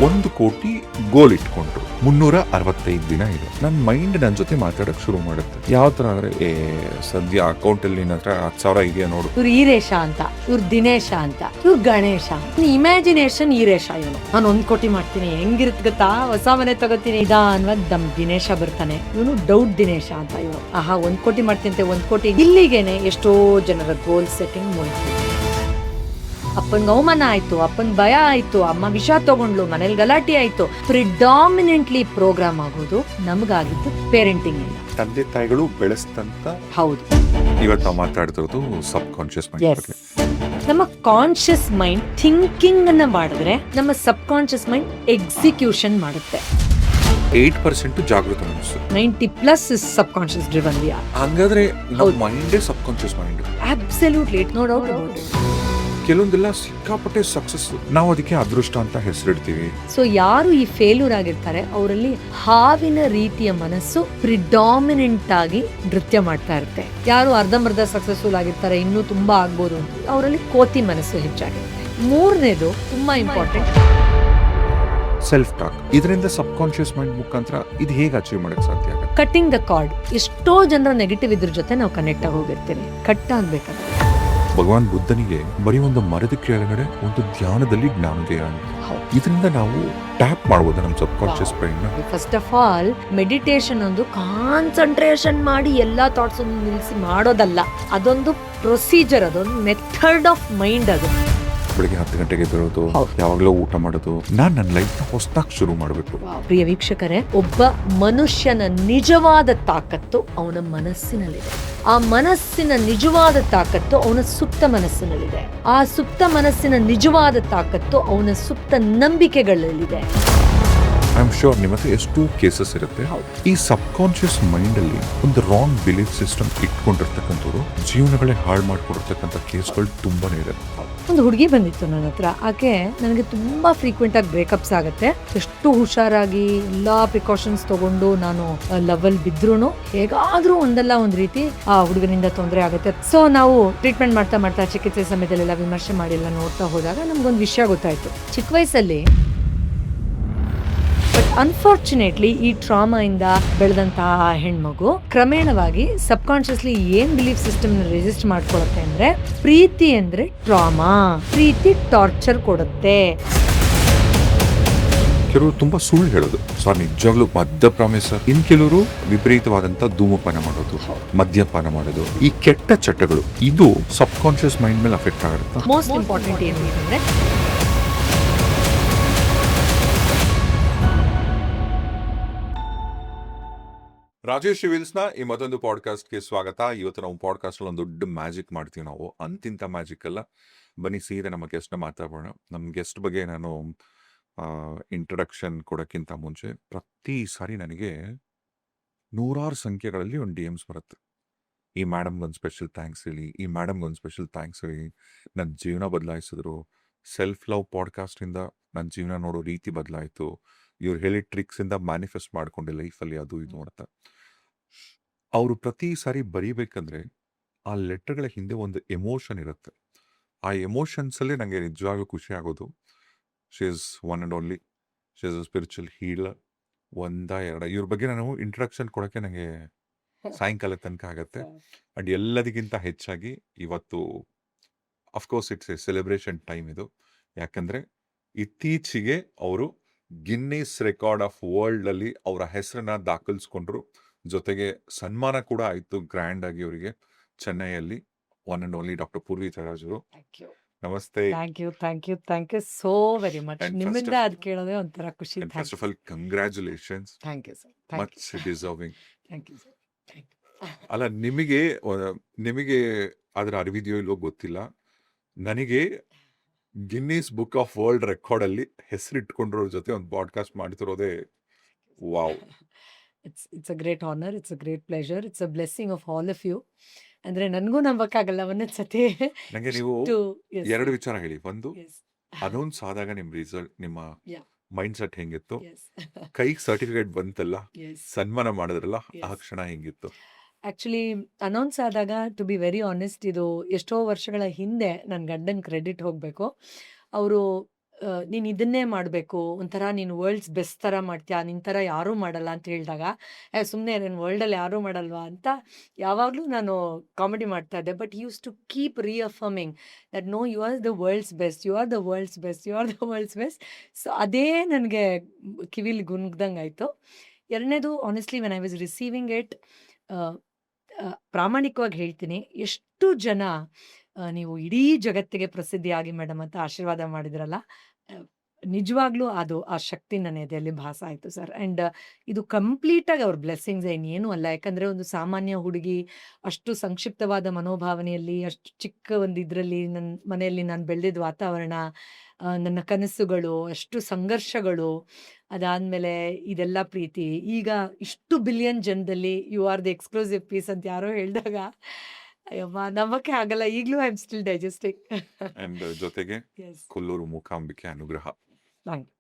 1,00,00,000 ಗೋಲ್ ಇಟ್ಕೊಂಡ್ರು. 365 ದಿನ ಇದೆ. ನನ್ನ ಮೈಂಡ್ ನನ್ನ ಜೊತೆ ಮಾತಾಡಕ್ ಶುರು ಮಾಡುತ್ತೆ. ಯಾವ ತರ ಅಂದ್ರೆ ಸದ್ಯ ಅಕೌಂಟ್ ಅಲ್ಲಿ ನಿನ್ನ ಹತ್ರ 10,000 ಇದೆಯಾ ನೋಡು. ಇವ್ರು ಈರೇಶ ಅಂತ, ಇವ್ರು ದಿನೇಶ ಅಂತ, ಇವ್ರು ಗಣೇಶ. ಇಮ್ಯಾಜಿನೇಷನ್ ಈರೇಶ. ಇವನು ನಾನು 1 ಕೋಟಿ ಮಾಡ್ತೀನಿ, ಹೆಂಗಿರುತ್ತ ಗೊತ್ತಾ, ಹೊಸ ಮನೆ ತಗೋತೀನಿ ನಿಧಾನವಾಗಿ ದಮ್ ದಿನೇಶ ಬರ್ತಾನೆ. ಇವನು ಡೌಟ್ ದಿನೇಶ ಅಂತ. ಇವನು 1 ಕೋಟಿ ಮಾಡ್ತೀನಿ ಅಂತ 1 ಕೋಟಿ. ಇಲ್ಲಿಗೇನೆ ಎಷ್ಟೋ ಜನರ ಗೋಲ್ ಸೆಟ್ಟಿಂಗ್ ಮುಗಿತು. ಅಪ್ಪನ್ಗೆ ಅವಮಾನ ಆಯ್ತು, ಅಪ್ಪನ್ ಭಯ ಆಯ್ತು, ಅಮ್ಮ ವಿಷ ತಗೊಂಡ್ಲು, ಮನೇಲಿ ಗಲಾಟೆ ಆಯ್ತು. ಪ್ರಿಡಾಮಿನೆಂಟ್ಲಿ ಪ್ರೋಗ್ರಾಮ್ ಆಗೋದು ನಮಗಾಗಿದ್ದು ಪೇರೆಂಟಿಂಗ್ ಇಂದ. ತಂದೆ ತಾಯಿಗಳು ಬೆಳೆಸ್ತಂತ. ಹೌದು, ಇವತ್ತು ನಾವು ಮಾತಾಡ್ತಿರೋದು ಸಬ್ ಕಾನ್ಶಿಯಸ್ ಮೈಂಡ್ ಬಗ್ಗೆ. ನಮ್ಮ ಕಾನ್ಶಿಯಸ್ ಮೈಂಡ್ ಥಿಂಕಿಂಗ್ ಅನ್ನ ಮಾಡಿದ್ರೆ ನಮ್ಮ ಸಬ್ ಕಾನ್ಶಿಯಸ್ ಮೈಂಡ್ ಎಕ್ಸಿಕ್ಯೂಷನ್ ಮಾಡುತ್ತೆ. 8% ಜಾಗೃತ ಮನಸ್ಸು, 90+ is subconscious driven. ಹಂಗಾದ್ರೆ ನಾವು ಮೈಂಡೇ subconscious mind. Absolutely, no doubt about it. ಕೆಲವೊಂದೆಲ್ಲ ಸಿಕ್ಕಾಪಟ್ಟೆ ಸಕ್ಸಸ್, ನಾವು ಅದಕ್ಕೆ ಅದೃಷ್ಟ ಅಂತ ಹೆಸರಿಡ್ತೀವಿ. ಸೊ ಯಾರು ಈ ಫೇಲ್ಯೂರ್ ಆಗಿರ್ತಾರೆ ಅವರಲ್ಲಿ ಹಾವಿನ ರೀತಿಯ ಮನಸ್ಸು ಪ್ರಿಡಾಮಿನೆಂಟ್ ಆಗಿ ನೃತ್ಯ ಮಾಡ್ತಾ ಇರುತ್ತೆ. ಯಾರು ಅರ್ಧಂಬರ್ಧ ಸಕ್ಸಸ್ಫುಲ್ ಆಗಿರ್ತಾರೆ, ಇನ್ನೂ ತುಂಬಾ ಆಗ್ಬೋದು ಅಂತ, ಅವರಲ್ಲಿ ಕೋತಿ ಮನಸ್ಸು ಹೆಚ್ಚಾಗಿರುತ್ತೆ. 3ನೇದು ತುಂಬಾ ಇಂಪಾರ್ಟೆಂಟ್, ಸೆಲ್ಫ್ ಟಾಕ್. ಇದರಿಂದ ಸಬ್ ಕಾನ್ಶಿಯಸ್ ಮೈಂಡ್ ಮುಖಾಂತರ ಇದು ಹೇಗೆ ಅಚೀವ್ ಮಾಡಕ್ ಸಾಧ್ಯ ಆಗುತ್ತೆ? Cutting the card. ಎಷ್ಟೋ ಜನರ ನೆಗೆಟಿವ್ ಇದ್ರ ಜೊತೆ ನಾವು ಕನೆಕ್ಟ್ ಆಗಿ ಹೋಗಿರ್ತೀವಿ. ಕಟ್ ಆಗ್ಬೇಕಾದ್ರೆ ಭಗವಾನ್ ಬುದ್ಧನಿಗೆ ಬರೀ ಒಂದು ಮರದ ಕೆಳಗಡೆ ಒಂದು ಧ್ಯಾನದಲ್ಲಿ ಜ್ಞಾನೋದಯ ಅಂತ. ಇದರಿಂದ ನಾವು ಟ್ಯಾಪ್ ಮಾಡಬಹುದು ನಮ್ಮ subconscious mind. First of all meditation ಒಂದು ಕಾನ್ಸಂಟ್ರೇಷನ್ ಮಾಡಿ ಎಲ್ಲಾ ಥಾಟ್ಸ್ ನಿಲ್ಲಿಸಿ ಮಾಡೋದಲ್ಲ. ಅದೊಂದು ಪ್ರೊಸೀಜರ್, ಅದೊಂದು ಮೆಥಡ್ ಆಫ್ ಮೈಂಡ್. ಅದು ಬೆಳಿಗ್ಗೆ 10 ಗಂಟೆಗೆ ಬರೋದು, ಯಾವಾಗಲೂ ಊಟ ಮಾಡೋದು. ನಾನು ನನ್ನ ಲೈಫ್ ನ ಹೊಸದಾಗಿ ಶುರು ಮಾಡಬೇಕು. ಪ್ರಿಯ ವೀಕ್ಷಕರೇ, ಒಬ್ಬ ಮನುಷ್ಯನ ನಿಜವಾದ ತಾಕತ್ತು ಅವನ ಮನಸ್ಸಿನಲ್ಲಿದೆ. ಆ ಮನಸ್ಸಿನ ನಿಜವಾದ ತಾಕತ್ತು ಅವನ ಸುಪ್ತ ಮನಸ್ಸಿನಲ್ಲಿದೆ. ಆ ಸುಪ್ತ ಮನಸ್ಸಿನ ನಿಜವಾದ ತಾಕತ್ತು ಅವನ ಸುಪ್ತ ನಂಬಿಕೆಗಳಲ್ಲಿದೆ. ಐ ಆಮ್ ಶೋರ್ ನಿಮ್ಮ ಹತ್ರ ಎಷ್ಟು ಕೇಸಸ್ ಇರುತ್ತೆ. ಈ ಸಬ್ ಕಾನ್ಶಿಯಸ್ ಮೈಂಡ್ ಅಲ್ಲಿ ಒಂದು ರಾಂಗ್ ಬಿಲೀಫ್ ಸಿಸ್ಟಮ್ ಇಟ್ಕೊಂಡಿರ್ತಕ್ಕಂಥವ್ರು ಜೀವನಗಳೇ ಹಾಳು ಮಾಡ್ಕೊಂಡಿರ್ತಕ್ಕಂಥ ಕೇಸ್ಗಳು ತುಂಬಾನೇ ಇರುತ್ತೆ. ಒಂದು ಹುಡುಗಿ ಬಂದಿತ್ತು ನನ್ನ ಹತ್ರ. ಆಕೆ ನನಗೆ ತುಂಬಾ ಫ್ರೀಕ್ವೆಂಟ್ ಆಗಿ ಬ್ರೇಕಪ್ಸ್ ಆಗುತ್ತೆ. ಎಷ್ಟು ಹುಷಾರಾಗಿ ಎಲ್ಲಾ ಪ್ರಿಕಾಷನ್ಸ್ ತಗೊಂಡು ನಾನು ಲವ್ ಅಲ್ಲಿ ಬಿದ್ರು ಹೇಗಾದ್ರೂ ಒಂದಲ್ಲ ಒಂದ್ ರೀತಿ ಆ ಹುಡುಗನಿಂದ ತೊಂದರೆ ಆಗುತ್ತೆ. ಸೊ ನಾವು ಟ್ರೀಟ್ಮೆಂಟ್ ಮಾಡ್ತಾ ಮಾಡ್ತಾ ಚಿಕಿತ್ಸೆ ಸಮಯದಲ್ಲೆಲ್ಲ ವಿಮರ್ಶೆ ಮಾಡಿಲ್ಲ ನೋಡ್ತಾ ಹೋದಾಗ ನಮ್ಗೊಂದು ವಿಷಯ ಗೊತ್ತಾಯ್ತು. ಚಿಕ್ಕ ವಯಸ್ಸಲ್ಲಿ ಬಟ್ ಅನ್ಫಾರ್ಚುನೇಟ್ಲಿ ಈ ಟ್ರಾಮಾ ಇಂದ ಬೆಳೆದಂತಹ ಹೆಣ್ಮಗು ಕ್ರಮೇಣವಾಗಿ ಸಬ್ ಕಾನ್ಶಿಯಸ್ಲಿ ಏನ್ ಬಿಲೀಫ್ ಸಿಸ್ಟಮ್ ರೆಜಿಸ್ಟ್ ಮಾಡ್ಕೊಳುತ್ತೆ ಅಂದ್ರೆ, ಪ್ರೀತಿ ಅಂದ್ರೆ ಟ್ರಾಮಾ, ಪ್ರೀತಿ ಟಾರ್ಚರ್ ಕೊಡುತ್ತೆ. ಕೆಲವರು ತುಂಬಾ ಸುಳ್ಳು ಹೇಳೋದು, ಸರ್ ನಿಜವಾಗ್ಲೂ ಮದ್ಯಪ್ರಾಮೆ ಸರ್. ಇನ್ ಕೆಲವರು ವಿಪರೀತವಾದಂತ ಧೂಮಪಾನ ಮಾಡೋದು, ಮದ್ಯಪಾನ ಮಾಡೋದು, ಈ ಕೆಟ್ಟ ಚಟಗಳು, ಇದು ಸಬ್ ಕಾನ್ಶಿಯಸ್ ಮೈಂಡ್ ಮೇಲೆ ಅಫೆಕ್ಟ್ ಆಗುತ್ತೆ. ಮೋಸ್ಟ್ ಇಂಪಾರ್ಟೆಂಟ್ ಏನು ಅಂದ್ರೆ, ರಾಜೇಶ್ ರಿವೀಲ್ಸ್ ನ ಈ ಮತ್ತೊಂದು ಪಾಡ್ಕಾಸ್ಟ್ಗೆ ಸ್ವಾಗತ. ಇವತ್ತು ನಾವು ಪಾಡ್ಕಾಸ್ಟ್ ಅಲ್ಲಿ ಒಂದು ದೊಡ್ಡ ಮ್ಯಾಜಿಕ್ ಮಾಡ್ತೀವಿ. ನಾವು ಅಂತಿಂತ ಮ್ಯಾಜಿಕ್ ಅಲ್ಲ. ಬನ್ನಿ ಸೀದಾ ನಮ್ಮ ಗೆಸ್ಟ್ ನ ಮಾತಾಡೋಣ. ನಮ್ಮ ಗೆಸ್ಟ್ ಬಗ್ಗೆ ನಾನು ಇಂಟ್ರಡಕ್ಷನ್ ಕೊಡೋಕ್ಕಿಂತ ಮುಂಚೆ, ಪ್ರತಿ ಸಾರಿ ನನಗೆ ನೂರಾರು ಸಂಖ್ಯೆಗಳಲ್ಲಿ ಒಂದು DMs ಬರುತ್ತೆ. ಈ ಮೇಡಮ್ಗೆ ಒಂದು ಸ್ಪೆಷಲ್ ಥ್ಯಾಂಕ್ಸ್ ಹೇಳಿ, ಈ ಮೇಡಮ್ಗೆ ಒಂದು ಸ್ಪೆಷಲ್ ಥ್ಯಾಂಕ್ಸ್ ಹೇಳಿ, ನನ್ನ ಜೀವನ ಬದಲಾಯಿಸಿದ್ರು, ಸೆಲ್ಫ್ ಲವ್ ಪಾಡ್ಕಾಸ್ಟ್ ಇಂದ ನನ್ನ ಜೀವನ ನೋಡೋ ರೀತಿ ಬದಲಾಯಿತು, ಇವ್ರು ಹೇಳಿದ ಟ್ರಿಕ್ಸ್ ಇಂದ ಮ್ಯಾನಿಫೆಸ್ಟ್ ಮಾಡ್ಕೊಂಡೆ ಲೈಫಲ್ಲಿ, ಅದು ಇದು ನೋಡ್ತಾ. ಅವರು ಪ್ರತಿ ಸಾರಿ ಬರೀಬೇಕಂದ್ರೆ ಆ ಲೆಟರ್ಗಳ ಹಿಂದೆ ಒಂದು ಎಮೋಷನ್ ಇರುತ್ತೆ. ಆ ಎಮೋಷನ್ಸ್ ಅಲ್ಲಿ ನಂಗೆ ನಿಜವಾಗ್ಲೂ ಖುಷಿ ಆಗೋದು. She is one and only, she is a spiritual healer. ಇವ್ರ ಬಗ್ಗೆ ನಾನು ಇಂಟ್ರಡಕ್ಷನ್ ಕೊಡೋಕ್ಕೆ ನನಗೆ ಸಾಯಂಕಾಲ ತನಕ ಆಗತ್ತೆ. ಅಂಡ್ ಎಲ್ಲದಕ್ಕಿಂತ ಹೆಚ್ಚಾಗಿ ಇವತ್ತು of course it's A celebration time ಇದು. ಯಾಕಂದ್ರೆ ಇತ್ತೀಚೆಗೆ ಅವರು ಗಿನ್ನಿಸ್ ರೆಕಾರ್ಡ್ ಆಫ್ ವರ್ಲ್ಡ್ ಅಲ್ಲಿ ಅವರ ಹೆಸರನ್ನ ದಾಖಲಿಸ್ಕೊಂಡ್ರು. ಜೊತೆಗೆ ಸನ್ಮಾನ ಕೂಡ ಆಯ್ತು ಗ್ರ್ಯಾಂಡ್ ಆಗಿ ಅವರಿಗೆ ಚೆನ್ನೈಯಲ್ಲಿ. One and only doctor Poorvi Taraj ಅವರು. ನಮಸ್ತೆ. Thank you so very much. ನಿಮ್ಮಿಂದ ಅದು ಕೇಳೋದೇ ಒಂಥರ ಖುಷಿ. First of all congratulations. Thank you sir. Much deserving. Thank you sir. ಅಲ್ಲ, ನಿಮಗೆ ಅದರ ಅರಿವಿದೆಯೋ ಇಲ್ಲೋ ಗೊತ್ತಿಲ್ಲ, ನನಗೆ Guinness book of world record ಅಲ್ಲಿ ಹೆಸರಿಟ್ಕೊಂಡಿರೋ ಜೊತೆ ಒಂದು ಪಾಡ್ಕಾಸ್ಟ್ ಮಾಡ್ತಿರೋದೇ wow. It's a great honour, it's a great pleasure, it's a blessing of all of you. ಅಂದ್ರೆ ನನಗೂ ನಂಬಕ್ಕಾಗಲ್ಲ ಒಂದೊಂದ್ ಸತಿ. ನಂಗೆ ನೀವು 2 ವಿಚಾರ ಹೇಳಿ. ಒಂದು, ಅನೌನ್ಸ್ ಆದಾಗ ನಿಮ್ ರಿಸಲ್ಟ್, ನಿಮ್ಮ ಮೈಂಡ್ ಸೆಟ್ ಹೆಂಗಿತ್ತು? ಕೈಗೆ ಸರ್ಟಿಫಿಕೇಟ್ ಬಂತಲ್ಲ, ಸನ್ಮಾನ ಮಾಡಿದ್ರಲ್ಲ, ಆ ಕ್ಷಣ ಹೆಂಗಿತ್ತು? ಆಕ್ಚುಲಿ ಅನೌನ್ಸ್ ಆದಾಗ, ಟು ಬಿ ವೆರಿ ಆನೆಸ್ಟ್, ಇದು ಎಷ್ಟೋ ವರ್ಷಗಳ ಹಿಂದೆ ನನ್ನ ಗಂಡನ ಕ್ರೆಡಿಟ್ ಹೋಗಬೇಕು. ಅವರು ನೀನು ಇದನ್ನೇ ಮಾಡಬೇಕು, ಒಂಥರ ನೀನು ವರ್ಲ್ಡ್ಸ್ ಬೆಸ್ಟ್ ಥರ ಮಾಡ್ತೀಯಾ, ನಿನ್ನ ಥರ ಯಾರೂ ಮಾಡಲ್ಲ ಅಂತ ಹೇಳಿದಾಗ, ಸುಮ್ಮನೆ ನೀನು ವರ್ಲ್ಡಲ್ಲಿ ಯಾರೂ ಮಾಡಲ್ವಾ ಅಂತ ಯಾವಾಗಲೂ ನಾನು ಕಾಮಿಡಿ ಮಾಡ್ತಾ ಇದ್ದೆ. But used to keep reaffirming that no, you are the world's best, you are the world's best, you are the world's best. So ಅದೇ ನನಗೆ ಕಿವಿಲಿ ಗುನುಗ್ದಂಗೆ ಆಯಿತು. ಎರಡನೇದು, honestly when I was receiving it, ಪ್ರಾಮಾಣಿಕವಾಗಿ ಹೇಳ್ತೀನಿ, ಎಷ್ಟು ಜನ ನೀವು ಇಡೀ ಜಗತ್ತಿಗೆ ಪ್ರಸಿದ್ಧಿಯಾಗಿ ಮೇಡಮ್ ಅಂತ ಆಶೀರ್ವಾದ ಮಾಡಿದ್ರಲ್ಲ, ನಿಜವಾಗ್ಲೂ ಅದು ಆ ಶಕ್ತಿ ನನ್ನ ಎದೆಯಲ್ಲಿ ಭಾಸ ಆಯಿತು ಸರ್. ಆ್ಯಂಡ್ ಇದು ಕಂಪ್ಲೀಟಾಗಿ ಅವ್ರ ಬ್ಲೆಸ್ಸಿಂಗ್ಸ್, ಇನ್ನೇನೂ ಅಲ್ಲ. ಯಾಕಂದರೆ ಒಂದು ಸಾಮಾನ್ಯ ಹುಡುಗಿ, ಅಷ್ಟು ಸಂಕ್ಷಿಪ್ತವಾದ ಮನೋಭಾವನೆಯಲ್ಲಿ, ಅಷ್ಟು ಚಿಕ್ಕ ಒಂದು ಇದರಲ್ಲಿ, ನನ್ನ ಮನೆಯಲ್ಲಿ ನಾನು ಬೆಳೆದಿದ್ದ ವಾತಾವರಣ, ನನ್ನ ಕನಸುಗಳು, ಅಷ್ಟು ಸಂಘರ್ಷಗಳು, ಅದಾದಮೇಲೆ ಇದೆಲ್ಲ ಪ್ರೀತಿ, ಈಗ ಇಷ್ಟು ಬಿಲಿಯನ್ ಜನದಲ್ಲಿ you are the exclusive piece ಅಂತ ಯಾರೋ ಹೇಳಿದಾಗ, ಅಯ್ಯಮ್ಮ ನಂಬಕ್ಕೆ ಆಗಲ್ಲ. ಈಗಲೂ I am still digesting. And ಜೊತೆಗೆ ಎಸ್, ಕೊಲ್ಲೂರು ಮೂಕಾಂಬಿಕೆ ಅನುಗ್ರಹ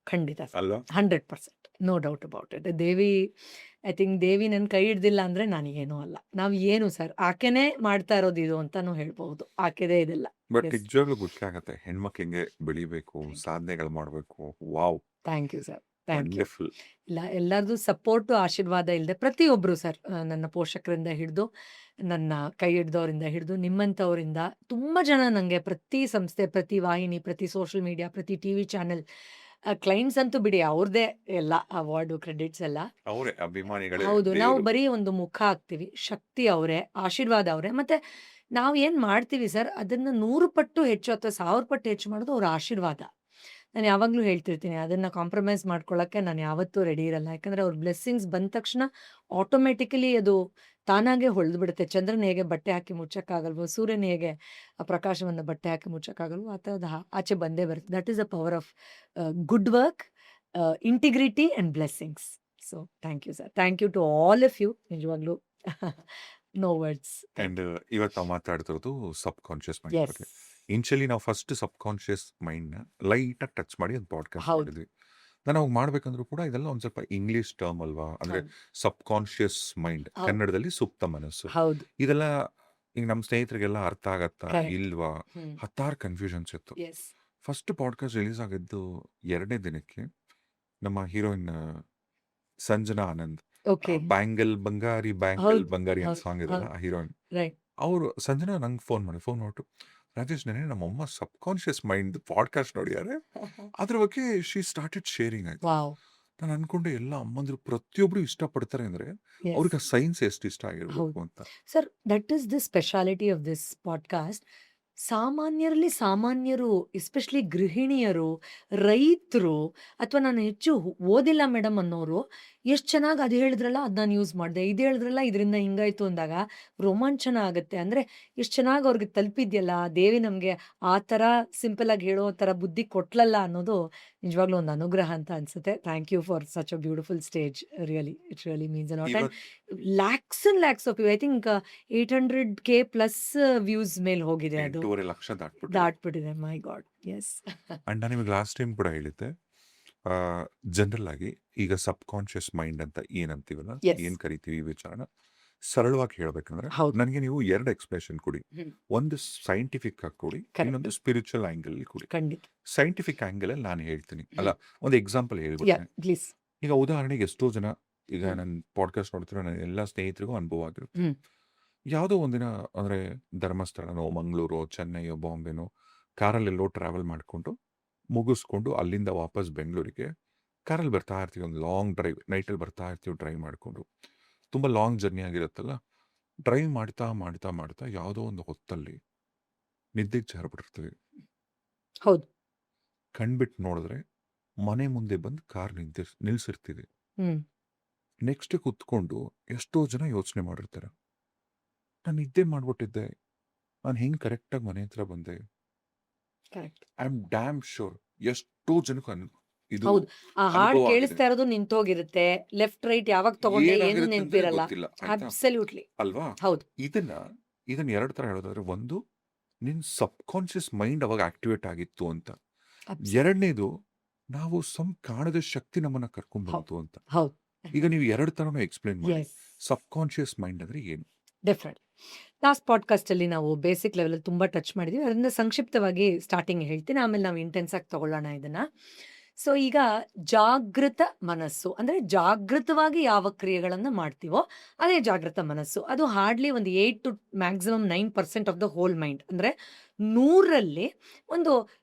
ಖಂಡಿತ ಸರ್, ಅಲ್ವಾ? 100%, no doubt about it. Devi, I think Devi ನನ್ನ ಕೈ ಹಿಡ್ದಿಲ್ಲ ಅಂದರೆ ನನಗೇನೂ ಅಲ್ಲ. ನಾವು ಏನು ಸರ್, ಆಕೆನೇ ಮಾಡ್ತಾ ಇರೋದು ಇದು ಅಂತಾನು ಹೇಳ್ಬಹುದು. ಆಕೆದೇ ಇದೆಲ್ಲ. ಬಟ್ ಎಸ್, ನಿಜವಾಗ್ಲೂ ಗೊತ್ತಾಗತ್ತೆ ಹೆಣ್ಮಕ್ಳು ಹೆಂಗೆ ಬೆಳಿಬೇಕು, ಥ್ಯಾಂಕ್ ಯು, ಸಾಧನೆಗಳು ಮಾಡಬೇಕು. Wow, thank you sir, thank you. Wonderful. ಇಲ್ಲ, ಎಲ್ಲರದು ಸಪೋರ್ಟು ಆಶೀರ್ವಾದ ಇಲ್ಲದೆ ಪ್ರತಿಯೊಬ್ಬರು ಸರ್, ನನ್ನ ಪೋಷಕರಿಂದ ಹಿಡಿದು, ನನ್ನ ಕೈ ಹಿಡ್ದವರಿಂದ ಹಿಡಿದು, ನಿಮ್ಮಂಥವರಿಂದ ತುಂಬ ಜನ ನನಗೆ ಪ್ರತಿ ಸಂಸ್ಥೆ, ಪ್ರತಿ ವಾಹಿನಿ, ಪ್ರತಿ ಸೋಷಿಯಲ್ ಮೀಡಿಯಾ, ಪ್ರತಿ ಟಿ ವಿ ಚಾನೆಲ್, ಕ್ಲೈಂಟ್ಸ್ ಅಂತೂ ಬಿಡಿ, ಅವ್ರದ್ದೇ ಎಲ್ಲ ಅವಾರ್ಡು ಕ್ರೆಡಿಟ್ಸ್ ಎಲ್ಲ. ಅವರೇ ಅಭಿಮಾನಿಗಳೇ ಹೌದು, ನಾವು ದೇವರು. ಬರೀ ಒಂದು ಮುಖ ಆಗ್ತೀವಿ, ಶಕ್ತಿ ಅವರೇ, ಆಶೀರ್ವಾದ ಅವರೇ. ಮತ್ತು ನಾವು ಏನು ಮಾಡ್ತೀವಿ ಸರ್, ಅದನ್ನು 100 ಪಟ್ಟು ಹೆಚ್ಚು ಅಥವಾ 1000 ಪಟ್ಟು ಹೆಚ್ಚು ಮಾಡೋದು ಅವ್ರ ಆಶೀರ್ವಾದ. ನಾನು ಯಾವಾಗಲೂ ಹೇಳ್ತಿರ್ತೀನಿ, ಅದನ್ನು ಕಾಂಪ್ರಮೈಸ್ ಮಾಡ್ಕೊಳ್ಳೋಕ್ಕೆ ನಾನು ಯಾವತ್ತೂ ರೆಡಿ ಇರಲ್ಲ. ಯಾಕಂದರೆ ಅವ್ರ ಬ್ಲೆಸ್ಸಿಂಗ್ಸ್ ಬಂದ ತಕ್ಷಣ ಆಟೋಮೆಟಿಕಲಿ ಅದು ತಾನಾಗೆ ಹೊಳೆದು ಬಿಡುತ್ತೆ. ಚಂದ್ರನ ಹೇಗೆ ಬಟ್ಟೆ ಹಾಕಿ ಮುಚ್ಚಕ್ಕಾಗಲ್ವೋ, ಸೂರ್ಯನ ಹೇಗೆ ಆ ಪ್ರಕಾಶವನ್ನು ಬಟ್ಟೆ ಹಾಕಿ ಮುಚ್ಚಕ್ಕಾಗಲ್ವೋ, ಆ ಥರದ್ದು ಆಚೆ ಬಂದೇ ಬರುತ್ತೆ. That is a power of good work, integrity and blessings. So thank you sir, thank you to all of you. ನಿಜವಾಗ್ಲೂ ನೋ ವರ್ಡ್ಸ್. ಅಂಡ್ ಇವತ್ತು ನಾವು ಮಾತಾಡ್ತಿರೋದು ಸಬ್ ಕಾನ್ಶಿಯಸ್ ಮೈಂಡ್ ಎಸ್, ಬಗ್ಗೆ. ಇನ್ಶಿಯಲಿ ನಾವು ಫಸ್ಟ್ ಸಬ್ ಕಾನ್ಶಿಯಸ್ ಮೈಂಡ್ನ ಲೈಟಾಗಿ ಟಚ್ ಮಾಡಿ ಒಂದು ಪಾಡ್ಕಾಸ್ಟ್ ಹೌದು ಮಾಡಿದ್ವಿ. ನಾನು ಅವಾಗ ಮಾಡ್ಬೇಕಂದ್ರೂ ಕೂಡ ಇದೆಲ್ಲ ಒಂದು ಸ್ವಲ್ಪ ಇಂಗ್ಲಿಷ್ ಟರ್ಮ್ ಅಲ್ವಾ, ಅಂದ್ರೆ ಹೌದು ಸಬ್ ಕಾನ್ಶಿಯಸ್ ಮೈಂಡ್, ಹೌದು ಕನ್ನಡದಲ್ಲಿ ಸುಪ್ತ ಮನಸ್ಸು. ಹೌದು, ಇದೆಲ್ಲ ಈಗ ನಮ್ಮ ಸ್ನೇಹಿತರಿಗೆಲ್ಲ ಅರ್ಥ ಆಗತ್ತಾ ಕರೆಕ್ಟ್. ಇಲ್ವಾ, ಹತ್ತಾರು ಕನ್ಫ್ಯೂಷನ್ಸ್ ಇತ್ತು. ಎಸ್, ಫಸ್ಟ್ ಪಾಡ್ಕಾಸ್ಟ್ ರಿಲೀಸ್ ಆಗಿದ್ದು 2ನೇ ದಿನಕ್ಕೆ ನಮ್ಮ heroine Sanjana Anand, okay, bangle ಬಂಗಾರಿ ಬ್ಯಾಂಗಲ್ ಹೌದು ಬಂಗಾರಿ ಅಂತ ಹೌದು ಸಾಂಗ್ ಇದೆಲ್ಲ, ಹೌದು, ಆ ಹೀರೋಯಿನ್ ರೈಟ್. ಅವರು ಸಂಜನಾ ನಂಗೆ ಫೋನ್ ಮಾಡಿಬಿಟ್ಟು, ರಾಜೇಶ್ ನೆನೆ ನಮ್ಮಮ್ಮ ಸಬ್ ಕಾನ್ಶಿಯಸ್ ಮೈಂಡ್ ಪಾಡ್ಕಾಸ್ಟ್ ನೋಡಿದ್ದಾರೆ, ಅದ್ರ ಬಗ್ಗೆ ಶಿ ಸ್ಟಾರ್ಟೆಡ್ ಶೇರಿಂಗ್ ಆಯ್ತು. ವಾವ್, ನಾನು ಅನ್ಕೊಂಡೆ ಎಲ್ಲ ಅಮ್ಮಂದ್ರು ಪ್ರತಿಯೊಬ್ರು ಇಷ್ಟಪಡ್ತಾರೆ ಅಂದ್ರೆ ಎಸ್, ಅವ್ರಿಗೆ ಆ ಸೈನ್ಸ್ ಎಷ್ಟು ಇಷ್ಟ ಹೌದು ಆಗಿರ್ಬೇಕು ಅಂತ. Sir. That is the speciality of this podcast. ಸಾಮಾನ್ಯರಲ್ಲಿ ಸಾಮಾನ್ಯರು, ಎಸ್ಪೆಷಲಿ ಗೃಹಿಣಿಯರು, ರೈತರು, ಅಥವಾ ನಾನು ಹೆಚ್ಚು ಓದಿಲ್ಲ ಮೇಡಮ್ ಅನ್ನೋರು, ಎಷ್ಟು ಚೆನ್ನಾಗಿ ಅದು ಹೇಳಿದ್ರಲ್ಲ ಅದು ನಾನು ಯೂಸ್ ಮಾಡಿದೆ, ಇದು ಹೇಳಿದ್ರಲ್ಲ ಇದರಿಂದ ಹಿಂಗಾಯ್ತು ಅಂದಾಗ ರೋಮಾಂಚನ ಆಗುತ್ತೆ. ಅಂದರೆ ಎಷ್ಟು ಚೆನ್ನಾಗಿ ಅವ್ರಿಗೆ ತಲುಪಿದ್ಯಲ್ಲ, ದೇವಿ ನಮಗೆ ಆ ಥರ ಸಿಂಪಲಾಗಿ ಹೇಳೋ ಥರ ಬುದ್ಧಿ ಕೊಟ್ಲಲ್ಲ ಅನ್ನೋದು ನಿಜವಾಗ್ಲೂ ಒಂದು ಅನುಗ್ರಹ ಅಂತ ಅನಿಸುತ್ತೆ. Thank you for such a beautiful stage. Really, it really means a lot. And ಇವತ್ತು lakhs and lakhs of you, I think 800K plus views ಮೇಲೆ ಹೋಗಿದೆ, ಅದು 8.5 ಲಕ್ಷ ದಾಟ್ಬಿಟ್ಟಿದೆ. ದಾಟ್ಬಿಟ್ಟಿದೆ. My god, yes. ಅಂಡ್ ನಾನು ನಿಮಗೆ ಲಾಸ್ಟ್ ಟೈಮ್ ಕೂಡ ಹೇಳಿದ್ದೆ, ಜನರಲ್ ಆಗಿ ಈಗ ಸಬ್ ಕಾನ್ಶಿಯಸ್ ಮೈಂಡ್ ಅಂತ ಏನಂತೀವಲ್ಲ, ಎಸ್, ಏನ್ ಕರಿತೀವಿ ಈ ವಿಚಾರನ ಸರಳವಾಗಿ ಹೇಳ್ಬೇಕಂದ್ರೆ, ಹೌದು, ನನಗೆ ನೀವು 2 ಎಕ್ಸ್ಪ್ರೆಷನ್ ಕೊಡಿ. ಒಂದು ಸೈಂಟಿಫಿಕ್ ಆಗಿ ಕೊಡಿ, ಕರೆಕ್ಟ್, ಇನ್ನೊಂದು ಸ್ಪಿರಿಚುವಲ್ ಆಂಗಲ್ ಕೊಡಿ. ಖಂಡಿತ. ಸೈಂಟಿಫಿಕ್ ಆಂಗಲ್ ಅಲ್ಲಿ ನಾನು ಹೇಳ್ತೀನಿ, ಅಲ್ಲ ಒಂದು ಎಕ್ಸಾಂಪಲ್ ಯಾ, ಹೇಳ್ಬಿಡ್ತೀನಿ. ಪ್ಲೀಸ್. ಈಗ ಉದಾಹರಣೆಗೆ ಎಷ್ಟೋ ಜನ, ಈಗ ನನ್ನ ಪಾಡ್ಕಾಸ್ಟ್ ನೋಡ್ತಿರೋ ನನ್ನ ಎಲ್ಲ ಸ್ನೇಹಿತರಿಗೂ ಅನುಭವ ಆಗಿರುತ್ತೆ. ಯಾವುದೋ ಒಂದಿನ ಅಂದ್ರೆ ಧರ್ಮಸ್ಥಳನೋ, ಮಂಗಳೂರು, ಚೆನ್ನೈಯೋ, ಬಾಂಬೆನೋ ಕಾರಲ್ಲೆಲ್ಲೋ ಟ್ರಾವೆಲ್ ಮಾಡಿಕೊಂಡು ಮುಗಿಸ್ಕೊಂಡು ಅಲ್ಲಿಂದ ವಾಪಸ್ ಬೆಂಗಳೂರಿಗೆ ಕಾರಲ್ಲಿ ಬರ್ತಾ ಇರ್ತೀವಿ. ಒಂದು ಲಾಂಗ್ ಡ್ರೈವ್, ನೈಟಲ್ಲಿ ಬರ್ತಾ ಇರ್ತೀವಿ ಡ್ರೈವ್ ಮಾಡಿಕೊಂಡು. ತುಂಬ ಲಾಂಗ್ ಜರ್ನಿ ಆಗಿರುತ್ತಲ್ಲ, ಡ್ರೈವ್ ಮಾಡ್ತಾ ಮಾಡ್ತಾ ಮಾಡ್ತಾ ಯಾವುದೋ ಒಂದು ಹೊತ್ತಲ್ಲಿ ನಿದ್ದೆಗೆ ಜಾರ್ಬಿಟ್ಟಿರ್ತೀವಿ. ಹೌದು, ಕಣ್ಬಿಟ್ಟು ನೋಡಿದ್ರೆ ಮನೆ ಮುಂದೆ ಬಂದು ಕಾರ್ ನಿಲ್ಸಿರ್ತೀವಿ. ನೆಕ್ಸ್ಟ್ ಕುತ್ಕೊಂಡು ಎಷ್ಟೋ ಜನ ಯೋಚನೆ ಮಾಡಿರ್ತಾರೆ, ನಾನು ನಿದ್ದೆ ಮಾಡ್ಬಿಟ್ಟಿದ್ದೆ, ನಾನು ಹೆಂಗೆ ಕರೆಕ್ಟಾಗಿ ಮನೆ ಹತ್ರ ಬಂದೆ. Correct. I am dam sure ಎಷ್ಟೋ ಜನಕ್ಕೆ ಇದು ಹೌದು, ಆ ಹಾಡು ಅನುಭವ ಆಗಿದೆ. ಕೇಳಿಸ್ತಾ ಇರೋದು ನಿಂತೋಗಿರುತ್ತೆ, ಲೆಫ್ಟ್ ರೈಟ್ ಯಾವಾಗ ತಗೊಂಡೆ ಏನು ಏನಾಗಿರುತ್ತೆ ಅಂದ್ರೆ ನೆನಪಿರಲ್ಲ. ಗೊತ್ತಿಲ್ಲ, ಆಯ್ತಾ ಅಬ್ಸಲ್ಯೂಟ್ಲಿ, ಅಲ್ವಾ? ಹೌದು, ಇದನ್ನ 2 ಥರ ಹೇಳೋದಾದ್ರೆ, ಒಂದು ನಿನ್ ಸಬ್ ಕಾನ್ಶಿಯಸ್ ಮೈಂಡ್ ಅವಾಗ ಆಕ್ಟಿವೇಟ್ ಆಗಿತ್ತು ಅಂತ. ಅಬ್ಸಲ್ಯೂಟ್, ಎರಡನೇದು, ನಾವು ಕಾಣದ ಶಕ್ತಿ ನಮ್ಮನ್ನ ಕರ್ಕೊಂಡ್ ಹೌದು, ಬಂತು ಅಂತ. ಹೌದು, ಈಗ ನೀವು 2 ಥರನೂ ಎಕ್ಸ್ಪ್ಲೇನ್ ಮಾಡಿ. ಎಸ್, ಸಬ್ ಕಾನ್ಶಿಯಸ್ ಮೈಂಡ್ ಅಂದ್ರೆ ಏನು? ಡೆಫಿನೆಟ್. ಲಾಸ್ಟ್ ಪಾಡ್ಕಾಸ್ಟಲ್ಲಿ ನಾವು ಬೇಸಿಕ್ ಲೆವೆಲಲ್ಲಿ ತುಂಬ ಟಚ್ ಮಾಡಿದ್ವಿ. ಅದರಿಂದ ಸಂಕ್ಷಿಪ್ತವಾಗಿ ಸ್ಟಾರ್ಟಿಂಗ್ ಹೇಳ್ತೀನಿ. ಆಮೇಲೆ ನಾವು ಇಂಟೆನ್ಸ್ ಆಗಿ ತಗೊಳ್ಳೋಣ ಇದನ್ನ. ಸೊ ಈಗ ಜಾಗೃತ ಮನಸ್ಸು ಅಂದರೆ ಜಾಗೃತವಾಗಿ ಯಾವ ಕ್ರಿಯೆಗಳನ್ನು ಮಾಡ್ತೀವೋ ಅದೇ ಜಾಗೃತ ಮನಸ್ಸು. ಅದು ಹಾರ್ಡ್ಲಿ ಒಂದು 8 to maximum 9% of the whole mind. ಅಂದರೆ 100ರಲ್ಲಿ ಒಂದು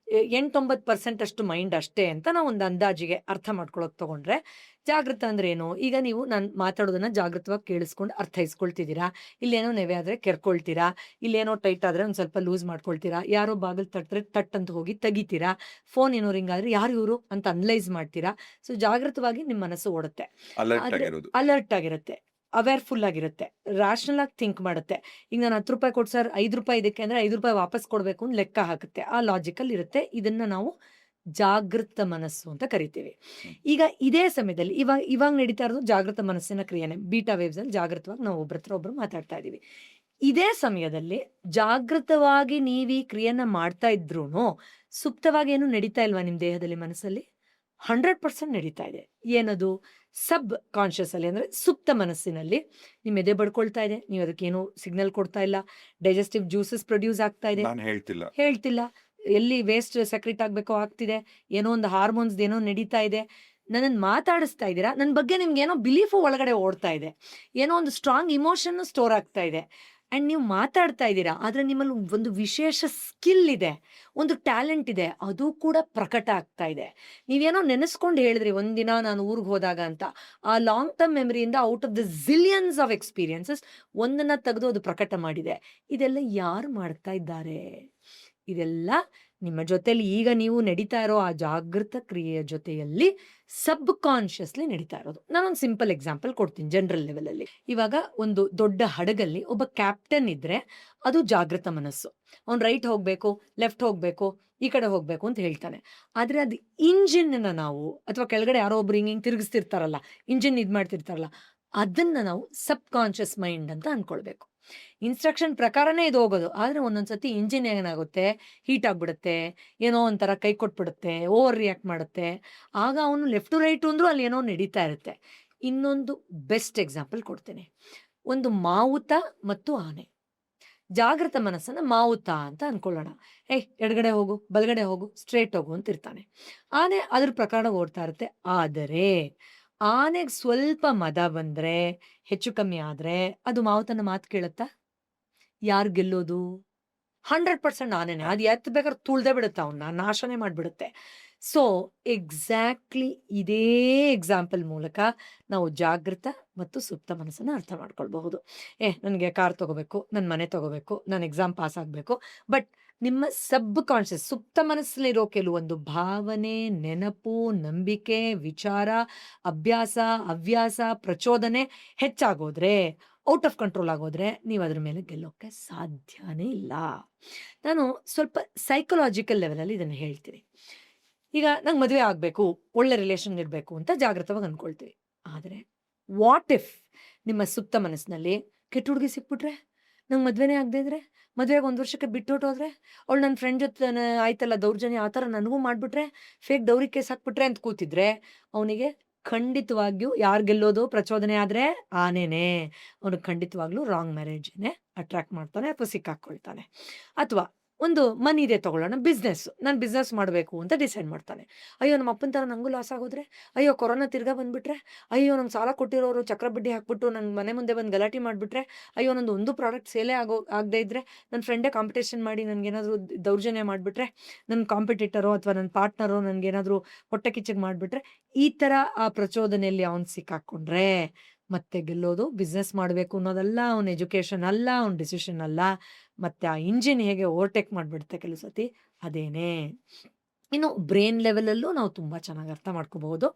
8-9% ಅಷ್ಟು ಮೈಂಡ್ ಅಷ್ಟೇ ಅಂತ ನಾವು ಒಂದು ಅಂದಾಜಿಗೆ ಅರ್ಥ ಮಾಡ್ಕೊಳ್ಳೋಕೆ ತಗೊಂಡ್ರೆ, ಜಾಗೃತ ಅಂದ್ರೆ ಏನು? ಈಗ ನೀವು ನಾನು ಮಾತಾಡೋದನ್ನ ಜಾಗೃತವಾಗಿ ಕೇಳಿಸ್ಕೊಂಡು ಅರ್ಥೈಸ್ಕೊಳ್ತಿದ್ದೀರಾ. ಇಲ್ಲೇನೋ ನೆವೆ ಆದರೆ ಕೆರ್ಕೊಳ್ತೀರಾ, ಇಲ್ಲೇನೋ ಟೈಟ್ ಆದರೆ ಒಂದು ಸ್ವಲ್ಪ ಲೂಸ್ ಮಾಡ್ಕೊಳ್ತೀರಾ, ಯಾರೋ ಬಾಗಿಲು ತಟ್ಟಿದ್ರೆ ತಟ್ ಅಂತ ಹೋಗಿ ತೆಗಿತೀರಾ, ಫೋನ್ ಏನೋ ರಿಂಗ್ ಆದರೆ ಯಾರು ಇವರು ಅಂತ ಅನಲೈಸ್ ಮಾಡ್ತೀರಾ. ಸೊ ಜಾಗೃತವಾಗಿ ನಿಮ್ಮ ಮನಸ್ಸು ಓಡುತ್ತೆ, ಅಲರ್ಟ್ ಆದರೆ ಆಗಿರೋದು. ಅಲರ್ಟ್ ಆಗಿರುತ್ತೆ, ಅವೇರ್ಫುಲ್ ಆಗಿರುತ್ತೆ, ರ್ಯಾಷನಲ್ ಆಗಿ ಥಿಂಕ್ ಮಾಡುತ್ತೆ. ಈಗ ನಾನು 10 ರೂಪಾಯಿ ಕೊಟ್ಟು ಸರ್ 5 ರೂಪಾಯಿ ಇದಕ್ಕೆ ಅಂದರೆ 5 ರೂಪಾಯಿ ವಾಪಸ್ ಕೊಡಬೇಕು ಅಂತ ಲೆಕ್ಕ ಹಾಕುತ್ತೆ. ಆ ಲಾಜಿಕಲ್ ಇರುತ್ತೆ. ಇದನ್ನ ನಾವು ಜಾಗೃತ ಮನಸ್ಸು ಅಂತ ಕರಿತೀವಿ. ಈಗ ಇದೇ ಸಮಯದಲ್ಲಿ ಇವಾಗ ನಡೀತಾ ಇರೋದು ಜಾಗೃತ ಮನಸ್ಸಿನ ಕ್ರಿಯೆನೆ. ಬೀಟಾ ವೇವ್ಸ್ ಅಲ್ಲಿ ಜಾಗೃತವಾಗಿ ನಾವು ಒಬ್ರ ಹತ್ರ ಒಬ್ರು ಮಾತಾಡ್ತಾ ಇದೀವಿ. ಇದೇ ಸಮಯದಲ್ಲಿ ಜಾಗೃತವಾಗಿ ನೀವು ಈ ಕ್ರಿಯೆನ ಮಾಡ್ತಾ ಇದ್ರೂನು ಸುಪ್ತವಾಗಿ ಏನು ನಡೀತಾ ಇಲ್ವಾ ನಿಮ್ಮ ದೇಹದಲ್ಲಿ, ಮನಸ್ಸಲ್ಲಿ? 100% ನಡೀತಾ ಇದೆ. ಏನದು? ಸಬ್ ಕಾನ್ಷಿಯಸ್ ಅಲ್ಲಿ ಅಂದ್ರೆ ಸುಪ್ತ ಮನಸ್ಸಿನಲ್ಲಿ ನಿಮ್ಮ ಎದೆ ಬಡ್ಕೊಳ್ತಾ ಇದೆ, ನೀವು ಅದಕ್ಕೇನು ಸಿಗ್ನಲ್ ಕೊಡ್ತಾ ಇಲ್ಲ, ಡೈಜೆಸ್ಟಿವ್ ಜ್ಯೂಸಸ್ ಪ್ರೊಡ್ಯೂಸ್ ಆಗ್ತಾ ಇದೆ, ನಾನು ಹೇಳ್ತಿಲ್ಲ, ಎಲ್ಲಿ ವೇಸ್ಟ್ ಸೆಕ್ರೆಟ್ ಆಗಬೇಕೋ ಆಗ್ತಿದೆ, ಏನೋ ಒಂದು ಹಾರ್ಮೋನ್ಸ್ ಏನೋ ನಡೀತಾ ಇದೆ, ನನ್ನನ್ನು ಮಾತಾಡಿಸ್ತಾ ಇದ್ದೀರಾ, ನನ್ನ ಬಗ್ಗೆ ನಿಮ್ಗೆ ಏನೋ ಬಿಲೀಫು ಒಳಗಡೆ ಓಡ್ತಾ ಇದೆ, ಏನೋ ಒಂದು ಸ್ಟ್ರಾಂಗ್ ಇಮೋಷನ್ನು ಸ್ಟೋರ್ ಆಗ್ತಾ ಇದೆ, ಆ್ಯಂಡ್ ನೀವು ಮಾತಾಡ್ತಾ ಇದ್ದೀರಾ, ಆದರೆ ನಿಮ್ಮಲ್ಲಿ ಒಂದು ವಿಶೇಷ ಸ್ಕಿಲ್ ಇದೆ, ಒಂದು ಟ್ಯಾಲೆಂಟ್ ಇದೆ, ಅದು ಕೂಡ ಪ್ರಕಟ ಆಗ್ತಾ ಇದೆ. ನೀವೇನೋ ನೆನೆಸ್ಕೊಂಡು ಹೇಳಿದ್ರಿ ಒಂದಿನ ನಾನು ಊರಿಗೆ ಹೋದಾಗ ಅಂತ, ಆ ಲಾಂಗ್ ಟರ್ಮ್ ಮೆಮರಿಯಿಂದ out of the zillions of experiences ಒಂದನ್ನು ತೆಗೆದು ಅದು ಪ್ರಕಟ ಮಾಡಿದೆ. ಇದೆಲ್ಲ ಯಾರು ಮಾಡ್ತಾ ಇದ್ದಾರೆ? ಇದೆಲ್ಲ ನಿಮ್ಮ ಜೊತೆಲಿ ಈಗ ನೀವು ನಡೀತಾ ಇರೋ ಆ ಜಾಗೃತ ಕ್ರಿಯೆಯ ಜೊತೆಯಲ್ಲಿ ಸಬ್ ಕಾನ್ಷಿಯಸ್ಲಿ ನಡೀತಾ ಇರೋದು. ನಾನೊಂದು ಸಿಂಪಲ್ ಎಕ್ಸಾಂಪಲ್ ಕೊಡ್ತೀನಿ ಜನರಲ್ ಲೆವೆಲಲ್ಲಿ. ಇವಾಗ ಒಂದು ದೊಡ್ಡ ಹಡಗಲ್ಲಿ ಒಬ್ಬ ಕ್ಯಾಪ್ಟನ್ ಇದ್ರೆ ಅದು ಜಾಗೃತ ಮನಸ್ಸು. ಅವ್ನು ರೈಟ್ ಹೋಗಬೇಕು, ಲೆಫ್ಟ್ ಹೋಗಬೇಕು, ಈ ಕಡೆ ಹೋಗಬೇಕು ಅಂತ ಹೇಳ್ತಾನೆ. ಆದರೆ ಅದು ಇಂಜಿನ್ನ ನಾವು, ಅಥವಾ ಕೆಳಗಡೆ ಯಾರೋ ಒಬ್ರು ಹಿಂಗೆ ತಿರುಗಿಸ್ತಿರ್ತಾರಲ್ಲ, ಇಂಜಿನ್ ಇದು ಮಾಡ್ತಿರ್ತಾರಲ್ಲ, ಅದನ್ನ ನಾವು ಸಬ್ ಕಾನ್ಷಿಯಸ್ ಮೈಂಡ್ ಅಂತ ಅನ್ಕೊಳ್ಬೇಕು. ಇನ್ಸ್ಟ್ರಕ್ಷನ್ ಪ್ರಕಾರನೇ ಇದು ಹೋಗೋದು, ಆದರೆ ಒಂದೊಂದ್ಸತಿ ಇಂಜಿನ್ ಏನಾಗುತ್ತೆ, ಹೀಟ್ ಆಗಿಬಿಡುತ್ತೆ, ಏನೋ ಒಂಥರ ಕೈ ಕೊಟ್ಬಿಡುತ್ತೆ, ಓವರ್ ರಿಯಾಕ್ಟ್ ಮಾಡುತ್ತೆ. ಆಗ ಅವನು ಲೆಫ್ಟ್ ಟು ರೈಟು ಅಂದರೂ ಅಲ್ಲಿ ಏನೋ ನಡೀತಾ ಇರುತ್ತೆ. ಇನ್ನೊಂದು ಬೆಸ್ಟ್ ಎಕ್ಸಾಂಪಲ್ ಕೊಡ್ತೇನೆ. ಒಂದು ಮಾವುತ ಮತ್ತು ಆನೆ. ಜಾಗೃತ ಮನಸ್ಸನ್ನು ಮಾವುತ ಅಂತ ಅನ್ಕೊಳ್ಳೋಣ. ಎಡಗಡೆ ಹೋಗು, ಬಲಗಡೆ ಹೋಗು, ಸ್ಟ್ರೇಟ್ ಹೋಗು ಅಂತ ಇರ್ತಾನೆ. ಆನೆ ಅದ್ರ ಪ್ರಕಾರ ಓಡ್ತಾ ಇರುತ್ತೆ. ಆದರೆ ಆನೆಗೆ ಸ್ವಲ್ಪ ಮದ ಬಂದ್ರೆ, ಹೆಚ್ಚು ಕಮ್ಮಿ ಆದ್ರೆ ಅದು ಮಾವುತನ ಮಾತು ಕೇಳುತ್ತಾ? ಯಾರು ಗೆಲ್ಲೋದು? 100% ಆನೆನೆ. ಅದು ಎತ್ತು ಬೇಕಾದ್ರೆ ತುಳ್ದೇ ಬಿಡುತ್ತೆ, ಅವನ್ನ ನಾಶನೇ ಮಾಡಿಬಿಡುತ್ತೆ. ಸೊ ಎಕ್ಸಾಕ್ಟ್ಲಿ ಇದೇ ಎಕ್ಸಾಂಪಲ್ ಮೂಲಕ ನಾವು ಜಾಗೃತ ಮತ್ತು ಸುಪ್ತ ಮನಸ್ಸನ್ನು ಅರ್ಥ ಮಾಡ್ಕೊಳ್ಬಹುದು. ನನಗೆ ಕಾರ್ ತಗೋಬೇಕು, ನನ್ನ ಮನೆ ತಗೋಬೇಕು, ನಾನು ಎಕ್ಸಾಮ್ ಪಾಸ್ ಆಗಬೇಕು, ಬಟ್ ನಿಮ್ಮ ಸಬ್ ಕಾನ್ಷಿಯಸ್ ಸುಪ್ತ ಮನಸ್ಸಲ್ಲಿರೋ ಕೆಲವೊಂದು ಭಾವನೆ, ನೆನಪು, ನಂಬಿಕೆ, ವಿಚಾರ, ಅಭ್ಯಾಸ, ಹವ್ಯಾಸ, ಪ್ರಚೋದನೆ ಹೆಚ್ಚಾಗೋದ್ರೆ, ಔಟ್ ಆಫ್ ಕಂಟ್ರೋಲ್ ಆಗೋದ್ರೆ ನೀವು ಅದ್ರ ಮೇಲೆ ಗೆಲ್ಲೋಕ್ಕೆ ಸಾಧ್ಯನೇ ಇಲ್ಲ. ನಾನು ಸ್ವಲ್ಪ ಸೈಕಲಾಜಿಕಲ್ ಲೆವೆಲಲ್ಲಿ ಇದನ್ನು ಹೇಳ್ತೀನಿ. ಈಗ ನಂಗೆ ಮದುವೆ ಆಗಬೇಕು, ಒಳ್ಳೆ ರಿಲೇಷನ್ ಇರಬೇಕು ಅಂತ ಜಾಗೃತವಾಗಿ ಅಂದ್ಕೊಳ್ತೀವಿ. ಆದರೆ ವಾಟ್ ಇಫ್ ನಿಮ್ಮ ಸುಪ್ತ ಮನಸ್ಸಿನಲ್ಲಿ ಕೆಟ್ಟ ಹುಡುಗಿ ಸಿಕ್ಬಿಟ್ರೆ, ನಂಗೆ ಮದುವೆನೇ ಆಗದೆ ಇದ್ರೆ, ಮದುವೆಗೆ 1 ವರ್ಷಕ್ಕೆ ಬಿಟ್ಟು ಹೊಟ್ಟೋದ್ರೆ, ಅವಳು ನನ್ನ ಫ್ರೆಂಡ್ ಜೊತೆ ಆಯ್ತಲ್ಲ ದೌರ್ಜನ್ಯ, ಆ ಥರ ನನಗೂ ಮಾಡಿಬಿಟ್ರೆ, ಫೇಕ್ ಡೌರಿ ಕೇಸ್ ಹಾಕ್ಬಿಟ್ರೆ ಅಂತ ಕೂತಿದ್ರೆ, ಅವನಿಗೆ ಖಂಡಿತವಾಗಿಯೂ ಯಾರು ಗೆಲ್ಲೋದು? ಪ್ರಚೋದನೆ ಆದರೆ ಆನೆನೇ. ಅವನು ಖಂಡಿತವಾಗ್ಲೂ ರಾಂಗ್ ಮ್ಯಾರೇಜ್ನೇ ಅಟ್ರಾಕ್ಟ್ ಮಾಡ್ತಾನೆ ಅಥವಾ ಸಿಕ್ಕಾಕ್ಕೊಳ್ತಾನೆ. ಅಥವಾ ಒಂದು ಮನಿ ಇದೆ ತಗೊಳ್ಳೋಣ, ನಾನು ಬಿಸ್ನೆಸ್ ಮಾಡಬೇಕು ಅಂತ ಡಿಸೈಡ್ ಮಾಡ್ತಾನೆ. ಅಯ್ಯೋ ನಮ್ಮ ಅಪ್ಪನ ಥರ ನನಗೂ ಲಾಸ್ ಆಗೋದ್ರೆ, ಅಯ್ಯೋ ಕೊರೋನಾ ತಿರ್ಗಾ ಬಂದುಬಿಟ್ರೆ, ಅಯ್ಯೋ ನಂಗೆ ಸಾಲ ಕೊಟ್ಟಿರೋರು ಚಕ್ರ ಬಡ್ಡಿ ಹಾಕ್ಬಿಟ್ಟು ನನ್ನ ಮನೆ ಮುಂದೆ ಬಂದು ಗಲಾಟೆ ಮಾಡಿಬಿಟ್ರೆ, ಅಯ್ಯೋ ನಂದು ಒಂದು ಪ್ರಾಡಕ್ಟ್ ಸೇಲೇ ಆಗದೇ ಇದ್ದರೆ, ನನ್ನ ಫ್ರೆಂಡೇ ಕಾಂಪಿಟೇಷನ್ ಮಾಡಿ ನನಗೇನಾದರೂ ದೌರ್ಜನ್ಯ ಮಾಡಿಬಿಟ್ರೆ, ನನ್ನ ಕಾಂಪಿಟೇಟರೋ ಅಥವಾ ನನ್ನ ಪಾರ್ಟ್ನರೋ ನನಗೇನಾದರೂ ಹೊಟ್ಟೆ ಕಿಚ್ಚಿಗೆ ಮಾಡಿಬಿಟ್ರೆ, ಈ ಥರ ಆ ಪ್ರಚೋದನೆಯಲ್ಲಿ ಅವನು ಸಿಕ್ಕಾಕ್ಕೊಂಡ್ರೆ ಮತ್ತೆ ಗೆಲ್ಲೋದು ಬಿಸ್ನೆಸ್ ಮಾಡಬೇಕು ಅನ್ನೋದಲ್ಲ, ಅವ್ನ ಎಜುಕೇಷನ್ ಅಲ್ಲ, ಅವ್ನ ಡಿಸಿಷನ್ ಅಲ್ಲ, ಮತ್ತು ಆ ಇಂಜಿನ್ ಹೇಗೆ ಓವರ್ಟೇಕ್ ಮಾಡಿಬಿಡುತ್ತೆ ಕೆಲವು ಸತಿ, ಅದೇನೇ. ಇನ್ನು ಬ್ರೈನ್ ಲೆವೆಲಲ್ಲೂ ನಾವು ತುಂಬ ಚೆನ್ನಾಗಿ ಅರ್ಥ ಮಾಡ್ಕೋಬಹುದು.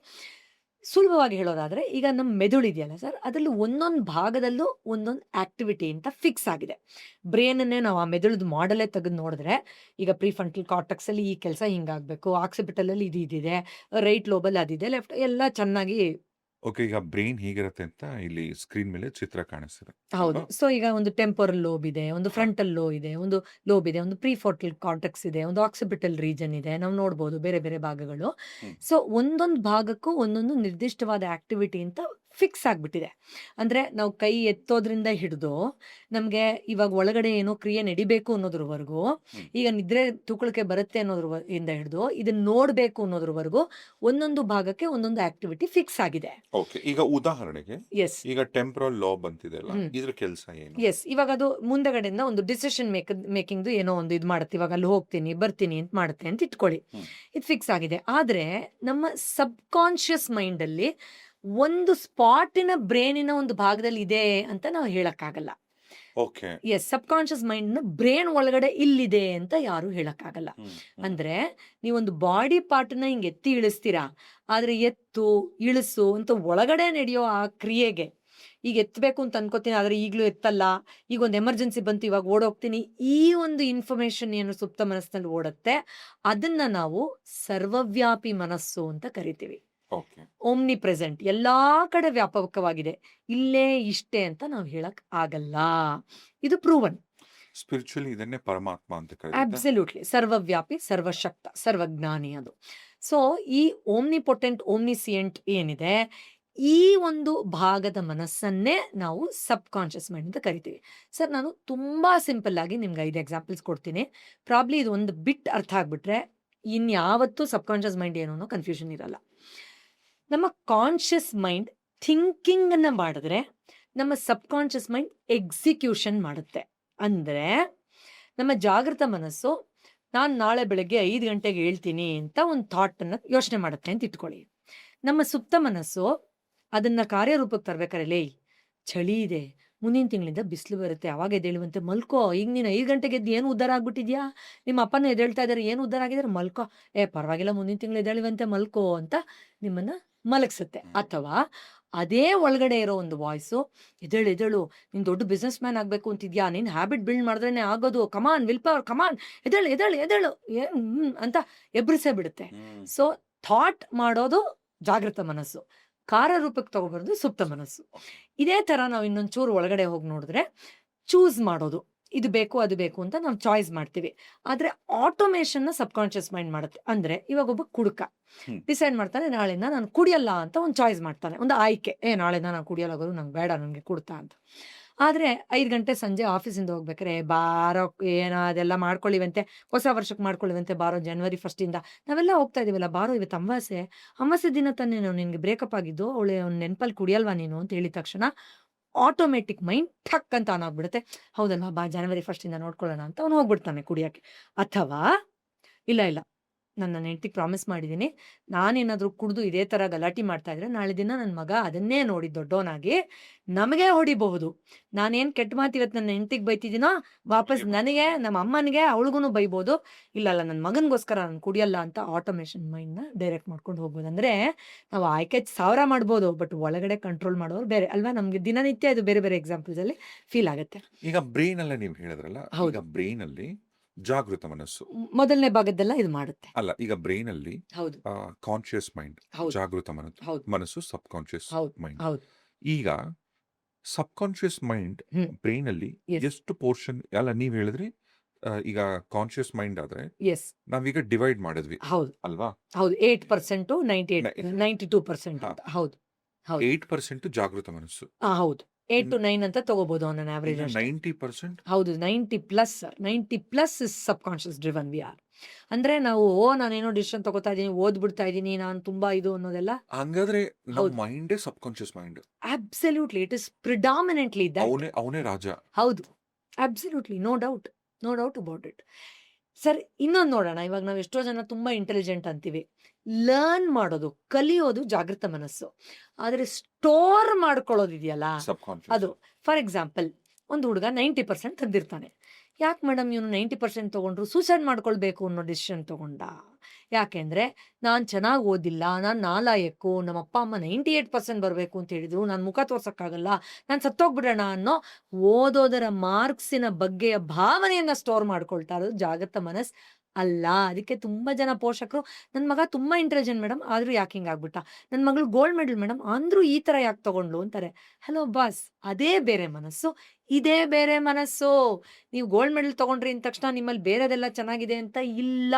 ಸುಲಭವಾಗಿ ಹೇಳೋದಾದರೆ, ಈಗ ನಮ್ಮ ಮೆದುಳು ಇದೆಯಲ್ಲ ಸರ್, ಅದರಲ್ಲಿ ಒಂದೊಂದು ಭಾಗದಲ್ಲೂ ಒಂದೊಂದು ಆ್ಯಕ್ಟಿವಿಟಿ ಅಂತ ಫಿಕ್ಸ್ ಆಗಿದೆ. ಬ್ರೈನನ್ನೇ ನಾವು ಆ ಮೆದುಳದ ಮಾಡೆಲೇ ತೆಗೆದು ನೋಡಿದ್ರೆ, ಈಗ ಪ್ರೀಫ್ರಂಟಲ್ ಕಾರ್ಟೆಕ್ಸಲ್ಲಿ ಈ ಕೆಲಸ ಹಿಂಗಾಗಬೇಕು, ಆಕ್ಸಿಪಿಟಲಲ್ಲಿ ಇದಿದೆ, ರೈಟ್ ಲೋಬಲ್ಲಿ ಅದಿದೆ, ಲೆಫ್ಟ್ ಎಲ್ಲ ಚೆನ್ನಾಗಿ. ಓಕೆ, ಈಗ ಬ್ರೈನ್ ಹೀಗಿರುತ್ತೆ ಅಂತ ಇಲ್ಲಿ ಸ್ಕ್ರೀನ್ ಮೇಲೆ ಚಿತ್ರ ಕಾಣಿಸ್ತಿದೆ. ಹೌದು. ಸೊ ಈಗ ಒಂದು ಟೆಂಪೊರಲ್ ಲೋಬ್ ಇದೆ, ಒಂದು ಫ್ರಂಟಲ್ ಲೋಬ್ ಇದೆ, ಒಂದು ಪ್ರಿಫ್ರಂಟಲ್ ಕಾರ್ಟೆಕ್ಸ್ ಇದೆ, ಒಂದು ಆಕ್ಸಿಪಿಟಲ್ ರೀಜನ್ ಇದೆ. ನಾವು ನೋಡ್ಬೋದು ಬೇರೆ ಬೇರೆ ಭಾಗಗಳು. ಹ್ಮ್. ಸೊ ಒಂದೊಂದು ಭಾಗಕ್ಕೂ ಒಂದೊಂದು ನಿರ್ದಿಷ್ಟವಾದ ಆಕ್ಟಿವಿಟಿ ಅಂತ ಫಿಕ್ಸ್ ಆಗಿಬಿಟ್ಟಿದೆ. ಅಂದರೆ ನಾವು ಕೈ ಎತ್ತೋದ್ರಿಂದ ಹಿಡಿದು ನಮಗೆ ಇವಾಗ ಒಳಗಡೆ ಏನೋ ಕ್ರಿಯೆ ನಡಿಬೇಕು ಅನ್ನೋದ್ರವರೆಗೂ, ಈಗ ನಿದ್ರೆ ತೂಕಳಿಕೆ ಬರುತ್ತೆ ಇಂದ ಹಿಡಿದು ಇದನ್ನ ನೋಡಬೇಕು ಅನ್ನೋದ್ರವರೆಗೂ ಒಂದೊಂದು ಭಾಗಕ್ಕೆ ಒಂದೊಂದು ಆಕ್ಟಿವಿಟಿ ಫಿಕ್ಸ್ ಆಗಿದೆ. ಓಕೆ. ಈಗ ಉದಾಹರಣೆಗೆ ಎಸ್ ಈಗ ಟೆಂಪರಲ್ ಲಾಬ್ ಅಂತಿದೆಯಲ್ಲ, ಹ್ಮ್. ಇದ್ರ ಕೆಲಸ ಏನು? ಎಸ್ ಇವಾಗ ಅದು ಮುಂದಗಡೆಯಿಂದ ಒಂದು ಡಿಸಿಷನ್ ಮೇಕಿಂಗ್ದು ಏನೋ ಒಂದು ಇದು ಮಾಡುತ್ತೆ. ಇವಾಗ ಅಲ್ಲಿ ಹೋಗ್ತೀನಿ ಬರ್ತೀನಿ ಅಂತ ಮಾಡುತ್ತೆ ಅಂತ ಇಟ್ಕೊಳ್ಳಿ. ಹ್ಮ್. ಇದು ಫಿಕ್ಸ್ ಆಗಿದೆ. ಆದರೆ ನಮ್ಮ ಸಬ್ ಕಾನ್ಷಿಯಸ್ ಮೈಂಡಲ್ಲಿ ಒಂದು ಸ್ಪಾಟಿನ ಬ್ರೇನಿನ ಒಂದು ಭಾಗದಲ್ಲಿ ಇದೆ ಅಂತ ನಾವು ಹೇಳಕ್ಕಾಗಲ್ಲ. ಓಕೆ. ಎಸ್ ಸಬ್ ಕಾನ್ಷಿಯಸ್ ಮೈಂಡ್ ಬ್ರೇನ್ ಒಳಗಡೆ ಇಲ್ಲಿದೆ ಅಂತ ಯಾರು ಹೇಳಕ್ಕಾಗಲ್ಲ. ಹ್ಮ್. ಅಂದ್ರೆ ನೀವೊಂದು ಬಾಡಿ ಪಾರ್ಟ್ನ ಹಿಂಗೆ ಎತ್ತಿ ಇಳಿಸ್ತೀರಾ, ಆದ್ರೆ ಎತ್ತು ಇಳಿಸು ಅಂತ ಒಳಗಡೆ ನಡೆಯೋ ಆ ಕ್ರಿಯೆಗೆ ಈಗ ಎತ್ತಬೇಕು ಅಂತ ಅನ್ಕೋತೀನಿ, ಆದ್ರೆ ಈಗಲೂ ಎತ್ತಲ್ಲ, ಈಗ ಒಂದು ಎಮರ್ಜೆನ್ಸಿ ಬಂತು ಇವಾಗ ಓಡೋಗ್ತೀನಿ, ಈ ಒಂದು ಇನ್ಫಾರ್ಮೇಶನ್ ಏನು ಸುಪ್ತ ಮನಸ್ಸಿನಲ್ಲಿ ಓಡುತ್ತೆ, ಅದನ್ನ ನಾವು ಸರ್ವವ್ಯಾಪಿ ಮನಸ್ಸು ಅಂತ ಕರಿತೀವಿ. ಓಕೆ. ಓಮ್ನಿ ಪ್ರೆಸೆಂಟ್, ಎಲ್ಲಾ ಕಡೆ ವ್ಯಾಪಕವಾಗಿದೆ, ಇಲ್ಲೇ ಇಷ್ಟೇ ಅಂತ ನಾವು ಹೇಳಕ್ ಆಗಲ್ಲ. ಇದು ಪ್ರೂವನ್. ಸ್ಪಿರಿಚುವಲಿ ಇದನ್ನೇ ಪರಮಾತ್ಮ ಅಂತ ಕರೀತಾರೆ. ಅಬ್ಸಲ್ಯೂಟ್ಲಿ ಸರ್ವವ್ಯಾಪಿ, ಸರ್ವಶಕ್ತ, ಸರ್ವಜ್ಞಾನಿ ಅದು. ಸೊ ಈ ಓಮ್ನಿ ಪೊಟೆಂಟ್, ಓಮ್ನಿಸಿಯಂಟ್ ಏನಿದೆ, ಈ ಒಂದು ಭಾಗದ ಮನಸ್ಸನ್ನೇ ನಾವು ಸಬ್ ಕಾನ್ಷಿಯಸ್ ಮೈಂಡ್ ಅಂತ ಕರಿತೀವಿ. ಸರ್ ನಾನು ತುಂಬಾ ಸಿಂಪಲ್ ಆಗಿ ನಿಮ್ಗೆ 5 ಎಕ್ಸಾಂಪಲ್ಸ್ ಕೊಡ್ತೀನಿ. ಪ್ರಾಬ್ಲಿ ಇದು ಒಂದು ಬಿಟ್ ಅರ್ಥ ಆಗ್ಬಿಟ್ರೆ ಇನ್ಯಾವತ್ತೂ ಸಬ್ ಕಾನ್ಷಿಯಸ್ ಮೈಂಡ್ ಏನು ಅನ್ನೋ ಕನ್ಫ್ಯೂಷನ್ ಇರಲ್ಲ. ನಮ್ಮ ಕಾನ್ಷಿಯಸ್ ಮೈಂಡ್ ಥಿಂಕಿಂಗ್ ಅನ್ನ ಮಾಡಿದ್ರೆ ನಮ್ಮ ಸಬ್ ಕಾನ್ಷಿಯಸ್ ಮೈಂಡ್ ಎಕ್ಸಿಕ್ಯೂಷನ್ ಮಾಡುತ್ತೆ. ಅಂದ್ರೆ ನಮ್ಮ ಜಾಗೃತ ಮನಸ್ಸು ನಾನು ನಾಳೆ ಬೆಳಗ್ಗೆ 5 ಗಂಟೆಗೆ ಹೇಳ್ತೀನಿ ಅಂತ ಒಂದು ಥಾಟ್ ಅನ್ನ ಯೋಚನೆ ಮಾಡುತ್ತೆ ಅಂತ ಇಟ್ಕೊಳ್ಳಿ. ನಮ್ಮ ಸುಪ್ತ ಮನಸ್ಸು ಅದನ್ನ ಕಾರ್ಯರೂಪಕ್ಕೆ ತರ್ಬೇಕಾರೆ, ಲೇ ಚಳಿ ಇದೆ, ಮುಂದಿನ ತಿಂಗಳಿಂದ ಬಿಸಿಲು ಬರುತ್ತೆ, ಅವಾಗ ಎದ್ದೇಳುವಂತೆ ಮಲ್ಕೋ, ಈಗ ನೀನು 5 ಗಂಟೆಗೆ ಎದ್ದು ಏನು ಉದ್ಧಾರ ಆಗ್ಬಿಟ್ಟಿದ್ಯಾ, ನಿಮ್ಮ ಅಪ್ಪನ ಎದ್ದೇಳ್ತಾ ಇದ್ದಾರೆ, ಏನು ಉದ್ಧಾರ ಆಗಿದ್ದಾರೆ, ಮಲ್ಕೋ, ಪರವಾಗಿಲ್ಲ ಮುಂದಿನ ತಿಂಗಳು ಎದ್ದೇಳುವಂತೆ ಮಲ್ಕೋ ಅಂತ ನಿಮ್ಮನ್ನ ಮಲಗಿಸುತ್ತೆ. ಅಥವಾ ಅದೇ ಒಳಗಡೆ ಇರೋ ಒಂದು ವಾಯ್ಸು, ಎದ್ದೇಳು ಎದ್ದೇಳು, ನೀನು ದೊಡ್ಡ ಬಿಸ್ನೆಸ್ ಮ್ಯಾನ್ ಆಗಬೇಕು ಅಂತಿದ್ಯಾ, ನೀನು ಹ್ಯಾಬಿಟ್ ಬಿಲ್ಡ್ ಮಾಡಿದ್ರೇನೆ ಆಗೋದು, ಕಮಾನ್ ವಿಲ್ ಪವರ್, ಕಮಾನ್ ಎದ್ದೇಳು ಎದ್ದೇಳು ಎದ್ದೇಳು ಅಂತ ಎಬ್ರಿಸೇ ಬಿಡುತ್ತೆ. ಹ್ಮ್. ಸೊ ಥಾಟ್ ಮಾಡೋದು ಜಾಗೃತ ಮನಸ್ಸು, ಕಾರ್ಯರೂಪಕ್ಕೆ ತಗೊಬರೋದು ಸುಪ್ತ ಮನಸ್ಸು. ಇದೇ ತರ ನಾವು ಇನ್ನೊಂದು ಚೂರು ಒಳಗಡೆ ಹೋಗಿ ನೋಡಿದ್ರೆ ಚೂಸ್ ಮಾಡೋದು, ಇದು ಬೇಕು ಅದು ಬೇಕು ಅಂತ ನಾವು ಚಾಯ್ಸ್ ಮಾಡ್ತೀವಿ. ಆದ್ರೆ ಆಟೋಮೇಷನ್ ಸಬ್ ಕಾನ್ಷಿಯಸ್ ಮೈಂಡ್ ಮಾಡುತ್ತೆ. ಅಂದ್ರೆ ಇವಾಗ ಒಬ್ಬ ಕುಡುಕ ಹ್ಮ್. ಡಿಸೈಡ್ ಮಾಡ್ತಾನೆ, ನಾಳೆಯಿಂದ ನಾನು ಕುಡಿಯಲ್ಲ ಅಂತ ಒಂದು ಚಾಯ್ಸ್ ಮಾಡ್ತಾನೆ, ಒಂದು ಆಯ್ಕೆ, ನಾಳೆಯಿಂದ ನಾನು ಕುಡಿಯಲ್ಲ ಗುರು, ನಂಗೆ ಬೇಡ, ನನಗೆ ಕುಡ್ತಾ ಅಂತ. ಆದ್ರೆ 5 ಗಂಟೆ ಸಂಜೆ ಆಫೀಸಿಂದ ಹೋಗ್ಬೇಕಾರೆ, ಬಾರೋ ಏನೋ ಅದೆಲ್ಲ ಮಾಡ್ಕೊಳ್ಳಿವಂತೆ, ಹೊಸ ವರ್ಷಕ್ಕೆ ಮಾಡ್ಕೊಳ್ಳಿವಂತೆ, ಬಾರೋ ಜನವರಿ 1 ಇಂದ ನಾವೆಲ್ಲ ಹೋಗ್ತಾ ಇದೀವಲ್ಲ, ಬಾರೋ ಇವತ್ತು ಅಮಾವಾಸ್ಯೆ ದಿನ ತಾನೇ ನಿನ್ಗೆ ಬ್ರೇಕಪ್ ಆಗಿದ್ದು, ಅವಳೆ ಒಂದು ನೆನಪಲ್ಲಿ ಕುಡಿಯಲ್ವಾ ನೀನು ಅಂತ ಹೇಳಿದ ತಕ್ಷಣ ಆಟೋಮೆಟಿಕ್ ಮೈಂಡ್ ಠಕ್ ಅಂತ ಆನ್ ಆಗ್ಬಿಡುತ್ತೆ, ಹೌದಲ್ವಾ ಬಾ ಜನವರಿ 1 ಇಂದ ನೋಡ್ಕೊಳ್ಳೋಣ ಅಂತ ಅವ್ನು ಹೋಗ್ಬಿಡ್ತಾನೆ ಕುಡಿಯಕ್ಕೆ. ಅಥವಾ ಇಲ್ಲ ನನ್ನ ಹೆಂಡತಿಗೆ ಪ್ರಾಮಿಸ್ ಮಾಡಿದ್ದೀನಿ, ನಾನೇನಾದರೂ ಕುಡಿದು ಇದೇ ಥರ ಗಲಾಟೆ ಮಾಡ್ತಾ ಇದ್ರೆ ನಾಳೆ ದಿನ ನನ್ನ ಮಗ ಅದನ್ನೇ ನೋಡಿ ದೊಡ್ಡವನಾಗಿ ನಮಗೆ ಹೊಡಿಬಹುದು, ನಾನೇನು ಕೆಟ್ಟ ಮಾತು ಇವತ್ತು ನನ್ನ ಹೆಂಡತಿಗೆ ಬೈತಿದ್ದೀನೋ ವಾಪಸ್ ನನಗೆ, ನಮ್ಮ ಅಮ್ಮನಿಗೆ, ಅವಳಿಗೂ ಬೈಬೋದು, ಇಲ್ಲ ನನ್ನ ಮಗನಿಗೋಸ್ಕರ ನಾನು ಕುಡಿಯಲ್ಲ ಅಂತ ಆಟೋಮೇಷನ್ ಮೈಂಡ್ನ ಡೈರೆಕ್ಟ್ ಮಾಡ್ಕೊಂಡು ಹೋಗ್ಬೋದು. ಅಂದರೆ ನಾವು ಆಯ್ಕೆ 1000 ಮಾಡ್ಬೋದು, ಬಟ್ ಒಳಗಡೆ ಕಂಟ್ರೋಲ್ ಮಾಡೋರು ಬೇರೆ ಅಲ್ವಾ. ನಮಗೆ ದಿನನಿತ್ಯ ಇದು ಬೇರೆ ಬೇರೆ ಎಕ್ಸಾಂಪಲ್ಸಲ್ಲಿ ಫೀಲ್ ಆಗುತ್ತೆ. ಈಗ ಬ್ರೈನ್ ಅಲ್ಲೇ ನೀವು ಹೇಳಿದ್ರಲ್ಲ, ಹೌದು. ಈಗ ಬ್ರೈನ್ ಅಲ್ಲಿ ಜಾಗೃತ ಮನಸ್ಸು ಮೊದಲನೇ ಭಾಗದ್ದೆಲ್ಲ ಇದು ಮಾಡುತ್ತೆ. ಅಲ್ಲ, ಈಗ ಬ್ರೈನ್ ಅಲ್ಲಿ ಹೌದು ಕಾನ್ಶಿಯಸ್ ಮೈಂಡ್, ಹೌದು ಜಾಗೃತ ಹೌದು ಮನಸ್ಸು, ಸಬ್ ಕಾನ್ಶಿಯಸ್ ಹೌದು ಮೈಂಡ್. ಹೌದು ಈಗ ಸಬ್ ಕಾನ್ಶಿಯಸ್ ಮೈಂಡ್ ಹ್ಮ್ ಬ್ರೈನ್ ಅಲ್ಲಿ Yes. ಎಷ್ಟು ಪೋರ್ಷನ್, ಅಲ್ಲ ನೀವ್ ಹೇಳಿದ್ರಿ ಈಗ ಕಾನ್ಶಿಯಸ್ ಮೈಂಡ್ ಆದ್ರೆ ಎಸ್ ನಾವೀಗ ಡಿವೈಡ್ ಮಾಡಿದ್ವಿ ಹೌದು ಅಲ್ವಾ, ಹೌದು 8% 92% ಅಂತ. ಹೌದು ಹೌದು 8% ಜಾಗೃತ ಮನಸ್ಸು, ಹೌದು 8 to 9 ಅಂತ ತಗೋಬಹುದು ಆನ್ ಆವರೇಜ್ ಅಷ್ಟೇ. 90% ಹೌದು 90+ is sub conscious driven we are. ಅಂದ್ರೆ ನಾವು ನಾನೇನೋ ಡಿಸಿಷನ್ ತಗೋತಾ ಇದೀನಿ, ಓದ್ಬಿಡ್ತಾ ಇದೀನಿ, ನಾನು ತುಂಬಾ ಇದು ಅನ್ನೋದೆಲ್ಲ ಹಂಗಾದ್ರೆ ನಮ್ಮ ಹೌದು. ಮೈಂಡೇ subconscious mind, absolutely it is predominantly that. ಅವನೇ ರಾಜ. ಹೌದು absolutely no doubt about it. Sir ಇನ್ನೊಂದು ನೋಡೋಣ, ಇವಾಗ ನಾವು ಎಷ್ಟೋ ಜನ ತುಂಬಾ ಇಂಟೆಲಿಜೆಂಟ್ ಅಂತೀವಿ. ಲರ್ನ್ ಮಾಡೋದು, ಕಲಿಯೋದು ಜಾಗೃತ ಮನಸ್ಸು, ಆದ್ರೆ ಸ್ಟೋರ್ ಮಾಡ್ಕೊಳ್ಳೋದಿದೆಯಲ್ಲ ಸಬ್ ಅದು. ಕಾನ್ಶಿಯಸ್. ಫಾರ್ ಎಕ್ಸಾಂಪಲ್ ಒಂದು ಹುಡುಗ 90% ತೆಗ್ದಿರ್ತಾನೆ. ಯಾಕೆ ಮೇಡಮ್ ಇವನು 90% ತಗೊಂಡ್ರು ಸೂಸೈಡ್ ಮಾಡ್ಕೊಳ್ಬೇಕು ಅನ್ನೋ ಡಿಸಿಷನ್ ತಗೊಂಡ? ಯಾಕೆಂದ್ರೆ ನಾನು ಚೆನ್ನಾಗಿ ಓದಿಲ್ಲ, ನಾನು ನಾಲಾಯಕ್ಕು, ನಮ್ಮ ಅಪ್ಪ ಅಮ್ಮ 98% ಬರಬೇಕು ಅಂತ ಹೇಳಿದ್ರು, ನಾನು ಮುಖ ತೋರ್ಸಕ್ಕಾಗಲ್ಲ, ನಾನು ಸತ್ತೋಗ್ಬಿಡೋಣ ಅನ್ನೋ ಓದೋದರ ಮಾರ್ಕ್ಸಿನ ಬಗ್ಗೆಯ ಭಾವನೆಯನ್ನ ಸ್ಟೋರ್ ಮಾಡ್ಕೊಳ್ತಾ ಇರೋದು ಜಾಗೃತ ಮನಸ್ ಅಲ್ಲ. ಅದಕ್ಕೆ ತುಂಬಾ ಜನ ಪೋಷಕರು, ನನ್ನ ಮಗ ತುಂಬಾ ಇಂಟೆಲಿಜೆಂಟ್ ಮೇಡಮ್, ಆದ್ರೂ ಯಾಕೆ ಹಿಂಗಾಗ್ಬಿಟ್ಟ, ನನ್ನ ಮಗಳು ಗೋಲ್ಡ್ ಮೆಡಲ್ ಮೇಡಮ್, ಅಂದ್ರೂ ಈ ತರ ಯಾಕೆ ತಗೊಂಡ್ಲು ಅಂತಾರೆ. ಹಲೋ ಬಾಸ್, ಅದೇ ಬೇರೆ ಮನಸ್ಸು, ಇದೇ ಬೇರೆ ಮನಸ್ಸು. ನೀವು ಗೋಲ್ಡ್ ಮೆಡಲ್ ತಗೊಂಡ್ರಿ ಅಂದ ತಕ್ಷಣ ನಿಮ್ಮಲ್ಲಿ ಬೇರೆದೆಲ್ಲ ಚೆನ್ನಾಗಿದೆ ಅಂತ ಇಲ್ಲ.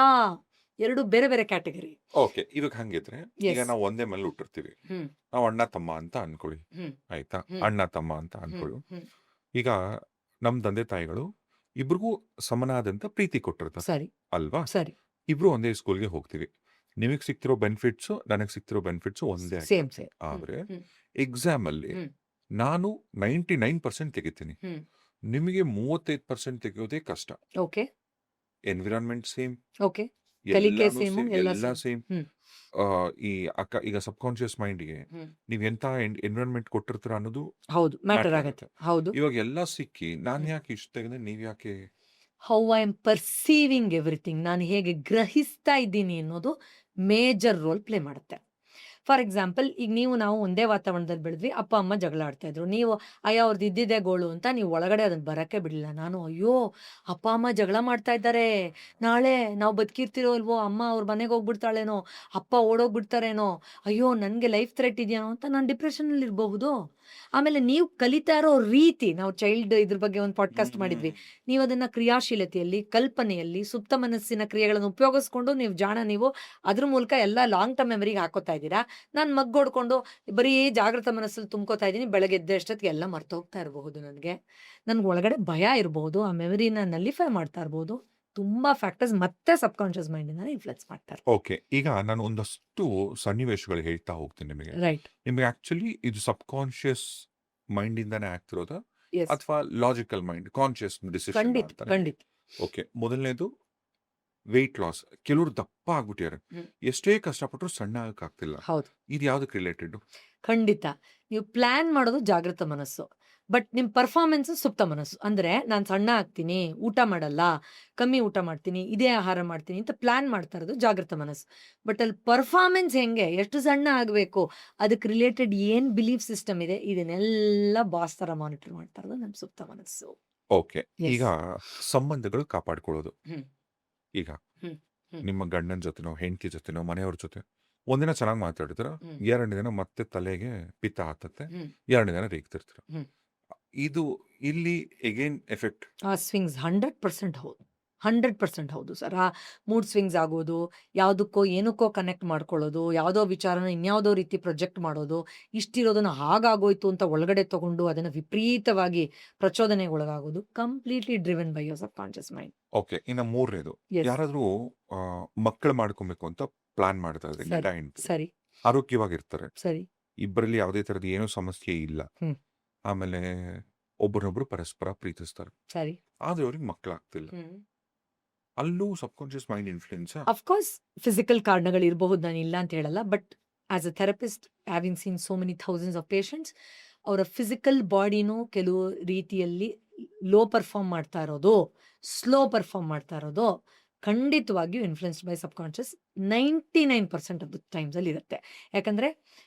ಎರಡು ಬೇರೆ ಬೇರೆ ಕ್ಯಾಟಗರಿ. ಓಕೆ. ಇವಾಗ ಹಂಗಿದ್ರೆ ಈಗ ಎಸ್. ನಾವು ಒಂದೇ ಮನೇಲಿ ಹುಟ್ಟಿರ್ತೀವಿ. ಹ್ಮ್ ನಾವು ಅಣ್ಣ ತಮ್ಮ ಅಂತ ಅನ್ಕೊಳ್ಳಿ. ಹ್ಮ್ ಆಯ್ತಾ? ಹ್ಮ್ ಅಣ್ಣ ತಮ್ಮ ಅಂತ ಹ್ಮ್ ಅನ್ಕೊಳ್ಳಿ. ಹ್ಮ್ ಈಗ ನಮ್ ತಂದೆ ತಾಯಿಗಳು ಇಬ್ರಿಗೂ ಸಮನಾದಂತ ಪ್ರೀತಿ ಕೊಟ್ಟಿರ್ತಾರೆ ಸರಿ ಅಲ್ವಾ? ಸರಿ. ಇಬ್ರು ಒಂದೇ ಸ್ಕೂಲ್ಗೆ ಹೋಗ್ತೀವಿ. ನಿಮಗ್ ಸಿಕ್ತಿರೋ ಬೆನಿಫಿಟ್ಸ್ ನನಗ್ ಸಿಕ್ತಿರೋ ಬೆನಿಫಿಟ್ಸ್ ಒಂದೇ ಸೇಮ್ ಆಗಿರುತ್ತೆ. ಸೇಮ್. ಆದ್ರೆ ಹ್ಮ್ ಎಕ್ಸಾಮ್ ಅಲ್ಲಿ ಹ್ಮ್ ನಾನು 99% ತೆಗಿತೀನಿ. ಹ್ಮ್ ನಿಮಗೆ 35% ತೆಗೆಯೋದೇ ಕಷ್ಟ. Okay environment same, okay. ಕಲಿಕೆ ಎಲ್ಲಾನು ಸೇಮು, ಸೇಮ್, ಎಲ್ಲ ಎಲ್ಲ ಸೇಮ್. ಸೇಮ್. ಹ್ಮ್ ಈ ಈಗ ಸಬ್ಕಾನ್ಶಿಯಸ್ ಮೈಂಡ್ಗೆ ಹ್ಮ್ ನೀವ್ ಎಂತ ಎನ್ವಿರಾನ್ಮೆಂಟ್ ಕೊಟ್ಟಿರ್ತೀರ ಅನ್ನೋದು ಹೌದು, ಮ್ಯಾಟರ್ ಮ್ಯಾಟರ್ ಆಗತ್ತೆ. ಆಗುತ್ತೆ. ಹೌದು. ಇವಾಗ ಎಲ್ಲ ಸಿಕ್ಕಿ ನಾನ್ ಹ್ಮ್. ಯಾಕೆ ಇಷ್ಟ ತೆಗೆದ್ರೆ ನೀವ್ ಯಾಕೆ? How I am perceiving everything, ನಾನು ಹೇಗೆ ಗ್ರಹಿಸ್ತಾ ಇದ್ದೀನಿ ಅನ್ನೋದು ಮೇಜರ್ ರೋಲ್ ಪ್ಲೇ ಮಾಡುತ್ತೆ. ಫಾರ್ ಎಕ್ಸಾಂಪಲ್, ಈಗ ನಾವು ಒಂದೇ ವಾತಾವರಣದಲ್ಲಿ ಬೆಳೆದ್ವಿ, ಅಪ್ಪ ಅಮ್ಮ ಜಗಳ ಆಡ್ತಾ ಇದ್ರು, ನೀವು ಅಯ್ಯೋ ಅವ್ರದ್ದು ಇದ್ದಿದ್ದೇ ಗೋಳು ಅಂತ ನೀವು ಒಳಗಡೆ ಅದನ್ನ ಬರಕ್ಕೆ ಬಿಡಲಿಲ್ಲ. ನಾನು ಅಯ್ಯೋ ಅಪ್ಪ ಅಮ್ಮ ಜಗಳ ಮಾಡ್ತಾ ಇದ್ದಾರೆ, ನಾಳೆ ನಾವು ಬದುಕಿರ್ತಿರೋ ಇಲ್ವೋ, ಅಮ್ಮ ಅವ್ರ ಮನೆಗೆ ಹೋಗ್ಬಿಡ್ತಾಳೇನೋ, ಅಪ್ಪ ಓಡೋಗ್ಬಿಡ್ತಾರೇನೋ, ಅಯ್ಯೋ ನನಗೆ ಲೈಫ್ ಥ್ರೆಟ್ ಇದೆಯೋ ಅಂತ ನಾನು ಡಿಪ್ರೆಷನಲ್ಲಿ ಇರಬಹುದು. ಆಮೇಲೆ ನೀವು ಕಲಿತಾ ಇರೋ ರೀತಿ, ನಾವು ಚೈಲ್ಡ್ ಇದ್ರ ಬಗ್ಗೆ ಒಂದು ಪಾಡ್ಕಾಸ್ಟ್ ಮಾಡಿದ್ವಿ, ನೀವು ಅದನ್ನ ಕ್ರಿಯಾಶೀಲತೆಯಲ್ಲಿ, ಕಲ್ಪನೆಯಲ್ಲಿ, ಸುಪ್ತ ಮನಸ್ಸಿನ ಕ್ರಿಯೆಗಳನ್ನು ಉಪಯೋಗಿಸ್ಕೊಂಡು ನೀವು ಅದ್ರ ಮೂಲಕ ಎಲ್ಲ ಲಾಂಗ್ ಟರ್ಮ್ ಮೆಮರಿಗೆ ಹಾಕೋತಾ ಇದ್ದೀರಾ. ನಾನು ಮಗ್ಗೊಡ್ಕೊಂಡು ಬರೀ ಜಾಗೃತ ಮನಸ್ಸಲ್ಲಿ ತುಂಬ್ಕೋತಾ ಇದ್ದೀನಿ, ಬೆಳಗ್ಗೆ ಎದ್ದಷ್ಟೊತ್ತಿಗೆ ಎಲ್ಲ ಮರ್ತೋಗ್ತಾ ಇರಬಹುದು. ನನ್ಗೆ ಒಳಗಡೆ ಭಯ ಇರಬಹುದು, ಆ ಮೆಮರಿನ ನಲಿಫೈ ಮಾಡ್ತಾ ಇರಬಹುದು. ತುಂಬಾ ಫ್ಯಾಕ್ಟರ್ಸ್ ಮತ್ತೆ ಸಬ್ಕಾನ್ಶಿಯಸ್ ಮೈಂಡ್ ಇಂದ ಇನ್ಫ್ಲುಯೆನ್ಸ್ ಮಾಡ್ತಾರೆ. ಓಕೆ. ಈಗ ನಾನು ಒಂದಷ್ಟು ಸನ್ನಿವೇಶಗಳು ಹೇಳ್ತಾ ಹೋಗ್ತೀನಿ ನಿಮಗೆ. ರೈಟ್. ನಿಮಗೆ ಆಕ್ಚುಲಿ ಇದು ಸಬ್ಕಾನ್ಶಿಯಸ್ ಮೈಂಡ್ ಇಂದಾನೆ ಆಗ್ತಿರೋದಾ ಎಸ್. ಅಥವಾ ಲಾಜಿಕಲ್ ಮೈಂಡ್ ಕಾನ್ಶಿಯಸ್ ಡಿಸಿಷನ್ ಖಂಡಿತ ಅಂತ? ಖಂಡಿತ. ಓಕೆ. ಮೊದಲನೇದು ವೆಯ್ಟ್ ಲಾಸ್. ಕೆಲವರು ದಪ್ಪ ಆಗ್ಬಿಟ್ಟಿದ್ದಾರೆ, ಹ್ಮ್. ಎಷ್ಟೇ ಕಷ್ಟಪಟ್ಟರು ಸಣ್ಣ ಆಗಕ್ಕಾಗ್ತಿಲ್ಲ. ಹೌದು, ಇದು ಯಾವ್ದಕ್ಕೆ ರಿಲೇಟೆಡ್? ಖಂಡಿತ. ನೀವು ಪ್ಲಾನ್ ಮಾಡೋದು ಜಾಗೃತ ಮನಸ್ಸು, ಬಟ್ ನಿಮ್ ಪರ್ಫಾರ್ಮೆನ್ಸ್ ಸುಪ್ತ ಮನಸ್ಸು. ಅಂದ್ರೆ ನಾನು ಸಣ್ಣ ಆಗ್ತೀನಿ, ಊಟ ಮಾಡಲ್ಲ, ಕಮ್ಮಿ ಊಟ ಮಾಡ್ತೀನಿ, ಇದೇ ಆಹಾರ ಮಾಡ್ತೀನಿ ಅಂತ ಪ್ಲಾನ್ ಮಾಡ್ತಾ ಇರೋದು ಜಾಗೃತ ಮನಸ್ಸು. ಬಟ್ ಅಲ್ಲಿ ಪರ್ಫಾರ್ಮೆನ್ಸ್ ಹೆಂಗೆ, ಎಷ್ಟು ಸಣ್ಣ ಆಗಬೇಕು, ಅದಕ್ಕೆ ರಿಲೇಟೆಡ್ ಏನ್ ಬಿಲೀಫ್ ಸಿಸ್ಟಮ್ ಇದೆ, ಇದನ್ನೆಲ್ಲ ಬಾಸ್ ತರ ಮಾನಿಟರ್ ಮಾಡ್ತಾ ಇರೋದು ನಮ್ಮ ಸುಪ್ತ ಮನಸ್ಸು. ಓಕೆ. Yes. ಈಗ ಸಂಬಂಧಗಳು ಕಾಪಾಡ್ಕೊಳ್ಳೋದು. ಹ್ಮ್ ಈಗ ಹ್ಮ್ ಹ್ಮ್. ನಿಮ್ಮ ಗಂಡನ ಜೊತೆನೋ ಹೆಂಡತಿ ಜೊತೆನೋ ಮನೆಯವ್ರ ಜೊತೆ ಒಂದಿನ ಚೆನ್ನಾಗಿ ಮಾತಾಡಿದ್ರ, ಹ್ಮ್. ಎರಡನೇ ದಿನ ಮತ್ತೆ ತಲೆಗೆ ಪಿತ್ತ ಹತ್ತತ್ತೆ, ಹ್ಮ್. ಎರಡನೇ ದಿನ ರೇಗ್ತಿರ್ತೀರ. ಹ್ಮ್. ಇದು ಇಲ್ಲಿ ಎಗೇನ್ ಎಫೆಕ್ಟ್. ಆ ಸ್ವಿಂಗ್ಸ್ 100% ಹೌದು, 100% ಹೌದು ಸರ್. ಆ ಮೂಡ್ ಸ್ವಿಂಗ್ಸ್ ಆಗೋದು, ಯಾವುದಕ್ಕೋ ಏನಕ್ಕೋ ಕನೆಕ್ಟ್ ಮಾಡ್ಕೊಳ್ಳೋದು, ಯಾವುದೋ ವಿಚಾರನ ಇನ್ಯಾವುದೋ ರೀತಿ ಪ್ರೊಜೆಕ್ಟ್ ಮಾಡೋದು, ಇಷ್ಟಿರೋದನ್ನ ಹಾಗಾಗೋಯ್ತು ಅಂತ ಒಳಗಡೆ ತಗೊಂಡು ಅದನ್ನ ವಿಪರೀತವಾಗಿ ಪ್ರಚೋದನೆಗೆ ಒಳಗಾಗೋದು, completely driven by your subconscious mind. Okay. ಇನ್ನ ಮೂರನೇದು, ಎಸ್. ಯಾರಾದ್ರೂ ಮಕ್ಕಳು ಮಾಡ್ಕೊಬೇಕು ಅಂತ ಪ್ಲಾನ್ ಮಾಡ್ತಾ ಇದ್ದಾರೆ, ಸರಿ ಗಂಡ ಹೆಂಡ್ತಿ ಸರಿ ಆರೋಗ್ಯವಾಗಿರ್ತಾರೆ, ಸರಿ. ಇಬ್ಬರಲ್ಲಿ ಯಾವುದೇ ತರದ ಏನೂ ಸಮಸ್ಯೆ ಇಲ್ಲ, ಹ್ಮ್. ಆಮೇಲೆ ಒಬ್ಬರೊಬ್ರು ಪರಸ್ಪರ ಪ್ರೀತಿಸ್ತಾರೆ, ಸರಿ. ಆದ್ರೆ ಅವ್ರಿಗೆ ಮಕ್ಕಳಾಗ್ತಿಲ್ಲ. ಅಲ್ಲೂ subconscious mind influence. Of course physical ಕಾರಣಗಳು ಇರಬಹುದು, ನಾನು ಇಲ್ಲ ಅಂತ ಹೇಳಲ್ಲ. But as a therapist, having seen so many thousands of patients, ಅವರ ಫಿಸಿಕಲ್ ಬಾಡಿನೂ ಕೆಲವು ರೀತಿಯಲ್ಲಿ ಲೋ ಪರ್ಫಾರ್ಮ್ ಮಾಡ್ತಾ ಇರೋದು, ಸ್ಲೋ ಪರ್ಫಾರ್ಮ್ ಮಾಡ್ತಾ ಇರೋದು ಖಂಡಿತವಾಗಿಯೂ influenced by subconscious 99% of the times ಅಲ್ಲಿ ಇರುತ್ತೆ. ಯಾಕಂದ್ರೆ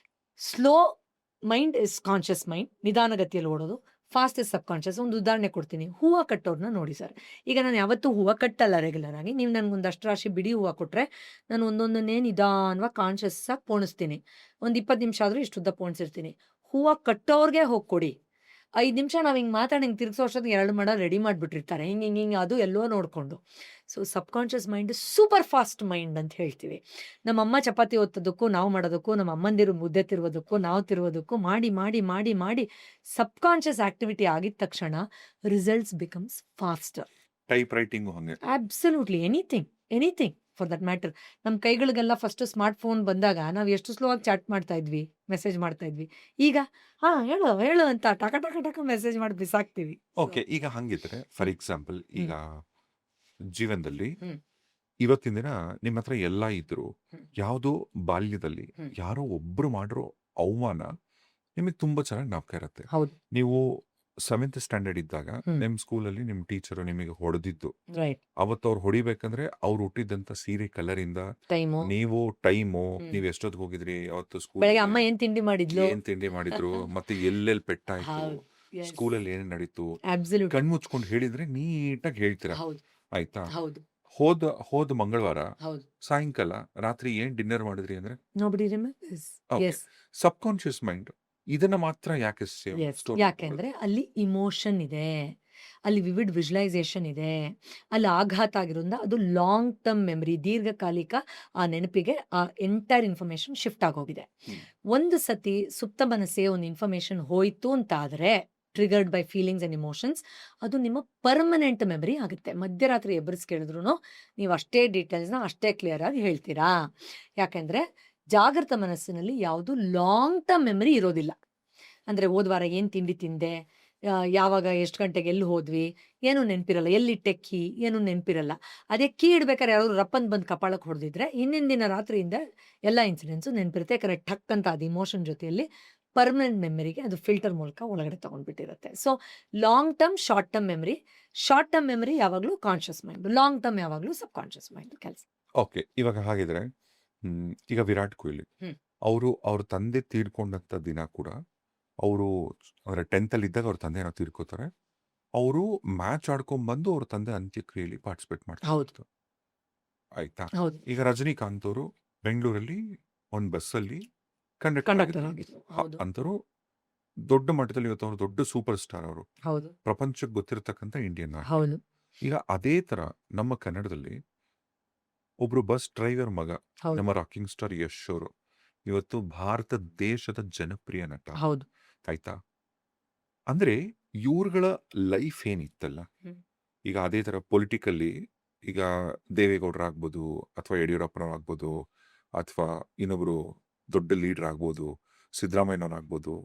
slow mind is conscious mind, ನಿಧಾನಗತಿಯಲ್ಲಿ ಓಡೋದು. Fast is sub conscious. ಒಂದು ಉದಾಹರಣೆ ಕೊಡ್ತೀನಿ, ಹೂವು ಕಟ್ಟೋರ್ನ ನೋಡಿ ಸರ್. ಈಗ ನಾನು ಯಾವತ್ತೂ ಹೂವು ಕಟ್ಟಲ್ಲ ರೆಗ್ಯುಲರ್ ಆಗಿ. ನೀವು ನನಗೊಂದಷ್ಟು ರಾಶಿ ಬಿಡಿ ಹೂವು ಕೊಟ್ಟರೆ ನಾನು ಒಂದೊಂದನ್ನೇ ನಿಧಾನವಾಗಿ ಕಾನ್ಶಿಯಸ್ ಆಗಿ ಪೋಣಿಸ್ತೀನಿ. ಒಂದು 20 ನಿಮಿಷ ಆದರೂ ಇಷ್ಟುದ್ದ ಪೋಣಿಸಿರ್ತೀನಿ. ಹೂವು ಕಟ್ಟೋರ್ಗೆ ಹೋಗಿ ಕೊಡಿ, 5 ನಿಮಿಷ ನಾವು ಹಿಂಗೆ ಮಾತಾಡಿ ಹಿಂಗೆ ತಿರ್ಗಿಸೋ ಅಷ್ಟೊತ್ತಿಗೆ 2 ಮಡ ರೆಡಿ ಮಾಡಿಬಿಟ್ಟಿರ್ತಾರೆ, ಹಿಂಗೆ ಅದು ಎಲ್ಲೋ ನೋಡಿಕೊಂಡು. ಸೊ ಸಬ್ conscious mind super fast mind ಅಂತ ಹೇಳ್ತೀವಿ. ನಮ್ಮಮ್ಮ ಚಪಾತಿ ಒತ್ತೋದಕ್ಕೂ ನಾವು ಮಾಡೋದಕ್ಕೂ, ನಮ್ಮ ಅಮ್ಮಂದಿರು ಮುದ್ದೆ ತಿರುವುದಕ್ಕೂ ನಾವು ತಿರುವುದಕ್ಕೂ ಮಾಡಿ ಮಾಡಿ ಮಾಡಿ ಮಾಡಿ ಸಬ್ ಕಾನ್ಶಿಯಸ್ ಆಕ್ಟಿವಿಟಿ ಆಗಿದ ತಕ್ಷಣ results becomes faster. Type writing ಹಂಗೆ. Absolutely anything for that matter. ನಮ್ಮ ಕೈಗಳಿಗೆಲ್ಲ ಫಸ್ಟ್ ಸ್ಮಾರ್ಟ್ ಫೋನ್ ಬಂದಾಗ ನಾವು ಎಷ್ಟು ಸ್ಲೋ ಆಗಿ ಚಾಟ್ ಮಾಡ್ತಾ ಇದ್ವಿ, ಮೆಸೇಜ್ ಮಾಡ್ತಾ ಇದ್ವಿ. ಈಗ ಹೇಳು ಅಂತ ಟಕ ಟಕ ಟಕ ಮೆಸೇಜ್ ಮಾಡಿ ಬಿಸಾಕ್ತಿವಿ. ಓಕೆ. ಈಗ ಹಂಗಿದ್ರೆ ಫಾರ್ ಎಕ್ಸಾಂಪಲ್, ಈಗ ಜೀವನದಲ್ಲಿ ಹ್ಮ್. ಇವತ್ತಿನ ದಿನ ನಿಮ್ಮ ಹತ್ರ ಎಲ್ಲ ಇದ್ರು, ಹ್ಮ್. ಯಾವುದೋ ಬಾಲ್ಯದಲ್ಲಿ ಹ್ಮ್. ಯಾರೋ ಒಬ್ರು ಮಾಡಿರೋ ಅವಮಾನ ನಿಮಗೆ ತುಂಬಾ ಚೆನ್ನಾಗಿ ಜ್ಞಾಪಕ ಇರುತ್ತೆ. ಹೌದು, ನೀವು 7th ಸ್ಟ್ಯಾಂಡರ್ಡ್ ಇದ್ದಾಗ ಹ್ಮ್. ನಿಮ್ ಸ್ಕೂಲಲ್ಲಿ ನಿಮ್ ಟೀಚರು ನಿಮಗೆ ಹೊಡೆದಿದ್ದು, ರೈಟ್. ಅವತ್ತು ಅವ್ರು ಹೊಡಿಬೇಕಂದ್ರೆ ಅವ್ರು ಹುಟ್ಟಿದಂತ ಸೀರೆ ಕಲರ್ ಇಂದ, ಟೈಮು, ನೀವು ಟೈಮು, ಹ್ಮ್. ನೀವ್ ಎಷ್ಟೊತ್ತಿಗೆ ಹೋಗಿದ್ರಿ ಅವತ್ತು ಬೆಳಗ್ಗೆ ಅಮ್ಮ ಸ್ಕೂಲ್, ಏನ್ ತಿಂಡಿ ಮಾಡಿದ್ಲು, ಏನ್ ತಿಂಡಿ ಮಾಡಿದ್ರು, ಮತ್ತೆ ಎಲ್ಲೆಲ್ಲಿ ಪೆಟ್ಟಾಯ್ತು, ಹೌದು, ಸ್ಕೂಲಲ್ಲಿ ಏನೇನ್ ನಡೀತು, ಅಬ್ಸಲ್ಯೂಟ್, ಕಣ್ಮುಚ್ಕೊಂಡು ಹೇಳಿದ್ರೆ ನೀಟಾಗಿ ಹೇಳ್ತೀರಾ. ಹೌದು ಆಯ್ತಾ? ಹೌದು ಹೋದ ಮಂಗಳವಾರ ಹೌದು. ಸಾಯಂಕಾಲ ರಾತ್ರಿ ಏನ್ ಡಿನ್ನರ್ ಮಾಡಿದ್ರಿ ಅಂದ್ರೆ Nobody remembers. Okay. Yes, ಸಬ್ ಕಾನ್ಶಿಯಸ್ ಮೈಂಡ್ ಇದನ್ನ ಮಾತ್ರ ಯಾಕೆ yes. ಸ್ಟೋರ್ ಯಾಕೆಂದ್ರೆ ಅಲ್ಲಿ ಇಮೋಷನ್ ಇದೆ. ಅಲ್ಲಿ ವಿವಿಡ್ ವಿಜುವಲೈಸೇಷನ್ ಇದೆ, ಅಲ್ಲಿ ಆಘಾತ ಆಗಿರೋದ್ರಿಂದ ಅದು ಲಾಂಗ್ ಟರ್ಮ್ ಮೆಮರಿ, ದೀರ್ಘಕಾಲಿಕ ಆ ನೆನಪಿಗೆ ಆ ಎಂಟೈರ್ ಇನ್ಫಾರ್ಮೇಶನ್ ಶಿಫ್ಟ್ ಆಗೋಗಿದೆ. ಒಂದು ಸತಿ ಸುಪ್ತ ಮನಸ್ಸೇ ಒಂದು ಇನ್ಫಾರ್ಮೇಶನ್ ಹೋಯ್ತು ಅಂತ ಆದರೆ, triggered by feelings and emotions, ಅದು ನಿಮ್ಮ ಪರ್ಮನೆಂಟ್ ಮೆಮರಿ ಆಗುತ್ತೆ. ಮಧ್ಯರಾತ್ರಿ ಎಬ್ಬರಿಸಿ ಕೇಳಿದ್ರು ನೀವು ಅಷ್ಟೇ ಡೀಟೇಲ್ಸ್ನ ಅಷ್ಟೇ ಕ್ಲಿಯರ್ ಆಗಿ ಹೇಳ್ತೀರಾ. ಯಾಕೆಂದ್ರೆ ಜಾಗೃತ ಮನಸ್ಸಿನಲ್ಲಿ ಯಾವುದು ಲಾಂಗ್ ಟರ್ಮ್ ಮೆಮರಿ ಇರೋದಿಲ್ಲ. ಅಂದರೆ ಹೋದ್ವಾರ ಏನು ತಿಂಡಿ ತಿಂದೆ, ಯಾವಾಗ ಎಷ್ಟು ಗಂಟೆಗೆ ಎಲ್ಲಿ ಹೋದ್ವಿ, ಏನೂ ನೆನಪಿರಲ್ಲ. ಎಲ್ಲಿಟ್ಟೆ ಕೀ ಏನೂ ನೆನಪಿರಲ್ಲ. ಅದೇ ಕೀ ಇಡ್ಬೇಕಾದ್ರೆ ಯಾರು ರಪ್ಪನ್ ಬಂದು ಕಪಾಳಕ್ಕೆ ಹೊಡೆದಿದ್ರೆ ಹಿಂದಿನ ದಿನ ರಾತ್ರಿಯಿಂದ ಎಲ್ಲ ಇನ್ಸಿಡೆನ್ಸು ನೆನಪಿರುತ್ತೆ. ಯಾಕಂದರೆ ಟಕ್ ಅಂತ ಅದು ಇಮೋಷನ್ ಜೊತೆಯಲ್ಲಿ ಪರ್ಮನೆಂಟ್ ಮೆಮರಿಗೆ ಅದು ಫಿಲ್ಟರ್ ಮೂಲಕ ಒಳಗಡೆ ತೊಗೊಂಡ್ಬಿಟ್ಟಿರುತ್ತೆ. So long term, short term memory. Short term memory ಯಾವಾಗಲೂ ಕಾನ್ಷಿಯಸ್ ಮೈಂಡ್, ಲಾಂಗ್ ಟರ್ಮ್ ಯಾವಾಗಲೂ ಸಬ್ ಕಾನ್ಷಿಯಸ್ ಮೈಂಡ್ ಕೆಲಸ. ಓಕೆ, ಇವಾಗ ಹಾಗಿದ್ರೆ ಈಗ ವಿರಾಟ್ ಕೊಹ್ಲಿ ಅವ್ರ ತಂದೆ ತೀರ್ಕೊಂಡಂಥ ದಿನ ಕೂಡ ಅವರು ಅವರ 10th ಅಲ್ಲಿ ಇದ್ದಾಗ ಅವ್ರ ತಂದೆ ಏನೋ ತೀರ್ಕೋತಾರೆ. ಅವರು ಮ್ಯಾಚ್ ಆಡ್ಕೊಂಡ್ಬಂದು ಅವ್ರ ತಂದೆ ಅಂತ್ಯಕ್ರಿಯೆಯಲ್ಲಿ ಪಾರ್ಟಿಸಿಪೇಟ್ ಮಾಡ್ತಾರೆ. ಆಯ್ತಾ? ಹೌದು, ಈಗ ರಜನಿಕಾಂತ್ ಅವರು ಬೆಂಗಳೂರಲ್ಲಿ ಒಂದು ಬಸ್ಸಲ್ಲಿ ಕಂಡಕ್ಟರ್ ಕಂಡಕ್ಟರ್ ಆಗಿದ್ರು. ಹೌದು ಅಂತವರು ದೊಡ್ಡ ಮಟ್ಟದಲ್ಲಿ ಇವತ್ತು ಅವರು ದೊಡ್ಡ ಸೂಪರ್ ಸ್ಟಾರ್. ಅವರು ಹೌದು ಪ್ರಪಂಚಕ್ಕೆ ಗೊತ್ತಿರತಕ್ಕಂಥ ಇಂಡಿಯನ್ ಆರ್ಟಿಸ್ಟ್. ಹೌದು ಈಗ ಅದೇ ತರ ನಮ್ಮ ಕನ್ನಡದಲ್ಲಿ ಒಬ್ರು ಬಸ್ ಡ್ರೈವರ್ ಮಗ, ಹೌದು ನಮ್ಮ ರಾಕಿಂಗ್ ಸ್ಟಾರ್ ಯಶ್ ಅವರು ಇವತ್ತು ಭಾರತ ದೇಶದ ಜನಪ್ರಿಯ ನಟ. ಹೌದು ಆಯ್ತಾ? ಅಂದ್ರೆ ಇವ್ರುಗಳ ಲೈಫ್ ಏನಿತ್ತಲ್ಲ, ಹ್ಮ್. ಈಗ ಅದೇ ತರ ಪೊಲಿಟಿಕಲ್ಲಿ ಈಗ ದೇವೇಗೌಡರು ಆಗ್ಬೋದು, ಅಥವಾ ಯಡಿಯೂರಪ್ಪನವ್ರು ಆಗ್ಬೋದು, ಅಥವಾ ಇನ್ನೊಬ್ರು ದೊಡ್ಡ ಲೀಡರ್ ಆಗ್ಬೋದು, ಸಿದ್ದರಾಮಯ್ಯನವ್ರು ಆಗ್ಬೋದು.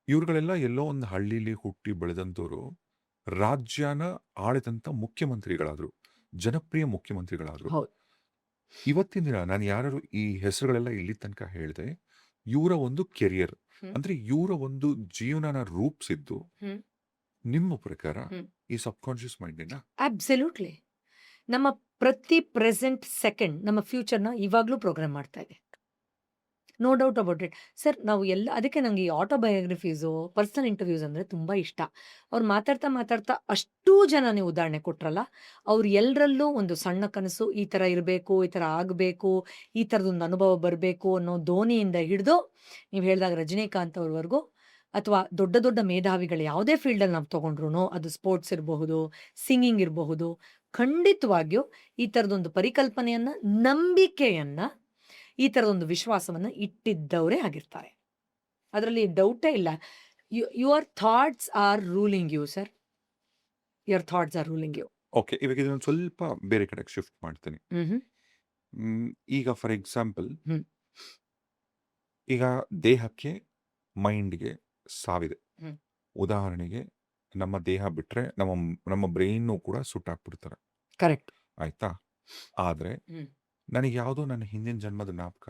ಇವ್ರುಗಳೆಲ್ಲ ಎಲ್ಲೋ ಒಂದು ಹಳ್ಳಿಲಿ ಹುಟ್ಟಿ ಬೆಳೆದಂಥವ್ರು ರಾಜ್ಯನ ಆಳಿದಂಥ ಮುಖ್ಯಮಂತ್ರಿಗಳಾದ್ರು, ಜನಪ್ರಿಯ ಮುಖ್ಯಮಂತ್ರಿಗಳಾದ್ರು. ಹೌದು ಇವತ್ತಿನ ದಿನ ನಾನು ಯಾರು ಈ ಹೆಸರುಗಳೆಲ್ಲ ಇಲ್ಲಿ ತನಕ ಹೇಳಿದೆ, ಇವರ ಒಂದು ಕೆರಿಯರ್ ಹ್ಮ್. ಅಂದ್ರೆ ಇವರ ಒಂದು ಜೀವನನ ರೂಪಿಸಿದ್ದು ಹ್ಮ್. ನಿಮ್ಮ ಪ್ರಕಾರ ಹ್ಮ್. ಈ ಸಬ್ ಕಾನ್ಶಿಯಸ್ ಮೈಂಡಿನ. ಅಬ್ಸಲ್ಯೂಟ್ಲಿ. ನಮ್ಮ ಪ್ರತಿ ಪ್ರೆಸೆಂಟ್ ಸೆಕೆಂಡ್ ನಮ್ಮ ಫ್ಯೂಚರ್ನ ಇವಾಗಲೂ ಪ್ರೋಗ್ರಾಮ್ ಮಾಡ್ತಾ ಇದೆ. No doubt about it sir. ನಾವು ಎಲ್ಲ ಅದಕ್ಕೆ ನಂಗೆ ಈ ಆಟೋಬಯೋಗ್ರಫೀಸು, ಪರ್ಸನಲ್ ಇಂಟರ್ವ್ಯೂಸ್ ಅಂದರೆ ತುಂಬ ಇಷ್ಟ. ಅವ್ರು ಮಾತಾಡ್ತಾ ಮಾತಾಡ್ತಾ ಅಷ್ಟೂ ಜನ ನೀವು ಉದಾಹರಣೆ ಕೊಟ್ರಲ್ಲ, ಅವ್ರು ಎಲ್ಲರಲ್ಲೂ ಒಂದು ಸಣ್ಣ ಕನಸು, ಈ ಥರ ಇರಬೇಕು, ಈ ಥರ ಆಗಬೇಕು, ಈ ಥರದೊಂದು ಅನುಭವ ಬರಬೇಕು ಅನ್ನೋ ದೋಣಿಯಿಂದ ಹಿಡಿದು ನೀವು ಹೇಳಿದಾಗ ರಜನಿಕಾಂತ್ ಅವ್ರವರೆಗೂ, ಅಥವಾ ದೊಡ್ಡ ದೊಡ್ಡ ಮೇಧಾವಿಗಳು ಯಾವುದೇ ಫೀಲ್ಡಲ್ಲಿ ನಾವು ತೊಗೊಂಡ್ರು, ಅದು ಸ್ಪೋರ್ಟ್ಸ್ ಇರಬಹುದು, ಸಿಂಗಿಂಗ್ ಇರಬಹುದು, ಖಂಡಿತವಾಗಿಯೂ ಈ ಥರದೊಂದು ಪರಿಕಲ್ಪನೆಯನ್ನು, ನಂಬಿಕೆಯನ್ನು, ಈ ಥರದೊಂದು ವಿಶ್ವಾಸವನ್ನು ಇಟ್ಟಿದ್ದವರೇ ಆಗಿರ್ತಾರೆ. ಅದರಲ್ಲಿ ಡೌಟೇ ಇಲ್ಲ. Your thoughts are ruling you sir. Your thoughts are ruling you. Okay, ಇವಾಗ ಇದನ್ನು ಸ್ವಲ್ಪ ಬೇರೆ ಕಡೆಗೆ ಶಿಫ್ಟ್ ಮಾಡ್ತೀನಿ. ಈಗ ಫಾರ್ ಎಕ್ಸಾಂಪಲ್, ಹ್ಮ್. ಈಗ ದೇಹಕ್ಕೆ, ಮೈಂಡ್ಗೆ ಸಾವಿದೆ. ಹ್ಮ್. ಉದಾಹರಣೆಗೆ ನಮ್ಮ ದೇಹ ಬಿಟ್ರೆ ನಮ್ಮ ಬ್ರೈನ್ ಕೂಡ ಸುಟ್ಟಾಕ್ಬಿಡ್ತಾರೆ. ಕರೆಕ್ಟ್. ಆಯ್ತಾ? ಆದ್ರೆ ನನಗೆ ಯಾವುದೋ ನನ್ನ ಹಿಂದಿನ ಜನ್ಮದ ಜ್ಞಾಪಕ,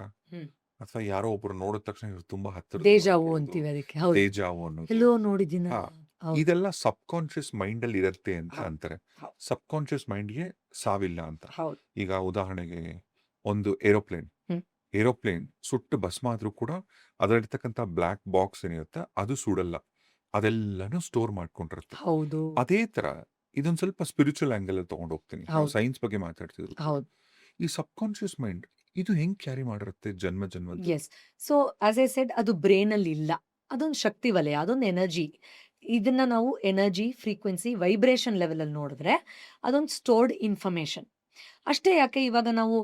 ಅಥವಾ ಯಾರೋ ಒಬ್ರು ನೋಡಿದ ತಕ್ಷಣ ಇವ್ರು ತುಂಬಾ ಹತ್ತಿರ ದೇಜಾವು ಅಂತೀವಿ ಅದಕ್ಕೆ. ಹೌದು, ತೇಜಾವು ಅನ್ನೋದು, ಎಲ್ಲೋ ನೋಡಿದ್ದೀನ. ಹಾ, ಹೌದು. ಇದೆಲ್ಲ ಸಬ್ ಕಾನ್ಶಿಯಸ್ ಮೈಂಡ್ ಅಲ್ಲಿ ಇರುತ್ತೆ ಅಂತ ಹೌದು. ಅಂತಾರೆ. ಹೌದು. ಸಬ್ ಕಾನ್ಶಿಯಸ್ ಮೈಂಡ್ಗೆ ಸಾವಿಲ್ಲ ಅಂತ. ಹೌದು. ಈಗ ಉದಾಹರಣೆಗೆ ಒಂದು ಏರೋಪ್ಲೇನ್ ಹ್ಮ್. ಏರೋಪ್ಲೇನ್ ಸುಟ್ಟು ಭಸ್ಮ ಆದ್ರೂ ಕೂಡ ಅದರಲ್ಲಿರ್ತಕ್ಕಂಥ ಬ್ಲ್ಯಾಕ್ ಬಾಕ್ಸ್ ಏನಿರುತ್ತೆ ಅದು ಸುಡಲ್ಲ, ಅದೆಲ್ಲನೂ ಸ್ಟೋರ್ ಮಾಡ್ಕೊಂಡಿರುತ್ತೆ. ಹೌದು. ಅದೇ ತರ ಇದೊಂದು ಸ್ವಲ್ಪ ಸ್ಪಿರಿಚುವಲ್ ಆಂಗಲ್ ಅಲ್ಲಿ ತಗೊಂಡು ಹೋಗ್ತೀನಿ. ಹೌದು. ಸೈನ್ಸ್ ಬಗ್ಗೆ ಮಾತಾಡ್ತಿದ್ರು. ಹೌದು. ಈ ಸಬ್ ಕಾನ್ಶಿಯಸ್ ಮೈಂಡ್ ಇದು ಹೆಂಗ್ ಕ್ಯಾರಿ ಮಾಡಿರುತ್ತೆ ಜನ್ಮ ಜನ್ಮದ? Yes. So as I said, ಅದು ಬ್ರೈನಲ್ಲಿ ಇಲ್ಲ, ಅದೊಂದು ಶಕ್ತಿ ವಲಯ, ಅದೊಂದು ಎನರ್ಜಿ. ಇದನ್ನ ನಾವು ಎನರ್ಜಿ, ಫ್ರೀಕ್ವೆನ್ಸಿ, ವೈಬ್ರೇಷನ್ ಲೆವೆಲಲ್ಲಿ ನೋಡಿದ್ರೆ ಅದೊಂದು ಸ್ಟೋರ್ಡ್ ಇನ್ಫಾರ್ಮೇಶನ್ ಅಷ್ಟೇ. ಯಾಕೆ ಇವಾಗ ನಾವು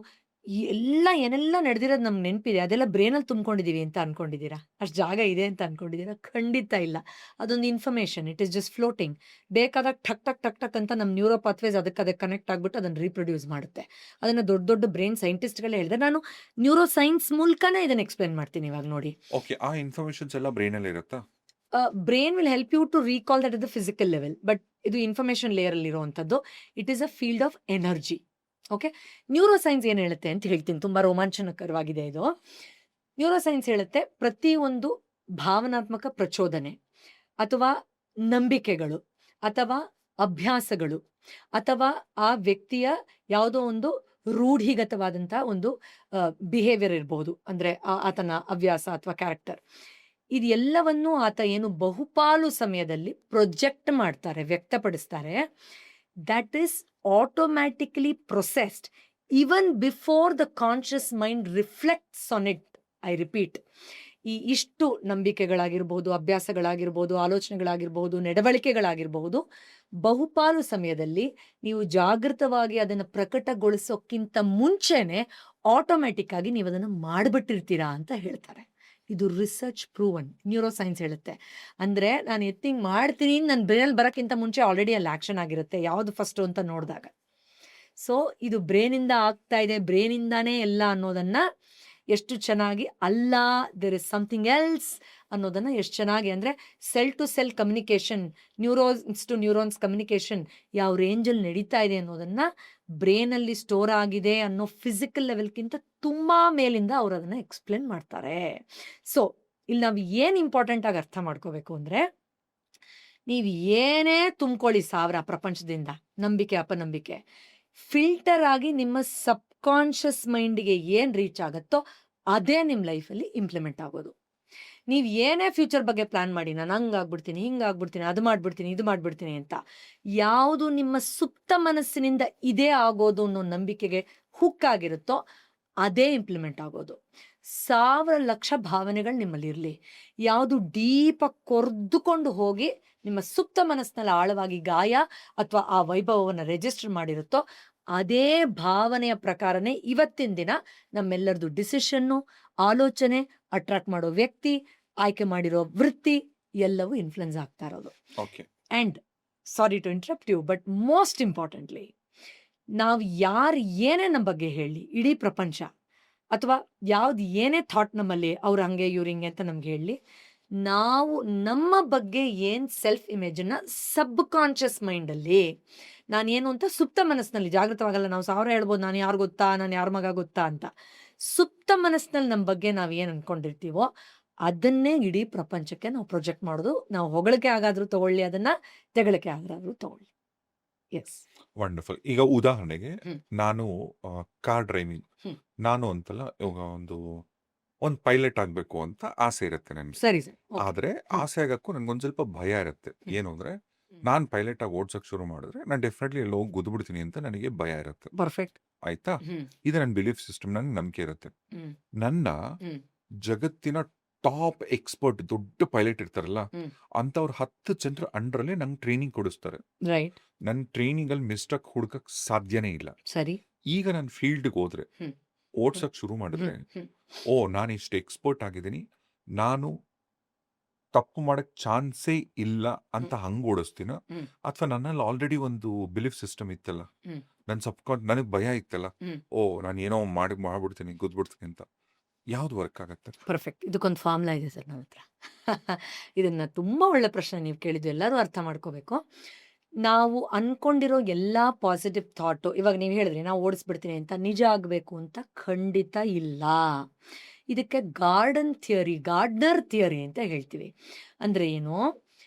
ಏನೆಲ್ಲ ನಡೆದಿರೋದು ನಮ್ಗೆ ನೆನಪಿದೆ, ಅದೆಲ್ಲ ಬ್ರೈನಲ್ಲಿ ತುಂಬ್ಕೊಂಡಿದೀವಿ ಅಂತ ಅನ್ಕೊಂಡಿದ್ದೀರಾ? ಅಷ್ಟು ಜಾಗ ಇದೆ ಅಂತ ಅನ್ಕೊಂಡಿದ್ದೀರಾ? ಖಂಡಿತ ಇಲ್ಲ. ಅದೊಂದು information, it is just floating. ಬೇಕಾದಾಗ ಠಕ್ ಟಕ್ ಟಕ್ ಟಕ್ ಅಂತ ನಮ್ಮ ನ್ಯೂರೋ ಪಾತ್ವೇಸ್ ಅದಕ್ಕೆ ಕನೆಕ್ಟ್ ಆಗ್ಬಿಟ್ಟು ಅದನ್ನು ರೀಪ್ರೊಡ್ಯೂಸ್ ಮಾಡುತ್ತೆ. ಅದನ್ನು ದೊಡ್ಡ ದೊಡ್ಡ ಬ್ರೈನ್ ಸೈಂಟಿಸ್ಟ್ಗಳೇ ಹೇಳಿದ್ರೆ, ನಾನು ನ್ಯೂರೋ ಸೈನ್ಸ್ ಮೂಲಕನೇ ಇದನ್ನು ಎಕ್ಸ್ಪ್ಲೇನ್ ಮಾಡ್ತೀನಿ. ಇವಾಗ ನೋಡಿ, ಓಕೆ, ಆ ಇನ್ಫಾರ್ಮೇಶನ್ಸ್ ಎಲ್ಲ ಬ್ರೈನ್ ಅಲ್ಲಿ ಇರುತ್ತಾ? Brain will help you to recall that is the physical level, but ಇದು ಇನ್ಫಾರ್ಮೇಶನ್ ಲೇಯರ್ ಅಲ್ಲಿ ಇರುವಂಥದ್ದು. It is a field of energy. Okay, neuroscience ಏನು ಹೇಳುತ್ತೆ ಅಂತ ಹೇಳ್ತೀನಿ. ತುಂಬ ರೋಮಾಂಚನಕರವಾಗಿದೆ ಇದು. ನ್ಯೂರೋ ಸೈನ್ಸ್ ಹೇಳುತ್ತೆ, ಪ್ರತಿಯೊಂದು ಭಾವನಾತ್ಮಕ ಪ್ರಚೋದನೆ, ಅಥವಾ ನಂಬಿಕೆಗಳು, ಅಥವಾ ಅಭ್ಯಾಸಗಳು, ಅಥವಾ ಆ ವ್ಯಕ್ತಿಯ ಯಾವುದೋ ಒಂದು ರೂಢಿಗತವಾದಂಥ ಒಂದು ಬಿಹೇವಿಯರ್ ಇರಬಹುದು, ಅಂದರೆ ಆತನ ಹವ್ಯಾಸ ಅಥವಾ ಕ್ಯಾರೆಕ್ಟರ್, ಇದೆಲ್ಲವನ್ನೂ ಆತ ಏನು ಬಹುಪಾಲು ಸಮಯದಲ್ಲಿ ಪ್ರೊಜೆಕ್ಟ್ ಮಾಡ್ತಾರೆ, ವ್ಯಕ್ತಪಡಿಸ್ತಾರೆ. that is automatically processed even before the conscious mind reflects on it. I repeat, ಇಷ್ಟು ನಂಬಿಕೆಗಳಾಗಿರ್ಬೋದು, ಅಭ್ಯಾಸಗಳಾಗಿರ್ಬೋದು, ಆಲೋಚನೆಗಳಾಗಿರ್ಬೋದು, ನಡವಳಿಕೆಗಳಾಗಿರ್ಬಹುದು, ಬಹುಪಾಲು ಸಮಯದಲ್ಲಿ ನೀವು ಜಾಗೃತವಾಗಿ ಅದನ್ನು ಪ್ರಕಟಗೊಳಿಸೋಕ್ಕಿಂತ ಮುಂಚೆನೆ ಆಟೋಮ್ಯಾಟಿಕ್ ಆಗಿ ನೀವು ಅದನ್ನು ಮಾಡಿಬಿಟ್ಟಿರ್ತೀರಾ ಅಂತ ಹೇಳ್ತಾರೆ. ಇದು ರಿಸರ್ಚ್ ಪ್ರೂವನ್, ನ್ಯೂರೋ ಸೈನ್ಸ್ ಹೇಳುತ್ತೆ. ಅಂದರೆ ನಾನು ಎತ್ತಿಂಗ್ ಮಾಡ್ತೀನಿ ನನ್ನ ಬ್ರೈನಲ್ಲಿ ಬರೋಕ್ಕಿಂತ ಮುಂಚೆ ಆಲ್ರೆಡಿ ಅಲ್ಲಿ ಆ್ಯಕ್ಷನ್ ಆಗಿರುತ್ತೆ, ಯಾವುದು ಫಸ್ಟು ಅಂತ ನೋಡಿದಾಗ. ಸೊ ಇದು ಬ್ರೇನಿಂದ ಆಗ್ತಾ ಇದೆ, ಬ್ರೇನಿಂದಾನೇ ಎಲ್ಲ ಅನ್ನೋದನ್ನು ಎಷ್ಟು ಚೆನ್ನಾಗಿ ಅಲ್ಲ, ದೇರ್ ಇಸ್ ಸಮಥಿಂಗ್ ಎಲ್ಸ್ ಅನ್ನೋದನ್ನು ಎಷ್ಟು ಚೆನ್ನಾಗಿ, ಅಂದರೆ cell to cell communication, neurons to neurons communication ಯಾವ ರೇಂಜಲ್ಲಿ ನಡೀತಾ ಇದೆ ಅನ್ನೋದನ್ನು ಬ್ರೇನಲ್ಲಿ ಸ್ಟೋರ್ ಆಗಿದೆ ಅನ್ನೋ ಫಿಸಿಕಲ್ ಲೆವೆಲ್ಗಿಂತ ತುಂಬ ಮೇಲಿಂದ ಅವರು ಅದನ್ನು ಎಕ್ಸ್ಪ್ಲೇನ್ ಮಾಡ್ತಾರೆ. ಸೊ ಇಲ್ಲಿ ನಾವು ಏನು ಇಂಪಾರ್ಟೆಂಟಾಗಿ ಅರ್ಥ ಮಾಡ್ಕೋಬೇಕು ಅಂದರೆ, ನೀವು ಏನೇ ತುಂಬ್ಕೊಳ್ಳಿ ಸಾವಿರ ಪ್ರಪಂಚದಿಂದ, ನಂಬಿಕೆ ಅಪನಂಬಿಕೆ, ಫಿಲ್ಟರ್ ಆಗಿ ನಿಮ್ಮ ಸಬ್ಕಾನ್ಷಿಯಸ್ ಮೈಂಡ್ಗೆ ಏನು ರೀಚ್ ಆಗುತ್ತೋ ಅದೇ ನಿಮ್ಮ ಲೈಫಲ್ಲಿ ಇಂಪ್ಲಿಮೆಂಟ್ ಆಗೋದು. ನೀವು ಏನೇ ಫ್ಯೂಚರ್ ಬಗ್ಗೆ ಪ್ಲ್ಯಾನ್ ಮಾಡಿ, ನಾನು ಹಂಗಾಗ್ಬಿಡ್ತೀನಿ, ಹಿಂಗಾಗ್ಬಿಡ್ತೀನಿ, ಅದು ಮಾಡಿಬಿಡ್ತೀನಿ, ಇದು ಮಾಡಿಬಿಡ್ತೀನಿ ಅಂತ, ಯಾವುದು ನಿಮ್ಮ ಸುಪ್ತ ಮನಸ್ಸಿನಿಂದ ಇದೇ ಆಗೋದು ಅನ್ನೋ ನಂಬಿಕೆಗೆ ಹುಕ್ಕಾಗಿರುತ್ತೋ ಅದೇ ಇಂಪ್ಲಿಮೆಂಟ್ ಆಗೋದು. 1000 ಲಕ್ಷ ಭಾವನೆಗಳು ನಿಮ್ಮಲ್ಲಿ ಇರಲಿ, ಯಾವುದು ಡೀಪಾಗಿ ಕೊರ್ದುಕೊಂಡು ಹೋಗಿ ನಿಮ್ಮ ಸುಪ್ತ ಮನಸ್ಸಿನಲ್ಲಿ ಆಳವಾಗಿ ಗಾಯ ಅಥವಾ ಆ ವೈಭವವನ್ನು ರಿಜಿಸ್ಟರ್ ಮಾಡಿರುತ್ತೋ ಅದೇ ಭಾವನೆಯ ಪ್ರಕಾರನೇ ಇವತ್ತಿನ ದಿನ ನಮ್ಮೆಲ್ಲರದು ಡಿಸಿಷನ್ನು, ಆಲೋಚನೆ, ಅಟ್ರಾಕ್ಟ್ ಮಾಡೋ ವ್ಯಕ್ತಿ, ಆಯ್ಕೆ ಮಾಡಿರೋ ವೃತ್ತಿ ಎಲ್ಲವೂ ಇನ್ಫ್ಲುಯೆನ್ಸ್ ಆಗ್ತಾ ಇರೋದು. Okay. And sorry to interrupt you, but most importantly, ನಾವು ಯಾರು ಏನೇ ನಮ್ಮ ಬಗ್ಗೆ ಹೇಳಿ, ಇಡೀ ಪ್ರಪಂಚ ಅಥವಾ ಯಾವ್ದು ಏನೇ ಥಾಟ್ ನಮ್ಮಲ್ಲಿ ಅವ್ರು ಹಂಗೆ ಇವ್ರು ಹಿಂಗೆ ಅಂತ ನಮ್ಗೆ ಹೇಳಿ, ನಾವು ನಮ್ಮ ಬಗ್ಗೆ ಏನು ಸೆಲ್ಫ್ ಇಮೇಜನ್ನು ಸಬ್ ಕಾನ್ಷಿಯಸ್ ಮೈಂಡಲ್ಲಿ ನಾನೇನು ಅಂತ ಸುಪ್ತ ಮನಸ್ಸಿನಲ್ಲಿ ಜಾಗೃತವಾಗಲ್ಲ, ನಾವು 1000 ಹೇಳ್ಬೋದು, ನಾನು ಯಾರು ಗೊತ್ತಾ, ನಾನು ಯಾರ ಮಗ ಗೊತ್ತಾ ಅಂತ. ಸುಪ್ತ ಮನಸ್ಸಿನಲ್ಲಿ ನಮ್ಮ ಬಗ್ಗೆ ನಾವು ಏನು ಅಂದ್ಕೊಂಡಿರ್ತೀವೋ ಅದನ್ನೇ ಇಡೀ ಪ್ರಪಂಚಕ್ಕೆ ನಾವು ಪ್ರೊಜೆಕ್ಟ್ ಮಾಡೋದು. ನಾವು ಹೊಗಳಿಕೆ ಆಗಾದರೂ ತಗೊಳ್ಳಿ, ಅದನ್ನು ತೆಗಳಿಕೆ ಆಗಾದರೂ ತಗೊಳ್ಳಿ. Yes, wonderful. ಈಗ ಉದಾಹರಣೆಗೆ ಹ್ಮ್. ನಾನು ಕಾರ್ ಡ್ರೈವಿಂಗ್, ಹ್ಮ್. ನಾನು ಅಂತಲ್ಲ, ಇವಾಗ ಒಂದು ಪೈಲಟ್ ಆಗಬೇಕು ಅಂತ ಆಸೆ ಇರುತ್ತೆ ನನಗೆ. ಸರಿ ಸರ್, ಆದ್ರೆ ಆಸೆ ಆಗಕ್ಕೂ ನನ್ಗೊಂದ್ ಸ್ವಲ್ಪ ಭಯ ಇರುತ್ತೆ. ಏನು ಅಂದ್ರೆ, ಹ್ಮ್. ನಾನ್ ಪೈಲಟ್ ಆಗಿ ಓಡ್ಸಕ್ ಶುರು ಮಾಡಿದ್ರೆ ನಾನು ಡೆಫಿನೆಟ್ಲಿ ಎಲ್ಲೋ ಹೋಗಿ ಗುದ್ಬಿಡ್ತೀನಿ ಅಂತ ನನಗೆ ಭಯ ಇರುತ್ತೆ. ಪರ್ಫೆಕ್ಟ್. ಆಯ್ತಾ? ಇದು ನನ್ನ ಬಿಲೀಫ್ ಸಿಸ್ಟಮ್, ನನಗೆ ನಂಬಿಕೆ ಇರುತ್ತೆ. ನನ್ನ ಜಗತ್ತಿನ ಟಾಪ್ ಎಕ್ಸ್ಪರ್ಟ್ ದೊಡ್ಡ ಪೈಲಟ್ ಇರ್ತಾರಲ್ಲ, ಅಂತವ್ರ 10 ಜನರ ಅಂಡರಲ್ಲಿ ನಂಗೆ ಟ್ರೈನಿಂಗ್ ಕೊಡಿಸ್ತಾರೆ. ರೈಟ್. ನನ್ನ ಟ್ರೈನಿಂಗ್ ಅಲ್ಲಿ ಮಿಸ್ಟೇಕ್ ಹುಡುಕಕ್ ಸಾಧ್ಯನೇ ಇಲ್ಲ. ಸರಿ. ಈಗ ನಾನು ಫೀಲ್ಡ್ಗೆ ಹೋದ್ರೆ, ಓಡ್ಸಕ್ ಶುರು ಮಾಡಿದ್ರೆ, ಓ ನಾನು ಇಷ್ಟು ಎಕ್ಸ್ಪರ್ಟ್ ಆಗಿದ್ದೀನಿ, ನಾನು ತಪ್ಪು ಮಾಡಕ್ ಚಾನ್ಸೇ ಇಲ್ಲ ಅಂತ ಹಂಗ್ ಓಡಿಸ್ತೀನ, ಅಥವಾ ನನ್ನಲ್ಲಿ ಆಲ್ರೆಡಿ ಒಂದು ಬಿಲೀಫ್ ಸಿಸ್ಟಮ್ ಇತ್ತಲ್ಲ, ನನ್ನ ನನಗೆ ಭಯ ಇತ್ತಲ್ಲ, ಓ ನಾನು ಏನೋ ಮಾಡ್ಬಿಡ್ತೀನಿ, ಗುದ್ಬಿಡ್ತೀನಿ ಅಂತ, ಯಾವ್ದು ವರ್ಕ್ ಆಗತ್ತೆ? ಪರ್ಫೆಕ್ಟ್. ಇದಕ್ಕೊಂದು ಫಾರ್ಮುಲಾ ಇದೆ ಸರ್ ನನ್ನ ಹತ್ರ. ಇದನ್ನ ತುಂಬಾ ಒಳ್ಳೆ ಪ್ರಶ್ನೆ ನೀವು ಕೇಳಿದ್ದು, ಎಲ್ಲರೂ ಅರ್ಥ ಮಾಡ್ಕೋಬೇಕು. ನಾವು ಅನ್ಕೊಂಡಿರೋ ಎಲ್ಲ ಪಾಸಿಟಿವ್ ಥಾಟು, ಇವಾಗ ನೀವು ಹೇಳಿದ್ರಿ ನಾವು ಓಡಿಸ್ಬಿಡ್ತೀನಿ ಅಂತ, ನಿಜ ಆಗಬೇಕು ಅಂತ ಖಂಡಿತ ಇಲ್ಲ. ಇದಕ್ಕೆ ಗಾರ್ಡ್ನರ್ ಥಿಯರಿ ಅಂತ ಹೇಳ್ತೀವಿ. ಅಂದರೆ ಏನು,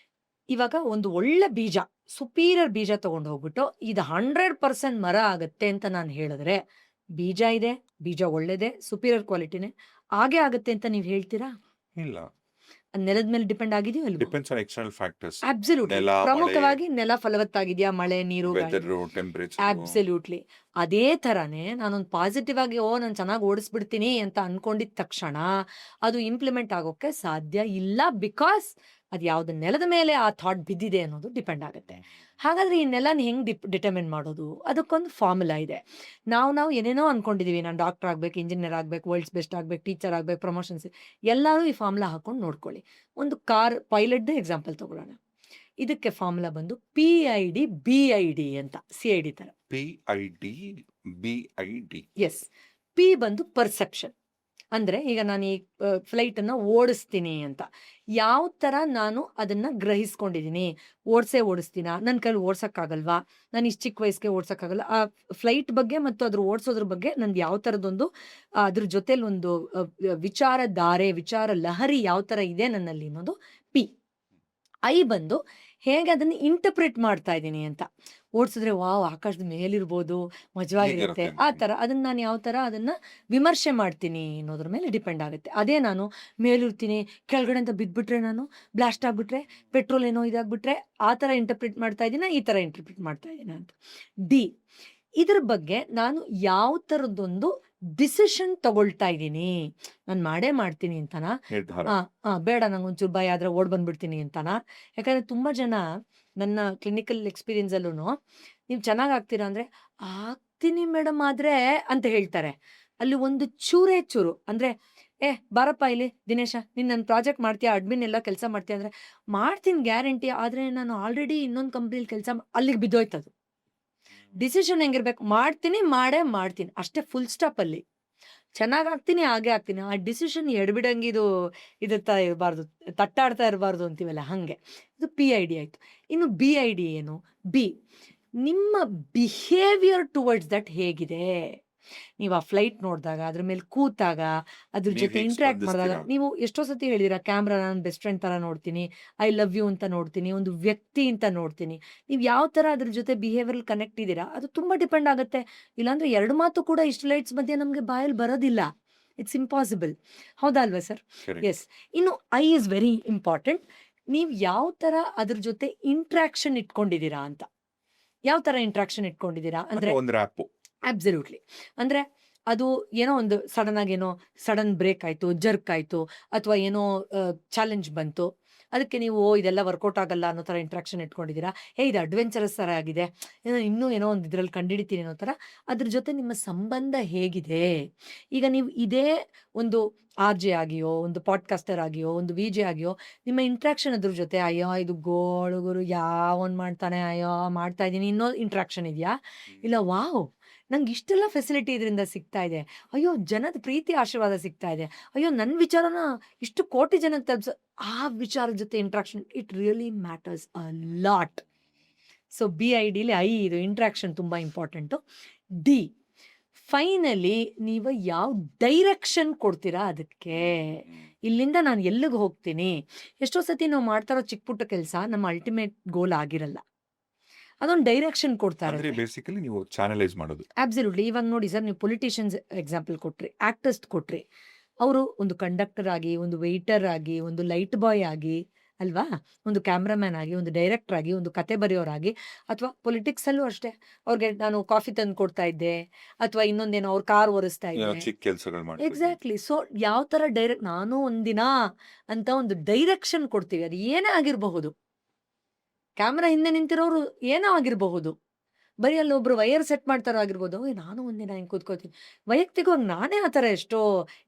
ಇವಾಗ ಒಂದು ಒಳ್ಳೆ ಬೀಜ, ಸುಪೀರಿಯರ್ ಬೀಜ ತೊಗೊಂಡು ಹೋಗ್ಬಿಟ್ಟು ಇದು 100% ಮರ ಆಗುತ್ತೆ ಅಂತ ನಾನು ಹೇಳಿದ್ರೆ, ಬೀಜ ಇದೆ, ಬೀಜ ಒಳ್ಳೇದೇ, ಸುಪೀರಿಯರ್ ಕ್ವಾಲಿಟಿನೇ, ಹಾಗೆ ಆಗುತ್ತೆ ಅಂತ ನೀವು ಹೇಳ್ತೀರಾ? ಇಲ್ಲ. ನೆಲದ ಮೇಲೆ ಡಿಪೆಂಡ್ ಆಗಿದೆಯೋ ಇಲ್ವೋ? Depends on external factors. Absolutely. ನೆಲ, ಮಳೆ, ಪ್ರಮುಖವಾಗಿ ನೆಲ ಫಲವತ್ತಾಗಿದೆಯಾ, ಮಳೆ, ನೀರು, ಗಾಳಿ. Weather, temperature. ಅಬ್ಸಲ್ಯೂಟ್ಲಿ. ಅದೇ ಥರನೇ ನಾನೊಂದು ಪಾಸಿಟಿವ್ ಆಗಿ ನಾನು ಚೆನ್ನಾಗಿ ಓಡಿಸ್ಬಿಡ್ತೀನಿ ಅಂತ ಅನ್ಕೊಂಡಿದ ತಕ್ಷಣ ಅದು ಇಂಪ್ಲಿಮೆಂಟ್ ಆಗೋಕ್ಕೆ ಸಾಧ್ಯ ಇಲ್ಲ. ಬಿಕಾಸ್ ಅದು ಯಾವ್ದು ನೆಲದ ಮೇಲೆ ಆ ಥಾಟ್ ಬಿದ್ದಿದೆ ಅನ್ನೋದು ಡಿಪೆಂಡ್ ಆಗುತ್ತೆ. ಹಾಗಾದ್ರೆ ಈ ನೆಲನ ಹೆಂಗೆ ಡಿಟರ್ಮಿನ್ ಮಾಡೋದು? ಅದಕ್ಕೊಂದು ಫಾರ್ಮುಲಾ ಇದೆ. ನಾವು ಏನೇನೋ ಅನ್ಕೊಂಡಿದೀವಿ, ನಾನು ಡಾಕ್ಟರ್ ಆಗ್ಬೇಕು, ಇಂಜಿನಿಯರ್ ಆಗ್ಬೇಕು, ವರ್ಲ್ಡ್ಸ್ ಬೆಸ್ಟ್ ಆಗ್ಬೇಕು, ಟೀಚರ್ ಆಗ್ಬೇಕು, ಪ್ರಮೋಷನ್ಸ್, ಎಲ್ಲರೂ ಈ ಫಾರ್ಮುಲಾ ಹಾಕೊಂಡು ನೋಡ್ಕೊಳ್ಳಿ. ಒಂದು ಕಾರ್ ಪೈಲಟ್ದು ಎಕ್ಸಾಂಪಲ್ ತಗೊಳ್ಳೋಣ. ಇದಕ್ಕೆ ಫಾರ್ಮುಲಾ ಬಂದು PID BID ಅಂತ, CID ತರ. PID BID. ಎಸ್. P ಬಂದು ಪರ್ಸೆಪ್ಷನ್. ಅಂದರೆ ಈಗ ನಾನು ಈ ಫ್ಲೈಟನ್ನು ಓಡಿಸ್ತೀನಿ ಅಂತ, ಯಾವ ಥರ ನಾನು ಅದನ್ನು ಗ್ರಹಿಸ್ಕೊಂಡಿದ್ದೀನಿ, ಓಡಿಸ್ತೀನಾ, ನನ್ನ ಕೈಲಿ ಓಡ್ಸೋಕ್ಕಾಗಲ್ವಾ, ನಾನು ಇಷ್ಟು ಚಿಕ್ಕ ವಯಸ್ಸಿಗೆ ಓಡ್ಸೋಕ್ಕಾಗಲ್ಲ, ಆ ಫ್ಲೈಟ್ ಬಗ್ಗೆ ಮತ್ತು ಅದ್ರ ಓಡಿಸೋದ್ರ ಬಗ್ಗೆ ನಂದು ಯಾವ ಥರದೊಂದು ಅದ್ರ ಜೊತೆಲಿ ಒಂದು ವಿಚಾರ ಲಹರಿ ಯಾವ ಥರ ಇದೆ ನನ್ನಲ್ಲಿ ಅನ್ನೋದು P. I ಬಂದು ಹೇಗೆ ಅದನ್ನು ಇಂಟರ್ಪ್ರಿಟ್ ಮಾಡ್ತಾ ಇದ್ದೀನಿ ಅಂತ. ಓಡಿಸಿದ್ರೆ ವಾವ್, ಆಕಾಶದ ಮೇಲಿರ್ಬೋದು, ಮಜವಾಗಿರುತ್ತೆ, ಆ ಥರ ಅದನ್ನು ನಾನು ಯಾವ ಥರ ಅದನ್ನು ವಿಮರ್ಶೆ ಮಾಡ್ತೀನಿ ಅನ್ನೋದ್ರ ಮೇಲೆ ಡಿಪೆಂಡ್ ಆಗುತ್ತೆ. ಅದೇ ನಾನು ಮೇಲಿರ್ತೀನಿ, ಕೆಳಗಡೆ ಅಂತ ಬಿದ್ದುಬಿಟ್ರೆ, ನಾನು ಬ್ಲಾಸ್ಟ್ ಆಗಿಬಿಟ್ರೆ, ಪೆಟ್ರೋಲ್ ಏನೋ ಇದಾಗ್ಬಿಟ್ರೆ, ಆ ಥರ ಇಂಟರ್ಪ್ರಿಟ್ ಮಾಡ್ತಾ ಇದ್ದೀನ, ಈ ಥರ ಇಂಟರ್ಪ್ರಿಟ್ ಮಾಡ್ತಾ ಇದ್ದೀನ ಅಂತ. D, ಇದ್ರ ಬಗ್ಗೆ ನಾನು ಯಾವ ಥರದ್ದೊಂದು ಡಿಸಿಷನ್ ತಗೊಳ್ತಾ ಇದ್ದೀನಿ, ನಾನು ಮಾಡೇ ಮಾಡ್ತೀನಿ ಅಂತನಾ, ನಿರ್ಧಾರ. ಬೇಡ ನಂಗೊಂಚೂರು ಭಯ ಆದರೆ ಓಡ್ ಬಂದ್ಬಿಡ್ತೀನಿ ಅಂತನಾ? ಯಾಕಂದರೆ ತುಂಬ ಜನ ನನ್ನ ಕ್ಲಿನಿಕಲ್ ಎಕ್ಸ್ಪೀರಿಯನ್ಸಲ್ಲೂ ನೀವು ಚೆನ್ನಾಗಿ ಆಗ್ತೀರಾ ಅಂದರೆ ಆಗ್ತೀನಿ ಮೇಡಮ್ ಆದರೆ ಅಂತ ಹೇಳ್ತಾರೆ. ಅಲ್ಲಿ ಒಂದು ಚೂರೇ ಚೂರು ಅಂದರೆ ಬಾರಪ್ಪ ಇಲ್ಲಿ ದಿನೇಶ, ನೀನು ನನ್ನ ಪ್ರಾಜೆಕ್ಟ್ ಮಾಡ್ತೀಯಾ, ಅಡ್ಮಿನ್ ಎಲ್ಲ ಕೆಲಸ ಮಾಡ್ತೀಯ ಅಂದರೆ ಮಾಡ್ತೀನಿ ಗ್ಯಾರಂಟಿ, ಆದರೆ ನಾನು ಆಲ್ರೆಡಿ ಇನ್ನೊಂದು ಕಂಪ್ನಿಲಿ ಕೆಲಸ ಅಲ್ಲಿಗೆ ಬಿದ್ದೋಯ್ತದು. ಡಿಸಿಷನ್ ಹೆಂಗಿರ್ಬೇಕು, ಮಾಡ್ತೀನಿ ಮಾಡೇ ಮಾಡ್ತೀನಿ ಅಷ್ಟೇ, ಫುಲ್ ಸ್ಟಾಪ್. ಅಲ್ಲಿ ಚೆನ್ನಾಗಿ ಆಗ್ತೀನಿ ಹಾಗೆ ಆಗ್ತೀನಿ. ಆ ಡಿಸಿಷನ್ ಎಡ್ಬಿಡಂಗೆ ಇದುತ್ತಾ ಇರಬಾರ್ದು, ತಟ್ಟಾಡ್ತಾ ಇರಬಾರ್ದು ಅಂತೀವಲ್ಲ ಹಾಗೆ. ಇದು PID ಆಯಿತು. ಇನ್ನು BID ಏನು? ನಿಮ್ಮ ಬಿಹೇವಿಯರ್ ಟುವರ್ಡ್ಸ್ ದಟ್ ಹೇಗಿದೆ? ನೀವು ಆ ಫ್ಲೈಟ್ ನೋಡಿದಾಗ, ಅದ್ರ ಮೇಲೆ ಕೂತಾಗ, ಅದ್ರ ನೀವ್ ಜೊತೆ ಹೇಗ್ ಇಂಟ್ರಾಕ್ಟ್ ಮಾಡಿದಾಗ, ಸ್ಪಂದಿಸ್ತೀರಾ? ನೀವು ಎಷ್ಟೋ ಸತಿ ಹೇಳಿದಿರಾ, ಕ್ಯಾಮ್ರಾ ನಾನು ಬೆಸ್ಟ್ ಫ್ರೆಂಡ್ ಥರ ನೋಡ್ತೀನಿ, ಐ ಲವ್ ಯು ಅಂತ ನೋಡ್ತೀನಿ, ಒಂದು ವ್ಯಕ್ತಿ ಅಂತ ನೋಡ್ತೀನಿ. ನೀವು ಯಾವ ಥರ ಅದ್ರ ಜೊತೆ ಬಿಹೇವಿಯರ್ ಕನೆಕ್ಟ್ ಇದ್ದೀರಾ ಅದು ತುಂಬ ಡಿಪೆಂಡ್ ಆಗುತ್ತೆ. ಇಲ್ಲಾಂದ್ರೆ ಎರಡು ಮಾತು ಕೂಡ ಇಷ್ಟು ಲೈಟ್ಸ್ ಮಧ್ಯೆ ನಮಗೆ ಬಾಯಲ್ಲಿ ಬರೋದಿಲ್ಲ. It's impossible. ಹೌದಾ ಅಲ್ವಾ ಸರ್? Correct. ಎಸ್. ಇನ್ನು ಐ ಇಸ್ ವೆರಿ ಇಂಪಾರ್ಟೆಂಟ್. ನೀವು ಯಾವ ಥರ ಅದ್ರ ಜೊತೆ ಇಂಟ್ರಾಕ್ಷನ್ ಇಟ್ಕೊಂಡಿದ್ದೀರಾ ಅಂತ. ಯಾವ ಥರ ಇಂಟ್ರಾಕ್ಷನ್ ಇಟ್ಕೊಂಡಿದ್ದೀರಾ ಅಂದರೆ ಮತ್ತೆ ಒಂದು ರ್ಯಾಪು. ಅಬ್ಸಲ್ಯೂಟ್ಲಿ. ಅಂದರೆ ಅದು ಏನೋ ಒಂದು ಸಡನ್ ಬ್ರೇಕ್ ಆಯಿತು, ಜರ್ಕ್ ಆಯಿತು, ಅಥವಾ ಏನೋ ಚಾಲೆಂಜ್ ಬಂತು, ಅದಕ್ಕೆ ನೀವು ಇದೆಲ್ಲ ವರ್ಕೌಟ್ ಆಗಲ್ಲ ಅನ್ನೋ ಥರ ಇಂಟ್ರಾಕ್ಷನ್ ಇಟ್ಕೊಂಡಿದ್ದೀರಾ. ಇದು ಅಡ್ವೆಂಚರಸ್ ಥರ ಆಗಿದೆ, ಇನ್ನೂ ಏನೋ ಒಂದು ಇದರಲ್ಲಿ ಕಂಡುಹಿಡಿತೀನಿ ಅನ್ನೋ ಥರ. ಅದ್ರ ಜೊತೆ ನಿಮ್ಮ ಸಂಬಂಧ ಹೇಗಿದೆ? ಈಗ ನೀವು ಇದೇ ಒಂದು RJ ಆಗಿಯೋ, ಒಂದು ಪಾಡ್ಕಾಸ್ಟರ್ ಆಗಿಯೋ, ಒಂದು VJ ಆಗಿಯೋ, ನಿಮ್ಮ ಇಂಟ್ರಾಕ್ಷನ್ ಅದ್ರ ಜೊತೆ ಅಯ್ಯೋ ಇದು ಗೋಳುಗುರು ಯಾವನ್ ಮಾಡ್ತಾನೆ, ಅಯ್ಯೋ ಮಾಡ್ತಾ ಇದ್ದೀನಿ ಇನ್ನೋ ಇಂಟ್ರಾಕ್ಷನ್ ಇದೆಯಾ? ಇಲ್ಲ ವಾವ್ ನಂಗೆ ಇಷ್ಟೆಲ್ಲ ಫೆಸಿಲಿಟಿ ಇದರಿಂದ ಸಿಗ್ತಾ ಇದೆ, ಅಯ್ಯೋ ಜನದ ಪ್ರೀತಿ ಆಶೀರ್ವಾದ ಸಿಗ್ತಾ ಇದೆ, ಅಯ್ಯೋ ನನ್ನ ವಿಚಾರನ ಇಷ್ಟು ಕೋಟಿ ಜನಕ್ಕೆ ತಲುಪಿಸೋ, ಆ ವಿಚಾರದ ಜೊತೆ interaction it really matters a lot. So BIDಲಿ ಇದು ಇಂಟ್ರಾಕ್ಷನ್ ತುಂಬ ಇಂಪಾರ್ಟೆಂಟು. D ಫೈನಲಿ ನೀವು ಯಾವ ಡೈರೆಕ್ಷನ್ ಕೊಡ್ತೀರಾ ಅದಕ್ಕೆ. ಇಲ್ಲಿಂದ ನಾನು ಎಲ್ಲಿಗೆ ಹೋಗ್ತೀನಿ? ಎಷ್ಟೋ ಸತಿ ನಾವು ಮಾಡ್ತಾ ಇರೋ ಚಿಕ್ಕ ಪುಟ್ಟ ಕೆಲಸ ನಮ್ಮ ಅಲ್ಟಿಮೇಟ್ ಗೋಲ್ ಆಗಿರಲ್ಲ, ಅದೊಂದು ಡೈರೆಕ್ಷನ್ ಕೊಡ್ತಾ ಅಂದ್ರೆ ಇರುತ್ತೆ. ಬೇಸಿಕಲಿ ನೀವು ಚಾನಲೈಸ್ ಮಾಡೋದು. ಅಬ್ಸಲ್ಯೂಟ್ಲಿ. ಇವಾಗ ನೋಡಿ ಸರ್, ನೀವು ಪೊಲಿಟಿಷಿಯನ್ಸ್ ಎಕ್ಸಾಂಪಲ್ ಕೊಟ್ರಿ, ಆಕ್ಟರ್ಸ್ ಕೊಟ್ರಿ, ಅವರು ಒಂದು ಕಂಡಕ್ಟರ್ ಆಗಿ, ಒಂದು ವೆಯ್ಟರ್ ಆಗಿ, ಒಂದು ಲೈಟ್ ಬಾಯ್ ಆಗಿ ಅಲ್ವಾ, ಒಂದು ಕ್ಯಾಮ್ರಾಮ್ಯಾನ್ ಆಗಿ, ಒಂದು ಡೈರೆಕ್ಟರ್ ಆಗಿ, ಒಂದು ಕತೆ ಬರೆಯೋರಾಗಿ, ಅಥವಾ ಪೊಲಿಟಿಕ್ಸಲ್ಲೂ ಅಷ್ಟೇ, ಅವ್ರಿಗೆ ನಾನು ಕಾಫಿ ತಂದು ಕೊಡ್ತಾ ಇದ್ದೆ, ಅಥವಾ ಇನ್ನೊಂದೇನೋ ಅವ್ರ ಕಾರ್ ಒರೆಸ್ತಾ ಏನೋ ಇದ್ದೆ. ಚಿಕ್ಕ ಕೆಲಸಗಳು ಮಾಡ್ತೀವಿ. ಎಕ್ಸಾಕ್ಟ್ಲಿ. ಸೊ ಯಾವ ಥರ ನಾನು ಒಂದಿನ ಅಂತ ಒಂದು ಡೈರೆಕ್ಷನ್ ಕೊಡ್ತೀವಿ, ಅದು ಏನೇ ಆಗಿರಬಹುದು. ಕ್ಯಾಮ್ರಾ ಹಿಂದೆ ನಿಂತಿರೋರು ಏನೋ ಆಗಿರಬಹುದು, ಬರೀ ಅಲ್ಲಿ ಒಬ್ರು ವೈರ್ ಸೆಟ್ ಮಾಡ್ತಾರೋ ಆಗಿರ್ಬೋದು. ನಾನು ಒಂದಿನ ಹಿಂಗೆ ಕೂತ್ಕೋತೀನಿ, ವೈಯಕ್ತಿಕವಾಗಿ ನಾನೇ ಆ ಥರ ಎಷ್ಟೋ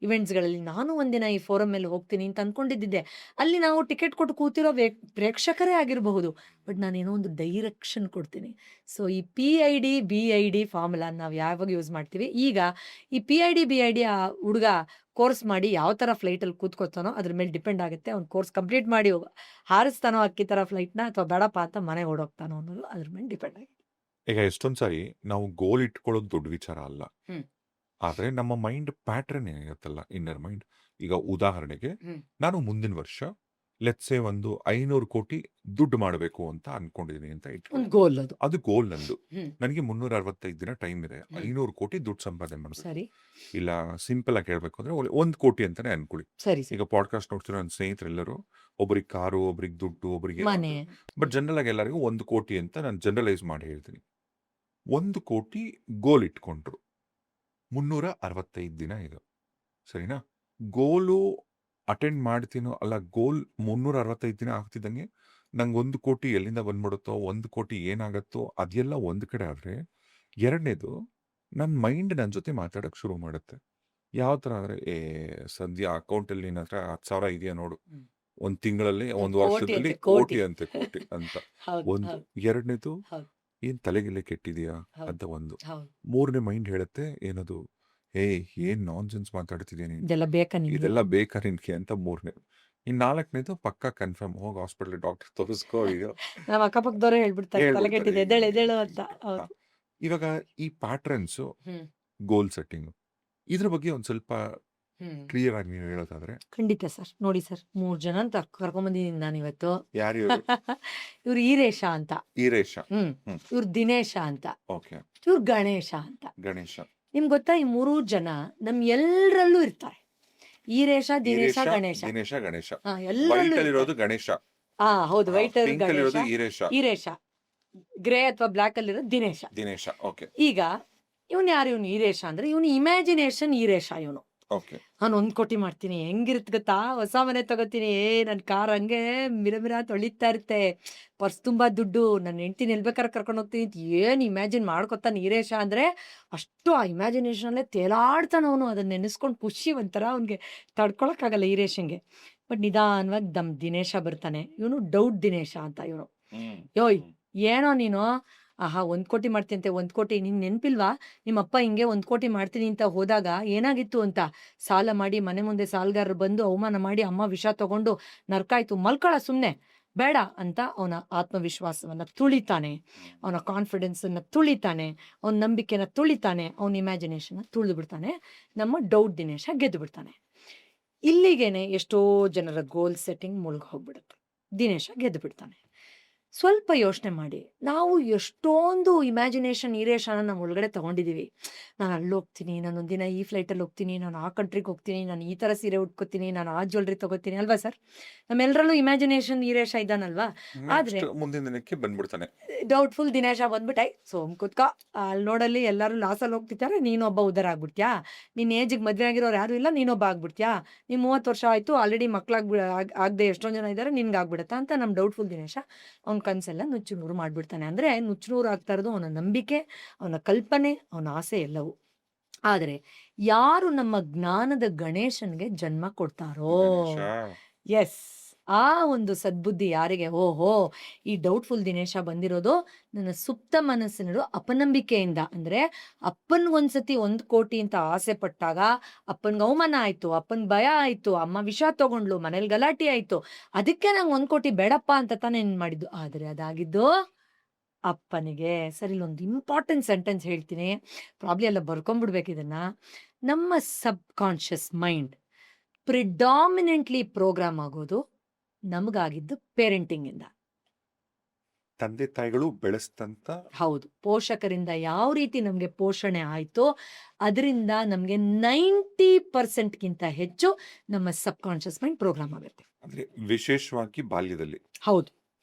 ಇವೆಂಟ್ಸ್ಗಳಲ್ಲಿ ನಾನು ಒಂದಿನ ಈ ಫೋರಮ್ ಮೇಲೆ ಹೋಗ್ತೀನಿ ಅಂತ ಅಂದ್ಕೊಂಡಿದ್ದೆ. ಅಲ್ಲಿ ನಾವು ಟಿಕೆಟ್ ಕೊಟ್ಟು ಕೂತಿರೋ ಪ್ರೇಕ್ಷಕರೇ ಆಗಿರಬಹುದು, ಬಟ್ ನಾನೇನೋ ಒಂದು ಡೈರೆಕ್ಷನ್ ಕೊಡ್ತೀನಿ. ಸೊ ಈ BID ಫಾರ್ಮುಲಾ ನಾವು ಯಾವಾಗ ಯೂಸ್ ಮಾಡ್ತೀವಿ? ಈಗ ಈ BID ಆ ಹುಡುಗ ಕೋರ್ಸ್ ಮಾಡಿ ಯಾವ ಥರ ಫ್ಲೈಟಲ್ಲಿ ಕೂತ್ಕೋತಾನೋ ಅದ್ರ ಮೇಲೆ ಡಿಪೆಂಡ್ ಆಗುತ್ತೆ. ಅವ್ನು ಕೋರ್ಸ್ ಕಂಪ್ಲೀಟ್ ಮಾಡಿ ಹಾರಿಸ್ತಾನೋ ಅಕ್ಕಿ ಥರ ಫ್ಲೈಟ್ನ, ಅಥವಾ ಬೇಡಪ್ಪ ಅಂತ ಮನೆಗೆ ಓಡೋಗ್ತಾನೋ ಅನ್ನೋದು ಅದ್ರ ಮೇಲೆ ಡಿಪೆಂಡ್ ಆಗುತ್ತೆ. ಈಗ ಎಷ್ಟೊಂದ್ ಸಾರಿ ನಾವು ಗೋಲ್ ಇಟ್ಕೊಳ್ಳೋದು ದೊಡ್ಡ ವಿಚಾರ ಅಲ್ಲ, ಹ್ಮ್. ಆದ್ರೆ ನಮ್ಮ ಮೈಂಡ್ ಪ್ಯಾಟ್ರನ್ ಏನಿರುತ್ತಲ್ಲ, ಇನ್ನರ್ ಮೈಂಡ್. ಈಗ ಉದಾಹರಣೆಗೆ ನಾನು ಮುಂದಿನ ವರ್ಷ ಲೆಟ್ಸೆ ಒಂದು 500 ಕೋಟಿ ದುಡ್ಡು ಮಾಡಬೇಕು ಅಂತ ಅನ್ಕೊಂಡಿದೀನಿ ಅಂತ ಒಂದು ಇಟ್ಕೊಳ್ಳಿ. ಗೋಲ್ ಅದು. ಅದು ಗೋಲ್ ನಂದು. ಹ್ಮ್. ನನಗೆ 365 ದಿನ ಟೈಮ್ ಇದೆ, 500 ಕೋಟಿ ದುಡ್ಡು ಸಂಪಾದನೆ ಮಾಡಬೇಕು. ಸರಿ ಇಲ್ಲ ಸಿಂಪಲ್ ಆಗಿ ಹೇಳ್ಬೇಕು ಅಂದ್ರೆ 1 ಕೋಟಿ ಅಂತಾನೆ ಅನ್ಕೊಳ್ಳಿ. ಸರಿ ಸರಿ. ಈಗ ಪಾಡ್ಕಾಸ್ಟ್ ನೋಡ್ತಿರೋ ನನ್ನ ಸ್ನೇಹಿತರೆಲ್ಲರೂ ಒಬ್ರಿಗೆ ಕಾರು, ಒಬ್ರಿಗೆ ದುಡ್ಡು, ಒಬ್ರಿಗೆ ಮನೆ. ಬಟ್ ಜನರಲ್ ಆಗಿ ಎಲ್ಲರಿಗೂ 1 ಕೋಟಿ ಅಂತ ನಾನು ಜನರಲೈಸ್ ಮಾಡಿ ಹೇಳ್ತೀನಿ. 1 ಕೋಟಿ ಗೋಲ್ ಇಟ್ಕೊಂಡ್ರು, 365 ದಿನ ಇದು, ಸರಿನಾ? ಗೋಲು ಅಟೆಂಡ್ ಮಾಡ್ತೀನೋ ಅಲ್ಲ, ಗೋಲ್ 365 ದಿನ ಆಗ್ತಿದ್ದಂಗೆ ನಂಗೆ 1 ಕೋಟಿ ಎಲ್ಲಿಂದ ಬಂದ್ಬಿಡುತ್ತೋ, 1 ಕೋಟಿ ಏನಾಗತ್ತೋ ಅದೆಲ್ಲ ಒಂದು ಕಡೆ. ಆದ್ರೆ ಎರಡನೇದು, ನನ್ನ ಮೈಂಡ್ ನನ್ನ ಜೊತೆ ಮಾತಾಡಕ್ ಶುರು ಮಾಡುತ್ತೆ. ಯಾವ ತರ ಅಂದ್ರೆ, ಸದ್ಯ ಅಕೌಂಟಲ್ಲಿ ನಿನ್ನ ಹತ್ರ 10,000 ಇದೆಯಾ ನೋಡು, ಹ್ಮ್. ಒಂದ್ ತಿಂಗಳಲ್ಲಿ, ಒಂದು ಕೋಟಿ ವರ್ಷದಲ್ಲಿ ಅಂತೆ, ಕೋಟಿ. ಕೋಟಿ ಅಂತ ಹೌದು ಒಂದು. ಹೌದು ಎರಡನೇದು, ಹೌದು ಏನ್ ತಲೆಗಿಲೆ ಕೆಟ್ಟಿದ್ಯಾ ಹೌದು ಅಂತ ಒಂದು. ಹೌದು. ಮೂರನೇ ಮೈಂಡ್ ಹೇಳುತ್ತೆ ಏನದು, ಏನ್ ನಾನ್ಸೆನ್ಸ್ ಮಾತಾಡ್ತಿದ್ಯಾ ನೀನು, ಇದೆಲ್ಲ ಬೇಕಾ ನಿಮ್ಗೆ? ಇದೆಲ್ಲ ಬೇಕಾ ನಿನ್ಗೆ ಅಂತ ಮೂರನೇದು. ಇನ್ ನಾಲ್ಕನೇದು ಪಕ್ಕಾ ಕನ್ಫರ್ಮ್, ಹೋಗಿ ಹಾಸ್ಪಿಟಲ್ ಡಾಕ್ಟರ್ ತೋರಿಸ್ಕೋ. ಈಗ ನಮ್ಮ ಅಕ್ಕಪಕ್ಕದವರೇ ಹೇಳ್ಬಿಡ್ತಾರೆ ತಲೆ ಹೇಳ್ಬಿಡ್ತಾರೆ, ಕೆಟ್ಟಿದೆ, ಎದ್ದೇಳು ಎದ್ದೇಳು ಅಂತ. ಹಾ. ಹೌದು. ಇವಾಗ ಈ ಪ್ಯಾಟ್ರನ್ಸ್, ಹ್ಮ್ ಗೋಲ್ ಸೆಟ್ಟಿಂಗ್, ಇದ್ರ ಬಗ್ಗೆ ಒಂದ್ ಸ್ವಲ್ಪ ಹ್ಮ್ ಕ್ಲಿಯರ್ ಆಗಿ ನೀವು ಹೇಳೋದಾದ್ರೆ. ಖಂಡಿತ ಸರ್. ನೋಡಿ ಸರ್, 3 ಜನ ಅಂತ ಕರ್ಕೊಂಬಂದಿದ್ದೀನಿ ನಾನು ಇವತ್ತು. ಯಾರು ಇವ್ರು? ಇವ್ರು ಈರೇಶ ಅಂತ, ಈರೇಶ. ಹ್ಮ್ ಹ್ಮ್. ಇವ್ರು ದಿನೇಶ ಅಂತ, ಓಕೆ. ಇವ್ರು ಗಣೇಶ ಅಂತ. ಗಣೇಶ. ನಿಮ್ಗೆ ಗೊತ್ತಾ, ಈ 3 ಜನ ನಮ್ ಎಲ್ಲರಲ್ಲೂ ಇರ್ತಾರೆ. ಈರೇಶ, ದಿನೇಶ, ಈರೇಶ, ಗಣೇಶ. ದಿನೇಶ, ಗಣೇಶ. ಎಲ್ಲರಲ್ಲೂ ವೈಟ್ ಅಲ್ಲಿ ಇರೋದು ಇರ್ತಾರೆ. ಗಣೇಶ, ಹೌದು, ವೈಟ್ ಪಿಂಕ್ ಅಲ್ಲಿ ಗಣೇಶ, ಇರೋದು ಈರೇಶ, ಈರೇಶ, ಗ್ರೇ ಅಥವಾ ಬ್ಲಾಕ್ ಅಲ್ಲಿರೋದು ದಿನೇಶ. ದಿನೇಶ. ಓಕೆ. ಈಗ ಇವನು ಯಾರು, ಇವನು ಈರೇಶ ಅಂದ್ರೆ ಇವನು ಇಮ್ಯಾಜಿನೇಷನ್ ಈರೇಶ ಇವನು. ಓಕೆ. ನಾನು 1 ಕೋಟಿ ಮಾಡ್ತೀನಿ, ಹೆಂಗಿರುತ್ತೆ ಗೊತ್ತಾ, ಹೊಸ ಮನೆ ತಗೋತೀನಿ, ನನ್ನ ಕಾರ್ ಹಂಗೆ ಮಿರ ತೊಳಿತಾ ಇರುತ್ತೆ, ಪರ್ಸ್ ತುಂಬಾ ದುಡ್ಡು, ನನ್ನ ಹೆಂಡ್ತಿನ ಎಲ್ಬೇಕಾದ್ರೆ ಕರ್ಕೊಂಡು ಹೋಗ್ತೀನಿ ಅಂತ ಏನು ಇಮ್ಯಾಜಿನ್ ಮಾಡ್ಕೊತಾನೆ ಈರೇಶ ಅಂದ್ರೆ, ಅಷ್ಟು ಆ ಇಮ್ಯಾಜಿನೇಷನಲ್ಲೇ ತೇಲಾಡ್ತಾನೆ ಅವನು. ಅದನ್ನ ನೆನೆಸ್ಕೊಂಡು ಖುಷಿ ಒಂಥರ ಅವ್ನಿಗೆ ತಡ್ಕೊಳಕ್ಕಾಗಲ್ಲ ಈರೇಶಂಗೆ. ಬಟ್ ನಿಧಾನವಾಗಿ ದಿನೇಶ ಬರ್ತಾನೆ. ಇವನು ಡೌಟ್ ದಿನೇಶ ಅಂತ ಇವನು. ಯೋಯ್ ಏನೋ ನೀನು, ಆಹಾ 1 ಕೋಟಿ ಮಾಡ್ತೀನಿ ಅಂತೆ, 1 ಕೋಟಿ ನಿಂಗೆ ನೆನಪಿಲ್ವಾ, ನಿಮ್ಮಪ್ಪ ಹಿಂಗೆ 1 ಕೋಟಿ ಮಾಡ್ತೀನಿ ಅಂತ ಹೋದಾಗ ಏನಾಗಿತ್ತು ಅಂತ, ಸಾಲ ಮಾಡಿ ಮನೆ ಮುಂದೆ ಸಾಲಗಾರರು ಬಂದು ಅವಮಾನ ಮಾಡಿ ಅಮ್ಮ ವಿಷ ತಗೊಂಡು ನರ್ಕಾಯ್ತು, ಮಲ್ಕೊಳ ಸುಮ್ಮನೆ ಬೇಡ ಅಂತ ಅವನ ಆತ್ಮವಿಶ್ವಾಸವನ್ನ ತುಳಿತಾನೆ, ಅವನ ಕಾನ್ಫಿಡೆನ್ಸ್ ಅನ್ನ ತುಳಿತಾನೆ, ಅವನ ನಂಬಿಕೆನ ತುಳಿತಾನೆ, ಅವನ ಇಮ್ಯಾಜಿನೇಷನ್ ತುಳಿದು ಬಿಡ್ತಾನೆ. ನಮ್ಮ ಡೌಟ್ ದಿನೇಶ ಗೆದ್ದು ಬಿಡ್ತಾನೆ. ಇಲ್ಲಿಗೇನೆ ಎಷ್ಟೋ ಜನರ ಗೋಲ್ ಸೆಟ್ಟಿಂಗ್ ಮುಳುಗ್ ಹೋಗ್ಬಿಡುತ್ತೆ. ದಿನೇಶ ಗೆದ್ದು ಬಿಡ್ತಾನೆ. ಸ್ವಲ್ಪ ಯೋಚನೆ ಮಾಡಿ, ನಾವು ಎಷ್ಟೊಂದು ಇಮ್ಯಾಜಿನೇಷನ್ ಈರೇಷನ ನಮ್ಮ ಒಳಗಡೆ ತಗೊಂಡಿದ್ದೀವಿ. ನಾನು ಅಲ್ಲಿ ಹೋಗ್ತೀನಿ, ನಾನೊಂದಿನ ಈ ಫ್ಲೈಟಲ್ಲಿ ಹೋಗ್ತೀನಿ, ನಾನು ಆ ಕಂಟ್ರಿಗೆ ಹೋಗ್ತೀನಿ, ನಾನು ಈ ಥರ ಸೀರೆ ಉಟ್ಕೋತೀನಿ, ನಾನು ಆ ಜ್ಯುವೆಲ್ರಿ ತಗೋತೀನಿ ಅಲ್ವಾ ಸರ್. ನಮ್ಮೆಲ್ಲರಲ್ಲೂ ಇಮ್ಯಾಜಿನೇಷನ್ ಈರೇಷ ಇದ್ದಾನಲ್ವಾ. ಆದ್ರೆ ಮುಂದಿನ ದಿನಕ್ಕೆ ಬಂದ್ಬಿಡ್ತಾನೆ. ಡೌಟ್ಫುಲ್ ದಿನೇಶ ಬಂದ್ಬಿಟ್ಟೆ, ಸೋಮ್ ಕುತ್ಕ ಅಲ್ಲಿ ನೋಡಲ್ಲಿ ಎಲ್ಲರೂ ಲಾಸಲ್ಲಿ ಹೋಗ್ತಿದ್ದಾರೆ, ನೀನೊಬ್ಬ ಉದ್ದಾರ ಆಗ್ಬಿಡ್ತ್ಯಾ, ನಿನ್ನ ಏಜಿಗೆ ಮದುವೆ ಆಗಿರೋರು ಯಾರು ಇಲ್ಲ, ನೀನೊಬ್ಬ ಆಗ್ಬಿಡ್ತ್ಯಾ, ನೀನು 30 ವರ್ಷ ಆಯಿತು ಆಲ್ರೆಡಿ ಆಗದೆ ಎಷ್ಟೊಂದು ಜನ ಇದ್ದಾರೆ, ನಿನ್ಗೆ ಆಗ್ಬಿಡತ್ತಾ ಅಂತ ನಮ್ಮ ಡೌಟ್ಫುಲ್ ದಿನೇಶ ಅವ್ನ ಕನಸೆಲ್ಲ ನುಚ್ಚುನೂರು ಮಾಡಿಬಿಡ್ತಾನೆ. ಅಂದರೆ ನುಚ್ಚುನೂರು ಆಗ್ತಾ ಇರೋದು ಅವನ ನಂಬಿಕೆ, ಅವನ ಕಲ್ಪನೆ, ಅವನ ಆಸೆ ಎಲ್ಲವೂ. ಆದರೆ ಯಾರು ನಮ್ಮ ಜ್ಞಾನದ ಗಣೇಶನ್ಗೆ ಜನ್ಮ ಕೊಡ್ತಾರೋ, ಎಸ್, ಆ ಒಂದು ಸದ್ಬುದ್ಧಿ ಯಾರಿಗೆ, ಓಹೋ ಈ ಡೌಟ್ಫುಲ್ ದಿನೇಶ ಬಂದಿರೋದು ನನ್ನ ಸುಪ್ತ ಮನಸ್ಸಿನರು ಅಪನಂಬಿಕೆಯಿಂದ. ಅಂದರೆ ಅಪ್ಪನಿಗೊಂದ್ಸತಿ 1 ಕೋಟಿ ಅಂತ ಆಸೆ ಪಟ್ಟಾಗ ಅಪ್ಪನಿಗೆ ಅವಮಾನ ಆಯಿತು, ಅಪ್ಪನ ಭಯ ಆಯಿತು, ಅಮ್ಮ ವಿಷ ತಗೊಂಡ್ಲು, ಮನೇಲಿ ಗಲಾಟೆ ಆಯಿತು, ಅದಕ್ಕೆ ನಂಗೆ 1 ಕೋಟಿ ಬೇಡಪ್ಪ ಅಂತ ತಾನೇ ಏನು ಮಾಡಿದ್ದು. ಆದರೆ ಅದಾಗಿದ್ದು ಅಪ್ಪನಿಗೆ. ಸರಿ, ಇಲ್ಲೊಂದು ಇಂಪಾರ್ಟೆಂಟ್ ಸೆಂಟೆನ್ಸ್ ಹೇಳ್ತೀನಿ, ಪ್ರಾಬ್ಲಿ ಎಲ್ಲ ಬರ್ಕೊಂಡ್ಬಿಡ್ಬೇಕು ಇದನ್ನ. ನಮ್ಮ ಸಬ್ ಕಾನ್ಷಿಯಸ್ ಮೈಂಡ್ ಪ್ರಿಡಾಮಿನೆಂಟ್ಲಿ ಪ್ರೋಗ್ರಾಮ್ ಆಗೋದು ನಮಗಾಗಿದ್ದು ಪೇರೆಂಟಿಂಗಿಂದ. ತಂದೆ ತಾಯಿಗಳು ಬೆಳೆಸ್ತಂತ. ಹೌದು, ಪೋಷಕರಿಂದ ಯಾವ ರೀತಿ ನಮಗೆ ಪೋಷಣೆ ಆಯಿತೋ ಅದರಿಂದ ನಮಗೆ 90%ಗಿಂತ ಹೆಚ್ಚು ನಮ್ಮ ಸಬ್ ಕಾನ್ಷಿಯಸ್ ಮೈಂಡ್ ಪ್ರೋಗ್ರಾಮ್ ಆಗುತ್ತೆ. ಅಂದ್ರೆ ವಿಶೇಷವಾಗಿ ಬಾಲ್ಯದಲ್ಲಿ. ಹೌದು,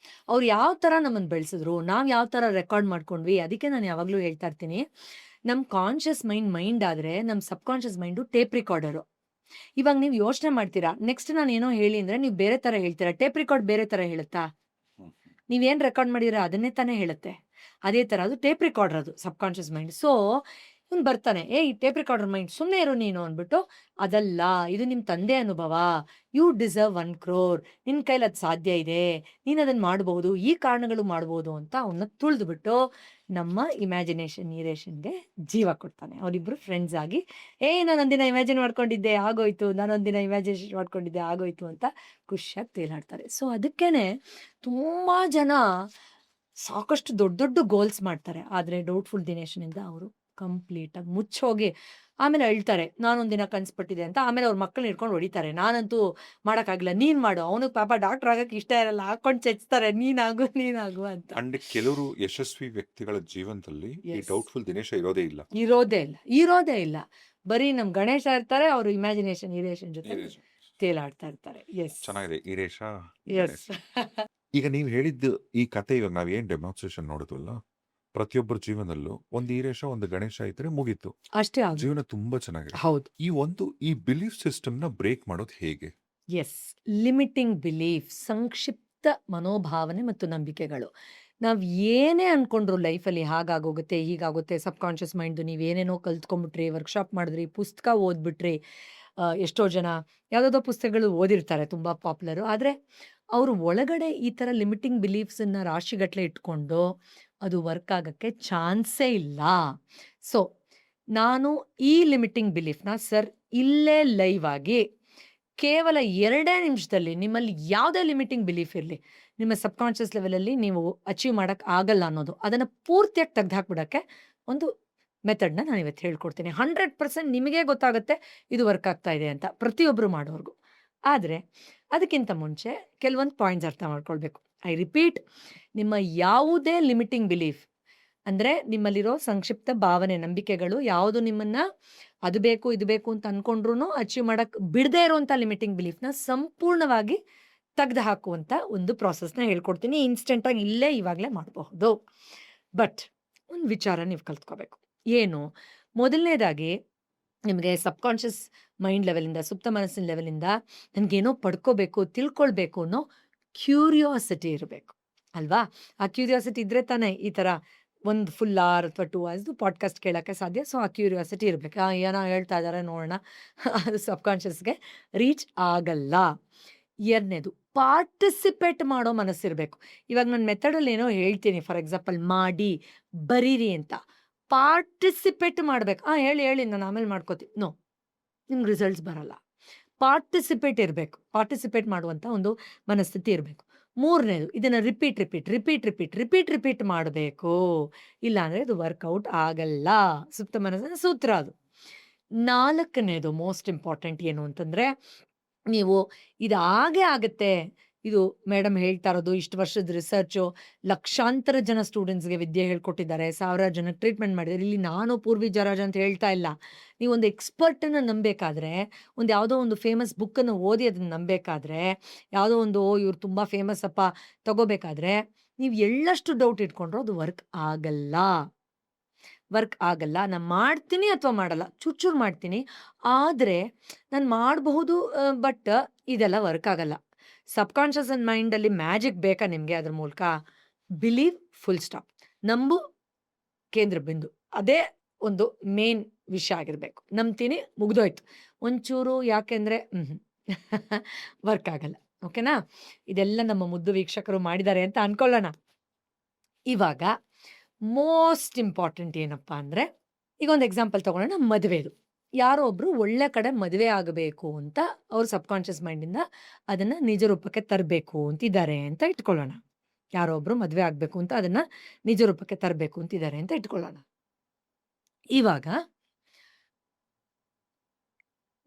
ಅವ್ರು ಯಾವ ಥರ ನಮ್ಮನ್ನು ಬೆಳೆಸಿದ್ರು, ನಾವು ಯಾವ ಥರ ರೆಕಾರ್ಡ್ ಮಾಡ್ಕೊಂಡ್ವಿ. ಅದಕ್ಕೆ ನಾನು ಯಾವಾಗಲೂ ಹೇಳ್ತಾ ಇರ್ತೀನಿ, ನಮ್ಮ ಕಾನ್ಷಿಯಸ್ ಮೈಂಡ್ ಆದರೆ ನಮ್ಮ ಸಬ್ ಕಾನ್ಷಿಯಸ್ ಮೈಂಡು ಟೇಪ್ ರಿಕಾರ್ಡರು. ಇವಾಗ ನೀವು ಯೋಚನೆ ಮಾಡ್ತೀರಾ, ನೆಕ್ಸ್ಟ್ ನಾನು ಏನೋ ಹೇಳಿ ಅಂದರೆ ನೀವು ಬೇರೆ ಥರ ಹೇಳ್ತೀರಾ. ಟೇಪ್ ರಿಕಾರ್ಡ್ ಬೇರೆ ಥರ ಹೇಳುತ್ತಾ? ನೀವೇನು ರೆಕಾರ್ಡ್ ಮಾಡಿದ್ರೆ ಅದನ್ನೇ ತಾನೇ ಹೇಳುತ್ತೆ. ಅದೇ ಥರ ಅದು ಟೇಪ್ ರಿಕಾರ್ಡರ್, ಅದು ಸಬ್ ಕಾನ್ಷಿಯಸ್ ಮೈಂಡ್. ಸೊ ಇವ್ನು ಬರ್ತಾನೆ, ಈ ಟೇಪ್ ರಿಕಾರ್ಡರ್ ಮೈಂಡ್ ಸುಮ್ಮನೆ ಇರು ನೀನು ಅಂದ್ಬಿಟ್ಟು, ಅದಲ್ಲ, ಇದು ನಿಮ್ಮ ತಂದೆ ಅನುಭವ, ಯು ಡಿಸರ್ವ್ 1 crore, ನಿನ್ನ ಕೈಲಿ ಅದು ಸಾಧ್ಯ ಇದೆ, ನೀನು ಅದನ್ನು ಮಾಡ್ಬೋದು, ಈ ಕಾರಣಗಳು ಮಾಡ್ಬೋದು ಅಂತ ಅವನ್ನ ತುಳಿದ್ಬಿಟ್ಟು ನಮ್ಮ ಇಮ್ಯಾಜಿನೇಷನ್ ಈರೇಷನ್ಗೆ ಜೀವ ಕೊಡ್ತಾನೆ. ಅವರಿಬ್ಬರು ಫ್ರೆಂಡ್ಸ್ ಆಗಿ, ನಾನೊಂದಿನ ಇಮ್ಯಾಜಿನ್ ಮಾಡ್ಕೊಂಡಿದ್ದೆ ಆಗೋಯ್ತು, ನಾನೊಂದಿನ ಇಮ್ಯಾಜಿನೇಷನ್ ಮಾಡ್ಕೊಂಡಿದ್ದೆ ಆಗೋಯ್ತು ಅಂತ ಖುಷಿಯಾಗಿ ತೇಲಾಡ್ತಾರೆ. ಸೊ ಅದಕ್ಕೇನೆ ತುಂಬ ಜನ ಸಾಕಷ್ಟು ದೊಡ್ಡ ದೊಡ್ಡ ಗೋಲ್ಸ್ ಮಾಡ್ತಾರೆ, ಆದರೆ ಡೌಟ್ಫುಲ್ ದಿನೇಶನಿಂದ ಅವರು ಕಂಪ್ಲೀಟಾಗಿ ಮುಚ್ಚೋಗಿ ಆಮೇಲೆ ಅಳ್ತಾರೆ, ನಾನೊಂದಿನ ಕನ್ಸ್ಪಟ್ಟಿದೆ ಅಂತ. ಆಮೇಲೆ ಅವ್ರ ಮಕ್ಕಳನ್ನ ಹಿಡ್ಕೊಂಡು ಹೊಡಿತಾರೆ, ನಾನಂತೂ ಮಾಡೋಕ್ಕಾಗಿಲ್ಲ, ನೀನು ಮಾಡು, ಅವನಿಗೆ ಪಾಪ ಡಾಕ್ಟರ್ ಆಗಕ್ಕೆ ಇಷ್ಟ ಇರಲ್ಲ, ಹಾಕೊಂಡು ಚೆಚ್ತಾರೆ, ನೀನಾಗು ಅಂತ. ಅಂಡ್ ಕೆಲವರು ಯಶಸ್ವಿ ವ್ಯಕ್ತಿಗಳ ಜೀವನದಲ್ಲಿ ಈ ಡೌಟ್ಫುಲ್ ದಿನೇಶ ಇರೋದೇ ಇಲ್ಲ. ಬರೀ ನಮ್ ಗಣೇಶ ಇರ್ತಾರೆ, ಅವರು ಇಮ್ಯಾಜಿನೇಷನ್ ಈರೇಷನ್ ಜೊತೆ ತೇಲಾಡ್ತಾ ಇರ್ತಾರೆ. ಎಸ್, ಚೆನ್ನಾಗಿದೆ ಈರೇಶ. ಎಸ್. ಈಗ ನೀವು ಹೇಳಿದ್ದು ಈ ಕತೆ, ಇವಾಗ ನಾವ್ ಏನ್ ಡೆಮಾನ್ಸ್ಟ್ರೇಷನ್ ನೋಡಿದ್ವಲ್ಲ, ಪ್ರತಿಯೊಬ್ಬರ ಜೀವನದಲ್ಲೂ ಒಂದು ಈರೇಶ ಒಂದು ಗಣೇಶ ಇದ್ರೆ ಮುಗೀತು, ಅಷ್ಟೇ ಜೀವನ ತುಂಬಾ ಚೆನ್ನಾಗಿದೆ. ಹೌದು, ಈ ಬಿಲೀಫ್ ಸಿಸ್ಟಮ್ ನ ಬ್ರೇಕ್ ಮಾಡೋದು ಹೇಗೆ? ಎಸ್, ಲಿಮಿಟಿಂಗ್ ಬಿಲೀಫ್, ಸಂಕ್ಷಿಪ್ತ ಮನೋಭಾವನೆ ಮತ್ತು ನಂಬಿಕೆಗಳು. ನಾವು ಏನೇ ಅನ್ಕೊಂಡ್ರು ಲೈಫಲ್ಲಿ ಹಾಗಾಗೋಗುತ್ತೆ, ಹೀಗಾಗುತ್ತೆ, ಸಬ್ ಕಾನ್ಷಿಯಸ್ ಮೈಂಡ್ ನೀವೇನೇನೋ ಕಲ್ತ್ಕೊಂಡ್ಬಿಟ್ರಿ, ವರ್ಕ್ಶಾಪ್ ಮಾಡಿದ್ರಿ, ಪುಸ್ತಕ ಓದ್ಬಿಟ್ರಿ. ಎಷ್ಟೋ ಜನ ಯಾವುದಾದೋ ಪುಸ್ತಕಗಳು ಓದಿರ್ತಾರೆ, ತುಂಬ ಪಾಪ್ಯುಲರು. ಆದರೆ ಅವರು ಒಳಗಡೆ ಈ ಥರ ಲಿಮಿಟಿಂಗ್ ಬಿಲೀಫ್ಸನ್ನು ರಾಶಿಗಟ್ಟಲೆ ಇಟ್ಕೊಂಡು ಅದು ವರ್ಕ್ ಆಗೋಕ್ಕೆ ಚಾನ್ಸೇ ಇಲ್ಲ. ಸೊ ನಾನು ಈ ಲಿಮಿಟಿಂಗ್ ಬಿಲೀಫ್ನ ಸರ್ ಇಲ್ಲೇ ಲೈವ್ ಆಗಿ ಕೇವಲ 2 ನಿಮಿಷದಲ್ಲಿ, ನಿಮ್ಮಲ್ಲಿ ಯಾವುದೇ ಲಿಮಿಟಿಂಗ್ ಬಿಲೀಫ್ ಇರಲಿ, ನಿಮ್ಮ ಸಬ್ ಕಾನ್ಷಿಯಸ್ ಲೆವೆಲಲ್ಲಿ ನೀವು ಅಚೀವ್ ಮಾಡೋಕ್ಕೆ ಆಗಲ್ಲ ಅನ್ನೋದು, ಅದನ್ನು ಪೂರ್ತಿಯಾಗಿ ತೆಗೆದುಹಾಕ್ಬಿಡೋಕ್ಕೆ ಒಂದು ಮೆಥಡ್ನ ನಾನು ಇವತ್ತು ಹೇಳ್ಕೊಡ್ತೀನಿ. 100% ನಿಮಗೆ ಗೊತ್ತಾಗುತ್ತೆ ಇದು ವರ್ಕ್ ಆಗ್ತಾ ಇದೆ ಅಂತ, ಪ್ರತಿಯೊಬ್ಬರು ಮಾಡೋರ್ಗು. ಆದರೆ ಅದಕ್ಕಿಂತ ಮುಂಚೆ ಕೆಲವೊಂದು ಪಾಯಿಂಟ್ಸ್ ಅರ್ಥ ಮಾಡ್ಕೊಳ್ಬೇಕು. ಐ ರಿಪೀಟ್, ನಿಮ್ಮ ಯಾವುದೇ ಲಿಮಿಟಿಂಗ್ ಬಿಲೀಫ್ ಅಂದರೆ ನಿಮ್ಮಲ್ಲಿರೋ ಸಂಕ್ಷಿಪ್ತ ಭಾವನೆ, ನಂಬಿಕೆಗಳು ಯಾವುದು ನಿಮ್ಮನ್ನು ಅದು ಬೇಕು ಇದು ಬೇಕು ಅಂತ ಅಂದ್ಕೊಂಡ್ರೂ ಅಚೀವ್ ಮಾಡೋಕ್ಕೆ ಬಿಡದೇ ಇರೋವಂಥ ಲಿಮಿಟಿಂಗ್ ಬಿಲೀಫ್ನ ಸಂಪೂರ್ಣವಾಗಿ ತೆಗೆದು ಹಾಕುವಂಥ ಒಂದು ಪ್ರಾಸೆಸ್ನ ಹೇಳ್ಕೊಡ್ತೀನಿ. ಇನ್ಸ್ಟೆಂಟಾಗಿ ಇವಾಗಲೇ ಮಾಡಬಹುದು. ಬಟ್ ಒಂದು ವಿಚಾರ ನೀವು ಕಲ್ತ್ಕೋಬೇಕು, ಏನು, ಮೊದಲನೇದಾಗಿ ನಿಮಗೆ ಸಬ್ಕಾನ್ಷಿಯಸ್ ಮೈಂಡ್ ಲೆವೆಲಿಂದ, ಸುಪ್ತ ಮನಸ್ಸಿನ ಲೆವೆಲಿಂದ ನನಗೇನೋ ಪಡ್ಕೋಬೇಕು, ತಿಳ್ಕೊಳ್ಬೇಕು ಅನ್ನೋ ಕ್ಯೂರಿಯಾಸಿಟಿ ಇರಬೇಕು ಅಲ್ವಾ? ಆ ಕ್ಯೂರಿಯಾಸಿಟಿ ಇದ್ರೆ ತಾನೇ ಈ ಥರ ಒಂದು ಫುಲ್ ಅವರ್ ಅಥವಾ 2 ಅವರ್ಸ್ದು ಪಾಡ್ಕಾಸ್ಟ್ ಕೇಳೋಕ್ಕೆ ಸಾಧ್ಯ. ಸೊ, ಆ ಕ್ಯೂರಿಯಾಸಿಟಿ ಇರಬೇಕು. ಏನೋ ಹೇಳ್ತಾ ಇದ್ದಾರೆ ನೋಡೋಣ ಅದು ಸಬ್ಕಾನ್ಷಿಯಸ್ಗೆ ರೀಚ್ ಆಗಲ್ಲ. ಎರಡನೇದು ಪಾರ್ಟಿಸಿಪೇಟ್ ಮಾಡೋ ಮನಸ್ಸಿರಬೇಕು. ಇವಾಗ ನಾನು ಮೆಥಡಲ್ಲಿ ಏನೋ ಹೇಳ್ತೀನಿ, ಫಾರ್ ಎಕ್ಸಾಂಪಲ್ ಮಾಡಿ, ಬರೀರಿ ಅಂತ. ಪಾರ್ಟಿಸಿಪೇಟ್ ಮಾಡಬೇಕು. ಹೇಳಿ ಹೇಳಿ ನಾನು ಆಮೇಲೆ ಮಾಡ್ಕೋತೀನಿ. ನೋ, ನಿಮ್ಗೆ ರಿಸಲ್ಟ್ಸ್ ಬರಲ್ಲ. ಪಾರ್ಟಿಸಿಪೇಟ್ ಇರಬೇಕು. ಪಾರ್ಟಿಸಿಪೇಟ್ ಮಾಡುವಂಥ ಒಂದು ಮನಸ್ಥಿತಿ ಇರಬೇಕು. ಮೂರನೇದು ಇದನ್ನು ರಿಪೀಟ್ ಮಾಡಬೇಕು. ಇಲ್ಲಾಂದರೆ ಇದು ವರ್ಕೌಟ್ ಆಗಲ್ಲ. ಸುಪ್ತ ಮನಸ್ಸಿನ ಸೂತ್ರ ಅದು. ನಾಲ್ಕನೇದು ಮೋಸ್ಟ್ ಇಂಪಾರ್ಟೆಂಟ್ ಏನು ಅಂತಂದರೆ, ನೀವು ಇದು ಆಗೇ ಆಗುತ್ತೆ. ಇದು ಮೇಡಮ್ ಹೇಳ್ತಾ ಇರೋದು ಇಷ್ಟು ವರ್ಷದ ರಿಸರ್ಚು, ಲಕ್ಷಾಂತರ ಜನ ಸ್ಟೂಡೆಂಟ್ಸ್ಗೆ ವಿದ್ಯೆ ಹೇಳ್ಕೊಟ್ಟಿದ್ದಾರೆ, ಸಾವಿರಾರು ಜನಕ್ಕೆ ಟ್ರೀಟ್ಮೆಂಟ್ ಮಾಡಿದ್ದಾರೆ. ಇಲ್ಲಿ ನಾನು ಪೂರ್ವಿ ಜರಾಜ್ ಅಂತ ಹೇಳ್ತಾ ಇಲ್ಲ. ನೀವೊಂದು ಎಕ್ಸ್ಪರ್ಟನ್ನು ನಂಬಬೇಕಾದ್ರೆ, ಒಂದು ಯಾವುದೋ ಒಂದು ಫೇಮಸ್ ಬುಕ್ಕನ್ನು ಓದಿ ಅದನ್ನು ನಂಬಬೇಕಾದ್ರೆ, ಯಾವುದೋ ಒಂದು ಇವ್ರು ತುಂಬ ಫೇಮಸ್ ಅಪ್ಪ ತಗೋಬೇಕಾದ್ರೆ, ನೀವು ಎಳ್ಳಷ್ಟು ಡೌಟ್ ಇಟ್ಕೊಂಡ್ರು ಅದು ವರ್ಕ್ ಆಗಲ್ಲ. ನಾನು ಮಾಡ್ತೀನಿ ಅಥವಾ ಮಾಡಲ್ಲ, ಚೂರು ಮಾಡ್ತೀನಿ. ಆದರೆ ನಾನು ಮಾಡಬಹುದು, ಬಟ್ ಇದೆಲ್ಲ ವರ್ಕ್ ಆಗಲ್ಲ. ಸಬ್ಕಾನ್ಷಿಯಸ್ ಅಂಡ್ ಮೈಂಡಲ್ಲಿ ಮ್ಯಾಜಿಕ್ ಬೇಕಾ ನಿಮಗೆ? ಅದ್ರ ಮೂಲಕ ಬಿಲೀವ್, ಫುಲ್ ಸ್ಟಾಪ್. ನಂಬು, ಕೇಂದ್ರ ಬಿಂದು. ಅದೇ ಒಂದು ಮೇನ್ ವಿಷಯ ಆಗಿರಬೇಕು. ನಂಬ್ತೀನಿ, ಮುಗ್ದೋಯ್ತು. ಒಂಚೂರು ಯಾಕೆಂದರೆ ವರ್ಕ್ ಆಗಲ್ಲ. ಓಕೆನಾ? ಇದೆಲ್ಲ ನಮ್ಮ ಮುದ್ದು ವೀಕ್ಷಕರು ಮಾಡಿದ್ದಾರೆ ಅಂತ ಅನ್ಕೊಳ್ಳೋಣ. ಇವಾಗ ಮೋಸ್ಟ್ ಇಂಪಾರ್ಟೆಂಟ್ ಏನಪ್ಪ ಅಂದರೆ, ಈಗ ಒಂದು ಎಕ್ಸಾಂಪಲ್ ತೊಗೊಳ್ಳೋಣ. ಮದುವೆದು ಯಾರೋ ಒಬ್ಬರು ಒಳ್ಳೆ ಕಡೆ ಮದುವೆ ಆಗಬೇಕು ಅಂತ ಅವ್ರ ಸಬ್ಕಾನ್ಷಿಯಸ್ ಮೈಂಡಿಂದ ಅದನ್ನು ನಿಜ ರೂಪಕ್ಕೆ ತರಬೇಕು ಅಂತಿದ್ದಾರೆ ಅಂತ ಇಟ್ಕೊಳ್ಳೋಣ. ಯಾರೋ ಒಬ್ಬರು ಮದುವೆ ಆಗಬೇಕು ಅಂತ ಅದನ್ನು ನಿಜ ರೂಪಕ್ಕೆ ತರಬೇಕು ಅಂತಿದ್ದಾರೆ ಅಂತ ಇಟ್ಕೊಳ್ಳೋಣ. ಇವಾಗ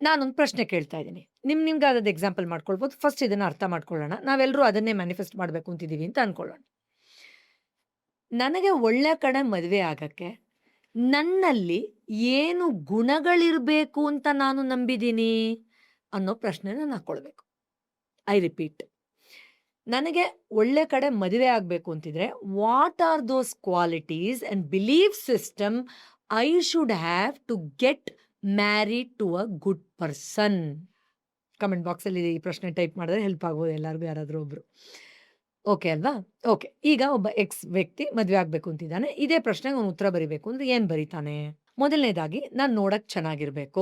ನಾನೊಂದು ಪ್ರಶ್ನೆ ಕೇಳ್ತಾ ಇದ್ದೀನಿ. ನಿಮ್ಗೆ ಅದದ್ದು ಎಕ್ಸಾಂಪಲ್ ಮಾಡ್ಕೊಳ್ಬೋದು. ಫಸ್ಟ್ ಇದನ್ನು ಅರ್ಥ ಮಾಡ್ಕೊಳ್ಳೋಣ. ನಾವೆಲ್ಲರೂ ಅದನ್ನೇ ಮ್ಯಾನಿಫೆಸ್ಟ್ ಮಾಡಬೇಕು ಅಂತಿದ್ದೀವಿ ಅಂತ ಅಂದ್ಕೊಳ್ಳೋಣ. ನನಗೆ ಒಳ್ಳೆ ಕಡೆ ಮದುವೆ ಆಗಕ್ಕೆ ನನ್ನಲ್ಲಿ ಏನು ಗುಣಗಳಿರಬೇಕು ಅಂತ ನಾನು ನಂಬಿದ್ದೀನಿ ಅನ್ನೋ ಪ್ರಶ್ನೆನ ನಾನು ಹಾಕ್ಕೊಳ್ಬೇಕು. ಐ ರಿಪೀಟ್, ನನಗೆ ಒಳ್ಳೆ ಕಡೆ ಮದುವೆ ಆಗಬೇಕು ಅಂತಿದ್ರೆ what are those qualities and belief system I should have to get married to a good person? Comment ಬಾಕ್ಸಲ್ಲಿ ಈ ಪ್ರಶ್ನೆ ಟೈಪ್ ಮಾಡಿದ್ರೆ ಹೆಲ್ಪ್ ಆಗ್ಬೋದು ಎಲ್ಲರಿಗೂ, ಯಾರಾದರೂ ಒಬ್ಬರು. ಓಕೆ ಅಲ್ವಾ? ಓಕೆ. ಈಗ ಒಬ್ಬ ಎಕ್ಸ್ ವ್ಯಕ್ತಿ ಮದುವೆ ಆಗಬೇಕು ಅಂತಿದ್ದಾನೆ. ಇದೇ ಪ್ರಶ್ನೆಗೆ ಅವನು ಉತ್ತರ ಬರಿಬೇಕು ಅಂದರೆ ಏನು ಬರೀತಾನೆ? ಮೊದಲನೇದಾಗಿ ನಾನು ನೋಡೋಕ್ಕೆ ಚೆನ್ನಾಗಿರಬೇಕು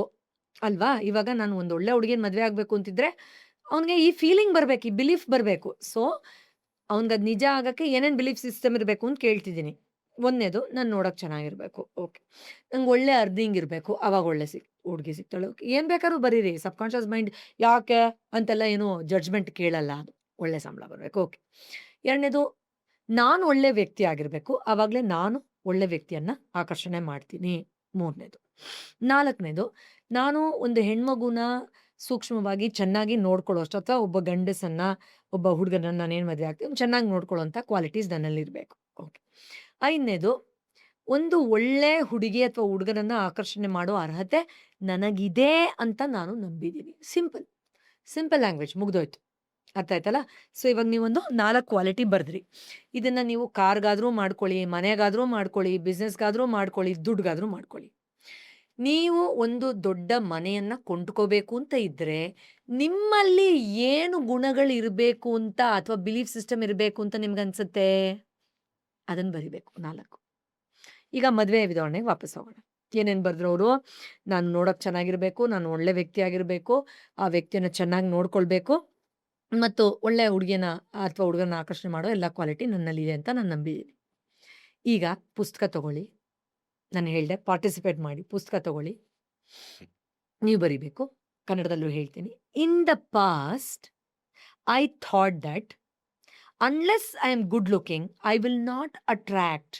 ಅಲ್ವಾ? ಇವಾಗ ನಾನು ಒಂದು ಒಳ್ಳೆ ಹುಡುಗಿನ ಮದುವೆ ಆಗಬೇಕು ಅಂತಿದ್ರೆ ಅವನಿಗೆ ಈ ಫೀಲಿಂಗ್ ಬರಬೇಕು, ಈ ಬಿಲೀಫ್ ಬರಬೇಕು. ಸೊ, ಅವ್ನಿಗೆ ಅದು ನಿಜ ಆಗೋಕ್ಕೆ ಏನೇನು ಬಿಲೀಫ್ ಸಿಸ್ಟಮ್ ಇರಬೇಕು ಅಂತ ಕೇಳ್ತಿದ್ದೀನಿ. ಒಂದನೇದು, ನಾನು ನೋಡೋಕ್ಕೆ ಚೆನ್ನಾಗಿರಬೇಕು. ಓಕೆ. ನಂಗೆ ಒಳ್ಳೆ ಅರ್ನಿಂಗ್ ಇರಬೇಕು, ಆವಾಗ ಒಳ್ಳೆ ಹುಡುಗಿ ಸಿಗ್ತಾಳೆ. ಓಕೆ. ಏನು ಬೇಕಾದ್ರೂ ಬರೀರಿ. ಸಬ್ಕಾನ್ಷಿಯಸ್ ಮೈಂಡ್ ಯಾಕೆ ಅಂತೆಲ್ಲ ಏನು ಜಡ್ಜ್ಮೆಂಟ್ ಕೇಳಲ್ಲ. ಅದು ಒಳ್ಳೆ ಸಂಬಳ ಬರಬೇಕು. ಓಕೆ. ಎರಡನೇದು, ನಾನು ಒಳ್ಳೆ ವ್ಯಕ್ತಿ ಆಗಿರಬೇಕು, ಆವಾಗಲೇ ನಾನು ಒಳ್ಳೆ ವ್ಯಕ್ತಿಯನ್ನು ಆಕರ್ಷಣೆ ಮಾಡ್ತೀನಿ. ಮೂರನೇದು. ನಾಲ್ಕನೇದು, ನಾನು ಒಂದು ಹೆಣ್ಮಗುನ ಸೂಕ್ಷ್ಮವಾಗಿ ಚೆನ್ನಾಗಿ ನೋಡ್ಕೊಳ್ಳೋಷ್ಟು, ಅಥವಾ ಒಬ್ಬ ಗಂಡಸನ್ನು, ಒಬ್ಬ ಹುಡುಗನನ್ನು ನಾನೇನು ಮದುವೆ ಆಗ್ತೀನಿ ಚೆನ್ನಾಗಿ ನೋಡ್ಕೊಳ್ಳೋಂಥ ಕ್ವಾಲಿಟೀಸ್ ನನ್ನಲ್ಲಿರಬೇಕು. ಓಕೆ. ಐದನೇದು, ಒಂದು ಒಳ್ಳೆ ಹುಡುಗಿ ಅಥವಾ ಹುಡುಗನನ್ನು ಆಕರ್ಷಣೆ ಮಾಡೋ ಅರ್ಹತೆ ನನಗಿದೆ ಅಂತ ನಾನು ನಂಬಿದ್ದೀನಿ. Simple language, ಮುಗ್ದೋಯ್ತು. ಅರ್ಥ ಆಯ್ತಲ್ಲ? ಸೊ, ಇವಾಗ ನೀವೊಂದು 4 ಕ್ವಾಲಿಟಿ ಬರೆದ್ರಿ. ಇದನ್ನು ನೀವು ಕಾರ್ಗಾದರೂ ಮಾಡ್ಕೊಳ್ಳಿ, ಮನೆಗಾದರೂ ಮಾಡ್ಕೊಳ್ಳಿ, ಬಿಸ್ನೆಸ್ಗಾದರೂ ಮಾಡ್ಕೊಳ್ಳಿ, ದುಡ್ಡುಗಾದರೂ ಮಾಡ್ಕೊಳ್ಳಿ. ನೀವು ಒಂದು ದೊಡ್ಡ ಮನೆಯನ್ನು ಕೊಂಡ್ಕೋಬೇಕು ಅಂತ ಇದ್ದರೆ ನಿಮ್ಮಲ್ಲಿ ಏನು ಗುಣಗಳಿರಬೇಕು ಅಂತ, ಅಥವಾ ಬಿಲೀಫ್ ಸಿಸ್ಟಮ್ ಇರಬೇಕು ಅಂತ ನಿಮ್ಗೆ ಅನ್ಸುತ್ತೆ, ಅದನ್ನು ಬರಿಬೇಕು 4. ಈಗ ಮದುವೆ ವಿಧಾನೆಗೆ ವಾಪಸ್ ಹೋಗೋಣ. ಏನೇನು ಬರೆದ್ರು ಅವರು? ನಾನು ನೋಡೋಕ್ಕೆ ಚೆನ್ನಾಗಿರಬೇಕು, ನಾನು ಒಳ್ಳೆ ವ್ಯಕ್ತಿ ಆಗಿರಬೇಕು, ಆ ವ್ಯಕ್ತಿಯನ್ನು ಚೆನ್ನಾಗಿ ನೋಡ್ಕೊಳ್ಬೇಕು, ಮತ್ತು ಒಳ್ಳೆಯ ಹುಡುಗಿನ ಅಥವಾ ಹುಡುಗನ ಆಕರ್ಷಣೆ ಮಾಡೋ ಎಲ್ಲ ಕ್ವಾಲಿಟಿ ನನ್ನಲ್ಲಿದೆ ಅಂತ ನಾನು ನಂಬಿದ್ದೀನಿ. ಈಗ ಪುಸ್ತಕ ತಗೊಳ್ಳಿ. ನಾನು ಹೇಳಿದೆ ಪಾರ್ಟಿಸಿಪೇಟ್ ಮಾಡಿ. ಪುಸ್ತಕ ತಗೊಳ್ಳಿ, ನೀವು ಬರಿಬೇಕು. ಕನ್ನಡದಲ್ಲೂ ಹೇಳ್ತೀನಿ. In the past I thought that unless I am good looking, I will not attract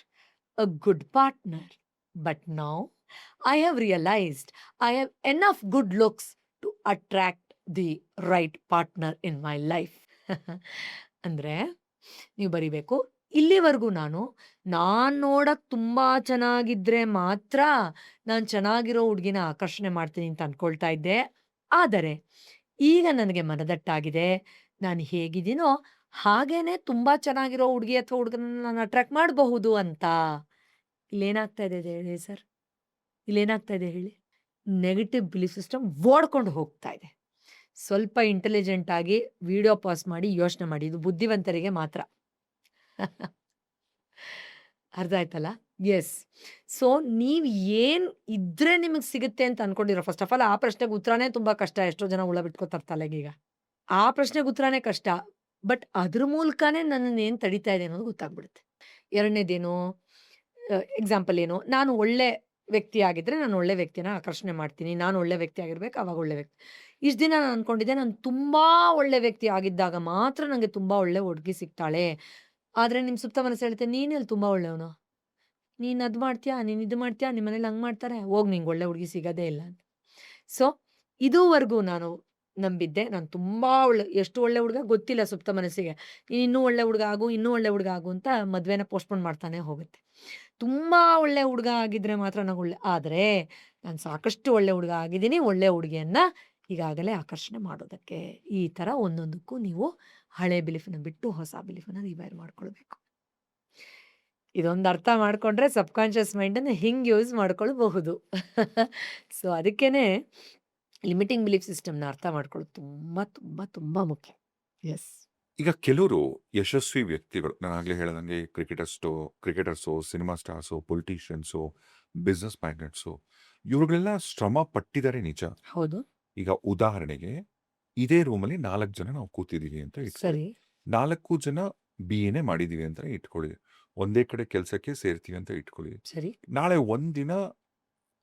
a good partner. But now I have realized I have enough good looks to attract the right partner in my life. ಅಂದರೆ ನೀವು ಬರಿಬೇಕು, ಇಲ್ಲಿವರೆಗೂ ನಾನು ನೋಡೋಕ್ಕೆ ತುಂಬ ಚೆನ್ನಾಗಿದ್ದರೆ ಮಾತ್ರ ನಾನು ಚೆನ್ನಾಗಿರೋ ಹುಡುಗಿನ ಆಕರ್ಷಣೆ ಮಾಡ್ತೀನಿ ಅಂತ ಅಂದ್ಕೊಳ್ತಾ ಇದ್ದೆ. ಆದರೆ ಈಗ ನನಗೆ ಮನದಟ್ಟಾಗಿದೆ, ನಾನು ಹೇಗಿದ್ದೀನೋ ಹಾಗೇನೆ ತುಂಬ ಚೆನ್ನಾಗಿರೋ ಹುಡುಗಿ ಅಥವಾ ಹುಡುಗನನ್ನು ನಾನು ಅಟ್ರಾಕ್ಟ್ ಮಾಡಬಹುದು ಅಂತ. ಇಲ್ಲೇನಾಗ್ತಾ ಇದೆ ಹೇಳಿ ಸರ್? ಇಲ್ಲೇನಾಗ್ತಾ ಇದೆ ಹೇಳಿ? ನೆಗೆಟಿವ್ ಬಿಲೀಫ್ ಸಿಸ್ಟಮ್ ಓಡ್ಕೊಂಡು ಹೋಗ್ತಾ ಇದೆ. ಸ್ವಲ್ಪ ಇಂಟೆಲಿಜೆಂಟ್ ಆಗಿ ವಿಡಿಯೋ ಪಾಸ್ ಮಾಡಿ ಯೋಚನೆ ಮಾಡಿ. ಇದು ಬುದ್ಧಿವಂತರಿಗೆ ಮಾತ್ರ. ಅರ್ಥ ಆಯ್ತಲ್ಲ? ಯೆಸ್. ಸೊ ನೀವು ಏನ್ ಇದ್ರೆ ನಿಮಗೆ ಸಿಗುತ್ತೆ ಅಂತ ಅನ್ಕೊಂಡಿರೋ ಫಸ್ಟ್ ಆಫ್ ಆಲ್ ಆ ಪ್ರಶ್ನೆಗೆ ಉತ್ತರನೇ ತುಂಬಾ ಕಷ್ಟ. ಎಷ್ಟೋ ಜನ ಹುಳ ಬಿಟ್ಕೋತಾರೆ ತಲೆಗೀಗ. ಆ ಪ್ರಶ್ನೆಗೆ ಉತ್ತರನೇ ಕಷ್ಟ. ಬಟ್ ಅದ್ರ ಮೂಲಕನೇ ನನ್ನನ್ನು ಏನ್ ತಡೀತಾ ಇದೆ ಅನ್ನೋದು ಗೊತ್ತಾಗ್ಬಿಡುತ್ತೆ. ಎರಡನೇದೇನು ಎಕ್ಸಾಂಪಲ್ ಏನು, ನಾನು ಒಳ್ಳೆ ವ್ಯಕ್ತಿ ಆಗಿದ್ರೆ ನಾನು ಒಳ್ಳೆ ವ್ಯಕ್ತಿನ ಆಕರ್ಷಣೆ ಮಾಡ್ತೀನಿ. ನಾನು ಒಳ್ಳೆ ವ್ಯಕ್ತಿ ಆಗಿರ್ಬೇಕು, ಅವಾಗ ಒಳ್ಳೆ ವ್ಯಕ್ತಿ. ಇಷ್ಟು ದಿನ ನಾನು ಅನ್ಕೊಂಡಿದ್ದೆ ನಾನು ತುಂಬಾ ಒಳ್ಳೆ ವ್ಯಕ್ತಿ ಆಗಿದ್ದಾಗ ಮಾತ್ರ ನನಗೆ ತುಂಬಾ ಒಳ್ಳೆ ಹುಡುಗಿ ಸಿಗ್ತಾಳೆ. ಆದ್ರೆ ನಿಮ್ ಸುಪ್ತ ಮನಸ್ಸು ಹೇಳುತ್ತೆ, ನೀನೆಲ್ಲಿ ತುಂಬಾ ಒಳ್ಳೆಯವನು, ನೀನ್ ಅದ್ ಮಾಡ್ತೀಯಾ, ನೀನ್ ಇದು ಮಾಡ್ತೀಯಾ, ನಿಮ್ಮ ಮನೇಲಿ ಹಂಗ್ ಮಾಡ್ತಾರೆ, ಹೋಗ್ ನಿಂಗೆ ಒಳ್ಳೆ ಹುಡುಗಿ ಸಿಗೋದೇ ಇಲ್ಲ ಅಂತ. ಸೊ ಇದುವರೆಗೂ ನಾನು ನಂಬಿದ್ದೆ ನಾನು ತುಂಬಾ ಎಷ್ಟು ಒಳ್ಳೆ ಹುಡುಗ ಗೊತ್ತಿಲ್ಲ ಸುಪ್ತ ಮನಸ್ಸಿಗೆ. ನೀನ್ ಇನ್ನೂ ಒಳ್ಳೆ ಹುಡುಗ ಆಗು, ಇನ್ನೂ ಒಳ್ಳೆ ಹುಡುಗ ಆಗು ಅಂತ ಮದ್ವೆನ ಪೋಸ್ಟ್‌ಪೋನ್ ಮಾಡ್ತಾನೆ ಹೋಗುತ್ತೆ. ತುಂಬಾ ಒಳ್ಳೆ ಹುಡುಗ ಆಗಿದ್ರೆ ಮಾತ್ರ ಆದ್ರೆ ನಾನು ಸಾಕಷ್ಟು ಒಳ್ಳೆ ಹುಡುಗ ಆಗಿದ್ದೀನಿ. ಒಳ್ಳೆ ಹುಡುಗಿಯನ್ನ ಈಗಾಗಲೇ ಆಕರ್ಷಣೆ ಮಾಡೋದಕ್ಕೆ. ಈ ತರ ಒಂದೊಂದಕ್ಕೂ ನೀವು ಹಳೆ ಬಿಲೀಫನ್ನ ಬಿಟ್ಟು ಹೊಸ ಬಿಲೀಫನ್ನ ರಿವೈರ್ ಮಾಡ್ಕೊಳ್ಬೇಕು. ಇದೊಂದು ಅರ್ಥ ಮಾಡ್ಕೊಂಡ್ರೆ ಸಬ್ಕಾನ್ಷಿಯಸ್ ಮೈಂಡನ್ನ ಹಿಂಗ್ ಯೂಸ್ ಮಾಡ್ಕೊಳ್ಬಹುದು. ಸೊ ಅದಕ್ಕೇನೆ ಲಿಮಿಟಿಂಗ್ ಬಿಲೀಫ್ ಸಿಸ್ಟಮ್‌ನ ಅರ್ಥ ಮಾಡ್ಕೊಳ್ಳೋದು ತುಂಬಾ, ತುಂಬಾ, ತುಂಬಾ ಮುಖ್ಯ. ಯೆಸ್. ಈಗ ಕೆಲವರು ಯಶಸ್ವಿ ವ್ಯಕ್ತಿಗಳು, ನಾನು ಆಗ್ಲೇ ಹೇಳ್ದಂಗೆ cricketers, cinema stars, politicians, business magnates, ಇವ್ರುಗಳೆಲ್ಲ ಶ್ರಮ ಪಟ್ಟಿದ್ದಾರೆ ನಿಜ. ಹೌದು. ಈಗ ಉದಾಹರಣೆಗೆ ಇದೇ ರೂಮಲ್ಲಿ 4 ಜನ ನಾವು ಕೂತಿದೀವಿ ಅಂತ ಇಟ್ಕೊಳ್ಳಿ. ಸರಿ. 4 ಜನ BA ಮಾಡಿದೀವಿ ಅಂತ ಇಟ್ಕೊಳ್ಳಿ. ಒಂದೇ ಕಡೆ ಕೆಲಸಕ್ಕೆ ಸೇರ್ತೀವಿ ಅಂತ ಇಟ್ಕೊಳ್ಳಿ. ಸರಿ. ನಾಳೆ ಒಂದಿನ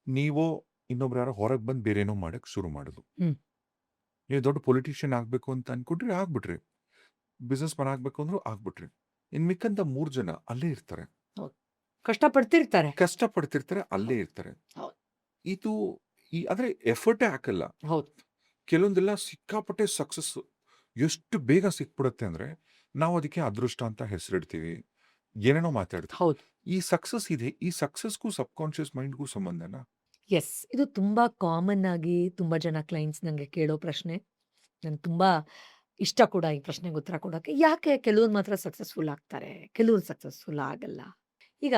ನೀವು ಇನ್ನೊಬ್ರು ಯಾರೋ ಹೊರಗೆ ಬಂದು ಬೇರೇನೋ ಮಾಡಕ್ ಶುರು ಮಾಡುದು. ಹ್ಮ್. ನೀವು ದೊಡ್ಡ ಪೊಲಿಟಿಷಿಯನ್ ಆಗ್ಬೇಕು ಅಂತ ಅನ್ಕೊಂಡ್ರೆ ಆಗ್ಬಿಟ್ರಿ. ಬಿಸ್ನೆಸ್ ಮನ್ ಆಗ್ಬೇಕು ಅಂದ್ರೂ ಆಗ್ಬಿಟ್ರಿ. ಇನ್ ಮಿಕ್ಕಂತ 3 ಜನ ಅಲ್ಲೇ ಇರ್ತಾರೆ. ಕಷ್ಟಪಡ್ತಿರ್ತಾರೆ. ಕಷ್ಟಪಡ್ತಿರ್ತಾರೆ, ಅಲ್ಲೇ ಇರ್ತಾರೆ. ಹೌದು. ಇದು ಆದ್ರೆ ಎಫರ್ಟೇ ಹಾಕಲ್ಲ. ಹೌದು. ಕೆಲವೊಂದೆಲ್ಲ ಸಿಕ್ಕಾಪಟ್ಟೆ ಸಕ್ಸಸ್ ಎಷ್ಟು ಬೇಗ ಸಿಕ್ಬಿಡುತ್ತೆ ಅಂದ್ರೆ ನಾವು ಅದಕ್ಕೆ ಅದೃಷ್ಟ ಅಂತ ಹೆಸರಿಡ್ತೀವಿ, ಏನೇನೋ ಮಾತಾಡ್ತೀವಿ. ಹೌದು. ಈ ಸಕ್ಸಸ್ ಇದೆ, ಈ ಸಕ್ಸಸ್ಗೂ ಸಬ್ ಕಾನ್ಶಿಯಸ್ ಮೈಂಡ್ಗೂ ಸಂಬಂಧನಾ? ಎಸ್. ಇದು ತುಂಬಾ ಕಾಮನ್ ಆಗಿ ತುಂಬಾ ಜನ ಕ್ಲೈಂಟ್ಸ್ ನಂಗೆ ಕೇಳೋ ಪ್ರಶ್ನೆ. ನನ್ಗೆ ತುಂಬಾ ಇಷ್ಟ ಕೂಡ ಈ ಪ್ರಶ್ನೆಗೆ ಉತ್ತರ ಕೊಡೋಕೆ. ಯಾಕೆ ಕೆಲವ್ರು ಮಾತ್ರ ಸಕ್ಸಸ್ಫುಲ್ ಆಗ್ತಾರೆ, ಕೆಲವ್ರು ಸಕ್ಸಸ್ಫುಲ್ ಆಗಲ್ಲ? ಈಗ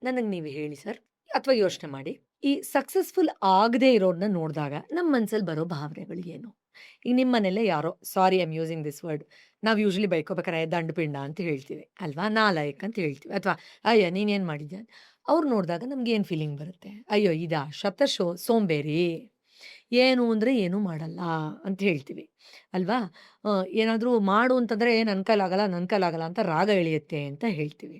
ನನಗೆ ನೀವು ಹೇಳಿ ಸರ್, ಅಥವಾ ಯೋಚನೆ ಮಾಡಿ, ಈ ಸಕ್ಸಸ್ಫುಲ್ ಆಗದೇ ಇರೋರ್ನ ನೋಡಿದಾಗ ನಮ್ಮ ಮನಸ್ಸಲ್ಲಿ ಬರೋ ಭಾವನೆಗಳು ಏನು? ಈಗ ನಿಮ್ಮ ಮನೇಲೆ ಯಾರೋ, sorry I am using this word, ನಾವು ಯೂಶಲಿ ಬೈಕೋಬೇಕಾರೆ ದಂಡಪಿಂಡ ಅಂತ ಹೇಳ್ತೀವಿ ಅಲ್ವಾ, ನಾಲಾಯಕ್ ಅಂತ ಹೇಳ್ತೀವಿ, ಅಥವಾ ಅಯ್ಯ ನೀನೇನು ಮಾಡಿದ್ಯಾ, ಅವ್ರು ನೋಡಿದಾಗ ನಮ್ಗೆ ಏನು ಫೀಲಿಂಗ್ ಬರುತ್ತೆ? ಅಯ್ಯೋ ಇದಾ ಸೋಂಬೇರಿ, ಏನು ಅಂದರೆ ಏನೂ ಮಾಡಲ್ಲ ಅಂತ ಹೇಳ್ತೀವಿ ಅಲ್ವಾ. ಏನಾದರೂ ಮಾಡು ಅಂತಂದರೆ ನನ್ನ ಕೈಲಾಗಲ್ಲ ನನ್ನ ಕೈಲಾಗಲ್ಲ ಅಂತ ರಾಗ ಎಳೆಯುತ್ತೆ ಅಂತ ಹೇಳ್ತೀವಿ.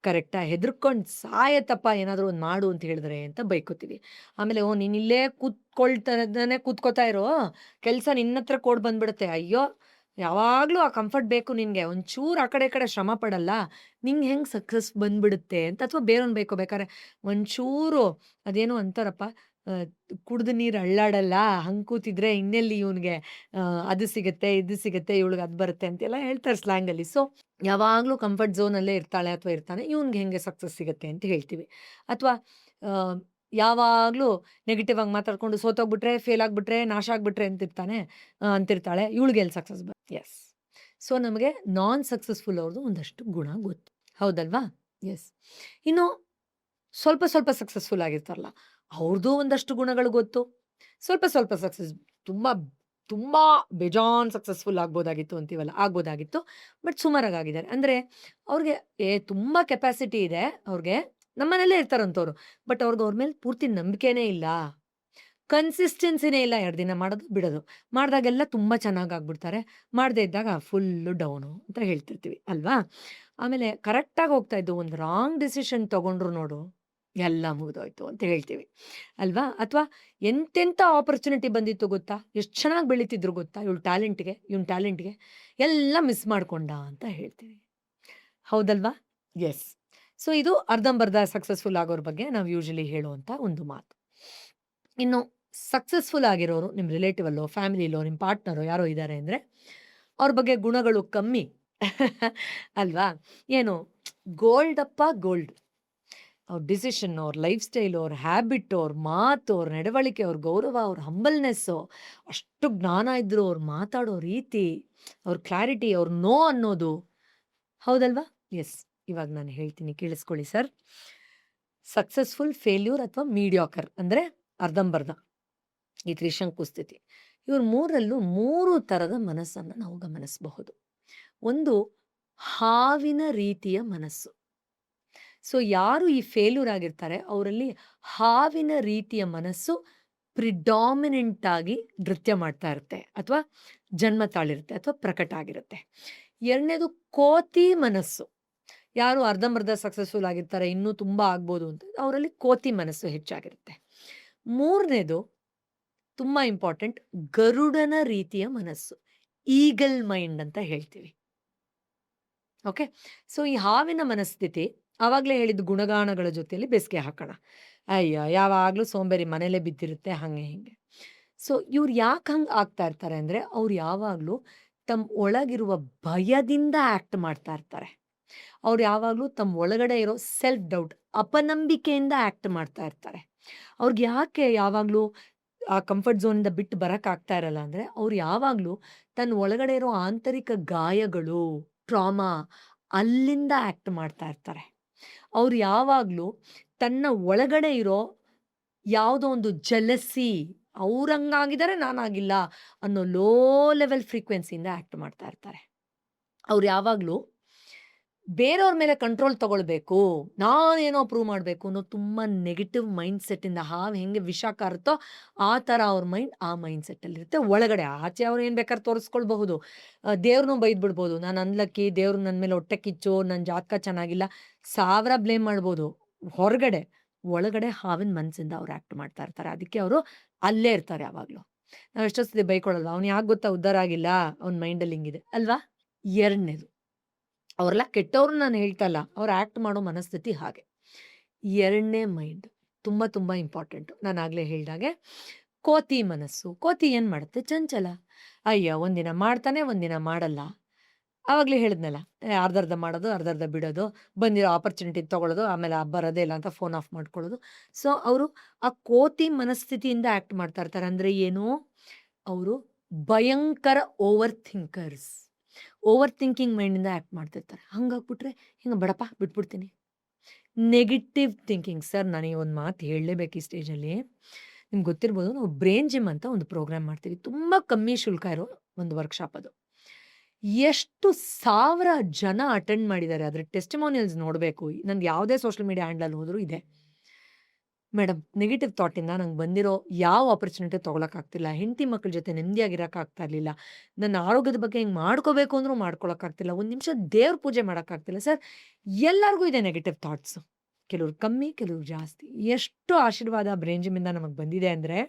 ಕರೆಕ್ಟಾ? ಹೆದರ್ಕೊಂಡು ಸಾಯತ್ತಪ್ಪ ಏನಾದರೂ ಒಂದು ಮಾಡು ಅಂತ ಹೇಳಿದ್ರೆ ಅಂತ ಬೈಕೋತೀವಿ. ಆಮೇಲೆ ನೀನು ಇಲ್ಲೇ ಕೂತ್ಕೋತಾ ಇರೋ, ಕೆಲಸ ನಿನ್ನ ಹತ್ರ ಕೊಡ್ ಬಂದ್ಬಿಡುತ್ತೆ. ಅಯ್ಯೋ ಯಾವಾಗಲೂ ಆ ಕಂಫರ್ಟ್ ಬೇಕು ನಿನಗೆ, ಒಂಚೂರು ಆ ಕಡೆ ಈ ಕಡೆ ಶ್ರಮ ಪಡಲ್ಲ, ನಿಂಗೆ ಹೆಂಗೆ ಸಕ್ಸಸ್ ಬಂದ್ಬಿಡುತ್ತೆ ಅಂತ. ಅಥವಾ ಬೇರೆಯವ್ನು ಬೈಕೋಬೇಕಾರೆ ಒಂಚೂರು ಅದೇನೋ ಅಂತಾರಪ್ಪ, ಕುಡ್ದು ನೀರು ಅಳ್ಳಾಡಲ್ಲ, ಹಂಗೆ ಕೂತಿದ್ರೆ ಇನ್ನೆಲ್ಲಿ ಇವನಿಗೆ ಅದು ಸಿಗುತ್ತೆ ಇದು ಸಿಗುತ್ತೆ, ಇವಳಿಗೆ ಅದು ಬರುತ್ತೆ ಅಂತೆಲ್ಲ ಹೇಳ್ತಾರೆ ಸ್ಲ್ಯಾಂಗಲ್ಲಿ. ಸೊ ಯಾವಾಗಲೂ ಕಂಫರ್ಟ್ ಝೋನಲ್ಲೇ ಇರ್ತಾಳೆ ಅಥವಾ ಇರ್ತಾನೆ, ಇವ್ನಿಗೆ ಹೆಂಗೆ ಸಕ್ಸಸ್ ಸಿಗುತ್ತೆ ಅಂತ ಹೇಳ್ತೀವಿ. ಅಥವಾ ಯಾವಾಗಲೂ ನೆಗೆಟಿವ್ ಆಗಿ ಮಾತಾಡ್ಕೊಂಡು ಸೋತೋಗ್ಬಿಟ್ರೆ, ಫೇಲ್ ಆಗಿಬಿಟ್ರೆ, ನಾಶ ಆಗಿಬಿಟ್ರೆ ಅಂತಿರ್ತಾಳೆ, ಇವಳಿಗೆ ಎಲ್ಲಿ ಸಕ್ಸಸ್ ಎಸ್. ಸೊ ನಮಗೆ ನಾನ್ ಸಕ್ಸಸ್ಫುಲ್ ಅವ್ರದ್ದು ಒಂದಷ್ಟು ಗುಣ ಗೊತ್ತು, ಹೌದಲ್ವಾ? ಎಸ್. ಇನ್ನು ಸ್ವಲ್ಪ ಸ್ವಲ್ಪ ಸಕ್ಸಸ್ಫುಲ್ ಆಗಿರ್ತಾರಲ್ಲ, ಅವ್ರದ್ದು ಒಂದಷ್ಟು ಗುಣಗಳು ಗೊತ್ತು. ಸ್ವಲ್ಪ ಸ್ವಲ್ಪ ಸಕ್ಸಸ್, ತುಂಬ ತುಂಬ ಬೇಜಾನ್ ಸಕ್ಸಸ್ಫುಲ್ ಆಗ್ಬೋದಾಗಿತ್ತು ಅಂತೀವಲ್ಲ, ಆಗ್ಬೋದಾಗಿತ್ತು. ಬಟ್ ಸುಮಾರಾಗಿದ್ದಾರೆ. ಅಂದರೆ ಅವ್ರಿಗೆ ತುಂಬ ಕೆಪಾಸಿಟಿ ಇದೆ ಅವ್ರಿಗೆ, ನಮ್ಮನೇಲೇ ಇರ್ತಾರಂಥವ್ರು. ಬಟ್ ಅವ್ರಿಗೆ ಅವ್ರ ಮೇಲೆ ಪೂರ್ತಿ ನಂಬಿಕೆನೇ ಇಲ್ಲ, ಕನ್ಸಿಸ್ಟೆನ್ಸಿನೇ ಇಲ್ಲ. 2 ದಿನ ಮಾಡೋದು ಬಿಡೋದು, ಮಾಡಿದಾಗೆಲ್ಲ ತುಂಬ ಚೆನ್ನಾಗಿ ಆಗ್ಬಿಡ್ತಾರೆ, ಮಾಡದೇ ಇದ್ದಾಗ ಫುಲ್ಲು ಡೌನು ಅಂತ ಹೇಳ್ತಿರ್ತೀವಿ ಅಲ್ವಾ. ಆಮೇಲೆ ಕರೆಕ್ಟಾಗಿ ಹೋಗ್ತಾ ಇದ್ದು ಒಂದು ರಾಂಗ್ ಡಿಸಿಷನ್ ತೊಗೊಂಡ್ರು ನೋಡು, ಎಲ್ಲ ಮುಗಿದೋಯ್ತು ಅಂತ ಹೇಳ್ತೀವಿ ಅಲ್ವಾ. ಅಥವಾ ಎಂತೆಂಥ ಆಪರ್ಚುನಿಟಿ ಬಂದಿತ್ತು ಗೊತ್ತಾ, ಎಷ್ಟು ಚೆನ್ನಾಗಿ ಬೆಳೀತಿದ್ರು ಗೊತ್ತಾ, ಇವನ್ ಟ್ಯಾಲೆಂಟ್ಗೆ ಎಲ್ಲ ಮಿಸ್ ಮಾಡ್ಕೊಂಡ ಅಂತ ಹೇಳ್ತೀವಿ, ಹೌದಲ್ವಾ? ಎಸ್. ಸೊ ಇದು ಅರ್ಧಂಬರ್ಧ ಸಕ್ಸಸ್ಫುಲ್ ಆಗೋರ ಬಗ್ಗೆ ನಾವು ಯೂಶಲಿ ಹೇಳುವಂಥ ಒಂದು ಮಾತು. ಇನ್ನು ಸಕ್ಸಸ್ಫುಲ್ ಆಗಿರೋರು ನಿಮ್ಮ ರಿಲೇಟಿವಲ್ಲೋ, ಫ್ಯಾಮಿಲಿಲೋ, ನಿಮ್ಮ ಪಾರ್ಟ್ನರೋ ಯಾರೋ ಇದ್ದಾರೆ ಅಂದರೆ ಅವ್ರ ಬಗ್ಗೆ ಗುಣಗಳು ಕಮ್ಮಿ ಅಲ್ವಾ. ಏನು ಗೋಲ್ಡಪ್ಪ ಗೋಲ್ಡ್. ಅವ್ರ ಡಿಸಿಷನ್, ಅವ್ರ ಲೈಫ್ ಸ್ಟೈಲು, ಅವ್ರ ಹ್ಯಾಬಿಟ್ಟು, ಅವ್ರ ಮಾತು, ಅವ್ರ ನಡವಳಿಕೆ, ಅವ್ರ ಗೌರವ, ಅವ್ರ ಹಂಬಲ್ನೆಸ್ಸು, ಅಷ್ಟು ಜ್ಞಾನ ಇದ್ದರು, ಅವ್ರು ಮಾತಾಡೋ ರೀತಿ, ಅವ್ರ ಕ್ಲಾರಿಟಿ, ಅವ್ರ ನೋ ಅನ್ನೋದು, ಹೌದಲ್ವಾ? ಎಸ್. ಇವಾಗ ನಾನು ಹೇಳ್ತೀನಿ ಕೇಳಿಸ್ಕೊಳ್ಳಿ ಸರ್. ಸಕ್ಸಸ್ಫುಲ್, ಫೇಲ್ಯೂರ್ ಅಥವಾ ಮೀಡಿಯಾಕರ್ ಅಂದರೆ ಅರ್ಧಂಬರ್ಧ. ಈ ತ್ರಿಶಂಕು ಸ್ಥಿತಿ. ಇವ್ರ ಮೂರರಲ್ಲೂ 3 ಥರದ ಮನಸ್ಸನ್ನು ನಾವು ಗಮನಿಸಬಹುದು. ಒಂದು ಹಾವಿನ ರೀತಿಯ ಮನಸ್ಸು. ಸೊ ಯಾರು ಈ ಫೇಲ್ಯೂರ್ ಆಗಿರ್ತಾರೆ ಅವರಲ್ಲಿ ಹಾವಿನ ರೀತಿಯ ಮನಸ್ಸು ಪ್ರಿಡಾಮಿನೆಂಟ್ ಆಗಿ ನೃತ್ಯ ಮಾಡ್ತಾ ಇರುತ್ತೆ ಅಥವಾ ಜನ್ಮ ತಾಳಿರುತ್ತೆ ಅಥವಾ ಪ್ರಕಟ ಆಗಿರುತ್ತೆ. ಎರಡನೇದು ಕೋತಿ ಮನಸ್ಸು. ಯಾರು ಅರ್ಧಂಬರ್ಧ ಸಕ್ಸಸ್ಫುಲ್ ಆಗಿರ್ತಾರೆ, ಇನ್ನೂ ತುಂಬ ಆಗ್ಬೋದು ಅಂತ, ಅವರಲ್ಲಿ ಕೋತಿ ಮನಸ್ಸು ಹೆಚ್ಚಾಗಿರುತ್ತೆ. ಮೂರನೇದು ತುಂಬ ಇಂಪಾರ್ಟೆಂಟ್, ಗರುಡನ ರೀತಿಯ ಮನಸ್ಸು, ಈಗಲ್ ಮೈಂಡ್ ಅಂತ ಹೇಳ್ತೀವಿ. ಓಕೆ, ಸೊ ಈ ಹಾವಿನ ಮನಸ್ಥಿತಿ ಆವಾಗಲೇ ಹೇಳಿದ ಗುಣಗಾನಗಳ ಜೊತೆಯಲ್ಲಿ ಬೆಸ್ಗೆ ಹಾಕೋಣ. ಅಯ್ಯೋ ಯಾವಾಗಲೂ ಸೋಂಬೇರಿ, ಮನೇಲೇ ಬಿದ್ದಿರುತ್ತೆ, ಹಾಗೆ ಹೀಗೆ. ಸೊ ಇವ್ರು ಯಾಕೆ ಹಂಗೆ ಆಗ್ತಾ ಇರ್ತಾರೆ ಅಂದರೆ ಅವ್ರು ಯಾವಾಗಲೂ ತಮ್ಮ ಒಳಗಿರುವ ಭಯದಿಂದ ಆ್ಯಕ್ಟ್ ಮಾಡ್ತಾ ಇರ್ತಾರೆ. ಅವ್ರು ಯಾವಾಗಲೂ ತಮ್ಮ ಒಳಗಡೆ ಇರೋ ಸೆಲ್ಫ್ ಡೌಟ್, ಅಪನಂಬಿಕೆಯಿಂದ ಆ್ಯಕ್ಟ್ ಮಾಡ್ತಾ ಇರ್ತಾರೆ. ಅವ್ರಿಗೆ ಯಾಕೆ ಯಾವಾಗಲೂ ಆ ಕಂಫರ್ಟ್ ಝೋನಿಂದ ಬಿಟ್ಟು ಬರೋಕ್ಕಾಗ್ತಾ ಇರಲ್ಲ ಅಂದರೆ ಅವ್ರು ಯಾವಾಗಲೂ ತನ್ನ ಒಳಗಡೆ ಇರೋ ಆಂತರಿಕ ಗಾಯಗಳು, ಟ್ರಾಮಾ, ಅಲ್ಲಿಂದ ಆ್ಯಕ್ಟ್ ಮಾಡ್ತಾ ಇರ್ತಾರೆ. ಅವ್ರು ಯಾವಾಗಲೂ ತನ್ನ ಒಳಗಡೆ ಇರೋ ಯಾವುದೋ ಒಂದು ಜಲಸಿ, ಅವ್ರಂಗಾಗಿದ್ದಾರೆ ನಾನಾಗಿಲ್ಲ ಅನ್ನೋ ಲೋ ಲೆವೆಲ್ ಫ್ರೀಕ್ವೆನ್ಸಿಯಿಂದ ಆ್ಯಕ್ಟ್ ಮಾಡ್ತಾ ಇರ್ತಾರೆ. ಅವ್ರು ಯಾವಾಗಲೂ ಬೇರೆಯವ್ರ ಮೇಲೆ ಕಂಟ್ರೋಲ್ ತಗೊಳ್ಬೇಕು, ನಾನೇನೋ ಪ್ರೂವ್ ಮಾಡಬೇಕು ಅನ್ನೋ ತುಂಬ ನೆಗೆಟಿವ್ ಮೈಂಡ್ ಸೆಟ್ಟಿಂದ, ಹಾವು ಹೆಂಗೆ ವಿಷ ಕಾರುತ್ತೋ ಆ ಥರ ಅವ್ರ ಮೈಂಡ್ ಆ ಮೈಂಡ್ ಸೆಟ್ಟಲ್ಲಿರುತ್ತೆ. ಒಳಗಡೆ ಆಚೆ ಅವ್ರು ಏನು ಬೇಕಾದ್ರೆ ತೋರಿಸ್ಕೊಳ್ಬಹುದು, ದೇವ್ರನ್ನೂ ಬೈದ್ಬಿಡ್ಬೋದು, ನಾನು ಅನ್ಲಕ್ಕಿ, ದೇವ್ರು ನನ್ನ ಮೇಲೆ ಹೊಟ್ಟೆ ಕಿಚ್ಚು, ನನ್ನ ಜಾತಕ ಚೆನ್ನಾಗಿಲ್ಲ, 1000 ಬ್ಲೇಮ್ ಮಾಡ್ಬೋದು. ಹೊರಗಡೆ, ಒಳಗಡೆ ಹಾವಿನ ಮನಸ್ಸಿಂದ ಅವ್ರು ಆ್ಯಕ್ಟ್ ಮಾಡ್ತಾ ಇರ್ತಾರೆ. ಅದಕ್ಕೆ ಅವರು ಅಲ್ಲೇ ಇರ್ತಾರೆ ಯಾವಾಗಲೂ. ನಾವು ಎಷ್ಟೋ ಸತಿ ಬೈಕೊಳ್ಳೋದು, ಅವ್ನು ಯಾಕೆ ಗೊತ್ತಾ ಉದ್ಧಾರ ಆಗಿಲ್ಲ, ಅವ್ನ ಮೈಂಡಲ್ಲಿ ಹಿಂಗಿದೆ ಅಲ್ವಾ. ಎರಡನೇದು, ಅವರೆಲ್ಲ ಕೆಟ್ಟವ್ರು ನಾನು ಹೇಳ್ತಾ ಇಲ್ಲ, ಅವ್ರು ಆ್ಯಕ್ಟ್ ಮಾಡೋ ಮನಸ್ಥಿತಿ ಹಾಗೆ. ಎರಡನೇ ಮೈಂಡ್ ತುಂಬ ತುಂಬ ಇಂಪಾರ್ಟೆಂಟು. ನಾನು ಆಗಲೇ ಹೇಳ್ದಾಗೆ ಕೋತಿ ಮನಸ್ಸು. ಕೋತಿ ಏನು ಮಾಡುತ್ತೆ, ಚಂಚಲ. ಅಯ್ಯೋ ಒಂದಿನ ಮಾಡ್ತಾನೆ, ಒಂದಿನ ಮಾಡಲ್ಲ. ಆವಾಗಲೇ ಹೇಳಿದ್ನಲ್ಲ, ಅರ್ಧರ್ಧ ಮಾಡೋದು, ಅರ್ಧರ್ಧ ಬಿಡೋದು, ಬಂದಿರೋ ಆಪರ್ಚುನಿಟಿ ತೊಗೊಳ್ಳೋದು, ಆಮೇಲೆ ಬರೋದೇ ಇಲ್ಲ ಅಂತ ಫೋನ್ ಆಫ್ ಮಾಡ್ಕೊಳ್ಳೋದು. ಸೊ ಅವರು ಆ ಕೋತಿ ಮನಸ್ಥಿತಿಯಿಂದ ಆ್ಯಕ್ಟ್ ಮಾಡ್ತಾ ಇರ್ತಾರೆ. ಅಂದರೆ ಏನು, ಅವರು ಭಯಂಕರ ಓವರ್ ಥಿಂಕರ್ಸ್, ಓವರ್ ಥಿಂಕಿಂಗ್ ಮೈಂಡಿಂದ ಆ್ಯಕ್ಟ್ ಮಾಡ್ತಿರ್ತಾರೆ. ಹಂಗಾಗ್ಬಿಟ್ರೆ ಹಿಂಗೆ ಬಡಪ್ಪ ಬಿಟ್ಬಿಡ್ತೀನಿ. Negative thinking. ಸರ್ ನನಗೆ ಒಂದು ಮಾತು ಹೇಳಲೇಬೇಕು ಈ ಸ್ಟೇಜಲ್ಲಿ. ನಿಮ್ಗೆ ಗೊತ್ತಿರ್ಬೋದು, ನಾವು ಬ್ರೈನ್ ಜಿಮ್ ಅಂತ ಒಂದು ಪ್ರೋಗ್ರಾಮ್ ಮಾಡ್ತೀವಿ. ತುಂಬ ಕಮ್ಮಿ ಶುಲ್ಕ ಇರೋ ಒಂದು ವರ್ಕ್ಶಾಪ್ ಅದು. ಎಷ್ಟು 1000 ಜನ ಅಟೆಂಡ್ ಮಾಡಿದ್ದಾರೆ. ಅದರ ಟೆಸ್ಟಿಮೋನಿಯಲ್ಸ್ ನೋಡಬೇಕು. ನಂದು ಯಾವುದೇ ಸೋಷಿಯಲ್ ಮೀಡಿಯಾ ಹ್ಯಾಂಡಲ್ ಹೋದರೂ ಇದೆ. ಮೇಡಮ್, ನೆಗೆಟಿವ್ ಥಾಟಿಂದ ನಂಗೆ ಬಂದಿರೋ ಯಾವ ಆಪರ್ಚುನಿಟಿ ತೊಗೊಳಕ್ಕಾಗ್ತಿಲ್ಲ, ಹೆಂಡತಿ ಮಕ್ಕಳ ಜೊತೆ ನೆಮ್ಮದಿಯಾಗಿರೋಕ್ಕಾಗ್ತಾ ಇರಲಿಲ್ಲ, ನನ್ನ ಆರೋಗ್ಯದ ಬಗ್ಗೆ ಹಿಂಗೆ ಮಾಡ್ಕೋಬೇಕು ಅಂದರೂ ಮಾಡ್ಕೊಳಕ್ಕಾಗ್ತಿಲ್ಲ, ಒಂದು ನಿಮಿಷ ದೇವ್ರ ಪೂಜೆ ಮಾಡೋಕ್ಕಾಗ್ತಿಲ್ಲ. ಸರ್, ಎಲ್ಲರಿಗೂ ಇದೆ ನೆಗೆಟಿವ್ ಥಾಟ್ಸು. ಕೆಲವ್ರು ಕಮ್ಮಿ, ಕೆಲವ್ರು ಜಾಸ್ತಿ. ಎಷ್ಟು ಆಶೀರ್ವಾದ ಬ್ರೈನ್ ಜಿಮ್ಮಿಂದ ನಮಗೆ ಬಂದಿದೆ ಅಂದರೆ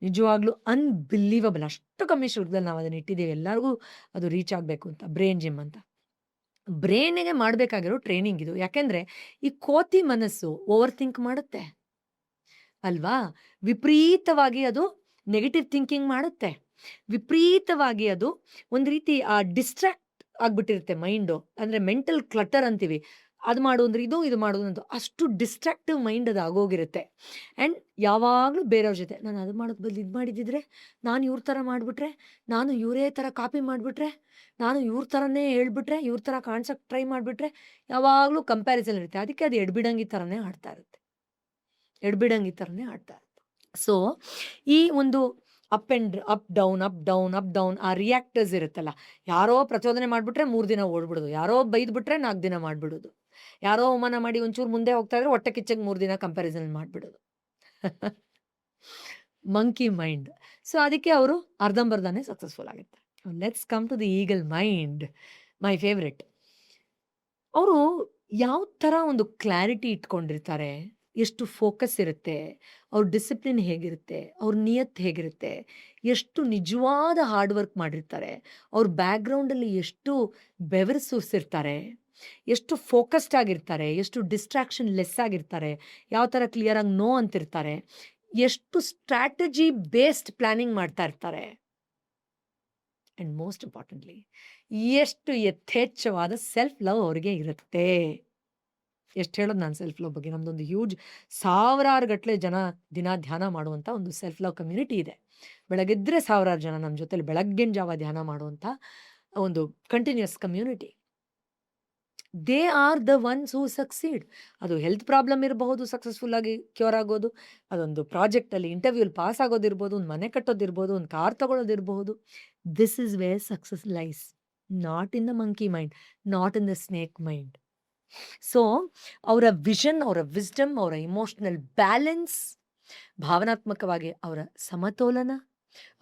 ನಿಜವಾಗ್ಲೂ ಅನ್ಬಿಲೀವಬಲ್. ಅಷ್ಟು ಕಮ್ಮಿ ಶುಲ್ಕದಲ್ಲಿ ನಾವು ಅದನ್ನು ಇಟ್ಟಿದ್ದೀವಿ. ಎಲ್ಲರಿಗೂ ಅದು ರೀಚ್ ಆಗಬೇಕು ಅಂತ. ಬ್ರೈನ್ ಜಿಮ್ ಅಂತ ಬ್ರೈನಿಗೆ ಮಾಡಬೇಕಾಗಿರೋ ಟ್ರೈನಿಂಗ್ ಇದು. ಯಾಕೆಂದರೆ ಈ ಕೋತಿ ಮನಸ್ಸು ಓವರ್ ಥಿಂಕ್ ಮಾಡುತ್ತೆ ಅಲ್ವಾ. ವಿಪರೀತವಾಗಿ ಅದು ನೆಗೆಟಿವ್ ಥಿಂಕಿಂಗ್ ಮಾಡುತ್ತೆ. ವಿಪರೀತವಾಗಿ ಅದು ಒಂದು ರೀತಿ ಡಿಸ್ಟ್ರಾಕ್ಟ್ ಆಗಿಬಿಟ್ಟಿರುತ್ತೆ ಮೈಂಡು. ಅಂದರೆ ಮೆಂಟಲ್ ಕ್ಲಟರ್ ಅಂತೀವಿ. ಅದು ಮಾಡು ಅಂದರೆ ಇದು ಮಾಡೋದು ಅಂತ, ಅಷ್ಟು ಡಿಸ್ಟ್ರಾಕ್ಟಿವ್ ಮೈಂಡ್ ಅದು ಆಗೋಗಿರುತ್ತೆ. ಆ್ಯಂಡ್ ಯಾವಾಗಲೂ ಬೇರೆಯವ್ರ ಜೊತೆ ನಾನು ಅದು ಮಾಡೋದು ಬದಲು ಇದು ಮಾಡಿದ್ದಿದ್ರೆ, ನಾನು ಇವ್ರ ಥರ ಮಾಡಿಬಿಟ್ರೆ, ನಾನು ಇವರೇ ಥರ ಕಾಪಿ ಮಾಡಿಬಿಟ್ರೆ, ನಾನು ಇವ್ರ ಥರನೇ ಹೇಳ್ಬಿಟ್ರೆ, ಇವ್ರ ಥರ ಕಾಣ್ಸೋಕ್ಕೆ ಟ್ರೈ ಮಾಡಿಬಿಟ್ರೆ, ಯಾವಾಗಲೂ ಕಂಪ್ಯಾರಿಸನ್ ಇರುತ್ತೆ. ಅದಕ್ಕೆ ಅದು ಎಡ್ಬಿಡಂಗಿ ಥರನೇ ಆಡ್ತಾ ಇರುತ್ತೆ. ಎಡ್ಬಿಡಂಗಿ ಥರನೇ ಆಡ್ತಾ ಇರುತ್ತೆ. ಸೊ ಈ ಒಂದು up down up down up down ಆ ರಿಯಾಕ್ಟರ್ಸ್ ಇರುತ್ತಲ್ಲ, ಯಾರೋ ಪ್ರಚೋದನೆ ಮಾಡಿಬಿಟ್ರೆ 3 ದಿನ ಓಡ್ಬಿಡೋದು, ಯಾರೋ ಬೈದ್ಬಿಟ್ರೆ 4 ದಿನ ಮಾಡಿಬಿಡೋದು, ಯಾರೋ ಅವಮಾನ ಮಾಡಿ ಒಂಚೂರು ಮುಂದೆ ಹೋಗ್ತಾ ಇದ್ರೆ ಹೊಟ್ಟೆ ಕಿಚ್ಚಗೆ 3 ದಿನ ಕಂಪ್ಯಾರಿಸನ್ ಮಾಡಿಬಿಡೋದು. Monkey mind. ಸೊ ಅದಕ್ಕೆ ಅವರು ಅರ್ಧಂಬರ್ಧನೇ ಸಕ್ಸಸ್ಫುಲ್ ಆಗುತ್ತೆ. Let's come to the eagle mind, my favourite. ಅವರು ಯಾವ ಥರ ಒಂದು ಕ್ಲಾರಿಟಿ ಇಟ್ಕೊಂಡಿರ್ತಾರೆ, ಎಷ್ಟು ಫೋಕಸ್ ಇರುತ್ತೆ, ಅವ್ರ ಡಿಸಿಪ್ಲಿನ್ ಹೇಗಿರುತ್ತೆ, ಅವ್ರ ನಿಯತ್ ಹೇಗಿರುತ್ತೆ, ಎಷ್ಟು ನಿಜವಾದ ಹಾರ್ಡ್ ವರ್ಕ್ ಮಾಡಿರ್ತಾರೆ, ಅವ್ರ ಬ್ಯಾಕ್ಗ್ರೌಂಡಲ್ಲಿ ಎಷ್ಟು ಬೆವರು ಸುರಿಸಿರ್ತಾರೆ, ಎಷ್ಟು ಫೋಕಸ್ಡ್ ಆಗಿರ್ತಾರೆ, ಎಷ್ಟು ಡಿಸ್ಟ್ರಾಕ್ಷನ್ ಲೆಸ್ ಆಗಿರ್ತಾರೆ, ಯಾವ ಥರ ಕ್ಲಿಯರಾಗಿ ನೋ ಅಂತಿರ್ತಾರೆ, ಎಷ್ಟು ಸ್ಟ್ರಾಟಜಿ ಬೇಸ್ಡ್ ಪ್ಲ್ಯಾನಿಂಗ್ ಮಾಡ್ತಾ ಇರ್ತಾರೆ. ಆ್ಯಂಡ್ ಮೋಸ್ಟ್ ಇಂಪಾರ್ಟೆಂಟ್ಲಿ ಎಷ್ಟು ಯಥೇಚ್ಛವಾದ ಸೆಲ್ಫ್ ಲವ್ ಅವರಿಗೆ ಇರುತ್ತೆ. ಎಷ್ಟು ಹೇಳೋದು ನಾನು ಸೆಲ್ಫ್ ಲವ್ ಬಗ್ಗೆ. ನಮ್ಮದೊಂದು ಹ್ಯೂಜ್ 1000 ಗಟ್ಟಲೆ ಜನ ದಿನ ಧ್ಯಾನ ಮಾಡುವಂಥ ಒಂದು ಸೆಲ್ಫ್ ಲವ್ ಕಮ್ಯುನಿಟಿ ಇದೆ. ಬೆಳಗ್ಗೆದ್ರೆ 1000 ಜನ ನಮ್ಮ ಜೊತೆಲಿ ಬೆಳಗ್ಗಿನ ಜಾವ ಧ್ಯಾನ ಮಾಡುವಂಥ ಒಂದು continuous community. They are the ones who succeed. ಅದು ಹೆಲ್ತ್ ಪ್ರಾಬ್ಲಮ್ ಇರಬಹುದು, ಸಕ್ಸಸ್ಫುಲ್ ಆಗಿ ಕ್ಯೂರ್ ಆಗೋದು, ಅದೊಂದು ಪ್ರಾಜೆಕ್ಟಲ್ಲಿ ಇಂಟರ್ವ್ಯೂಲಿ ಪಾಸ್ ಆಗೋದಿರ್ಬೋದು, ಒಂದು ಮನೆ ಕಟ್ಟೋದಿರ್ಬೋದು, ಒಂದು ಕಾರ್ ತಗೊಳ್ಳೋದಿರಬಹುದು. This is where success lies, not in the monkey mind, not in the snake mind. So ಅವರ ವಿಷನ್, ಅವರ ವಿಸ್ಡಮ್, ಅವರ ಇಮೋಷನಲ್ ಬ್ಯಾಲೆನ್ಸ್, ಭಾವನಾತ್ಮಕವಾಗಿ ಅವರ ಸಮತೋಲನ,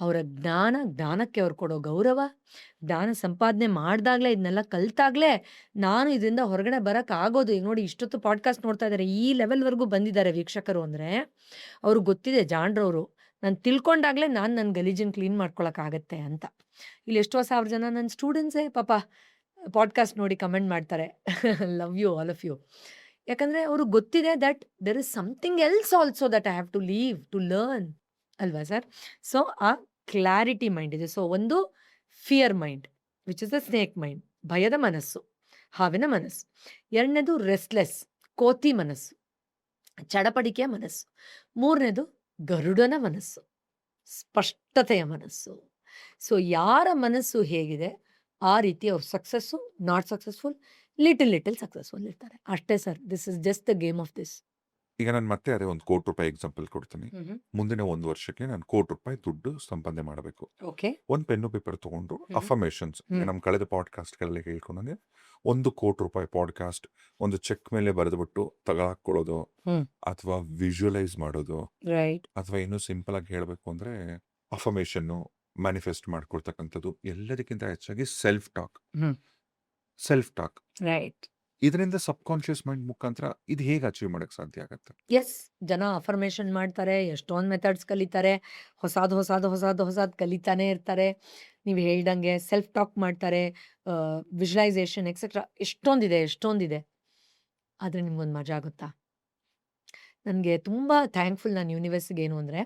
ಅವರ ಜ್ಞಾನಕ್ಕೆ ಅವ್ರು ಕೊಡೋ ಗೌರವ, ಜ್ಞಾನ ಸಂಪಾದನೆ ಮಾಡಿದಾಗಲೇ, ಇದನ್ನೆಲ್ಲ ಕಲ್ತಾಗಲೇ ನಾನು ಇದರಿಂದ ಹೊರಗಡೆ ಬರೋಕ್ಕಾಗೋದು. ಈಗ ನೋಡಿ, ಇಷ್ಟೊತ್ತು ಪಾಡ್ಕಾಸ್ಟ್ ನೋಡ್ತಾ ಇದ್ದಾರೆ, ಈ ಲೆವೆಲ್ವರೆಗೂ ಬಂದಿದ್ದಾರೆ ವೀಕ್ಷಕರು ಅಂದರೆ ಅವ್ರಿಗೆ ಗೊತ್ತಿದೆ, ಜಾಣ್ರವರು, ನಾನು ತಿಳ್ಕೊಂಡಾಗಲೇ ನಾನು ನನ್ನ ಗಲೀಜನ್ನು ಕ್ಲೀನ್ ಮಾಡ್ಕೊಳಕ್ಕಾಗತ್ತೆ ಅಂತ. ಇಲ್ಲಿ ಎಷ್ಟೋ ಸಾವಿರ ಜನ ನನ್ನ ಸ್ಟೂಡೆಂಟ್ಸೇ ಪಾಪ ಪಾಡ್ಕಾಸ್ಟ್ ನೋಡಿ ಕಮೆಂಟ್ ಮಾಡ್ತಾರೆ. Love you all of you. ಯಾಕಂದರೆ ಅವ್ರಿಗೆ ಗೊತ್ತಿದೆ that there is something else also that I have to leave to learn, ಅಲ್ವಾ ಸರ್? ಸೊ ಆ ಕ್ಲಾರಿಟಿ ಮೈಂಡ್ ಇದೆ. ಸೊ ಒಂದು fear mind which is the snake mind, ಭಯದ ಮನಸ್ಸು, ಹಾವಿನ ಮನಸ್ಸು. ಎರಡನೇದು ರೆಸ್ಟ್ಲೆಸ್, ಕೋತಿ ಮನಸ್ಸು, ಚಡಪಡಿಕೆಯ ಮನಸ್ಸು. ಮೂರನೇದು ಗರುಡನ ಮನಸ್ಸು, ಸ್ಪಷ್ಟತೆಯ ಮನಸ್ಸು. ಸೊ ಯಾರ ಮನಸ್ಸು ಹೇಗಿದೆ ಆ ರೀತಿ ಅವ್ರು success, not successful, little successful ಇರ್ತಾರೆ ಅಷ್ಟೇ sir. This is just the game of this. ಈಗ ನಾನು ಮತ್ತೆ ಅದೇ ಒಂದು ₹1,00,00,000 ಎಕ್ಸಾಂಪಲ್ ಕೊಡ್ತೀನಿ. ಮುಂದಿನ 1 ವರ್ಷಕ್ಕೆ ನಾನು ₹1,00,00,000 ದುಡ್ಡು ಸಂಪಾದನೆ ಮಾಡಬೇಕು. ಓಕೆ. ಒಂದು ಪೆನ್ನು ಪೇಪರ್ ತಗೊಂಡು ಅಫರ್ಮೇಷನ್ಸ್, ನಮ್ಮ ಕಳೆದ ಪಾಡ್ಕಾಸ್ಟ್ಗಳಲ್ಲಿ ಹೇಳ್ಕೊಂಡಂಗೆ ₹1,00,00,000 ಪಾಡ್ಕಾಸ್ಟ್ ಒಂದು ಚೆಕ್ ಮೇಲೆ ಬರೆದ್ಬಿಟ್ಟು ತಗೊಳಕ್ಕೊಡೋದು, ಅಥವಾ ವಿಜುವಲೈಸ್ ಮಾಡೋದು, ರೈಟ್. ಅಥವಾ ಇನ್ನೂ ಸಿಂಪಲ್ ಆಗಿ ಹೇಳಬೇಕು ಅಂದ್ರೆ ಅಫರ್ಮೇಷನ್ನು ಮ್ಯಾನಿಫೆಸ್ಟ್ ಮಾಡ್ಕೊಳ್ತಕ್ಕಂಥದ್ದು. ಎಲ್ಲದಕ್ಕಿಂತ ಹೆಚ್ಚಾಗಿ ಸೆಲ್ಫ್ ಟಾಕ್. ರೈಟ್. ಇದರಿಂದ ಸಬ್ ಕಾನ್ಶಿಯಸ್ ಮೈಂಡ್ ಮುಖಾಂತರ ಇದು ಹೇಗೆ ಅಚೀವ್ ಮಾಡಕ್ಕೆ ಸಾಧ್ಯ ಆಗತ್ತೆ? ಎಸ್, ಜನ ಅಫರ್ಮೇಷನ್ ಮಾಡ್ತಾರೆ, ಎಷ್ಟೊಂದು ಮೆಥಡ್ಸ್ ಕಲಿತಾರೆ, ಹೊಸಾದು ಕಲಿತಾನೆ ಇರ್ತಾರೆ. ನೀವು ಹೇಳ್ದಂಗೆ ಸೆಲ್ಫ್ ಟಾಕ್ ಮಾಡ್ತಾರೆ, ವಿಜುವಲೈಸೇಷನ್ ಎಕ್ಸೆಟ್ರಾ, ಎಷ್ಟೊಂದಿದೆ. ಆದರೆ ನಿಮ್ಗೊಂದು ಮಜಾ ಆಗುತ್ತಾ? ನನಗೆ ತುಂಬ ಥ್ಯಾಂಕ್ಫುಲ್ ನಾನು ಯೂನಿವರ್ಸ್ಗೆ. ಏನು ಅಂದರೆ,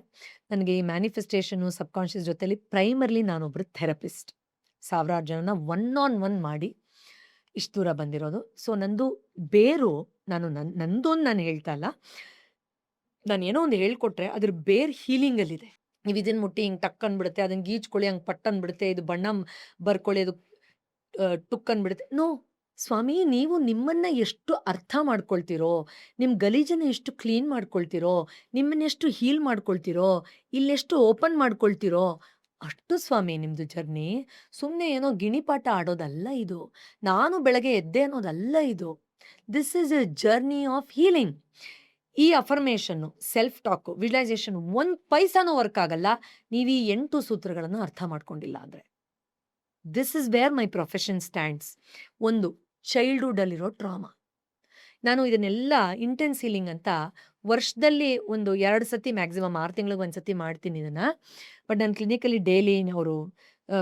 ನನಗೆ ಈ ಮ್ಯಾನಿಫೆಸ್ಟೇಷನು, ಸಬ್ ಕಾನ್ಷಿಯಸ್ ಜೊತೆಲಿ ಪ್ರೈಮರ್ಲಿ ನಾನೊಬ್ಬರು ಥೆರಪಿಸ್ಟ್. ಸಾವಿರಾರು ಜನನ ಒನ್ ಮಾಡಿ ಇಷ್ಟು ದೂರ ಬಂದಿರೋದು. ಸೊ ನಂದು ಬೇರು, ನಂದೊಂದು ನಾನು ಹೇಳ್ತಾ ಇಲ್ಲ, ನಾನು ಏನೋ ಒಂದು ಹೇಳ್ಕೊಟ್ರೆ ಅದ್ರ ಬೇರ್ ಹೀಲಿಂಗಲ್ಲಿದೆ. ನೀವು ಇದನ್ನು ಮುಟ್ಟಿ ಹಿಂಗೆ ಟಕ್ ಅಂದ್ಬಿಡುತ್ತೆ, ಅದನ್ನು ಗೀಚ್ಕೊಳ್ಳಿ ಹಂಗೆ ಪಟ್ ಅಂದ್ಬಿಡುತ್ತೆ, ಇದು ಬಣ್ಣ ಬರ್ಕೊಳ್ಳಿ ಅದು ಟುಕ್ ಅಂದ್ಬಿಡುತ್ತೆ. ನೋ ಸ್ವಾಮಿ, ನೀವು ನಿಮ್ಮನ್ನು ಎಷ್ಟು ಅರ್ಥ ಮಾಡ್ಕೊಳ್ತೀರೋ, ನಿಮ್ಮ ಗಲೀಜನ್ನು ಎಷ್ಟು ಕ್ಲೀನ್ ಮಾಡ್ಕೊಳ್ತೀರೋ, ನಿಮ್ಮನ್ನೆಷ್ಟು ಹೀಲ್ ಮಾಡ್ಕೊಳ್ತೀರೋ, ಇಲ್ಲೆಷ್ಟು ಓಪನ್ ಮಾಡ್ಕೊಳ್ತೀರೋ ಅಷ್ಟು ಸ್ವಾಮಿ ನಿಮ್ಮದು ಜರ್ನಿ. ಸುಮ್ಮನೆ ಏನೋ ಗಿಣಿಪಾಠ ಆಡೋದಲ್ಲ ಇದು, ನಾನು ಬೆಳಗ್ಗೆ ಎದ್ದೆ ಅನ್ನೋದಲ್ಲ ಇದು. This is A journey of healing. ಈ ಅಫರ್ಮೇಷನ್ನು, ಸೆಲ್ಫ್ ಟಾಕು, ವಿಜುವಲೈಸೇಷನ್ 1 ಪೈಸಾನೂ ವರ್ಕ್ ಆಗಲ್ಲ ನೀವು ಈ 8 ಸೂತ್ರಗಳನ್ನು ಅರ್ಥ ಮಾಡ್ಕೊಂಡಿಲ್ಲ ಅಂದರೆ. This is wear my profession stands. ಒಂದು, ಚೈಲ್ಡ್ಹುಡ್ಡಲ್ಲಿರೋ ಟ್ರಾಮಾ. ನಾನು ಇದನ್ನೆಲ್ಲ ಇಂಟೆನ್ಸ್ ಹೀಲಿಂಗ್ ಅಂತ ವರ್ಷದಲ್ಲಿ ಒಂದು 2 ಸತಿ, ಮ್ಯಾಕ್ಸಿಮಮ್ 6 ತಿಂಗಳಿಗೆ 1 ಸತಿ ಮಾಡ್ತೀನಿ ಇದನ್ನು. ಬಟ್ ನಾನು ಕ್ಲಿನಿಕಲ್ಲಿ ಡೈಲಿ ಅವರು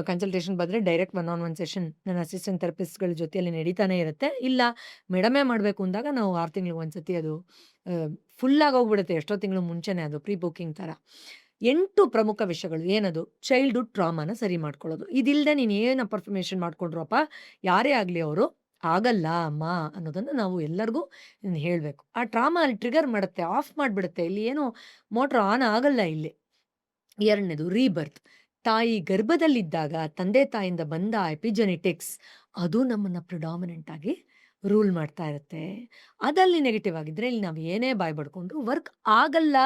ಕನ್ಸಲ್ಟೇಷನ್ ಬಂದರೆ ಡೈರೆಕ್ಟ್ 1-on-1 ಸೆಷನ್ ನನ್ನ ಅಸಿಸ್ಟೆಂಟ್ ಥೆರಪಿಸ್ಟ್ಗಳ ಜೊತೆಯಲ್ಲಿ ನಡೀತಾನೆ ಇರುತ್ತೆ. ಇಲ್ಲ ಮೇಡಮೇ ಮಾಡಬೇಕು ಅಂದಾಗ ನಾವು 6 ತಿಂಗಳಿಗೆ 1 ಸತಿ ಅದು ಫುಲ್ಲಾಗಿ ಹೋಗ್ಬಿಡುತ್ತೆ, ಎಷ್ಟೋ ತಿಂಗಳು ಮುಂಚೆನೇ, ಅದು ಪ್ರೀ ಬುಕ್ಕಿಂಗ್ ಥರ. 8 ಪ್ರಮುಖ ವಿಷಯಗಳು. ಏನದು? ಚೈಲ್ಡ್ಹುಡ್ ಟ್ರಾಮಾನ ಸರಿ ಮಾಡ್ಕೊಳ್ಳೋದು. ಇದಿಲ್ಲದೆ ನೀನು ಏನು ಅಫರ್ಮೇಷನ್ ಮಾಡ್ಕೊಂಡ್ರಪ್ಪ ಯಾರೇ ಆಗಲಿ ಅವರು ಆಗಲ್ಲ ಅಮ್ಮ ಅನ್ನೋದನ್ನು ನಾವು ಎಲ್ಲರಿಗೂ ಹೇಳಬೇಕು. ಆ ಟ್ರಾಮಾ ಅಲ್ಲಿ ಟ್ರಿಗರ್ ಮಾಡುತ್ತೆ, ಆಫ್ ಮಾಡಿಬಿಡುತ್ತೆ, ಇಲ್ಲಿ ಏನು ಮೋಟ್ರ್ ಆನ್ ಆಗಲ್ಲ ಇಲ್ಲಿ. ಎರಡನೇದು ರೀಬರ್ತ್. ತಾಯಿ ಗರ್ಭದಲ್ಲಿದ್ದಾಗ ತಂದೆ ತಾಯಿಯಿಂದ ಬಂದ ಎಪಿಜೆನೆಟಿಕ್ಸ್ ಅದು ನಮ್ಮನ್ನು ಪ್ರಿಡಾಮಿನೆಂಟ್ ಆಗಿ ರೂಲ್ ಮಾಡ್ತಾ ಇರುತ್ತೆ. ಅದಲ್ಲಿ ನೆಗೆಟಿವ್ ಆಗಿದ್ರೆ ಇಲ್ಲಿ ನಾವು ಏನೇ ಬಾಯ್ ಬಡ್ಕೊಂಡ್ರು ವರ್ಕ್ ಆಗಲ್ಲ.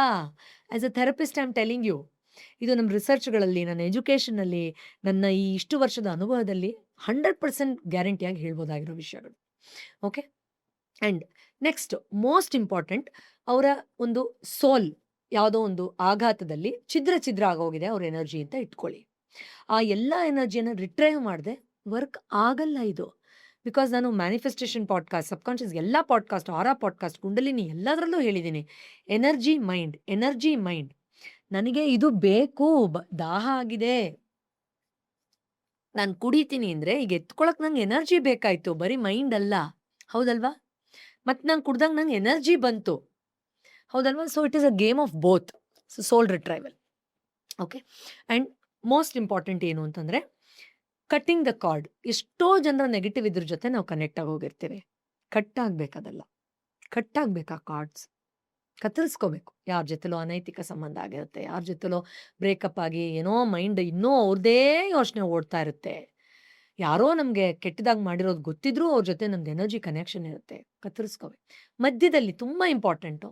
As a therapist I am telling you, ಇದು ನಮ್ಮ ರಿಸರ್ಚ್ಗಳಲ್ಲಿ, ನನ್ನ ಎಜುಕೇಷನಲ್ಲಿ, ನನ್ನ ಈ ಇಷ್ಟು ವರ್ಷದ ಅನುಭವದಲ್ಲಿ 100% ಗ್ಯಾರಂಟಿಯಾಗಿ ಹೇಳ್ಬೋದಾಗಿರೋ ವಿಷಯಗಳು. Okay. And next most important, ಅವರ ಒಂದು ಸೋಲ್ ಯಾವುದೋ ಒಂದು ಆಘಾತದಲ್ಲಿ ಛಿದ್ರ ಆಗೋಗಿದೆ ಅವ್ರ ಎನರ್ಜಿ ಅಂತ ಇಟ್ಕೊಳ್ಳಿ. ಆ ಎಲ್ಲ ಎನರ್ಜಿಯನ್ನು ರಿಟ್ರೈವ್ ಮಾಡದೆ ವರ್ಕ್ ಆಗಲ್ಲ ಇದು. ಬಿಕಾಸ್ ನಾನು ಮ್ಯಾನಿಫೆಸ್ಟೇಷನ್ ಪಾಡ್ಕಾಸ್ಟ್, ಸಬ್ ಕಾನ್ಷಿಯಸ್ ಎಲ್ಲ ಪಾಡ್ಕಾಸ್ಟ್, ಆರಾ ಪಾಡ್ಕಾಸ್ಟ್, ಕುಂಡಲಿನಿ ಎಲ್ಲದರಲ್ಲೂ ಹೇಳಿದ್ದೀನಿ, ಎನರ್ಜಿ ಮೈಂಡ್. ನನಗೆ ಇದು ಬೇಕು, ದಾಹ ಆಗಿದೆ, ನಾನು ಕುಡಿತೀನಿ ಅಂದರೆ ಈಗ ಎತ್ಕೊಳಕ್ಕೆ ನಂಗೆ ಎನರ್ಜಿ ಬೇಕಾಯಿತು, ಬರೀ ಮೈಂಡ್ ಅಲ್ಲ, ಹೌದಲ್ವಾ? ಮತ್ತು ನಾನು ಕುಡ್ದಾಗ ನಂಗೆ ಎನರ್ಜಿ ಬಂತು, ಹೌದಲ್ವಾ? So it is a game of both. So soul retrieval. Okay. And most important ಏನು ಅಂತಂದರೆ ಕಟ್ಟಿಂಗ್ ದ ಕಾರ್ಡ್. ಎಷ್ಟೋ ಜನರ ನೆಗೆಟಿವ್ ಇದ್ರ ಜೊತೆ ನಾವು ಕನೆಕ್ಟ್ ಆಗಿ ಹೋಗಿರ್ತೀವಿ. ಕಟ್ಟಾಗಬೇಕದಲ್ಲ, ಕಟ್ಟಾಗಬೇಕಾ ಕಾರ್ಡ್ಸ್, ಕತ್ತರಿಸ್ಕೋಬೇಕು. ಯಾರ ಜೊತೆಲೋ ಅನೈತಿಕ ಸಂಬಂಧ ಆಗಿರುತ್ತೆ, ಯಾರ ಜೊತೆಲೋ ಬ್ರೇಕಪ್ ಆಗಿ ಏನೋ ಮೈಂಡ್ ಇನ್ನೂ ಅವ್ರದ್ದೇ ಯೋಚನೆ ಓಡ್ತಾ ಇರುತ್ತೆ, ಯಾರೋ ನಮಗೆ ಕೆಟ್ಟದಾಗಿ ಮಾಡಿರೋದು ಗೊತ್ತಿದ್ರೂ ಅವ್ರ ಜೊತೆ ನಮ್ದು ಎನರ್ಜಿ ಕನೆಕ್ಷನ್ ಇರುತ್ತೆ. ಕತ್ತರಿಸ್ಕೋಬೇಕು. ಮಧ್ಯದಲ್ಲಿ ತುಂಬ ಇಂಪಾರ್ಟೆಂಟು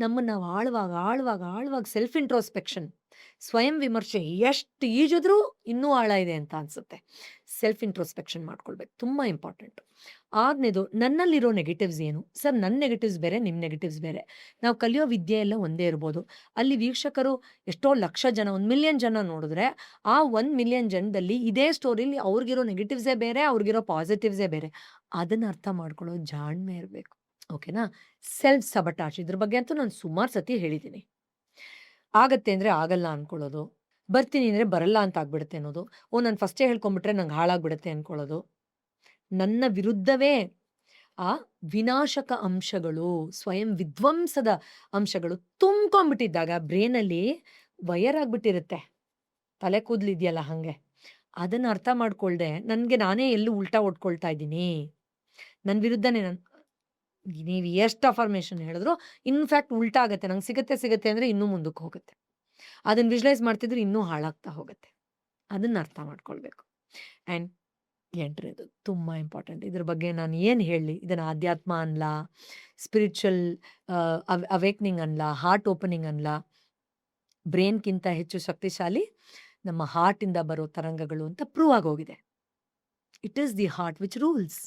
ನಮ್ಮನ್ನು ನಾವು ಆಳವಾಗಿ ಸೆಲ್ಫ್ ಇಂಟ್ರೋಸ್ಪೆಕ್ಷನ್, ಸ್ವಯಂ ವಿಮರ್ಶೆ. ಎಷ್ಟು ಈಜಿದ್ರೂ ಇನ್ನೂ ಆಳ ಇದೆ ಅಂತ ಅನಿಸುತ್ತೆ. ಸೆಲ್ಫ್ ಇಂಟ್ರೋಸ್ಪೆಕ್ಷನ್ ಮಾಡ್ಕೊಳ್ಬೇಕು, ತುಂಬ ಇಂಪಾರ್ಟೆಂಟು. ಆರನೇದು, ನನ್ನಲ್ಲಿರೋ ನೆಗೆಟಿವ್ಸ್ ಏನು ಸರ್? ನನ್ನ ನೆಗೆಟಿವ್ಸ್ ಬೇರೆ, ನಿಮ್ಮ ನೆಗೆಟಿವ್ಸ್ ಬೇರೆ. ನಾವು ಕಲಿಯೋ ವಿದ್ಯೆ ಎಲ್ಲ ಒಂದೇ ಇರ್ಬೋದು. ಅಲ್ಲಿ ವೀಕ್ಷಕರು ಎಷ್ಟೋ ಲಕ್ಷ ಜನ, 1,000,000 ಜನ ನೋಡಿದ್ರೆ ಆ 1,000,000 ಜನದಲ್ಲಿ ಇದೇ ಸ್ಟೋರಿಲಿ ಅವ್ರಿಗಿರೋ ನೆಗೆಟಿವ್ಸೇ ಬೇರೆ, ಅವ್ರಿಗಿರೋ ಪಾಸಿಟಿವ್ಸೇ ಬೇರೆ. ಅದನ್ನು ಅರ್ಥ ಮಾಡ್ಕೊಳ್ಳೋ ಜಾಣ್ಮೆ ಇರಬೇಕು. ಓಕೆನಾ? ಸೆಲ್ಫ್ ಸಬಟಾಜ್ ಇದ್ರ ಬಗ್ಗೆ ಅಂತೂ ನಾನು ಸುಮಾರು ಸತಿ ಹೇಳಿದ್ದೀನಿ. ಆಗತ್ತೆ ಅಂದರೆ ಆಗಲ್ಲ ಅಂದ್ಕೊಳ್ಳೋದು, ಬರ್ತೀನಿ ಅಂದರೆ ಬರಲ್ಲ ಅಂತ ಆಗ್ಬಿಡುತ್ತೆ ಅನ್ನೋದು, ನಾನು ಫಸ್ಟೇ ಹೇಳ್ಕೊಂಬಿಟ್ರೆ ನಂಗೆ ಹಾಳಾಗ್ಬಿಡುತ್ತೆ ಅಂದ್ಕೊಳ್ಳೋದು, ನನ್ನ ವಿರುದ್ಧವೇ ಆ ವಿನಾಶಕ ಅಂಶಗಳು, ಸ್ವಯಂ ವಿಧ್ವಂಸದ ಅಂಶಗಳು ತುಂಬ್ಕೊಂಡ್ಬಿಟ್ಟಿದ್ದಾಗ ಬ್ರೇನಲ್ಲಿ ವಯರ್ ಆಗ್ಬಿಟ್ಟಿರುತ್ತೆ. ತಲೆ ಕೂದಲಿದೆಯಲ್ಲ ಹಾಗೆ. ಅದನ್ನು ಅರ್ಥ ಮಾಡ್ಕೊಳ್ದೆ ನನಗೆ ನಾನೇ ಎಲ್ಲೂ ಉಲ್ಟಾ ಹೊಡ್ಕೊಳ್ತಾ ಇದ್ದೀನಿ, ನನ್ನ ವಿರುದ್ಧನೇ ನೀವು ಎಷ್ಟು ಅಫರ್ಮೇಷನ್ ಹೇಳಿದ್ರು ಇನ್ಫ್ಯಾಕ್ಟ್ ಉಲ್ಟಾ ಆಗುತ್ತೆ. ನಂಗೆ ಸಿಗುತ್ತೆ ಅಂದರೆ ಇನ್ನೂ ಮುಂದಕ್ಕೆ ಹೋಗುತ್ತೆ. ಅದನ್ನು ವಿಜುವಲೈಸ್ ಮಾಡ್ತಿದ್ರೆ ಇನ್ನೂ ಹಾಳಾಗ್ತಾ ಹೋಗುತ್ತೆ. ಅದನ್ನು ಅರ್ಥ ಮಾಡ್ಕೊಳ್ಬೇಕು. ಆ್ಯಂಡ್ 8ನೇದು ತುಂಬ ಇಂಪಾರ್ಟೆಂಟ್. ಇದ್ರ ಬಗ್ಗೆ ನಾನು ಏನು ಹೇಳಲಿ? ಇದನ್ನು ಆಧ್ಯಾತ್ಮ ಅನ್ಲ, ಸ್ಪಿರಿಚುವಲ್ ಅವೇಕ್ನಿಂಗ್ ಅನ್ಲ, ಹಾರ್ಟ್ ಓಪನಿಂಗ್ ಅನ್ಲ. ಬ್ರೇನ್ಗಿಂತ ಹೆಚ್ಚು ಶಕ್ತಿಶಾಲಿ ನಮ್ಮ ಹಾರ್ಟಿಂದ ಬರೋ ತರಂಗಗಳು ಅಂತ ಪ್ರೂವ್ ಆಗೋಗಿದೆ. It is the heart which rules.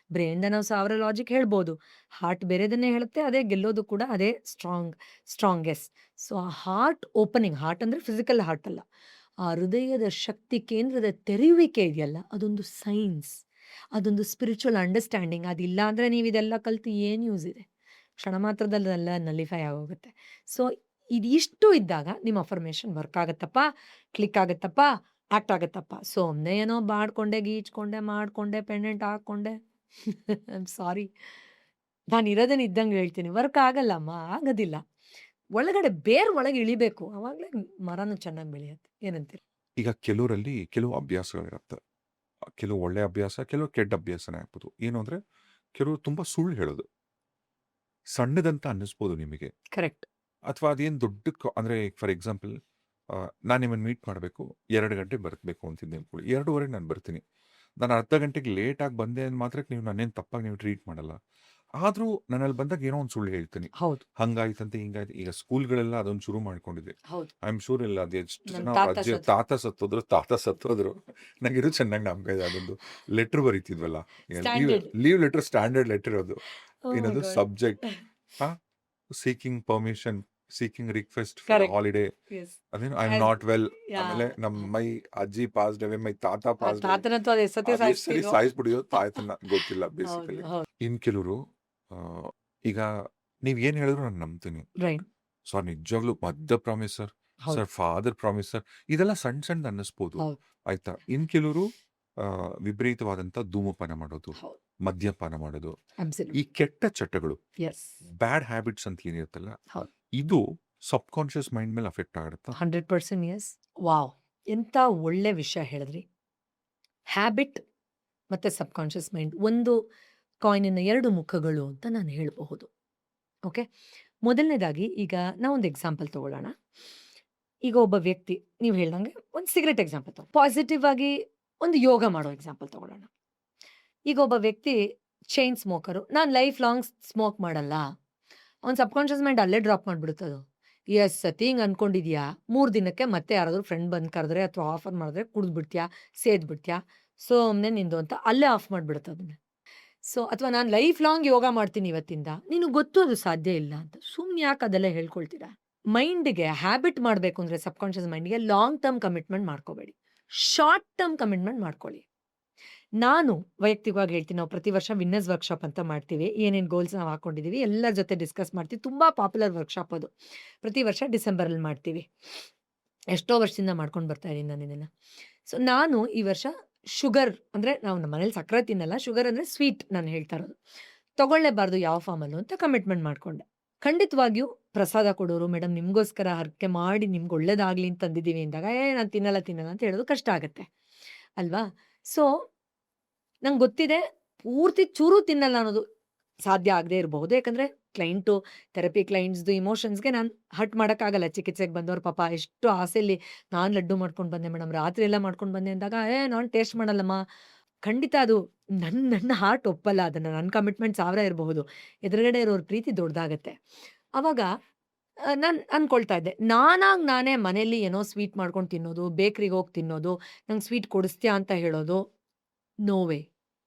ಬ್ರೇನಿಂದ ನಾವು 1000 ಲಾಜಿಕ್ ಹೇಳ್ಬೋದು, ಹಾರ್ಟ್ ಬೇರೆದನ್ನೇ ಹೇಳುತ್ತೆ. ಅದೇ ಗೆಲ್ಲೋದು ಕೂಡ ಅದೇ ಸ್ಟ್ರಾಂಗೆಸ್ಟ್. ಸೊ ಆ ಹಾರ್ಟ್ ಓಪನಿಂಗ್, ಹಾರ್ಟ್ ಅಂದರೆ ಫಿಸಿಕಲ್ ಹಾರ್ಟ್ ಅಲ್ಲ, ಆ ಹೃದಯದ ಶಕ್ತಿ ಕೇಂದ್ರದ ತೆರೆಯುವಿಕೆ ಇದೆಯಲ್ಲ, ಅದೊಂದು ಸೈನ್ಸ್, ಅದೊಂದು ಸ್ಪಿರಿಚುವಲ್ ಅಂಡರ್ಸ್ಟ್ಯಾಂಡಿಂಗ್. ಅದಿಲ್ಲ ಅಂದರೆ ನೀವು ಇದೆಲ್ಲ ಕಲಿತು ಏನು ಯೂಸ್ ಇದೆ? ಕ್ಷಣ ಮಾತ್ರದಲ್ಲೆಲ್ಲ ನಲಿಫೈ ಆಗೋಗುತ್ತೆ. ಸೊ ಇದಿಷ್ಟು ಇದ್ದಾಗ ನಿಮ್ಮ ಅಫರ್ಮೇಷನ್ ವರ್ಕ್ ಆಗುತ್ತಪ್ಪ, ಕ್ಲಿಕ್ ಆಗುತ್ತಪ್ಪ, ಆ್ಯಕ್ಟ್ ಆಗುತ್ತಪ್ಪ. ಸೊ ಒಮ್ಮೆ ಏನೋ ಬಾಡ್ಕೊಂಡೆ, ಗೀಚ್ಕೊಂಡೆ, ಮಾಡಿಕೊಂಡೆ, ಪೆಂಡೆಂಟ್ ಹಾಕ್ಕೊಂಡೆ, ಐ ಆಮ್ ಸಾರಿ, ನಾನು ಇರೋದನ್ನ ಇದ್ದಂಗೆ ಹೇಳ್ತೀನಿ, ವರ್ಕ್ ಆಗಲ್ಲಮ್ಮ, ಆಗೋದಿಲ್ಲ. ಒಳಗಡೆ ಬೇರೆ ಒಳಗೆ ಇಳಿಬೇಕು, ಆವಾಗಲೇ ಮರನೂ ಚೆನ್ನಾಗಿ ಬೆಳೆಯುತ್ತೆ. ಏನಂತೀರಿ? ಈಗ ಕೆಲವರಲ್ಲಿ ಕೆಲವು ಅಭ್ಯಾಸಗಳಿರುತ್ತೆ. ಕೆಲವು ಒಳ್ಳೆ ಅಭ್ಯಾಸ, ಕೆಲವು ಕೆಟ್ಟ ಅಭ್ಯಾಸನೇ ಆಗ್ಬೋದು. ಏನು ಅಂದರೆ ಕೆಲವರು ತುಂಬ ಸುಳ್ಳು ಹೇಳೋದು. ಸಣ್ಣದಂತ ಅನ್ನಿಸ್ಬೋದು ನಿಮಗೆ, ಕರೆಕ್ಟ್. ಅಥವಾ ಅದೇನು ದೊಡ್ಡ ಅಂದರೆ ಫಾರ್ ಎಕ್ಸಾಂಪಲ್, ನಾನು ನಿಮ್ಮನ್ನು ಮೀಟ್ ಮಾಡಬೇಕು, 2 ಗಂಟೆಗೆ ಬರಬೇಕು ಅಂತಿದ್ದೆ ಅಂದ್ಕೊಳ್ಳಿ. 2:15 ನಾನು ಬರ್ತೀನಿ. ನಾನು ಅರ್ಧ ಗಂಟೆಗೆ ಲೇಟಾಗಿ ಬಂದೆ ಅಂದ ಮಾತ್ರಕ್ಕೆ ನೀವು ನನ್ನೇನು ತಪ್ಪಾಗಿ ನೀವು ಟ್ರೀಟ್ ಮಾಡಲ್ಲ. ಆದರೂ ನನ್ನಲ್ಲಿ ಬಂದಾಗ ಏನೋ ಒಂದು ಸುಳ್ಳು ಹೇಳ್ತೀನಿ. ಹೌದು, ಹಂಗಾಯ್ತಂತೆ, ಹಿಂಗಾಯ್ತು. ಈಗ ಸ್ಕೂಲ್ಗಳೆಲ್ಲ ಅದೊಂದು ಶುರು ಮಾಡ್ಕೊಂಡಿದೆ. ಹೌದು. ಐ ಆಮ್ ಶೂರ್ ಇಲ್ಲ, ಅದು ಎಷ್ಟು ನನ್ನ ಜನ ತಾತ ಅಜ್ಜಿ ಸತ್ತು. ತಾತ ಸತ್ತೋದ್ರು. ನನಗಿರೋ ಚೆನ್ನಾಗಿ ನಂಬಿಕೆ ಇದೆ. ಅದೊಂದು ಲೆಟ್ರ್ ಬರೀತಿದ್ವಲ್ಲ, leave standard. Leave letter, standard letter. ಅದು ಓ ಮೈ ಏನದು god. Subject, seeking permission, seeking request for correct. Holiday. Yes. ಅದೇನು ಐ ಆಮ್ ನಾಟ್ ವೆಲ್. ಆಮೇಲೆ ನಮ್ಮ ಮೈ ಅಜ್ಜಿ ಪಾಸ್ಡ್ ಅವೇ, ಮೈ ತಾತ ಪಾಸ್ಡ್ ಅವೇ. ತಾತನಂತೂ ಅದು ಎಷ್ಟೊತ್ತಿ ಅದು ಎಷ್ಟು ಸರಿ ಸಾಯಿಸ್ತೀನೋ. ಸಾಯಿಸ್ಬಿಡಿಯೋ ತಾಯ್ತನ್ನ ಗೊತ್ತಿಲ್ಲ ಹೌದು, ಬೇಸಿಕಲಿ. ಹೌದು. ಇನ್ನು ಕೆಲವರು ಈಗ ನೀವು ಏನು ಹೇಳಿದ್ರು ನಾನು ನಂಬ್ತೀನಿ. ರೈಟ್. ಸರ್ ನಿಜವಾಗ್ಲೂ ಮಧ್ಯ ಪ್ರಾಮಿಸ್ ಸರ್, ಹೌದು, ಸರ್ ಫಾದರ್ ಪ್ರಾಮಿಸ್ ಸರ್, ಇದೆಲ್ಲ ಸಣ್ಣ ಅನ್ನಿಸ್ಬೋದು, ಹೌದು, ಆಯ್ತಾ. ಇನ್ನು ಕೆಲವರು ವಿಪರೀತವಾದಂಥ ಧೂಮಪಾನ ಮಾಡೋದು, ಹೌದು. ಮದ್ಯಪಾನ ಮಾಡೋದು, ಈ ಅಬ್ಸಲ್ಯೂಟ್. ಕೆಟ್ಟ ಚಟಗಳು, ಎಸ್. ಬ್ಯಾಡ್ ಹ್ಯಾಬಿಟ್ಸ್ ಅಂತ ಏನಿರುತ್ತಲ್ಲ, ಹೌದು. ಇದು ಸಬ್ ಕಾನ್ಷಿಯಸ್ ಮೈಂಡ್ ಮೇಲೆ ಅಫೆಕ್ಟ್ ಆಗುತ್ತಾ? 100% ಎಸ್. ವಾವ್! ಎಂಥ ಒಳ್ಳೆ ವಿಷಯ ಹೇಳಿದ್ರಿ. ಹ್ಯಾಬಿಟ್ ಮತ್ತು ಸಬ್ಕಾನ್ಷಿಯಸ್ ಮೈಂಡ್ ಒಂದು ಕಾಯಿನಿನ 2 ಮುಖಗಳು ಅಂತ ನಾನು ಹೇಳಬಹುದು. ಓಕೆ, ಮೊದಲನೇದಾಗಿ ಈಗ ನಾವೊಂದು ಎಕ್ಸಾಂಪಲ್ ತಗೊಳ್ಳೋಣ. ಈಗ ಒಬ್ಬ ವ್ಯಕ್ತಿ, ನೀವು ಹೇಳ್ದಂಗೆ ಒಂದು ಸಿಗರೆಟ್ ಎಕ್ಸಾಂಪಲ್ ತಗೋ, ಪಾಸಿಟಿವ್ ಆಗಿ ಒಂದು ಯೋಗ ಮಾಡೋ ಎಕ್ಸಾಂಪಲ್ ತಗೊಳ್ಳೋಣ. ಈಗ ಒಬ್ಬ ವ್ಯಕ್ತಿ ಚೈನ್ ಸ್ಮೋಕರು, ನಾನು ಲೈಫ್ ಲಾಂಗ್ ಸ್ಮೋಕ್ ಮಾಡಲ್ಲ, ಅವ್ನ ಸಬ್ಕಾನ್ಷಿಯಸ್ ಮೈಂಡ್ ಅಲ್ಲೇ ಡ್ರಾಪ್ ಮಾಡಿಬಿಡುತ್ತದು. ಎಸ್ ಸತಿ ಹಿಂಗೆ ಅಂದ್ಕೊಂಡಿದ್ಯಾ, 3 ದಿನಕ್ಕೆ ಮತ್ತೆ ಯಾರಾದರೂ ಫ್ರೆಂಡ್ ಬಂದು ಕರೆದ್ರೆ ಅಥವಾ ಆಫರ್ ಮಾಡಿದ್ರೆ ಕುಡಿದ್ಬಿಡ್ತೀಯಾ, ಸೇದ್ಬಿಡ್ತೀಯಾ, ಸೊ ಒಮ್ಮೆ ನಿಂದು ಅಂತ ಅಲ್ಲೇ ಆಫ್ ಮಾಡಿಬಿಡುತ್ತೆ ಅದನ್ನು. ಸೊ ಅಥವಾ ನಾನು ಲೈಫ್ ಲಾಂಗ್ ಯೋಗ ಮಾಡ್ತೀನಿ ಇವತ್ತಿಂದ, ನೀನು ಗೊತ್ತು ಅದು ಸಾಧ್ಯ ಇಲ್ಲ ಅಂತ, ಸುಮ್ಮನೆ ಯಾಕೆ ಅದೆಲ್ಲ ಹೇಳ್ಕೊಳ್ತೀರಾ? ಮೈಂಡ್ಗೆ ಹ್ಯಾಬಿಟ್ ಮಾಡಬೇಕು ಅಂದರೆ ಸಬ್ಕಾನ್ಷಿಯಸ್ ಮೈಂಡ್ಗೆ ಲಾಂಗ್ ಟರ್ಮ್ ಕಮಿಟ್ಮೆಂಟ್ ಮಾಡ್ಕೋಬೇಡಿ, ಶಾರ್ಟ್ ಟರ್ಮ್ ಕಮಿಟ್ಮೆಂಟ್ ಮಾಡ್ಕೊಳ್ಳಿ. ನಾನು ವೈಯಕ್ತಿಕವಾಗಿ ಹೇಳ್ತೀನಿ, ನಾವು ಪ್ರತಿ ವರ್ಷ ವಿನ್ನರ್ಸ್ ವರ್ಕ್ಶಾಪ್ ಅಂತ ಮಾಡ್ತೀವಿ. ಏನೇನು ಗೋಲ್ಸ್ ನಾವು ಹಾಕ್ಕೊಂಡಿದ್ದೀವಿ ಎಲ್ಲರ ಜೊತೆ ಡಿಸ್ಕಸ್ ಮಾಡ್ತೀವಿ. ತುಂಬ ಪಾಪ್ಯುಲರ್ ವರ್ಕ್ಶಾಪ್ ಅದು. ಪ್ರತಿ ವರ್ಷ ಡಿಸೆಂಬರಲ್ಲಿ ಮಾಡ್ತೀವಿ. ಎಷ್ಟೋ ವರ್ಷದಿಂದ ಮಾಡ್ಕೊಂಡು ಬರ್ತಾ ಇದ್ದೀನಿ ನಾನು ಇದನ್ನು. ಸೊ ನಾನು ಈ ವರ್ಷ ಶುಗರ್ ಅಂದರೆ ನಾವು ನಮ್ಮ ಮನೇಲಿ ಸಕ್ಕರೆ ತಿನ್ನಲ್ಲ, ಶುಗರ್ ಅಂದರೆ ಸ್ವೀಟ್ ನಾನು ಹೇಳ್ತಾ ಇರೋದು, ತೊಗೊಳ್ಳೇಬಾರ್ದು ಯಾವ ಫಾರ್ಮಲ್ಲೂ ಅಂತ ಕಮಿಟ್ಮೆಂಟ್ ಮಾಡಿಕೊಂಡೆ. ಖಂಡಿತವಾಗಿಯೂ ಪ್ರಸಾದ ಕೊಡೋರು, ಮೇಡಮ್ ನಿಮಗೋಸ್ಕರ ಹರಕೆ ಮಾಡಿ ನಿಮ್ಗೆ ಒಳ್ಳೇದಾಗಲಿ ಅಂತ ತಂದಿದ್ದೀವಿ ಅಂದಾಗ ನಾನು ತಿನ್ನಲ್ಲ ಅಂತ ಹೇಳೋದು ಕಷ್ಟ ಆಗುತ್ತೆ ಅಲ್ವಾ? ಸೊ ನಂಗೆ ಗೊತ್ತಿದೆ, ಪೂರ್ತಿ ಚೂರು ತಿನ್ನಲ್ಲ ಅನ್ನೋದು ಸಾಧ್ಯ ಆಗದೆ ಇರಬಹುದು. ಯಾಕಂದರೆ ಕ್ಲೈಂಟು ಥೆರಪಿ ಕ್ಲೈಂಟ್ಸ್‌ದು ಇಮೋಷನ್ಸ್‌ಗೆ ನಾನು ಹರ್ಟ್ ಮಾಡೋಕ್ಕಾಗಲ್ಲ. ಚಿಕಿತ್ಸೆಗೆ ಬಂದವ್ರು ಪಾಪ ಎಷ್ಟು ಆಸೆಯಲ್ಲಿ ನಾನು ಲಡ್ಡು ಮಾಡ್ಕೊಂಡು ಬಂದೆ ಮೇಡಮ್, ರಾತ್ರಿ ಎಲ್ಲ ಮಾಡ್ಕೊಂಡು ಬಂದೆ ಅಂದಾಗ, ನಾನು ಟೇಸ್ಟ್ ಮಾಡಲ್ಲಮ್ಮ. ಖಂಡಿತ ಅದು ನನ್ನ ಹಾರ್ಟ್ ಒಪ್ಪಲ್ಲ ಅದನ್ನ. ನನ್ನ ಕಮಿಟ್ಮೆಂಟ್ 1000 ಇರಬಹುದು. ಎದುರುಗಡೆ ಇರೋರ ಪ್ರೀತಿ ದೊಡ್ಡದಾಗತ್ತೆ. ಅವಾಗ ನಾನ್ ಅನ್ಕೊಳ್ತಾ ಇದ್ದೆ. ನಾನೇ ಮನೇಲಿ ಏನೋ ಸ್ವೀಟ್ ಮಾಡ್ಕೊಂಡು ತಿನ್ನೋದು, ಬೇಕರಿಗೆ ಹೋಗಿ ತಿನ್ನೋದು, ನಂಗೆ ಸ್ವೀಟ್ ಕೊಡಿಸ್ತೀಯಾ ಅಂತ ಹೇಳೋದು, ನೋ ವೇ.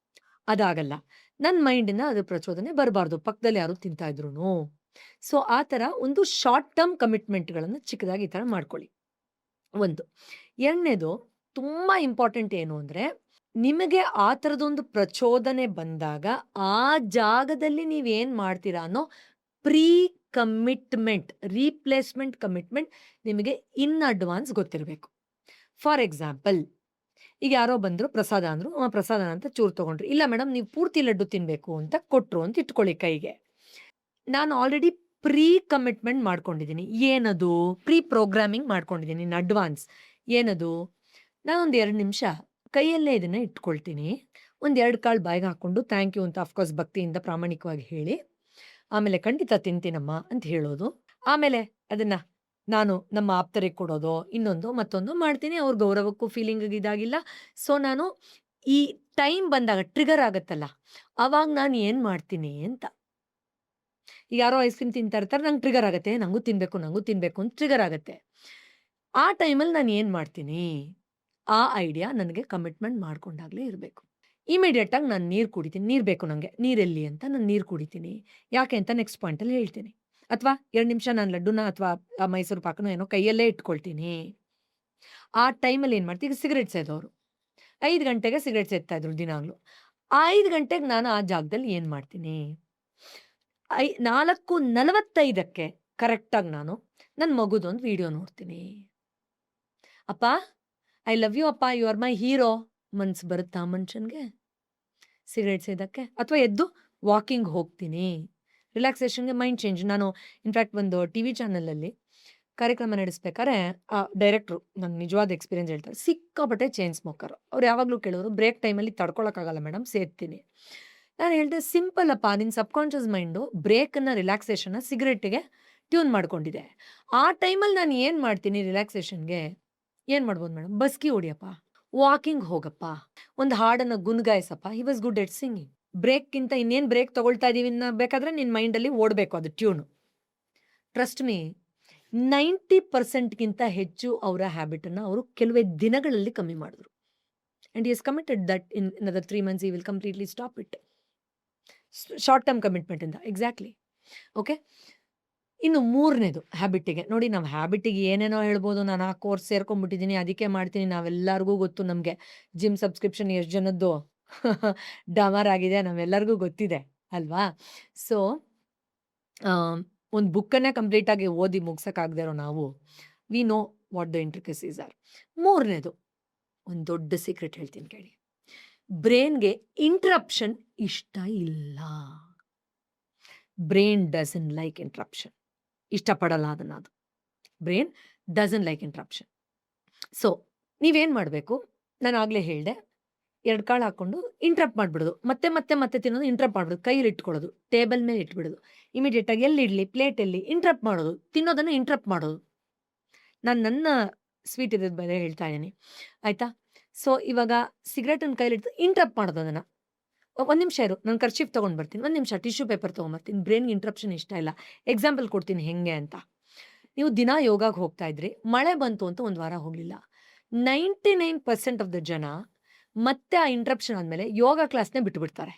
ಅದಾಗಲ್ಲ. ನನ್ನ ಮೈಂಡಿಂದ ಅದು ಪ್ರಚೋದನೆ ಬರಬಾರ್ದು. ಪಕ್ಕದಲ್ಲಿ ಯಾರೋ ತಿಂತಾ ಇದ್ರೂನು. ಸೊ, ಆ ಥರ ಒಂದು ಶಾರ್ಟ್ ಟರ್ಮ್ ಕಮಿಟ್ಮೆಂಟ್‌ಗಳನ್ನ ಚಿಕ್ಕದಾಗಿ ಈ ಥರ ಮಾಡ್ಕೊಳ್ಳಿ. ಒಂದು. 2ನೇದು ತುಂಬಾ ಇಂಪಾರ್ಟೆಂಟ್ ಏನು ಅಂದ್ರೆ, ನಿಮಗೆ ಆ ಥರದೊಂದು ಪ್ರಚೋದನೆ ಬಂದಾಗ, ಆ ಜಾಗದಲ್ಲಿ ನೀವೇನ್ ಮಾಡ್ತೀರಾ ಅನ್ನೋ ಪ್ರೀ ಕಮಿಟ್ಮೆಂಟ್, ರೀಪ್ಲೇಸ್‌ಮೆಂಟ್ ಕಮಿಟ್ಮೆಂಟ್ ನಿಮಗೆ ಇನ್ ಅಡ್ವಾನ್ಸ್ ಗೊತ್ತಿರಬೇಕು. ಫಾರ್ ಎಕ್ಸಾಂಪಲ್, ಈಗ ಯಾರೋ ಬಂದ್ರು ಪ್ರಸಾದ ಅಂದ್ರು. ಪ್ರಸಾದನ ಅಂತ ಚೂರು ತಗೊಂಡ್ರಿ. ಇಲ್ಲ ಮೇಡಮ್ ನೀವು ಪೂರ್ತಿ ಲಡ್ಡು ತಿನ್ಬೇಕು ಅಂತ ಕೊಟ್ರು ಅಂತ ಇಟ್ಕೊಳ್ಳಿ ಕೈಗೆ. ನಾನು ಆಲ್ರೆಡಿ ಪ್ರೀ ಕಮಿಟ್ಮೆಂಟ್ ಮಾಡ್ಕೊಂಡಿದ್ದೀನಿ. ಏನದು? ಪ್ರೀ ಪ್ರೋಗ್ರಾಮಿಂಗ್ ಮಾಡ್ಕೊಂಡಿದ್ದೀನಿ ಇನ್ ಅಡ್ವಾನ್ಸ್. ಏನದು? ನಾನೊಂದು 2 ನಿಮಿಷ ಕೈಯಲ್ಲೇ ಇದನ್ನ ಇಟ್ಕೊಳ್ತೀನಿ. ಒಂದ್ 2 ಕಾಳು ಬಾಯಿಗೆ ಹಾಕೊಂಡು ಥ್ಯಾಂಕ್ ಯು ಅಂತ ಆಫ್‌ಕೋರ್ಸ್ ಭಕ್ತಿಯಿಂದ ಪ್ರಾಮಾಣಿಕವಾಗಿ ಹೇಳಿ, ಆಮೇಲೆ ಖಂಡಿತ ತಿಂತೀನಮ್ಮ ಅಂತ ಹೇಳೋದು. ಆಮೇಲೆ ಅದನ್ನ ನಾನು ನಮ್ಮ ಆಪ್ತರಿಗೆ ಕೊಡೋದೋ, ಇನ್ನೊಂದೋ ಮತ್ತೊಂದೋ ಮಾಡ್ತೀನಿ. ಅವ್ರ ಗೌರವಕ್ಕೂ ಫೀಲಿಂಗಿಗೆ ಇದಾಗಿಲ್ಲ. ಸೊ, ನಾನು ಈ ಟೈಮ್ ಬಂದಾಗ ಟ್ರಿಗರ್ ಆಗತ್ತಲ್ಲ, ಅವಾಗ ನಾನು ಏನ್ ಮಾಡ್ತೀನಿ ಅಂತ. ಈಗ ಯಾರೋ ಐಸ್ ಕ್ರೀಮ್ ತಿಂತಾ ಇರ್ತಾರೆ, ನಂಗೆ ಟ್ರಿಗರ್ ಆಗತ್ತೆ. ನಂಗೂ ತಿನ್ಬೇಕು ಅಂತ ಟ್ರಿಗರ್ ಆಗತ್ತೆ. ಆ ಟೈಮಲ್ಲಿ ನಾನು ಏನ್ ಮಾಡ್ತೀನಿ? ಆ ಐಡಿಯಾ ನನಗೆ ಕಮಿಟ್ಮೆಂಟ್ ಮಾಡ್ಕೊಂಡಾಗ್ಲೇ ಇರಬೇಕು. ಇಮಿಡಿಯೇಟ್ ಆಗಿ ನಾನು ನೀರು ಕುಡಿತೀನಿ. ನೀರು ಬೇಕು ನಂಗೆ. ನೀರೆಲ್ಲಿ ಅಂತ ನಾನು ನೀರು ಕುಡಿತೀನಿ. ಯಾಕೆ ಅಂತ ನೆಕ್ಸ್ಟ್ ಪಾಯಿಂಟಲ್ಲಿ ಹೇಳ್ತೀನಿ. ಅಥವಾ 2 ನಿಮಿಷ ನಾನು ಲಡ್ಡುನ ಅಥವಾ ಮೈಸೂರು ಪಾಕನೋ ಏನೋ ಕೈಯಲ್ಲೇ ಇಟ್ಕೊಳ್ತೀನಿ. ಆ ಟೈಮಲ್ಲಿ ಏನು ಮಾಡ್ತೀನಿ, ಈಗ ಸಿಗರೇಟ್ ಸೇದೋರು 5 ಗಂಟೆಗೆ ಸಿಗರೇಟ್ ಸೇದ್ತಾ ಇದ್ರು ದಿನಾಗ್ಲೂ. ಆ 5 ಗಂಟೆಗೆ ನಾನು ಆ ಜಾಗದಲ್ಲಿ ಏನು ಮಾಡ್ತೀನಿ, 4:45ಕ್ಕೆ ಕರೆಕ್ಟಾಗಿ ನಾನು ನನ್ನ ಮಗುದೊಂದು ವಿಡಿಯೋ ನೋಡ್ತೀನಿ. ಅಪ್ಪ, ಐ ಲವ್ ಯು ಅಪ್ಪ, ಯು ಆರ್ ಮೈ ಹೀರೋ. ಮನ್ಸು ಬರುತ್ತಾ ಮನುಷ್ಯನ್ಗೆ ಸಿಗರೇಟ್ ಸೇದಕ್ಕೆ? ಅಥವಾ ಎದ್ದು ವಾಕಿಂಗ್ ಹೋಗ್ತೀನಿ. ರಿಲ್ಯಾಕ್ಸೇಷನ್‌ಗೆ ಮೈಂಡ್ ಚೇಂಜ್. ನಾನು ಇನ್‌ಫ್ಯಾಕ್ಟ್ ಒಂದು ಟಿವಿ ಚಾನಲಲ್ಲಿ ಕಾರ್ಯಕ್ರಮ ನಡೆಸ್ಬೇಕಾದ್ರೆ ಡೈರೆಕ್ಟ್ರು ನಂಗೆ ನಿಜವಾದ ಎಕ್ಸ್‌ಪೀರಿಯನ್ಸ್ ಹೇಳ್ತಾರೆ. ಸಿಕ್ಕಾಪಟ್ಟೆ ಚೈನ್ ಸ್ಮೋಕರು. ಅವ್ರು ಯಾವಾಗಲೂ ಕೇಳೋರು, ಬ್ರೇಕ್ ಟೈಮಲ್ಲಿ ತಡ್ಕೊಳಕ್ಕಾಗಲ್ಲ ಮೇಡಮ್, ಸೇದ್ತೀನಿ. ನಾನು ಹೇಳಿದೆ, ಸಿಂಪಲ್ ಅಪ್ಪ, ನಿನ್ನ ಸಬ್‌ಕಾನ್ಷಿಯಸ್ ಮೈಂಡು ಬ್ರೇಕನ್ನ, ರಿಲ್ಯಾಕ್ಸೇಷನ್ನ ಸಿಗರೇಟಿಗೆ ಟ್ಯೂನ್ ಮಾಡ್ಕೊಂಡಿದೆ. ಆ ಟೈಮಲ್ಲಿ ನಾನು ಏನು ಮಾಡ್ತೀನಿ ರಿಲ್ಯಾಕ್ಸೇಷನ್‌ಗೆ? ಏನು ಮಾಡ್ಬೋದು ಮೇಡಮ್? ಬಸ್ಕಿ ಹೊಡಿಯಪ್ಪ, ವಾಕಿಂಗ್ ಹೋಗಪ್ಪ, ಒಂದು ಹಾಡನ್ನ ಗುನ್ಗಾಯಿಸಪ್ಪ. He was good at singing. ಬ್ರೇಕ್‌ಗಿಂತ ಇನ್ನೇನು ಬ್ರೇಕ್ ತಗೊಳ್ತಾ ಇದೀವಿ ಬೇಕಾದ್ರೆ ನಿನ್ನ ಮೈಂಡಲ್ಲಿ ಓಡಬೇಕು ಅದು ಟ್ಯೂನು. ಟ್ರಸ್ಟ್ ಮೀ, 90%ಗಿಂತ ಹೆಚ್ಚು ಅವರ ಹ್ಯಾಬಿಟನ್ನ ಅವರು ಕೆಲವೇ ದಿನಗಳಲ್ಲಿ ಕಮ್ಮಿ ಮಾಡಿದ್ರು. And he has committed that in another 3 months he will completely stop it. Short term ಕಮಿಟ್ಮೆಂಟಿಂದ. ಎಕ್ಸಾಕ್ಟ್ಲಿ. ಓಕೆ. ಇನ್ನು 3ನೇದು ಹ್ಯಾಬಿಟ್ಟಿಗೆ. ನೋಡಿ, ನಾವು ಹ್ಯಾಬಿಟ್ಟಿಗೆ ಏನೇನೋ ಹೇಳ್ಬೋದು. ನಾನು ಆ ಕೋರ್ಸ್ ಸೇರ್ಕೊಂಡ್ಬಿಟ್ಟಿದ್ದೀನಿ, ಅದಕ್ಕೆ ಮಾಡ್ತೀನಿ. ನಾವೆಲ್ಲರಿಗೂ ಗೊತ್ತು ನಮಗೆ ಜಿಮ್ ಸಬ್ಸ್ಕ್ರಿಪ್ಷನ್ ಎಷ್ಟು ಜನದ್ದು ಡಮಾರ್ ಆಗಿದೆ, ನಾವೆಲ್ಲರಿಗೂ ಗೊತ್ತಿದೆ ಅಲ್ವಾ? ಸೊ, ಒಂದು ಬುಕ್ಕನ್ನೇ ಕಂಪ್ಲೀಟಾಗಿ ಓದಿ ಮುಗ್ಸೋಕ್ಕಾಗದೇ ಇರೋ ನಾವು, we know what the intricacies are. 3ನೇದು ಒಂದು ದೊಡ್ಡ ಸೀಕ್ರೆಟ್ ಹೇಳ್ತೀನಿ ಕೇಳಿ. ಬ್ರೇನ್‌ಗೆ ಇಂಟ್ರಪ್ಷನ್ ಇಷ್ಟ ಇಲ್ಲ. Brain doesn't like interruption. ಇಷ್ಟಪಡಲ್ಲ ಅದನ್ನ ಅದು. Brain doesn't like interruption. So, ನೀವೇನು ಮಾಡಬೇಕು, ನಾನು ಆಗಲೇ ಹೇಳಿದೆ, 2 ಕಾಳು ಹಾಕ್ಕೊಂಡು ಇಂಟ್ರಪ್ಟ್ ಮಾಡಿಬಿಡೋದು. ಮತ್ತೆ ತಿನ್ನೋದು, ಇಂಟ್ರಪ್ಟ್ ಮಾಡ್ಬಿಡೋದು. ಕೈಯಲ್ಲಿ ಇಟ್ಕೊಳ್ಳೋದು, ಟೇಬಲ್ ಮೇಲೆ ಇಟ್ಬಿಡೋದು. ಇಮಿಡಿಯೇಟಾಗಿ ಎಲ್ಲಿಡಲಿ, ಪ್ಲೇಟಲ್ಲಿ ಇಂಟ್ರಪ್ಟ್ ಮಾಡೋದು, ತಿನ್ನೋದನ್ನು ಇಂಟ್ರಪ್ಟ್ ಮಾಡೋದು. ನಾನು ನನ್ನ ಸ್ವೀಟ್ ಇರೋದ್ ಬಗ್ಗೆ ಹೇಳ್ತಾ ಇದ್ದೀನಿ, ಆಯಿತಾ? ಸೊ, ಇವಾಗ ಸಿಗರೇಟನ್ನು ಕೈಲಿಟ್ಟು ಇಂಟ್ರಪ್ಟ್ ಮಾಡೋದು ಅದನ್ನು. 1 ನಿಮಿಷ ಇರು, ನಾನು ಕರ್ಚೀಫ್ ತೊಗೊಂಡು ಬರ್ತೀನಿ, 1 ನಿಮಿಷ ಟಿಶ್ಯೂ ಪೇಪರ್ ತೊಗೊಂಬರ್ತೀನಿ. ಬ್ರೇನ್‌ಗೆ ಇಂಟ್ರಪ್ಷನ್ ಇಷ್ಟ ಇಲ್ಲ. ಎಕ್ಸಾಂಪಲ್ ಕೊಡ್ತೀನಿ ಹೆಂಗೆ ಅಂತ. ನೀವು ದಿನ ಯೋಗಾಗೆ ಹೋಗ್ತಾ ಇದ್ರಿ, ಮಳೆ ಬಂತು ಅಂತ 1 ವಾರ ಹೋಗಲಿಲ್ಲ. 99% ಆಫ್ ದ ಜನ ಮತ್ತೆ ಆ ಇಂಟ್ರಪ್ಷನ್ ಆದಮೇಲೆ ಯೋಗ ಕ್ಲಾಸ್‌ನೇ ಬಿಟ್ಬಿಡ್ತಾರೆ.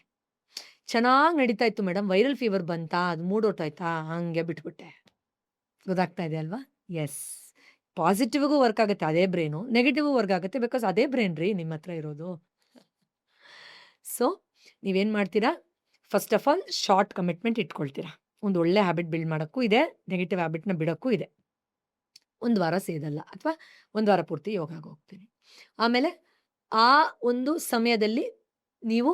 ಚೆನ್ನಾಗಿ ನಡೀತಾ ಇತ್ತು ಮೇಡಮ್, ವೈರಲ್ ಫೀವರ್ ಬಂತಾ, ಅದು ಮೂಡ್ ಹೊರ್ಟೋಯ್ತಾ, ಹಂಗೆ ಬಿಟ್ಬಿಟ್ಟೆ. ಗೊತ್ತಾಗ್ತಾ ಇದೆ ಅಲ್ವಾ? ಎಸ್. ಪಾಸಿಟಿವ್‌ಗೂ ವರ್ಕ್ ಆಗುತ್ತೆ ಅದೇ ಬ್ರೈನು, ನೆಗೆಟಿವ್‌ಗೂ ವರ್ಕ್ ಆಗುತ್ತೆ. ಬಿಕಾಸ್ ಅದೇ ಬ್ರೈನ್ ರೀ ನಿಮ್ಮ ಹತ್ರ ಇರೋದು. ಸೊ, ನೀವೇನು ಮಾಡ್ತೀರಾ? First of all short commitment ಇಟ್ಕೊಳ್ತೀರಾ. ಒಂದು ಒಳ್ಳೆ ಹ್ಯಾಬಿಟ್ ಬಿಲ್ಡ್ ಮಾಡೋಕ್ಕೂ ಇದೆ, ನೆಗೆಟಿವ್ ಹ್ಯಾಬಿಟ್‌ನ ಬಿಡೋಕ್ಕೂ ಇದೆ. 1 ವಾರ ಸೇದಲ್ಲ, ಅಥವಾ 1 ವಾರ ಪೂರ್ತಿ ಯೋಗಾಗೆ ಹೋಗ್ತೀನಿ. ಆಮೇಲೆ ಆ ಒಂದು ಸಮಯದಲ್ಲಿ ನೀವು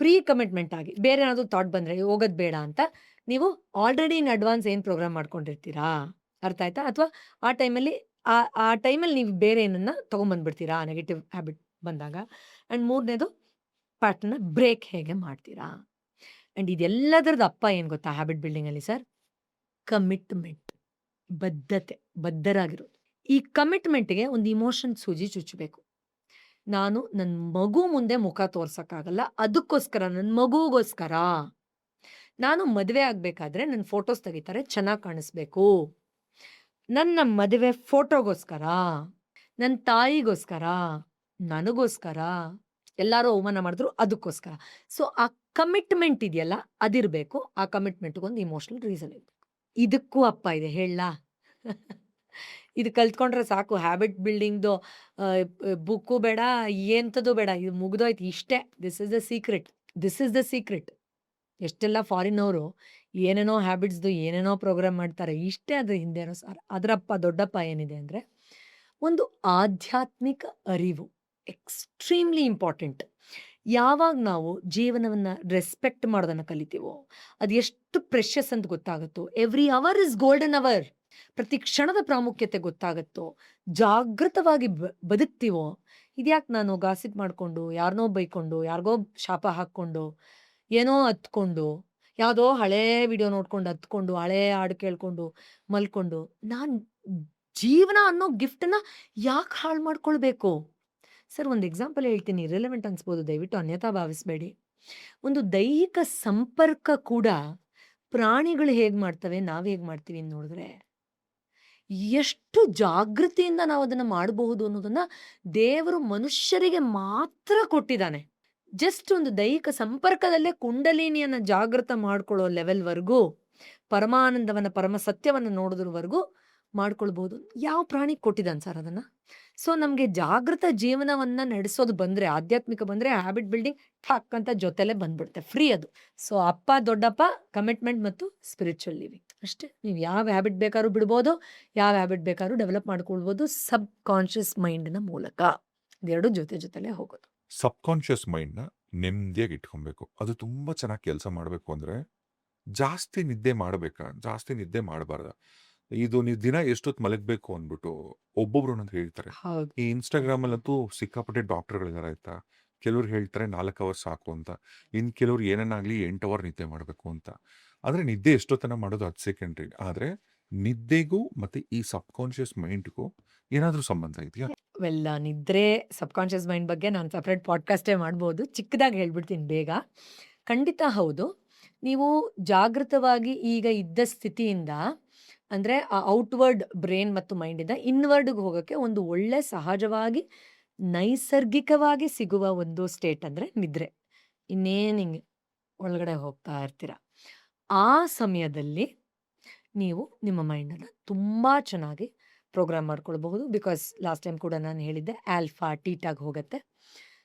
ಪ್ರೀ ಕಮಿಟ್ಮೆಂಟ್ ಆಗಿ ಬೇರೆ ಏನಾದರೂ ಥಾಟ್ ಬಂದರೆ ಹೋಗೋದು ಬೇಡ ಅಂತ ನೀವು ಆಲ್ರೆಡಿ ಇನ್ ಅಡ್ವಾನ್ಸ್ ಏನು ಪ್ರೋಗ್ರಾಮ್ ಮಾಡ್ಕೊಂಡಿರ್ತೀರಾ, ಅರ್ಥ ಆಯ್ತಾ? ಅಥವಾ ಆ ಟೈಮಲ್ಲಿ ಆ ಟೈಮಲ್ಲಿ ನೀವು ಬೇರೆ ಏನನ್ನ ತೊಗೊಂಬಂದ್ಬಿಡ್ತೀರಾ ನೆಗೆಟಿವ್ ಹ್ಯಾಬಿಟ್ ಬಂದಾಗ. ಆ್ಯಂಡ್ 3ನೇದು ಪ್ಯಾಟರ್ನ ಬ್ರೇಕ್ ಹೇಗೆ ಮಾಡ್ತೀರಾ? ಆ್ಯಂಡ್ ಇದೆಲ್ಲದರದ್ದು ಅಪ್ಪ ಏನು ಗೊತ್ತಾ ಹ್ಯಾಬಿಟ್ ಬಿಲ್ಡಿಂಗಲ್ಲಿ ಸರ್? ಕಮಿಟ್ಮೆಂಟ್. ಬದ್ಧತೆ, ಬದ್ಧರಾಗಿರೋದು. ಈ ಕಮಿಟ್ಮೆಂಟ್‌ಗೆ ಒಂದು ಇಮೋಷನ್ ಸೂಜಿ ಚುಚ್ಚಬೇಕು. ನಾನು ನನ್ನ ಮಗು ಮುಂದೆ ಮುಖ ತೋರ್ಸಕ್ಕಾಗಲ್ಲ. ಅದಕ್ಕೋಸ್ಕರ ನನ್ನ ಮಗುಗೋಸ್ಕರ ನಾನು ಮದುವೆ ಆಗ್ಬೇಕಾದ್ರೆ ನನ್ನ ಫೋಟೋಸ್ ತೆಗಿತಾರೆ ಚೆನ್ನಾಗಿ ಕಾಣಿಸ್ಬೇಕು. ನನ್ನ ಮದುವೆ ಫೋಟೋಗೋಸ್ಕರ, ನನ್ನ ತಾಯಿಗೋಸ್ಕರ, ನನಗೋಸ್ಕರ, ಎಲ್ಲಾರು ಅವಮಾನ ಮಾಡಿದ್ರು ಅದಕ್ಕೋಸ್ಕರ. ಸೊ ಆ ಕಮಿಟ್ಮೆಂಟ್ ಇದೆಯಲ್ಲ ಅದಿರಬೇಕು. ಆ ಕಮಿಟ್ಮೆಂಟ್‌ಗೊಂದು ಇಮೋಷನಲ್ ರೀಸನ್ ಇರ್ಬೇಕು. ಇದಕ್ಕೂ ಅಪ್ಪ ಇದೆ ಹೇಳಲಾ? ಇದು ಕಲ್ತ್ಕೊಂಡ್ರೆ ಸಾಕು ಹ್ಯಾಬಿಟ್ ಬಿಲ್ಡಿಂಗ್‌ದು ಬುಕ್ಕು ಬೇಡ, ಎಂಥದ್ದು ಬೇಡ. ಇದು ಮುಗ್ದೋಯ್ತು ಇಷ್ಟೇ. This is the secret. This is the secret. ಎಷ್ಟೆಲ್ಲ ಫಾರಿನವರು ಏನೇನೋ ಹ್ಯಾಬಿಟ್ಸ್‌ದು ಏನೇನೋ ಪ್ರೋಗ್ರಾಮ್ ಮಾಡ್ತಾರೆ. ಇಷ್ಟೇ ಅದ್ರ ಹಿಂದೆ ಇರೋ ಸಾರ. ಅದರಪ್ಪ ದೊಡ್ಡಪ್ಪ ಏನಿದೆ ಅಂದ್ರೆ, ಒಂದು ಆಧ್ಯಾತ್ಮಿಕ ಅರಿವು ಎಕ್ಸ್‌ಟ್ರೀಮ್ಲಿ ಇಂಪಾರ್ಟೆಂಟ್. ಯಾವಾಗ ನಾವು ಜೀವನವನ್ನ ರೆಸ್ಪೆಕ್ಟ್ ಮಾಡೋದನ್ನ ಕಲಿತೀವೋ, ಅದು ಎಷ್ಟು ಪ್ರೆಷಸ್ ಅಂತ ಗೊತ್ತಾಗುತ್ತೋ, every hour is golden hour. ಪ್ರತಿ ಕ್ಷಣದ ಪ್ರಾಮುಖ್ಯತೆ ಗೊತ್ತಾಗುತ್ತೋ, ಜಾಗೃತವಾಗಿ ಬದುಕ್ತೀವೋ, ಇದ್ಯಾಕೆ ನಾನು ಗಾಸಿಪ್ ಮಾಡ್ಕೊಂಡು, ಯಾರನ್ನೋ ಬೈಕೊಂಡು, ಯಾರಿಗೋ ಶಾಪ ಹಾಕ್ಕೊಂಡು, ಏನೋ ಹತ್ಕೊಂಡು, ಯಾವುದೋ ಹಳೇ ವಿಡಿಯೋ ನೋಡ್ಕೊಂಡು ಹತ್ಕೊಂಡು, ಹಳೇ ಹಾಡು ಕೇಳ್ಕೊಂಡು ಮಲ್ಕೊಂಡು, ನಾನು ಜೀವನ ಅನ್ನೋ ಗಿಫ್ಟನ್ನ ಯಾಕೆ ಹಾಳು ಮಾಡ್ಕೊಳ್ಬೇಕು? ಸರ್ ಒಂದು ಎಕ್ಸಾಂಪಲ್ ಹೇಳ್ತೀನಿ, ರಿಲೆವೆಂಟ್ ಅನ್ಸ್ಬೋದು, ದಯವಿಟ್ಟು ಅನ್ಯಥಾ ಭಾವಿಸ್ಬೇಡಿ. ಒಂದು ದೈಹಿಕ ಸಂಪರ್ಕ ಕೂಡ ಪ್ರಾಣಿಗಳು ಹೇಗೆ ಮಾಡ್ತವೆ, ನಾವು ಹೇಗೆ ಮಾಡ್ತೀವಿ ಅಂತ ನೋಡಿದ್ರೆ, ಎಷ್ಟು ಜಾಗೃತಿಯಿಂದ ನಾವು ಅದನ್ನ ಮಾಡಬಹುದು ಅನ್ನೋದನ್ನ ದೇವರು ಮನುಷ್ಯರಿಗೆ ಮಾತ್ರ ಕೊಟ್ಟಿದ್ದಾನೆ. ಜಸ್ಟ್ ಒಂದು ದೈಹಿಕ ಸಂಪರ್ಕದಲ್ಲೇ ಕುಂಡಲಿನಿಯನ್ನ ಜಾಗೃತ ಮಾಡ್ಕೊಳ್ಳೋ ಲೆವೆಲ್ವರೆಗೂ, ಪರಮಾನಂದವನ್ನ ಪರಮ ಸತ್ಯವನ್ನ ನೋಡೋದ್ರವರೆಗೂ ಮಾಡ್ಕೊಳ್ಬಹುದು. ಯಾವ ಪ್ರಾಣಿ ಕೊಟ್ಟಿದ್ದಾನೆ ಸರ್ ಅದನ್ನ? ಸೊ ನಮಗೆ ಜಾಗೃತ ಜೀವನವನ್ನ ನಡೆಸೋದು ಬಂದ್ರೆ, ಆಧ್ಯಾತ್ಮಿಕ ಬಂದ್ರೆ, ಹ್ಯಾಬಿಟ್ ಬಿಲ್ಡಿಂಗ್ ಠಕ್ ಅಂತ ಜೊತೆಲೆ ಬಂದ್ಬಿಡುತ್ತೆ, ಫ್ರೀ ಅದು. ಸೊ ಅಪ್ಪ ದೊಡ್ಡಪ್ಪ ಕಮಿಟ್ಮೆಂಟ್ ಮತ್ತು ಸ್ಪಿರಿಚುವಲ್ ಲಿವಿಂಗ್ ಅಷ್ಟೇ. ನೀವು ಯಾವ ಹ್ಯಾಬಿಟ್ ಬೇಕಾದ್ರೂ ಬಿಡ್ಬೋದು, ಯಾವ ಹ್ಯಾಬಿಟ್ ಬೇಕಾದ್ರೂ ಡೆವಲಪ್ ಮಾಡ್ಕೊಳ್ಬೋದು, ಸಬ್ ಕಾನ್ಷಿಯಸ್ ಮೈಂಡ್ನ ಮೂಲಕ. ಇದೆರಡು ಜೊತೆಲೇ ಹೋಗೋದು. ಸಬ್ ಕಾನ್ಷಿಯಸ್ ಮೈಂಡ್ನ ನೆಮ್ಮದಿಯಾಗಿ ಇಟ್ಕೊಬೇಕು. ಅದು ತುಂಬಾ ಚೆನ್ನಾಗಿ ಕೆಲಸ ಮಾಡಬೇಕು ಅಂದ್ರೆ ಜಾಸ್ತಿ ನಿದ್ದೆ ಮಾಡಬೇಕಾ, ಜಾಸ್ತಿ ನಿದ್ದೆ ಮಾಡಬಾರ್ದ. ಇದು ನೀವು ದಿನ ಎಷ್ಟೊತ್ತು ಮಲಗಬೇಕು ಅಂದ್ಬಿಟ್ಟು ಒಬ್ಬೊಬ್ರು ಒಂದೊಂದು ಹೇಳ್ತಾರೆ. ಹೌದು. ಈ ಇನ್ಸ್ಟಾಗ್ರಾಮಲ್ಲಂತೂ ಸಿಕ್ಕಾಪಟ್ಟೆ ಡಾಕ್ಟರ್ಗಳಿದ್ದಾರೆ ಆಯ್ತಾ. ಕೆಲವ್ರು ಹೇಳ್ತಾರೆ 4 ಅವರ್ ಸಾಕು ಅಂತ. ಇನ್ನು ಕೆಲವ್ರು ಏನನ್ನಾಗ್ಲಿ 8 ಅವರ್ ನಿದ್ದೆ ಮಾಡಬೇಕು ಅಂತ. ಆದರೆ ನಿದ್ದೆ ಎಷ್ಟೊತ್ತನ ಮಾಡೋದು ಅದು ಸೆಕೆಂಡ್ರಿ. ಆದರೆ ನಿದ್ದೆಗೂ ಮತ್ತೆ ಈ ಸಬ್ ಕಾನ್ಷಿಯಸ್ ಮೈಂಡ್ಗೂ ಏನಾದರೂ ಸಂಬಂಧ ಇದೆಯಾ? ವೆಲ್ ನಿದ್ರೆ ಸಬ್ ಕಾನ್ಷಿಯಸ್ ಮೈಂಡ್ ಬಗ್ಗೆ ನಾನು ಸಪ್ರೇಟ್ ಪಾಡ್ಕಾಸ್ಟೇ ಮಾಡ್ಬೋದು. ಚಿಕ್ಕದಾಗಿ ಹೇಳ್ಬಿಡ್ತೀನಿ ಬೇಗ. ಖಂಡಿತ ಹೌದು. ನೀವು ಜಾಗೃತವಾಗಿ ಈಗ ಇದ್ದ ಸ್ಥಿತಿಯಿಂದ, ಅಂದರೆ ಆ ಔಟ್ವರ್ಡ್ ಬ್ರೈನ್ ಮತ್ತು ಮೈಂಡಿಂದ ಇನ್ವರ್ಡ್ಗೆ ಹೋಗೋಕ್ಕೆ ಒಂದು ಒಳ್ಳೆ ಸಹಜವಾಗಿ ನೈಸರ್ಗಿಕವಾಗಿ ಸಿಗುವ ಒಂದು ಸ್ಟೇಟ್ ಅಂದರೆ ನಿದ್ರೆ. ಇನ್ನೇನು ಹಿಂಗೆ ಒಳಗಡೆ ಹೋಗ್ತಾ ಇರ್ತೀರ. ಆ ಸಮಯದಲ್ಲಿ ನೀವು ನಿಮ್ಮ ಮೈಂಡನ್ನು ತುಂಬ ಚೆನ್ನಾಗಿ ಪ್ರೋಗ್ರಾಮ್ ಮಾಡ್ಕೊಳ್ಬಹುದು. ಬಿಕಾಸ್ ಲಾಸ್ಟ್ ಟೈಮ್ ಕೂಡ ನಾನು ಹೇಳಿದ್ದೆ, ಆಲ್ಫಾ ಟೀಟಾಗಿ ಹೋಗುತ್ತೆ.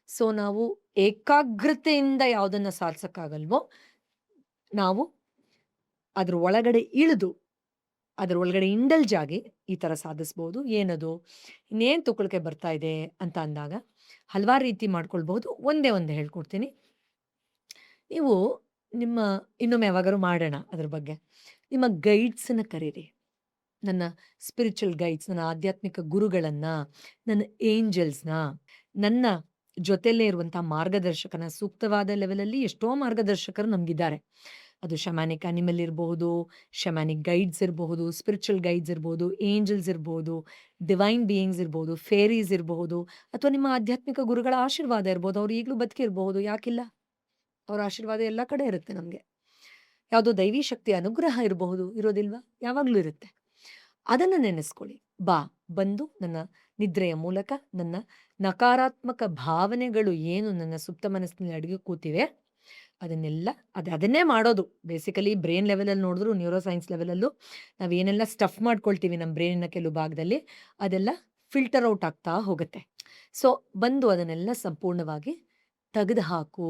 ಸೊ ನಾವು ಏಕಾಗ್ರತೆಯಿಂದ ಯಾವುದನ್ನು ಸಾಧಿಸೋಕ್ಕಾಗಲ್ವೋ, ನಾವು ಅದ್ರ ಒಳಗಡೆ ಇಳಿದು ಅದ್ರ ಒಳಗಡೆ ಇಂಡಲ್ಜ್ ಆಗಿ ಈ ಥರ ಸಾಧಿಸ್ಬೋದು. ಏನದು, ಇನ್ನೇನು ತುಕಳಿಕೆ ಬರ್ತಾ ಇದೆ ಅಂತ ಅಂದಾಗ ಹಲವಾರು ರೀತಿ ಮಾಡ್ಕೊಳ್ಬಹುದು. ಒಂದೇ ಹೇಳ್ಕೊಡ್ತೀನಿ. ನೀವು ನಿಮ್ಮ ಇನ್ನೊಮ್ಮೆ ಯಾವಾಗಾದ್ರು ಮಾಡೋಣ ಅದ್ರ ಬಗ್ಗೆ. ನಿಮ್ಮ ಗೈಡ್ಸನ್ನ ಕರೀರಿ. ನನ್ನ ಸ್ಪಿರಿಚುವಲ್ ಗೈಡ್ಸ್, ನನ್ನ ಆಧ್ಯಾತ್ಮಿಕ ಗುರುಗಳನ್ನು, ನನ್ನ ಏಂಜಲ್ಸ್ನ, ನನ್ನ ಜೊತೆಯಲ್ಲೇ ಇರುವಂಥ ಮಾರ್ಗದರ್ಶಕನ. ಸೂಕ್ತವಾದ ಲೆವೆಲಲ್ಲಿ ಎಷ್ಟೋ ಮಾರ್ಗದರ್ಶಕರು ನಮಗಿದ್ದಾರೆ. ಅದು ಶಮ್ಯಾನಿಕ್ ಅನಿಮಲ್ ಇರಬಹುದು, ಶಮ್ಯಾನಿಕ್ ಗೈಡ್ಸ್ ಇರಬಹುದು, ಸ್ಪಿರಿಚುವಲ್ ಗೈಡ್ಸ್ ಇರ್ಬೋದು, ಏಂಜಲ್ಸ್ ಇರ್ಬೋದು, ಡಿವೈನ್ ಬೀಯಿಂಗ್ಸ್ ಇರ್ಬೋದು, ಫೇರೀಸ್ ಇರಬಹುದು, ಅಥವಾ ನಿಮ್ಮ ಆಧ್ಯಾತ್ಮಿಕ ಗುರುಗಳ ಆಶೀರ್ವಾದ ಇರ್ಬೋದು. ಅವ್ರು ಈಗಲೂ ಬದುಕಿರ್ಬಹುದು, ಯಾಕಿಲ್ಲ? ಅವ್ರ ಆಶೀರ್ವಾದ ಎಲ್ಲ ಕಡೆ ಇರುತ್ತೆ ನಮಗೆ. ಯಾವುದೋ ದೈವಿ ಶಕ್ತಿ ಅನುಗ್ರಹ ಇರಬಹುದು, ಇರೋದಿಲ್ವಾ? ಯಾವಾಗಲೂ ಇರುತ್ತೆ. ಅದನ್ನು ನೆನೆಸ್ಕೊಳ್ಳಿ. ಬಂದು ನನ್ನ ನಿದ್ರೆಯ ಮೂಲಕ ನನ್ನ ನಕಾರಾತ್ಮಕ ಭಾವನೆಗಳು ಏನು ನನ್ನ ಸುಪ್ತ ಮನಸ್ಸಿನಲ್ಲಿ ಅಡಿಗೆ ಕೂತಿವೆ ಅದನ್ನೆಲ್ಲ ಅದನ್ನೇ ಮಾಡೋದು. ಬೇಸಿಕಲಿ ಬ್ರೈನ್ ಲೆವೆಲಲ್ಲಿ ನೋಡಿದ್ರು, ನ್ಯೂರೋ ಸೈನ್ಸ್ ಲೆವೆಲಲ್ಲೂ ನಾವೇನೆಲ್ಲ ಸ್ಟಫ್ ಮಾಡ್ಕೊಳ್ತೀವಿ ನಮ್ಮ ಬ್ರೈನಿನ ಕೆಲವು ಭಾಗದಲ್ಲಿ, ಅದೆಲ್ಲ ಫಿಲ್ಟರ್ ಔಟ್ ಆಗ್ತಾ ಹೋಗುತ್ತೆ. ಸೊ ಬಂದು ಅದನ್ನೆಲ್ಲ ಸಂಪೂರ್ಣವಾಗಿ ತೆಗೆದು ಹಾಕು.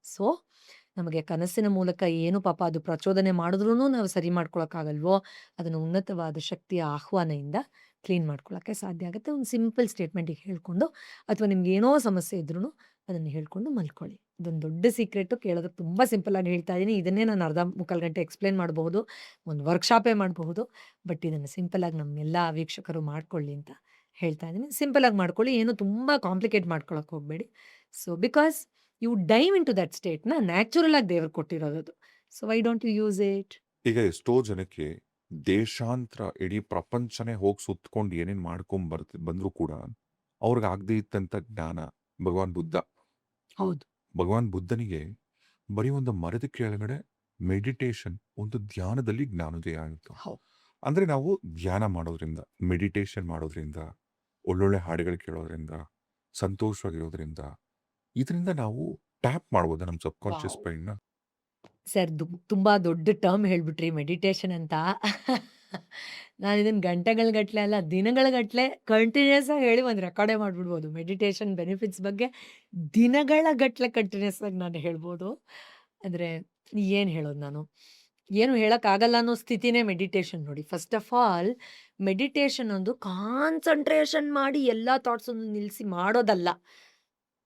ಸೊ ನಮಗೆ ಕನಸಿನ ಮೂಲಕ ಏನು ಪಾಪ ಅದು ಪ್ರಚೋದನೆ ಮಾಡಿದ್ರೂ ನಾವು ಸರಿ ಮಾಡ್ಕೊಳಕ್ಕಾಗಲ್ವೋ, ಅದನ್ನು ಉನ್ನತವಾದ ಶಕ್ತಿಯ ಆಹ್ವಾನದಿಂದ ಕ್ಲೀನ್ ಮಾಡ್ಕೊಳ್ಳೋಕ್ಕೆ ಸಾಧ್ಯ ಆಗುತ್ತೆ. ಒಂದು ಸಿಂಪಲ್ ಸ್ಟೇಟ್ಮೆಂಟಿಗೆ ಹೇಳ್ಕೊಂಡು, ಅಥವಾ ನಿಮ್ಗೆ ಏನೋ ಸಮಸ್ಯೆ ಇದ್ರೂ ಅದನ್ನು ಹೇಳ್ಕೊಂಡು ಮಲ್ಕೊಳ್ಳಿ. ಇದೊಂದು ದೊಡ್ಡ ಸೀಕ್ರೆಟು. ಕೇಳೋದಕ್ಕೆ ತುಂಬ ಸಿಂಪಲ್ಲಾಗಿ ಹೇಳ್ತಾ ಇದ್ದೀನಿ. ಇದನ್ನೇ ನಾನು ಅರ್ಧ ಮುಕ್ಕಾಲು ಗಂಟೆ ಎಕ್ಸ್ಪ್ಲೇನ್ ಮಾಡಬಹುದು, ಒಂದು ವರ್ಕ್ಶಾಪೇ ಮಾಡಬಹುದು. ಬಟ್ ಇದನ್ನು ಸಿಂಪಲ್ಲಾಗಿ ನಮ್ಮೆಲ್ಲ ವೀಕ್ಷಕರು ಮಾಡ್ಕೊಳ್ಳಿ ಅಂತ ಹೇಳ್ತಾ ಇದ್ದೀನಿ. ಸಿಂಪಲ್ ಆಗಿ ಮಾಡ್ಕೊಳ್ಳಿ. ಏನು ತುಂಬಾ ಕಾಂಪ್ಲಿಕೇಟ್ ಮಾಡ್ಕೊಳಕ್ಕೆ ಹೋಗಬೇಡಿ. So because you dive into that ಸ್ಟೇಟ್‌ನ ನ್ಯಾಚುರಲ್ ಆಗಿ ದೇವರು ಕೊಟ್ಟಿರೋದದು. So why don't you use it? ಈಗ ಎಷ್ಟೋ ಜನಕ್ಕೆ ದೇಶಾಂತರ ಇಡೀ ಪ್ರಪಂಚನೇ ಹೋಗಿ ಸುತ್ಕೊಂಡು ಏನೇನ್ ಮಾಡ್ಕೊಂಡ್ ಬಂದ್ರು ಕೂಡ ಅವ್ರಿಗೆ ಆಗದೆ ಇತ್ತಂತ ಜ್ಞಾನ ಭಗವಾನ್ ಬುದ್ಧ. ಹೌದು. ಭಗವಾನ್ ಬುದ್ಧನಿಗೆ ಬರೀ ಒಂದು ಮರದ ಕೆಳಗಡೆ ಮೆಡಿಟೇಷನ್, ಒಂದು ಧ್ಯಾನದಲ್ಲಿ ಜ್ಞಾನೋದಯ ಆಯಿತು. ಹೌದು. ಅಂದ್ರೆ ನಾವು ಧ್ಯಾನ ಮಾಡೋದ್ರಿಂದ, ಮೆಡಿಟೇಷನ್ ಮಾಡೋದ್ರಿಂದ, ಒಳ್ಳೊಳ್ಳೆ ಹಾಡುಗಳು ಕೇಳೋದ್ರಿಂದ, ಸಂತೋಷವಾಗಿರೋದ್ರಿಂದ, ಇದರಿಂದ ನಾವು ಟ್ಯಾಪ್ ಮಾಡ್ಬೋದಾ ನಮ್ಮ ಸಬ್ ಕಾನ್ಶಿಯಸ್ ವಾವ್! ಮೈಂಡ್‌ನ? ಸರ್ ತುಂಬಾ ದೊಡ್ಡ ಟರ್ಮ್ ಹೇಳ್ಬಿಟ್ರಿ ಮೆಡಿಟೇಷನ್ ಅಂತ. ನಾನು ಇದನ್ನ ಗಂಟೆಗಳ್ಗಟ್ಲೆ ಅಲ್ಲ, ದಿನಗಳ್ಗಟ್ಲೆ ಕಂಟಿನ್ಯೂಯಸ್ ಆಗಿ ಹೇಳಿ ಒಂದು ರೆಕಾರ್ಡೇ ಮಾಡ್ಬಿಡ್ಬೋದು. ಮೆಡಿಟೇಷನ್ ಬೆನಿಫಿಟ್ಸ್ ಬಗ್ಗೆ ದಿನಗಳ ಗಟ್ಲೆ ಕಂಟಿನ್ಯೂಯಸ್ ಆಗಿ ನಾನು ಹೇಳ್ಬೋದು. ಅಂದ್ರೆ ಏನು ಹೇಳೋದು ನಾನು? ಏನು ಹೇಳಕ್ಕಾಗಲ್ಲ ಅನ್ನೋ ಸ್ಥಿತಿನೇ ಮೆಡಿಟೇಷನ್ ನೋಡಿ. ಫಸ್ಟ್ ಆಫ್ ಆಲ್ ಮೆಡಿಟೇಷನ್ ಒಂದು ಕಾನ್ಸಂಟ್ರೇಷನ್ ಮಾಡಿ ಎಲ್ಲ ಥಾಟ್ಸನ್ನು ನಿಲ್ಲಿಸಿ ಮಾಡೋದಲ್ಲ.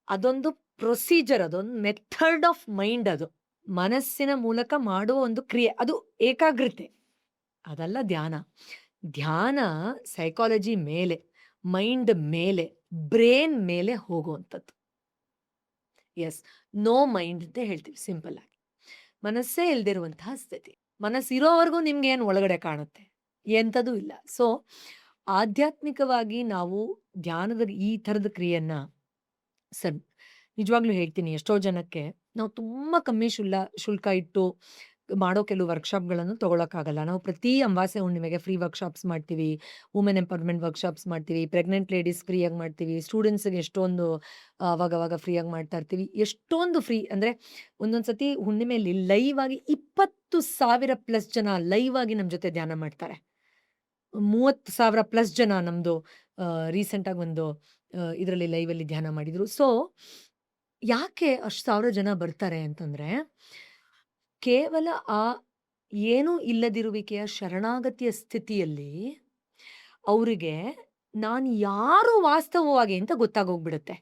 ಅದೊಂದು ಪ್ರೊಸೀಜರ್, ಅದೊಂದು ಮೆಥಡ್ ಆಫ್ ಮೈಂಡ್ ಅದು. ಮನಸ್ಸಿನ ಮೂಲಕ ಮಾಡುವ ಒಂದು ಕ್ರಿಯೆ. ಅದು ಏಕಾಗ್ರತೆ. ಅದಲ್ಲ ಧ್ಯಾನ. ಧ್ಯಾನ ಸೈಕಾಲಜಿ ಮೇಲೆ, ಮೈಂಡ್ ಮೇಲೆ, ಬ್ರೇನ್ ಮೇಲೆ ಹೋಗುವಂಥದ್ದು. ಯೆಸ್. ನೋ ಮೈಂಡ್ ಅಂತ ಹೇಳ್ತೀವಿ ಸಿಂಪಲ್ ಆಗಿ. ಮನಸ್ಸೇ ಇಲ್ದಿರುವಂತಹ ಸ್ಥಿತಿ. ಮನಸ್ಸಿರೋವರೆಗೂ ನಿಮ್ಗೇನು ಒಳಗಡೆ ಕಾಣುತ್ತೆ? ಎಂಥದೂ ಇಲ್ಲ. ಸೊ ಆಧ್ಯಾತ್ಮಿಕವಾಗಿ ನಾವು ಧ್ಯಾನದ ಈ ಥರದ ಕ್ರಿಯೆಯನ್ನ ಸರ್ ನಿಜವಾಗ್ಲೂ ಹೇಳ್ತೀನಿ, ಎಷ್ಟೋ ಜನಕ್ಕೆ ನಾವು ತುಂಬ ಕಮ್ಮಿ ಶುಲ್ಕ ಇಟ್ಟು ಮಾಡೋ ಕೆಲವು ವರ್ಕ್‌ಶಾಪ್‌ಗಳನ್ನು ತಗೊಳಕ್ಕಾಗಲ್ಲ. ನಾವು ಪ್ರತಿ ಅಮಾವಾಸ್ಯೆ ಹುಣ್ಣಿಮೆಗೆ ಫ್ರೀ ವರ್ಕ್‌ಶಾಪ್ಸ್ ಮಾಡ್ತೀವಿ. ವುಮೆನ್ ಎಂಪವರ್‌ಮೆಂಟ್ ವರ್ಕ್‌ಶಾಪ್ಸ್ ಮಾಡ್ತೀವಿ. ಪ್ರೆಗ್ನೆಂಟ್ ಲೇಡೀಸ್ ಫ್ರೀಯಾಗಿ ಮಾಡ್ತೀವಿ. ಸ್ಟೂಡೆಂಟ್ಸ್‌ಗೆ ಎಷ್ಟೊಂದು ಅವಾಗವಾಗ ಫ್ರೀಯಾಗಿ ಮಾಡ್ತಾ ಇರ್ತೀವಿ. ಎಷ್ಟೊಂದು ಫ್ರೀ ಅಂದ್ರೆ ಒಂದೊಂದು ಸತಿ ಹುಣ್ಣಿಮೆಯಲ್ಲಿ ಲೈವ್ ಆಗಿ 20,000 ಪ್ಲಸ್ ಜನ ಲೈವ್ ಆಗಿ ನಮ್ಮ ಜೊತೆ ಧ್ಯಾನ ಮಾಡ್ತಾರೆ. 30,000 ಪ್ಲಸ್ ಜನ ನಮ್ದು ರೀಸೆಂಟ್ ಆಗಿ ಒಂದು ಇದರಲ್ಲಿ ಲೈವಲ್ಲಿ ಧ್ಯಾನ ಮಾಡಿದ್ರು. ಸೊ ಯಾಕೆ ಅಷ್ಟು ಸಾವಿರ ಜನ ಬರ್ತಾರೆ ಅಂತಂದ್ರೆ, ಕೇವಲ ಆ ಏನೂ ಇಲ್ಲದಿರುವಿಕೆಯ ಶರಣಾಗತಿಯ ಸ್ಥಿತಿಯಲ್ಲಿ ಅವರಿಗೆ ನಾನು ಯಾರು ವಾಸ್ತವವಾಗಿ ಅಂತ ಗೊತ್ತಾಗೋಗ್ಬಿಡುತ್ತೆ.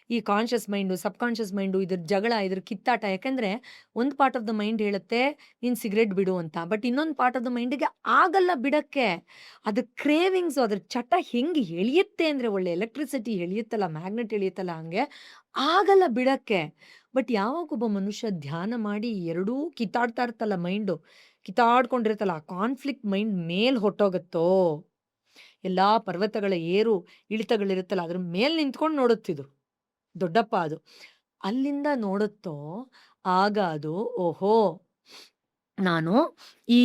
ಈ ಕಾನ್ಷಿಯಸ್ ಮೈಂಡು, ಸಬ್ ಕಾನ್ಷಿಯಸ್ ಮೈಂಡು ಇದ್ರ ಜಗಳ, ಇದ್ರ ಕಿತ್ತಾಟ. ಯಾಕಂದ್ರೆ ಒಂದು ಪಾರ್ಟ್ ಆಫ್ ದ ಮೈಂಡ್ ಹೇಳುತ್ತೆ ನೀನು ಸಿಗರೇಟ್ ಬಿಡು ಅಂತ. ಬಟ್ ಇನ್ನೊಂದು ಪಾರ್ಟ್ ಆಫ್ ದ ಮೈಂಡಿಗೆ ಆಗಲ್ಲ ಬಿಡಕ್ಕೆ. ಅದ್ರ ಕ್ರೇವಿಂಗ್ಸು, ಅದ್ರ ಚಟ ಹೆಂಗೆ ಎಳೆಯುತ್ತೆ ಅಂದರೆ, ಒಳ್ಳೆ ಎಲೆಕ್ಟ್ರಿಸಿಟಿ ಎಳೆಯುತ್ತಲ್ಲ, ಮ್ಯಾಗ್ನೆಟ್ ಎಳೆಯುತ್ತಲ್ಲ, ಹಂಗೆ ಆಗಲ್ಲ ಬಿಡಕ್ಕೆ. ಬಟ್ ಯಾವಾಗ ಒಬ್ಬ ಮನುಷ್ಯ ಧ್ಯಾನ ಮಾಡಿ ಎರಡೂ ಕಿತ್ತಾಡ್ತಾ ಇರ್ತಲ್ಲ ಮೈಂಡು, ಕಿತ್ತಾಡ್ಕೊಂಡಿರುತ್ತಲ್ಲ, ಆ ಕಾನ್ಫ್ಲಿಕ್ಟ್ ಮೈಂಡ್ ಮೇಲೆ ಹೊಟ್ಟೋಗುತ್ತೋ, ಎಲ್ಲ ಪರ್ವತಗಳ ಏರು ಇಳಿತಗಳಿರುತ್ತಲ್ಲ ಅದ್ರ ಮೇಲೆ ನಿಂತ್ಕೊಂಡು ನೋಡುತ್ತಿದು ದೊಡ್ಡಪ್ಪ ಅದು. ಅಲ್ಲಿಂದ ನೋಡುತ್ತೋ ಆಗ ಅದು ಓಹೋ, ನಾನು ಈ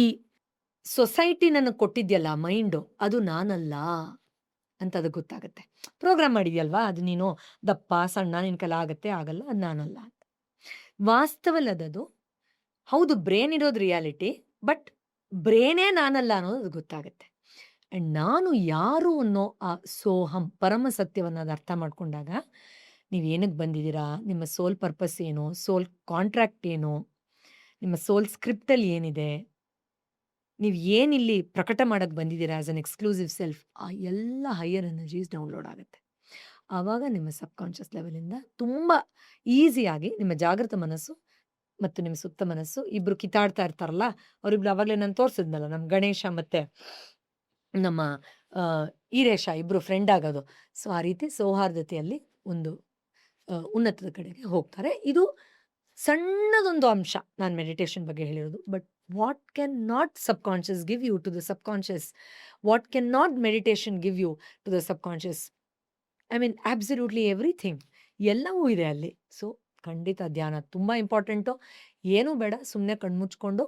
ಸೊಸೈಟಿ ನನಗೆ ಕೊಟ್ಟಿದ್ಯಲ್ಲ ಮೈಂಡು, ಅದು ನಾನಲ್ಲ ಅಂತ ಅದು ಗೊತ್ತಾಗುತ್ತೆ. ಪ್ರೋಗ್ರಾಮ್ ಮಾಡಿದ್ಯಲ್ವಾ ಅದು ನೀನು, ದಪ್ಪ ಸಣ್ಣ ನಿನ್ ಕೈಲಿ ಆಗತ್ತೆ ಆಗಲ್ಲ, ಅದು ನಾನಲ್ಲ ಅಂತ. ವಾಸ್ತವಲ್ಲಿ ಅದದು ಹೌದು, ಬ್ರೇನ್ ಇರೋದು ರಿಯಾಲಿಟಿ, ಬಟ್ ಬ್ರೇನೇ ನಾನಲ್ಲ ಅನ್ನೋದು ಅದು ಗೊತ್ತಾಗುತ್ತೆ. ಅಂಡ್ ನಾನು ಯಾರು ಅನ್ನೋ ಆ ಸೋಹಂ ಪರಮ ಸತ್ಯವನ್ನ ಅದು ಅರ್ಥ ಮಾಡ್ಕೊಂಡಾಗ ನೀವು ಏನಕ್ಕೆ ಬಂದಿದ್ದೀರಾ, ನಿಮ್ಮ ಸೋಲ್ ಪರ್ಪಸ್ ಏನು, ಸೋಲ್ ಕಾಂಟ್ರಾಕ್ಟ್ ಏನು, ನಿಮ್ಮ ಸೋಲ್ ಸ್ಕ್ರಿಪ್ಟಲ್ಲಿ ಏನಿದೆ, ನೀವು ಏನಿಲ್ಲಿ ಪ್ರಕಟ ಮಾಡಕ್ಕೆ ಬಂದಿದ್ದೀರಾ ಆಸ್ ಅನ್ ಎಕ್ಸ್ಕ್ಲೂಸಿವ್ ಸೆಲ್ಫ್, ಆ ಎಲ್ಲ ಹೈಯರ್ ಎನರ್ಜೀಸ್ ಡೌನ್ಲೋಡ್ ಆಗುತ್ತೆ. ಆವಾಗ ನಿಮ್ಮ ಸಬ್ ಕಾನ್ಷಿಯಸ್ ಲೆವೆಲಿಂದ ತುಂಬ ಈಸಿಯಾಗಿ ನಿಮ್ಮ ಜಾಗೃತ ಮನಸ್ಸು ಮತ್ತು ನಿಮ್ಮ ಸುಪ್ತ ಮನಸ್ಸು ಇಬ್ರು ಕಿತ್ತಾಡ್ತಾ ಇರ್ತಾರಲ್ಲ, ಅವರಿಬ್ರು ಅವಾಗಲೇ ನಾನು ತೋರಿಸಿದ್ನಲ್ಲ, ನಮ್ಮ ಗಣೇಶ ಮತ್ತೆ ನಮ್ಮ ಈರೇಶ ಇಬ್ರು ಫ್ರೆಂಡ್ ಆಗೋದು. ಸೊ ಆ ರೀತಿ ಸೌಹಾರ್ದತೆಯಲ್ಲಿ ಒಂದು ಉನ್ನತದ ಕಡೆಗೆ ಹೋಗ್ತಾರೆ. ಇದು ಸಣ್ಣದೊಂದು ಅಂಶ ನಾನು ಮೆಡಿಟೇಷನ್ ಬಗ್ಗೆ ಹೇಳಿರೋದು. But what can not subconscious give you to the subconscious, what can not meditation give you to the subconscious, I mean absolutely everything, ಎಲ್ಲವೂ ಇದೆ ಅಲ್ಲಿ. ಸೊ ಖಂಡಿತ ಧ್ಯಾನ ತುಂಬ ಇಂಪಾರ್ಟೆಂಟು. ಏನೂ ಬೇಡ, ಸುಮ್ಮನೆ ಕಣ್ಮುಚ್ಕೊಂಡು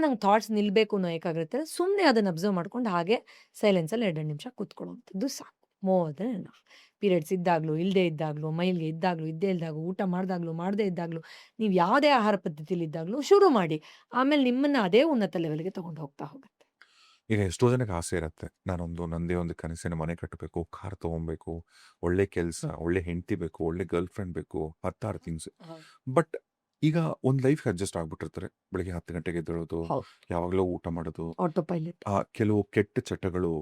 ನಂಗೆ ಥಾಟ್ಸ್ ನಿಲ್ಲಬೇಕು ಅನ್ನೋ ಏಕಾಗ್ರತೆ ಸುಮ್ಮನೆ ಅದನ್ನು ಅಬ್ಸರ್ವ್ ಮಾಡ್ಕೊಂಡು ಹಾಗೆ ಸೈಲೆನ್ಸಲ್ಲಿ 2 ನಿಮಿಷ ಕೂತ್ಕೊಳ್ಳೋವಂಥದ್ದು ಸಾಕು. More than enough. ಪೀರಿಯಡ್ಸ್ ಇದ್ದಾಗಲೂ, ಇಲ್ಲದೇ ಇದ್ದಾಗಲೂ, ಮೈಲ್ಗೆ ಇದ್ದಾಗಲೂ, ಇದ್ದೇ ಇದ್ದಾಗಲೂ, ಊಟ ಮಾಡಿದಾಗಲೂ, ಮಾಡದೇ ಇದ್ದಾಗಲೂ, ನೀವು ಯಾವುದೇ ಆಹಾರ ಪದ್ಧತಿಯಲ್ಲಿ ಇದ್ದಾಗಲೂ ಶುರು ಮಾಡಿ. ಆಮೇಲೆ ನಿಮ್ಮನ್ನು ಅದೇ ಉನ್ನತ ಲೆವೆಲ್ಗೆ ತೊಗೊಂಡು ಹೋಗ್ತಾ ಹೋಗುತ್ತೆ. ಈಗ ಎಷ್ಟೋ ಜನಕ್ಕೆ ಆಸೆ ಇರುತ್ತೆ, ನಂದೇ ಒಂದು ಕನಸಿನ ಮನೆ ಕಟ್ಟಬೇಕು, ಕಾರ್ ತೊಗೊಬೇಕು, ಒಳ್ಳೆ ಕೆಲಸ, ಒಳ್ಳೆ ಹೆಂಡತಿ ಬೇಕು, ಒಳ್ಳೆ ಗರ್ಲ್ ಫ್ರೆಂಡ್ ಬೇಕು, 16 ಥಿಂಗ್ಸ್. ಬಟ್ ಈಗ ಒಂದು ಲೈಫ್ಗೆ ಅಡ್ಜಸ್ಟ್ ಆಗ್ಬಿಟ್ಟಿರ್ತಾರೆ. ಬೆಳಿಗ್ಗೆ 10 ಗಂಟೆಗೆ ಎದ್ದೇಳೋದು, ಹೌದು. ಯಾವಾಗಲೂ ಊಟ ಮಾಡೋದು, ಆಟೋ ಪೈಲಟ್. ಕೆಲವು ಕೆಟ್ಟ ಚಟಗಳು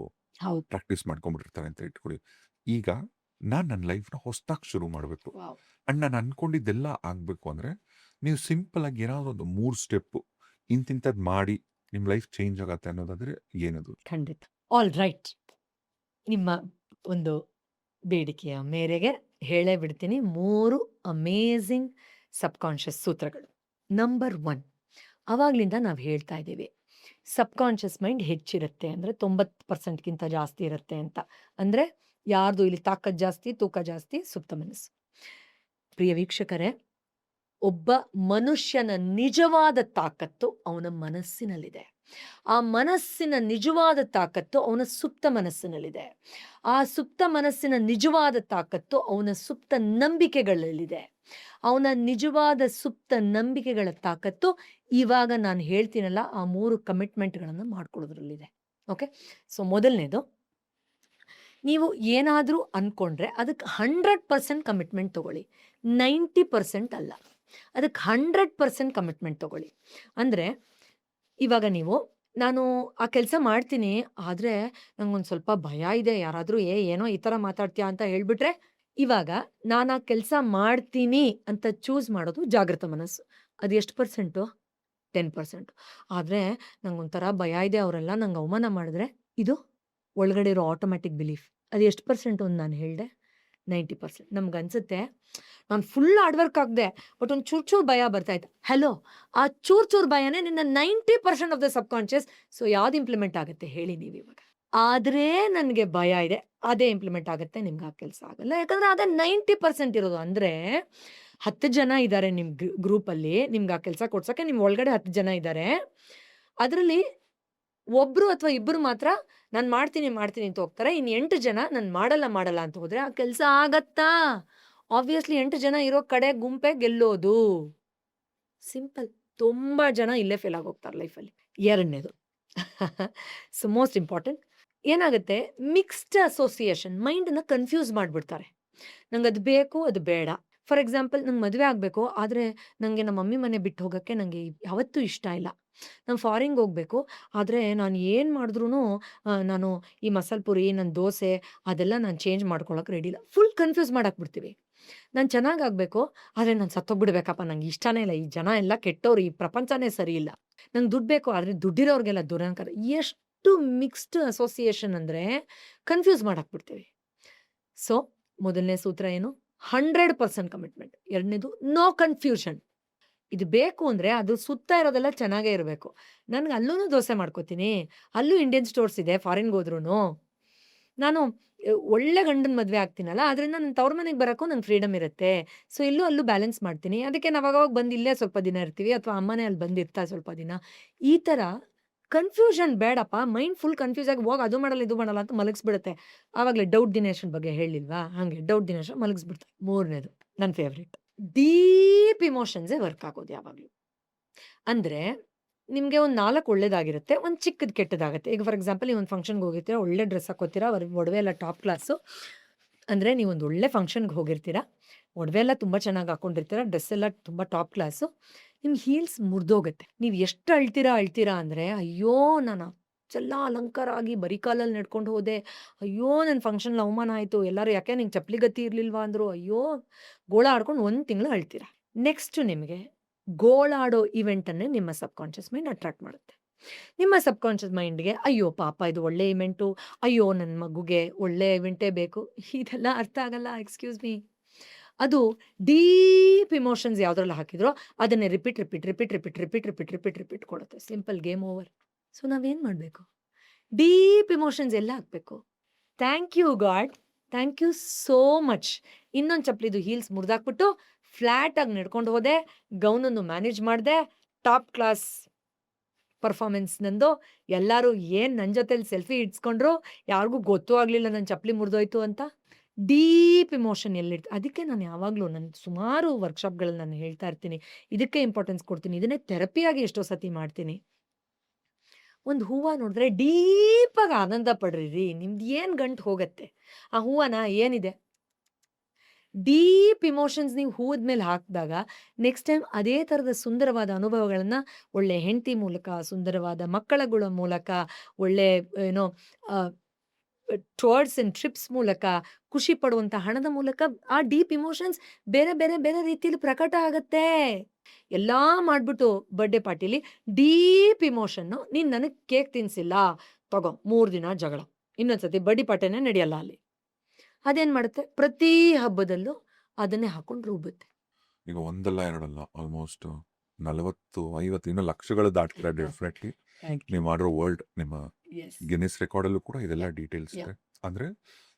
ಹೌದು. ಪ್ರಾಕ್ಟೀಸ್ ಮಾಡ್ಕೊಂಡ್ಬಿಟ್ಟಿರ್ತಾರೆ ಅಂತ ಇಟ್ಕೊಳ್ಳಿ. ಈಗ ನಾನು ನನ್ನ ಲೈಫ್ನ ಹೊಸದಾಗಿ ಶುರು ಮಾಡಬೇಕು ವಾವ್. ಅಂಡ್ ನಾನು ಅನ್ಕೊಂಡಿದ್ದೆಲ್ಲ ಆಗಬೇಕು ಅಂದರೆ ನೀವು ಸಿಂಪಲ್ ಆಗಿ ಏನಾದ್ರು ಒಂದು 3 ಸ್ಟೆಪ್ಪು ಇಂತಿಂಥದ್ದು ಮಾಡಿ ನಿಮ್ಮ ಲೈಫ್ ಚೇಂಜ್ ಆಗತ್ತೆ ಅನ್ನೋದಾದ್ರೆ ಏನದು? ಖಂಡಿತ. All right. ನಿಮ್ಮ ಒಂದು ಬೇಡಿಕೆಯ ಮೇರೆಗೆ ಹೇಳೇ ಬಿಡ್ತೀನಿ 3 ಅಮೇಝಿಂಗ್ ಸಬ್ಕಾನ್ಷಿಯಸ್ ಸೂತ್ರಗಳು. ನಂಬರ್ 1 ಅವಾಗ್ಲಿಂದ ನಾವು ಹೇಳ್ತಾ ಇದ್ದೀವಿ. ಸಬ್ಕಾನ್ಷಿಯಸ್ ಮೈಂಡ್ ಹೆಚ್ಚಿರುತ್ತೆ ಅಂದರೆ 90%ಗಿಂತ ಜಾಸ್ತಿ ಇರುತ್ತೆ ಅಂತ. ಅಂದರೆ ಯಾರ್ದು ಇಲ್ಲಿ ತಾಕತ್ ಜಾಸ್ತಿ, ತೂಕ ಜಾಸ್ತಿ, ಸುಪ್ತ ಮನಸ್ಸು. ಪ್ರಿಯ ವೀಕ್ಷಕರೇ, ಒಬ್ಬ ಮನುಷ್ಯನ ನಿಜವಾದ ತಾಕತ್ತು ಅವನ ಮನಸ್ಸಿನಲ್ಲಿದೆ. ಆ ಮನಸ್ಸಿನ ನಿಜವಾದ ತಾಕತ್ತು ಅವನ ಸುಪ್ತ ಮನಸ್ಸಿನಲ್ಲಿದೆ. ಆ ಸುಪ್ತ ಮನಸ್ಸಿನ ನಿಜವಾದ ತಾಕತ್ತು ಅವನ ಸುಪ್ತ ನಂಬಿಕೆಗಳಲ್ಲಿದೆ. ಅವನ ನಿಜವಾದ ಸುಪ್ತ ನಂಬಿಕೆಗಳ ತಾಕತ್ತು ಇವಾಗ ನಾನು ಹೇಳ್ತೀನಲ್ಲ ಆ 3 ಕಮಿಟ್ಮೆಂಟ್ಗಳನ್ನು ಮಾಡ್ಕೊಳ್ಳೋದ್ರಲ್ಲಿದೆ. ಓಕೆ, ಸೊ ಮೊದಲನೇದು, ನೀವು ಏನಾದರೂ ಅಂದ್ಕೊಂಡ್ರೆ ಅದಕ್ಕೆ 100% ಕಮಿಟ್ಮೆಂಟ್ ತಗೊಳ್ಳಿ, 90% ಅಲ್ಲ. ಅದಕ್ಕೆ 100% ಕಮಿಟ್ಮೆಂಟ್ ತಗೊಳ್ಳಿ. ಅಂದರೆ ಇವಾಗ ನೀವು ನಾನು ಆ ಕೆಲಸ ಮಾಡ್ತೀನಿ, ಆದರೆ ನಂಗೊಂದು ಸ್ವಲ್ಪ ಭಯ ಇದೆ, ಯಾರಾದರೂ ಏನೋ ಈ ಥರ ಮಾತಾಡ್ತೀಯಾ ಅಂತ ಹೇಳ್ಬಿಟ್ರೆ, ಇವಾಗ ನಾನು ಆ ಕೆಲಸ ಮಾಡ್ತೀನಿ ಅಂತ ಚೂಸ್ ಮಾಡೋದು ಜಾಗೃತ ಮನಸ್ಸು. ಅದು ಎಷ್ಟು ಪರ್ಸೆಂಟು? 10%. ಆದರೆ ನಂಗೊಂಥರ ಭಯ ಇದೆ, ಅವರೆಲ್ಲ ನಂಗೆ ಅವಮಾನ ಮಾಡಿದ್ರೆ, ಇದು ಒಳಗಡೆ ಇರೋ ಆಟೋಮ್ಯಾಟಿಕ್ ಬಿಲೀಫ್. ಅದು ಎಷ್ಟು ಪರ್ಸೆಂಟು ಅಂತ ನಾನು ಹೇಳಿದೆ? 90%. ನಮ್ಗನ್ಸುತ್ತೆ ನಾನು ಫುಲ್ ಹಾರ್ಡ್ ವರ್ಕ್ ಆಗದೆ, ಬಟ್ ಒಂದು ಚೂರು ಭಯ ಬರ್ತಾಯಿತ್ತು. ಹಲೋ, ಆ ಚೂರು ಭಯನೇ ನಿನ್ನ 90% ಆಫ್ ದ ಸಬ್ಕಾನ್ಷಿಯಸ್. ಸೊ ಯಾವ್ದು ಇಂಪ್ಲಿಮೆಂಟ್ ಆಗುತ್ತೆ ಹೇಳಿ ನೀವು ಇವಾಗ? ಆದರೆ ನನಗೆ ಭಯ ಇದೆ, ಅದೇ ಇಂಪ್ಲಿಮೆಂಟ್ ಆಗುತ್ತೆ, ನಿಮ್ಗೆ ಆ ಕೆಲಸ ಆಗಲ್ಲ. ಯಾಕಂದರೆ ಅದೇ 90% ಇರೋದು. ಅಂದರೆ 10 ಜನ ಇದ್ದಾರೆ ನಿಮ್ಮ ಗ್ರೂಪಲ್ಲಿ, ನಿಮ್ಗೆ ಆ ಕೆಲಸ ಕೊಡ್ಸೋಕ್ಕೆ ನಿಮ್ಮ ಒಳಗಡೆ 10 ಜನ ಇದ್ದಾರೆ. ಅದರಲ್ಲಿ ಒಬ್ಬರು ಅಥವಾ ಇಬ್ಬರು ಮಾತ್ರ ನಾನು ಮಾಡ್ತೀನಿ ಅಂತ ಹೋಗ್ತಾರೆ. ಇನ್ನು 8 ಜನ ನಾನು ಮಾಡಲ್ಲ ಅಂತ ಹೋದರೆ ಆ ಕೆಲಸ ಆಗತ್ತಾ? ಆಬ್ವಿಯಸ್ಲಿ 8 ಜನ ಇರೋ ಕಡೆ ಗುಂಪೇ ಗೆಲ್ಲೋದು. ಸಿಂಪಲ್. ತುಂಬ ಜನ ಇಲ್ಲೇ ಫೇಲ್ ಆಗೋಗ್ತಾರೆ ಲೈಫಲ್ಲಿ. ಎರಡನೇದು ಸೊ ಮೋಸ್ಟ್ ಇಂಪಾರ್ಟೆಂಟ್, ಏನಾಗುತ್ತೆ, ಮಿಕ್ಸ್ಡ್ ಅಸೋಸಿಯೇಷನ್ ಮೈಂಡನ್ನು ಕನ್ಫ್ಯೂಸ್ ಮಾಡಿಬಿಡ್ತಾರೆ. ನಂಗೆ ಅದು ಬೇಕು, ಅದು ಬೇಡ. ಫಾರ್ ಎಕ್ಸಾಂಪಲ್, ನಂಗೆ ಮದುವೆ ಆಗಬೇಕು, ಆದರೆ ನನಗೆ ನಮ್ಮ ಮಮ್ಮಿ ಮನೆ ಬಿಟ್ಟು ಹೋಗೋಕ್ಕೆ ನನಗೆ ಯಾವತ್ತೂ ಇಷ್ಟ ಇಲ್ಲ. ನಾನು ಫಾರಿನ್ಗೆ ಹೋಗಬೇಕು, ಆದರೆ ನಾನು ಏನು ಮಾಡಿದ್ರೂ ನಾನು ಈ ಮಸಾಲೆ ಪುರಿ, ನನ್ನ ದೋಸೆ ಅದೆಲ್ಲ ನಾನು ಚೇಂಜ್ ಮಾಡ್ಕೊಳಕ್ಕೆ ರೆಡಿ ಇಲ್ಲ. ಫುಲ್ ಕನ್ಫ್ಯೂಸ್ ಮಾಡಾಕ್ಬಿಡ್ತೀವಿ. ನಾನು ಚೆನ್ನಾಗಾಗಬೇಕು, ಆದರೆ ನಾನು ಸತ್ತೋಗ್ಬಿಡ್ಬೇಕಪ್ಪ, ನಂಗೆ ಇಷ್ಟನೇ ಇಲ್ಲ, ಈ ಜನ ಎಲ್ಲ ಕೆಟ್ಟವ್ರು, ಈ ಪ್ರಪಂಚನೇ ಸರಿ ಇಲ್ಲ. ನಂಗೆ ದುಡ್ಡು ಬೇಕು, ಆದರೆ ದುಡ್ಡಿರೋರಿಗೆಲ್ಲ ದುರಂಕಾರ. ಎಷ್ಟು ಮಿಕ್ಸ್ಡ್ ಅಸೋಸಿಯೇಷನ್ ಅಂದರೆ ಕನ್ಫ್ಯೂಸ್ ಮಾಡಾಕ್ಬಿಡ್ತೀವಿ. ಸೊ ಮೊದಲನೇ ಸೂತ್ರ ಏನು? 100% ಕಮಿಟ್ಮೆಂಟ್. ಎರಡನೇದು, ನೋ ಕನ್ಫ್ಯೂಷನ್. ಇದು ಬೇಕು ಅಂದರೆ ಅದು ಸುತ್ತ ಇರೋದೆಲ್ಲ ಚೆನ್ನಾಗೇ ಇರಬೇಕು. ನನಗೆ ಅಲ್ಲೂ ದೋಸೆ ಮಾಡ್ಕೋತೀನಿ, ಅಲ್ಲೂ ಇಂಡಿಯನ್ ಸ್ಟೋರ್ಸ್ ಇದೆ, ಫಾರಿನ್ಗೆ ಹೋದ್ರೂ ನಾನು ಒಳ್ಳೆ ಗಂಡನ ಮದುವೆ ಆಗ್ತೀನಲ್ಲ, ಅದರಿಂದ ನನ್ನ ತವ್ರ ಮನೆಗೆ ಬರೋಕ್ಕೂ ನಂಗೆ ಫ್ರೀಡಮ್ ಇರುತ್ತೆ. ಸೊ ಅಲ್ಲೂ ಬ್ಯಾಲೆನ್ಸ್ ಮಾಡ್ತೀನಿ. ಅದಕ್ಕೆ ನಾವಾಗವಾಗ ಬಂದು ಇಲ್ಲೇ ಸ್ವಲ್ಪ ದಿನ ಇರ್ತೀವಿ, ಅಥವಾ ಅಮ್ಮನೇ ಅಲ್ಲಿ ಬಂದಿರ್ತಾ ಸ್ವಲ್ಪ ದಿನ. ಈ ಥರ ಕನ್ಫ್ಯೂಷನ್ ಬೇಡಪ್ಪ. ಮೈಂಡ್ ಫುಲ್ ಕನ್ಫ್ಯೂಸ್ ಆಗಿ ಹೋಗಿ ಅದು ಮಾಡಲ್ಲ ಇದು ಮಾಡಲ್ಲ ಅಂತ ಮಲಗಿಸ್ಬಿಡುತ್ತೆ. ಆವಾಗಲೇ ಡೌಟ್ ದಿನೇಶನ್ ಬಗ್ಗೆ ಹೇಳಿಲ್ವಾ, ಹಾಗೆ ಡೌಟ್ ದಿನೇಶ ಮಲಗಿಸ್ಬಿಡ್ತಾರೆ. ಮೂರನೇದು ನನ್ನ ಫೇವ್ರೇಟ್, ಡೀಪ್ ಇಮೋಷನ್ಸೇ ವರ್ಕ್ ಆಗೋದು ಯಾವಾಗಲೂ. ಅಂದರೆ ನಿಮಗೆ ಒಂದು 4 ಒಳ್ಳೇದಾಗಿರುತ್ತೆ, ಒಂದು ಚಿಕ್ಕದು ಕೆಟ್ಟದಾಗುತ್ತೆ. ಈಗ ಫಾರ್ ಎಕ್ಸಾಂಪಲ್, ನೀವು ಒಂದು ಫಂಕ್ಷನ್ಗೆ ಹೋಗಿರ್ತೀರ, ಒಳ್ಳೆ ಡ್ರೆಸ್ ಹಾಕೋತೀರಾ, ಒಡವೆ ಎಲ್ಲ ಟಾಪ್ ಕ್ಲಾಸು. ಅಂದರೆ ನೀವೊಂದು ಒಳ್ಳೆ ಫಂಕ್ಷನ್ಗೆ ಹೋಗಿರ್ತೀರ, ಒಡವೆ ಎಲ್ಲ ತುಂಬ ಚೆನ್ನಾಗಿ ಹಾಕ್ಕೊಂಡಿರ್ತೀರ, ಡ್ರೆಸ್ ಎಲ್ಲ ತುಂಬ ಟಾಪ್ ಕ್ಲಾಸು. ನಿಮ್ಮ ಹೀಲ್ಸ್ ಮುರಿದೋಗುತ್ತೆ. ನೀವು ಎಷ್ಟು ಅಳ್ತೀರಾ ಅಂದರೆ, ಅಯ್ಯೋ ನಾನು ಅಷ್ಟೆಲ್ಲ ಅಲಂಕಾರ ಆಗಿ ಬರೀ ಕಾಲಲ್ಲಿ ನಡ್ಕೊಂಡು ಹೋದೆ, ಅಯ್ಯೋ ನನ್ನ ಫಂಕ್ಷನ್ಲಿ ಅವಮಾನ ಆಯಿತು, ಎಲ್ಲರೂ ಯಾಕೆ ನಿಂಗೆ ಚಪ್ಪಲಿ ಗತಿ ಇರಲಿಲ್ವಾ ಅಂದರು, ಅಯ್ಯೋ ಗೋಳ ಆಡ್ಕೊಂಡು 1 ತಿಂಗಳು ಅಳ್ತೀರ. ನೆಕ್ಸ್ಟು ನಿಮಗೆ ಗೋಳಾಡೋ ಇವೆಂಟನ್ನೇ ನಿಮ್ಮ ಸಬ್ಕಾನ್ಷಿಯಸ್ ಮೈಂಡ್ ಅಟ್ರಾಕ್ಟ್ ಮಾಡುತ್ತೆ. ನಿಮ್ಮ ಸಬ್ಕಾನ್ಷಿಯಸ್ ಮೈಂಡ್ಗೆ ಅಯ್ಯೋ ಪಾಪ ಇದು ಒಳ್ಳೆ ಇವೆಂಟು, ಅಯ್ಯೋ ನನ್ನ ಮಗುಗೆ ಒಳ್ಳೆ ಇವೆಂಟೇ ಬೇಕು, ಇದೆಲ್ಲ ಅರ್ಥ ಆಗಲ್ಲ, ಎಕ್ಸ್ಕ್ಯೂಸ್ ಮೀ. ಅದು ಡೀಪ್ ಇಮೋಷನ್ಸ್ ಯಾವುದ್ರಲ್ಲಿ ಹಾಕಿದ್ರೋ ಅದನ್ನೇ ರಿಪೀಟ್ ಕೊಡುತ್ತೆ. Simple, game over. ಸೊ ನಾವೇನು ಮಾಡಬೇಕು? ಡೀಪ್ ಇಮೋಷನ್ಸ್ ಎಲ್ಲ ಹಾಕಬೇಕು. Thank you God, thank you so much. ಇನ್ನೊಂದು ಚಪ್ಪಲಿದು ಹೀಲ್ಸ್ ಮುರಿದಾಕ್ಬಿಟ್ಟು ಫ್ಲ್ಯಾಟಾಗಿ ನಡ್ಕೊಂಡು ಹೋದೆ, ಗೌನನ್ನು ಮ್ಯಾನೇಜ್ ಮಾಡಿದೆ, ಟಾಪ್ ಕ್ಲಾಸ್ ಪರ್ಫಾರ್ಮೆನ್ಸ್ ನಂದು. ಎಲ್ಲರೂ ಏನು ನನ್ನ ಜೊತೆಲಿ ಸೆಲ್ಫಿ ಇಡ್ಸ್ಕೊಂಡ್ರು, ಯಾರಿಗೂ ಗೊತ್ತೂ ಆಗಲಿಲ್ಲ ನನ್ನ ಚಪ್ಪಲಿ ಮುರಿದೋಯ್ತು ಅಂತ. ಡೀಪ್ ಇಮೋಷನ್ ಎಲ್ಲಿರ್ತ. ಅದಕ್ಕೆ ನಾನು ಯಾವಾಗಲೂ ನನ್ನ ಸುಮಾರು ವರ್ಕ್ಶಾಪ್ಗಳಲ್ಲಿ ನಾನು ಹೇಳ್ತಾ ಇರ್ತೀನಿ, ಇದಕ್ಕೆ ಇಂಪಾರ್ಟೆನ್ಸ್ ಕೊಡ್ತೀನಿ. ಇದನ್ನೇ ಥೆರಪಿಯಾಗಿ ಎಷ್ಟೋ ಸತಿ ಮಾಡ್ತೀನಿ. ಒಂದು ಹೂವು ನೋಡಿದ್ರೆ ಡೀಪಾಗಿ ಆನಂದ ಪಡ್ರಿ, ನಿಮ್ದು ಏನು ಗಂಟು ಹೋಗುತ್ತೆ. ಆ ಹೂವನ ಏನಿದೆ, ಡೀಪ್ ಇಮೋಷನ್ಸ್ ನೀವು ಹೂವದ ಮೇಲೆ ಹಾಕಿದಾಗ ನೆಕ್ಸ್ಟ್ ಟೈಮ್ ಅದೇ ಥರದ ಸುಂದರವಾದ ಅನುಭವಗಳನ್ನು ಒಳ್ಳೆ ಹೆಂಡತಿ ಮೂಲಕ, ಸುಂದರವಾದ ಮಕ್ಕಳಗಳ ಮೂಲಕ, ಒಳ್ಳೆ ಏನೋ ಟೂರ್ಸ್ ಆ್ಯಂಡ್ ಟ್ರಿಪ್ಸ್ ಮೂಲಕ, ಖುಷಿ ಪಡುವಂಥ ಹಣದ ಮೂಲಕ ಆ ಡೀಪ್ ಇಮೋಷನ್ಸ್ ಬೇರೆ ಬೇರೆ ಬೇರೆ ರೀತಿಯಲ್ಲಿ ಪ್ರಕಟ ಆಗುತ್ತೆ. ಎಲ್ಲ ಮಾಡಿಬಿಟ್ಟು ಬರ್ಡೇ ಪಾರ್ಟಿಲಿ ಡೀಪ್ ಇಮೋಷನ್ನು, ನೀನು ನನಗೆ ಕೇಕ್ ತಿನ್ನಿಸಿಲ್ಲ ತಗೋ, 3 ದಿನ ಜಗಳ, ಇನ್ನೊಂದ್ಸತಿ ಬರ್ಡೇ ಪಾರ್ಟಿನೇ ನಡೆಯಲ್ಲ ಅಲ್ಲಿ. ಅದೇನು ಮಾಡುತ್ತೆ ಪ್ರತಿ ಹಬ್ಬದಲ್ಲೂ ಅದನ್ನೇ ಹಾಕೊಂಡು ರುಬ್ಬುತ್ತೆ. ಈಗ ಒಂದಲ್ಲ ಎರಡಲ್ಲ ಆಲ್ಮೋಸ್ಟ್ 40-50 ಇನ್ನೂ ಲಕ್ಷಗಳು ದಾಟ್ತೀರಾ ಡೆಫಿನೆಟ್ಲಿ. ನೀವು ಮಾಡಿರೋ ವರ್ಲ್ಡ್ ನಿಮ್ಮ ಗಿನ್ನಿಸ್ ರೆಕಾರ್ಡಲ್ಲೂ ಕೂಡ ಇದೆಲ್ಲ ಡೀಟೇಲ್ಸ್ ಇದೆ. ಅಂದ್ರೆ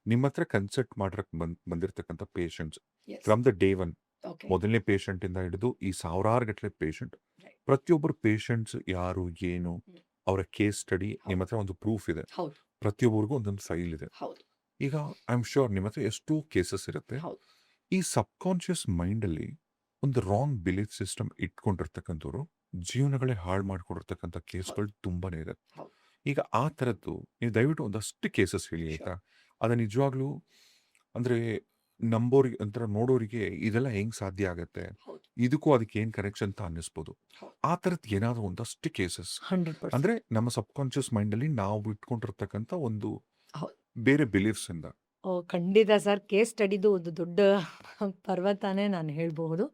ನಿಮ್ಮ ಹತ್ರ ಕನ್ಸಲ್ಟ್ ಮಾಡಕ್ ಬಂದಿರತಕ್ಕಂಥ patients from the day one, ಮೊದಲನೇ ಪೇಷಂಟ್ ಇಂದ ಹಿಡಿದು ಈ ಸಾವಿರಾರು ಗಟ್ಟಲೆ ಪೇಷಂಟ್, ಪ್ರತಿಯೊಬ್ಬರು ಪೇಷಂಟ್ಸ್ ಯಾರು ಏನು ಅವರ ಕೇಸ್ ಸ್ಟಡಿ ನಿಮ್ಮ ಹತ್ರ ಒಂದು ಪ್ರೂಫ್ ಇದೆ. ಪ್ರತಿಯೊಬ್ಬರಿಗೂ ಒಂದೊಂದು ಫೈಲ್ ಇದೆ. ಈಗ ಐ ಆಮ್ ಶ್ಯೂರ್ ನಿಮ್ಮ ಹತ್ರ ಎಷ್ಟೋ ಕೇಸಸ್ ಇರುತ್ತೆ. ಈ ಸಬ್ ಕಾನ್ಶಿಯಸ್ ಮೈಂಡ್ ಅಲ್ಲಿ ಒಂದು ರಾಂಗ್ ಬಿಲೀಫ್ ಸಿಸ್ಟಮ್ ಇಟ್ಕೊಂಡಿರ್ತಕ್ಕಂಥವ್ರು ಜೀವನಗಳೇ ಹಾಳು ಮಾಡ್ಕೊಂಡಿರ್ತಕ್ಕಂಥ ಕೇಸ್ಗಳು ತುಂಬಾನೇ ಇದೆ. ಈಗ ಆ ಥರದ್ದು ನೀವು ದಯವಿಟ್ಟು ಒಂದಷ್ಟು ಕೇಸಸ್ ಹೇಳಿ ಆಯ್ತಾ. ಅದ ನಿಜವಾಗ್ಲೂ ಅಂದ್ರೆ ನಂಬೋರಿಗೆ ಒಂಥರ ನೋಡೋರಿಗೆ ಇದೆಲ್ಲ ಹೆಂಗ್ ಸಾಧ್ಯ ಆಗತ್ತೆ, ಇದಕ್ಕೂ ಅದಕ್ಕೆ ಏನ್ ಕನೆಕ್ಷನ್ ಅಂತ ಅನ್ನಿಸ್ಬೋದು. ಆ ಥರದ್ದು ಏನಾದ್ರು ಒಂದಷ್ಟು ಕೇಸಸ್ 100% ಅಂದ್ರೆ ನಮ್ಮ ಸಬ್ ಕಾನ್ಶಿಯಸ್ ಮೈಂಡ್ ಅಲ್ಲಿ ನಾವು ಇಟ್ಕೊಂಡಿರ್ತಕ್ಕಂಥ ಒಂದು ಬೇರೆ ಬಿಲೀಫ್ಸ್ ಇಂದ. ಖಂಡಿತ ಸರ್. ಕೇಸ್ ಸ್ಟಡಿದು ಒಂದು ದೊಡ್ಡ ಪರ್ವತನೇ ನಾನು ಹೇಳ್ಬಹುದು.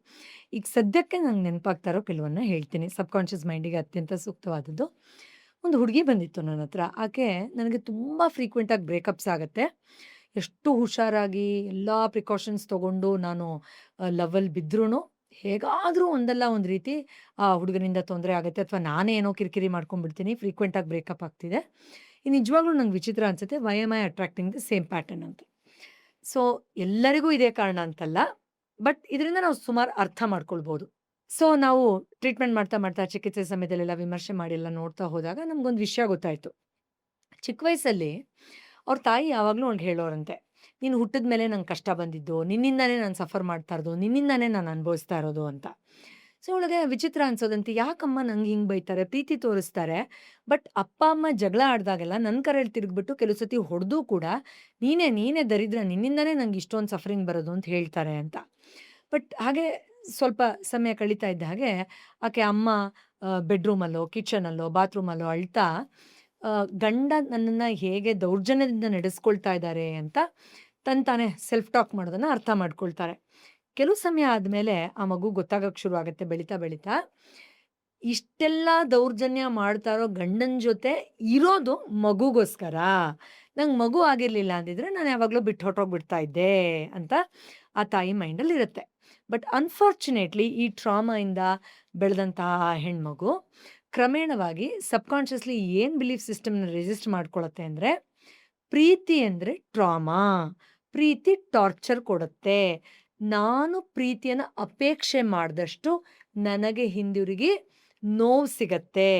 ಈಗ ಸದ್ಯಕ್ಕೆ ನಂಗೆ ನೆನಪಾಗ್ತಾ ಇರೋ ಕೆಲವನ್ನ ಹೇಳ್ತೀನಿ. ಸಬ್ ಕಾನ್ಷಿಯಸ್ ಮೈಂಡಿಗೆ ಅತ್ಯಂತ ಸೂಕ್ತವಾದದ್ದು. ಒಂದು ಹುಡುಗಿ ಬಂದಿತ್ತು ನನ್ನ ಹತ್ರ. ಆಕೆ ನನಗೆ ತುಂಬ ಫ್ರೀಕ್ವೆಂಟಾಗಿ ಬ್ರೇಕಪ್ಸ್ ಆಗುತ್ತೆ. ಎಷ್ಟು ಹುಷಾರಾಗಿ ಎಲ್ಲ ಪ್ರಿಕಾಷನ್ಸ್ ತೊಗೊಂಡು ನಾನು ಲವಲ್ಲಿ ಬಿದ್ರೂ ಹೇಗಾದರೂ ಒಂದಲ್ಲ ಒಂದು ರೀತಿ ಆ ಹುಡುಗನಿಂದ ತೊಂದರೆ ಆಗುತ್ತೆ, ಅಥವಾ ನಾನೇ ಏನೋ ಕಿರಿಕಿರಿ ಮಾಡ್ಕೊಂಡ್ಬಿಡ್ತೀನಿ. ಫ್ರೀಕ್ವೆಂಟಾಗಿ ಬ್ರೇಕಪ್ ಆಗ್ತಿದೆ. ಈ ನಿಜವಾಗ್ಲೂ ನಂಗೆ ವಿಚಿತ್ರ ಅನಿಸುತ್ತೆ, why am I attracting the same pattern ಅಂತ. ಸೊ ಎಲ್ಲರಿಗೂ ಇದೇ ಕಾರಣ ಅಂತಲ್ಲ, ಬಟ್ ಇದರಿಂದ ನಾವು ಸುಮಾರು ಅರ್ಥ ಮಾಡ್ಕೊಳ್ಬೋದು. ಸೊ ನಾವು ಟ್ರೀಟ್ಮೆಂಟ್ ಮಾಡ್ತಾ ಮಾಡ್ತಾ ಚಿಕಿತ್ಸೆ ಸಮಯದಲ್ಲೆಲ್ಲ ವಿಮರ್ಶೆ ಮಾಡಿ ಎಲ್ಲ ನೋಡ್ತಾ ಹೋದಾಗ ನಮಗೊಂದು ವಿಷಯ ಗೊತ್ತಾಯಿತು. ಚಿಕ್ಕ ವಯಸ್ಸಲ್ಲಿ ಅವ್ರ ತಾಯಿ ಯಾವಾಗಲೂ ಅವ್ಳಿಗೆ ಹೇಳೋರಂತೆ, ನೀನು ಹುಟ್ಟಿದ ಮೇಲೆ ನಂಗೆ ಕಷ್ಟ ಬಂದಿದ್ದು, ನಿನ್ನಿಂದಾನೇ ನಾನು ಸಫರ್ ಮಾಡ್ತಾ ಇರೋದು, ನಿನ್ನಿಂದಾನೇ ನಾನು ಅನುಭವಿಸ್ತಾ ಇರೋದು ಅಂತ. ಸೊ ಅವಳಿಗೆ ವಿಚಿತ್ರ ಅನ್ಸೋದಂತೆ, ಯಾಕಮ್ಮ ನಂಗೆ ಹಿಂಗೆ ಬೈತಾರೆ, ಪ್ರೀತಿ ತೋರಿಸ್ತಾರೆ, ಬಟ್ ಅಪ್ಪ ಅಮ್ಮ ಜಗಳ ಆಡಿದಾಗೆಲ್ಲ ನನ್ನ ಕರೆಯಲ್ಲಿ ತಿರುಗಿಬಿಟ್ಟು ಕೆಲವು ಸತಿ ಹೊಡೆದು ಕೂಡ ನೀನೇ ದರಿದ್ರ, ನಿನ್ನಿಂದಾನೇ ನಂಗೆ ಇಷ್ಟೊಂದು ಸಫರಿಂಗ್ ಬರೋದು ಅಂತ ಹೇಳ್ತಾರೆ ಅಂತ. ಬಟ್ ಹಾಗೆ ಸ್ವಲ್ಪ ಸಮಯ ಕಳೀತಾ ಇದ್ದ ಹಾಗೆ ಆಕೆ ಅಮ್ಮ ಬೆಡ್ರೂಮಲ್ಲೋ ಕಿಚನಲ್ಲೋ ಬಾತ್ರೂಮಲ್ಲೋ ಅಳ್ತಾ ಗಂಡ ನನ್ನನ್ನು ಹೇಗೆ ದೌರ್ಜನ್ಯದಿಂದ ನಡೆಸ್ಕೊಳ್ತಾ ಇದ್ದಾರೆ ಅಂತ ತಾನೇ ಸೆಲ್ಫ್ ಟಾಕ್ ಮಾಡೋದನ್ನು ಅರ್ಥ ಮಾಡ್ಕೊಳ್ತಾರೆ. ಕೆಲವು ಸಮಯ ಆದಮೇಲೆ ಆ ಮಗು ಗೊತ್ತಾಗಕ್ಕೆ ಶುರು ಆಗುತ್ತೆ. ಬೆಳೀತಾ ಬೆಳೀತಾ ಇಷ್ಟೆಲ್ಲ ದೌರ್ಜನ್ಯ ಮಾಡ್ತಾ ಇರೋ ಗಂಡನ ಜೊತೆ ಇರೋದು ಮಗುಗೋಸ್ಕರ, ನಂಗೆ ಮಗು ಆಗಿರಲಿಲ್ಲ ಅಂದಿದ್ರೆ ನಾನು ಯಾವಾಗಲೂ ಬಿಟ್ಟು ಹೊರಟೋಗ್ಬಿಡ್ತಾ ಇದ್ದೆ ಅಂತ ಆ ತಾಯಿ ಮೈಂಡಲ್ಲಿ ಇರುತ್ತೆ. ಬಟ್ ಅನ್ಫಾರ್ಚುನೇಟ್ಲಿ ಈ ಟ್ರಾಮಾಯಿಂದ ಬೆಳೆದಂತಹ ಹೆಣ್ಮಗು ಕ್ರಮೇಣವಾಗಿ ಸಬ್ಕಾನ್ಷಿಯಸ್ಲಿ ಏನು ಬಿಲೀಫ್ ಸಿಸ್ಟಮ್ನ ರೆಸಿಸ್ಟ್ ಮಾಡ್ಕೊಳತ್ತೆ ಅಂದರೆ, ಪ್ರೀತಿ ಅಂದರೆ ಟ್ರಾಮಾ, ಪ್ರೀತಿ ಟಾರ್ಚರ್ ಕೊಡುತ್ತೆ, ನಾನು ಪ್ರೀತಿಯನ್ನು ಅಪೇಕ್ಷೆ ಮಾಡಿದಷ್ಟು ನನಗೆ ಹಿಂದಿರುಗಿ ನೋವು ಸಿಗತ್ತೆ,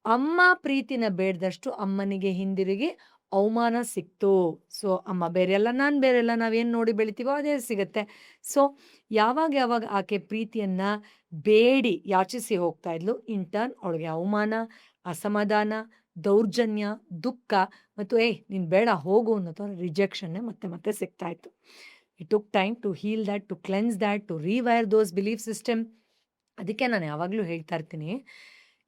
ಅಮ್ಮ ಪ್ರೀತಿನ ಬೇಡದಷ್ಟು ಅಮ್ಮನಿಗೆ ಹಿಂದಿರುಗಿ ಅವಮಾನ ಸಿಕ್ತು. ಸೊ ಅಮ್ಮ ಬೇರೆಯಲ್ಲ, ನಾನು ಬೇರೆಯಲ್ಲ, ನಾವೇನು ನೋಡಿ ಬೆಳಿತೀವೋ ಅದೇ ಸಿಗತ್ತೆ. ಸೊ ಯಾವಾಗ ಆಕೆ ಪ್ರೀತಿಯನ್ನು ಬೇಡಿ ಯಾಚಿಸಿ ಹೋಗ್ತಾ ಇದ್ಲು, ಇಂಟರ್ನ್ ಅವಳಿಗೆ ಅವಮಾನ, ಅಸಮಾಧಾನ, ದೌರ್ಜನ್ಯ, ದುಃಖ ಮತ್ತು ನೀನು ಬೇಡ ಹೋಗು ಅನ್ನೋ ರಿಜೆಕ್ಷನ್ನೇ ಮತ್ತೆ ಸಿಗ್ತಾ ಇತ್ತು. It took time to heal that, to cleanse that, to rewire those belief system. ಅದಕ್ಕೆ ನಾನು ಯಾವಾಗಲೂ ಹೇಳ್ತಾ ಇರ್ತೀನಿ,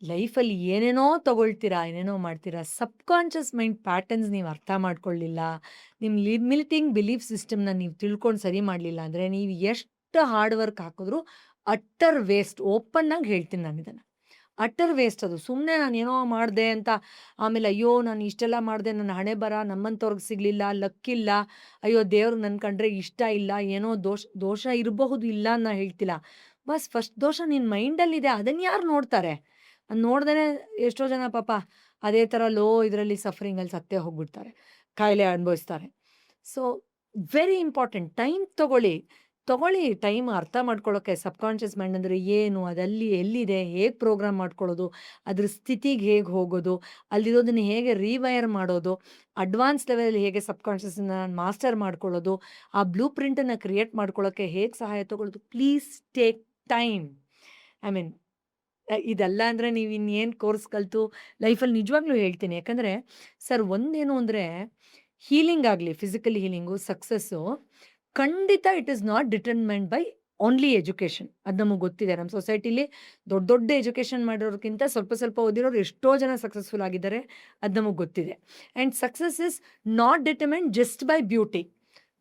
ಲೈಫಲ್ಲಿ ಏನೇನೋ ತಗೊಳ್ತೀರಾ, ಏನೇನೋ ಮಾಡ್ತೀರಾ, ಸಬ್ಕಾನ್ಷಿಯಸ್ ಮೈಂಡ್ ಪ್ಯಾಟರ್ನ್ಸ್ ನೀವು ಅರ್ಥ ಮಾಡ್ಕೊಳ್ಳಿಲ್ಲ, ನಿಮ್ಮ ಲಿಮಿಟಿಂಗ್ ಬಿಲೀಫ್ ಸಿಸ್ಟಮ್ನ ನೀವು ತಿಳ್ಕೊಂಡು ಸರಿ ಮಾಡಲಿಲ್ಲ ಅಂದರೆ ನೀವು ಎಷ್ಟು ಹಾರ್ಡ್ ವರ್ಕ್ ಹಾಕಿದ್ರು ಅಟ್ಟರ್ ವೇಸ್ಟ್. ಓಪನ್ನಾಗಿ ಹೇಳ್ತೀನಿ ನಾನು ಇದನ್ನು, ಅಟ್ಟರ್ ವೇಸ್ಟ್. ಅದು ಸುಮ್ಮನೆ ನಾನು ಏನೋ ಮಾಡಿದೆ ಅಂತ ಆಮೇಲೆ ಅಯ್ಯೋ ನಾನು ಇಷ್ಟೆಲ್ಲ ಮಾಡಿದೆ, ನನ್ನ ಹಣೆ ಬರ ನಮ್ಮಂಥವ್ರಿಗೆ ಸಿಗಲಿಲ್ಲ, ಲಕ್ಕಿಲ್ಲ, ಅಯ್ಯೋ ದೇವ್ರಿಗೆ ನನ್ನ ಕಂಡ್ರೆ ಇಷ್ಟ ಇಲ್ಲ, ಏನೋ ದೋಷ ಇರಬಹುದು, ಇಲ್ಲ ಅಂತ ಹೇಳ್ತಿಲ್ಲ. ಬಸ್ ಫಸ್ಟ್ ದೋಷ ನಿನ್ನ ಮೈಂಡಲ್ಲಿದೆ, ಅದನ್ನು ಯಾರು ನೋಡ್ತಾರೆ? ಅದು ನೋಡ್ದೇ ಎಷ್ಟೋ ಜನ ಪಾಪ ಅದೇ ಥರ ಲೋ ಇದರಲ್ಲಿ ಸಫರಿಂಗಲ್ಲಿ ಸತ್ತೇ ಹೋಗ್ಬಿಡ್ತಾರೆ, ಕಾಯಿಲೆ ಅನುಭವಿಸ್ತಾರೆ. ಸೊ ವೆರಿ ಇಂಪಾರ್ಟೆಂಟ್, ಟೈಮ್ ತಗೊಳ್ಳಿ ಟೈಮ್ ಅರ್ಥ ಮಾಡ್ಕೊಳ್ಳೋಕ್ಕೆ. ಸಬ್ಕಾನ್ಷಿಯಸ್ ಮೈಂಡ್ ಅಂದರೆ ಏನು, ಅದಲ್ಲಿ ಎಲ್ಲಿದೆ, ಹೇಗೆ ಪ್ರೋಗ್ರಾಮ್ ಮಾಡ್ಕೊಳ್ಳೋದು, ಅದ್ರ ಸ್ಥಿತಿಗೆ ಹೇಗೆ ಹೋಗೋದು, ಅಲ್ಲಿರೋದನ್ನು ಹೇಗೆ ರಿವೈರ್ ಮಾಡೋದು, ಅಡ್ವಾನ್ಸ್ ಲೆವೆಲಲ್ಲಿ ಹೇಗೆ ಸಬ್ಕಾನ್ಷಿಯಸ್ನ ಮಾಸ್ಟರ್ ಮಾಡ್ಕೊಳ್ಳೋದು, ಆ ಬ್ಲೂ ಪ್ರಿಂಟನ್ನು ಕ್ರಿಯೇಟ್ ಮಾಡ್ಕೊಳ್ಳೋಕ್ಕೆ ಹೇಗೆ ಸಹಾಯ ತೊಗೊಳ್ಳೋದು. Please take time. I mean ಇದೆಲ್ಲ ಅಂದರೆ ನೀವು ಇನ್ನೇನು ಕೋರ್ಸ್ ಕಲಿತು ಲೈಫಲ್ಲಿ ನಿಜವಾಗ್ಲೂ ಹೇಳ್ತೀನಿ. ಯಾಕಂದರೆ ಸರ್ ಒಂದೇನು ಅಂದರೆ, ಹೀಲಿಂಗ್ ಆಗಲಿ, ಫಿಸಿಕಲ್ ಹೀಲಿಂಗು, ಸಕ್ಸಸ್ಸು ಖಂಡಿತ it is not determined by only education. ಅದು ನಮಗೆ ಗೊತ್ತಿದೆ. ನಮ್ಮ ಸೊಸೈಟಿಲಿ ದೊಡ್ಡ ಎಜುಕೇಷನ್ ಮಾಡಿರೋರ್ಗಿಂತ ಸ್ವಲ್ಪ ಓದಿರೋರು ಎಷ್ಟೋ ಜನ ಸಕ್ಸಸ್ಫುಲ್ ಆಗಿದ್ದಾರೆ, ಅದು ನಮಗೆ ಗೊತ್ತಿದೆ. And success is not determined just by beauty.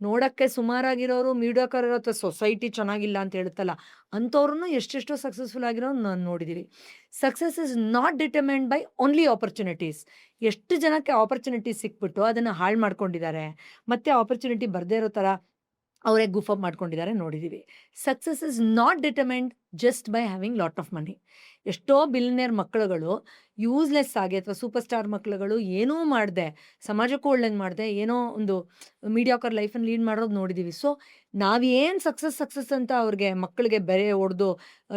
ನೋಡಕ್ಕೆ ಸುಮಾರಾಗಿರೋರು, ಮೀಡಿಯೋಕರ್ ಇರೋ ಅಥವಾ ಸೊಸೈಟಿ ಚೆನ್ನಾಗಿಲ್ಲ ಅಂತ ಹೇಳುತ್ತಲ್ಲ, ಅಂಥವ್ರನ್ನು ಎಷ್ಟೆಷ್ಟೋ ಸಕ್ಸಸ್‌ಫುಲ್ ಆಗಿರೋರ್ನ ನಾನು ನೋಡಿದೀವಿ. Success is not determined by only opportunities. ಎಷ್ಟು ಜನಕ್ಕೆ ಆಪರ್ಚುನಿಟೀಸ್ ಸಿಕ್ಬಿಟ್ಟು ಅದನ್ನ ಹಾಳು ಮಾಡ್ಕೊಂಡಿದ್ದಾರೆ. ಮತ್ತೆ ಆಪರ್ಚುನಿಟಿ ಬರ್ದೇ ಇರೋ ಥರ ಅವರೇ ಗೂಫ್ ಅಪ್ ಮಾಡ್ಕೊಂಡಿದ್ದಾರೆ ನೋಡಿದೀವಿ. Success is not determined just by having lot of money. ಎಷ್ಟೋ ಬಿಲಿಯನೇರ್ ಮಕ್ಕಳುಗಳು ಯೂಸ್‌ಲೆಸ್ ಆಗಿ ಅಥವಾ ಸೂಪರ್ ಸ್ಟಾರ್ ಮಕ್ಕಳುಗಳು ಏನೂ ಮಾಡದೆ, ಸಮಾಜಕ್ಕೂ ಒಳ್ಳೇದು ಮಾಡದೆ, ಏನೋ ಒಂದು ಮೀಡಿಯಾಕರ್ ಲೈಫನ್ನು ಲೀಡ್ ಮಾಡೋದು ನೋಡಿದೀವಿ. ಸೊ, ನಾವೇನು ಸಕ್ಸಸ್ ಅಂತ ಅವ್ರಿಗೆ ಮಕ್ಕಳಿಗೆ ಬೆರೆ ಹೊಡ್ದು,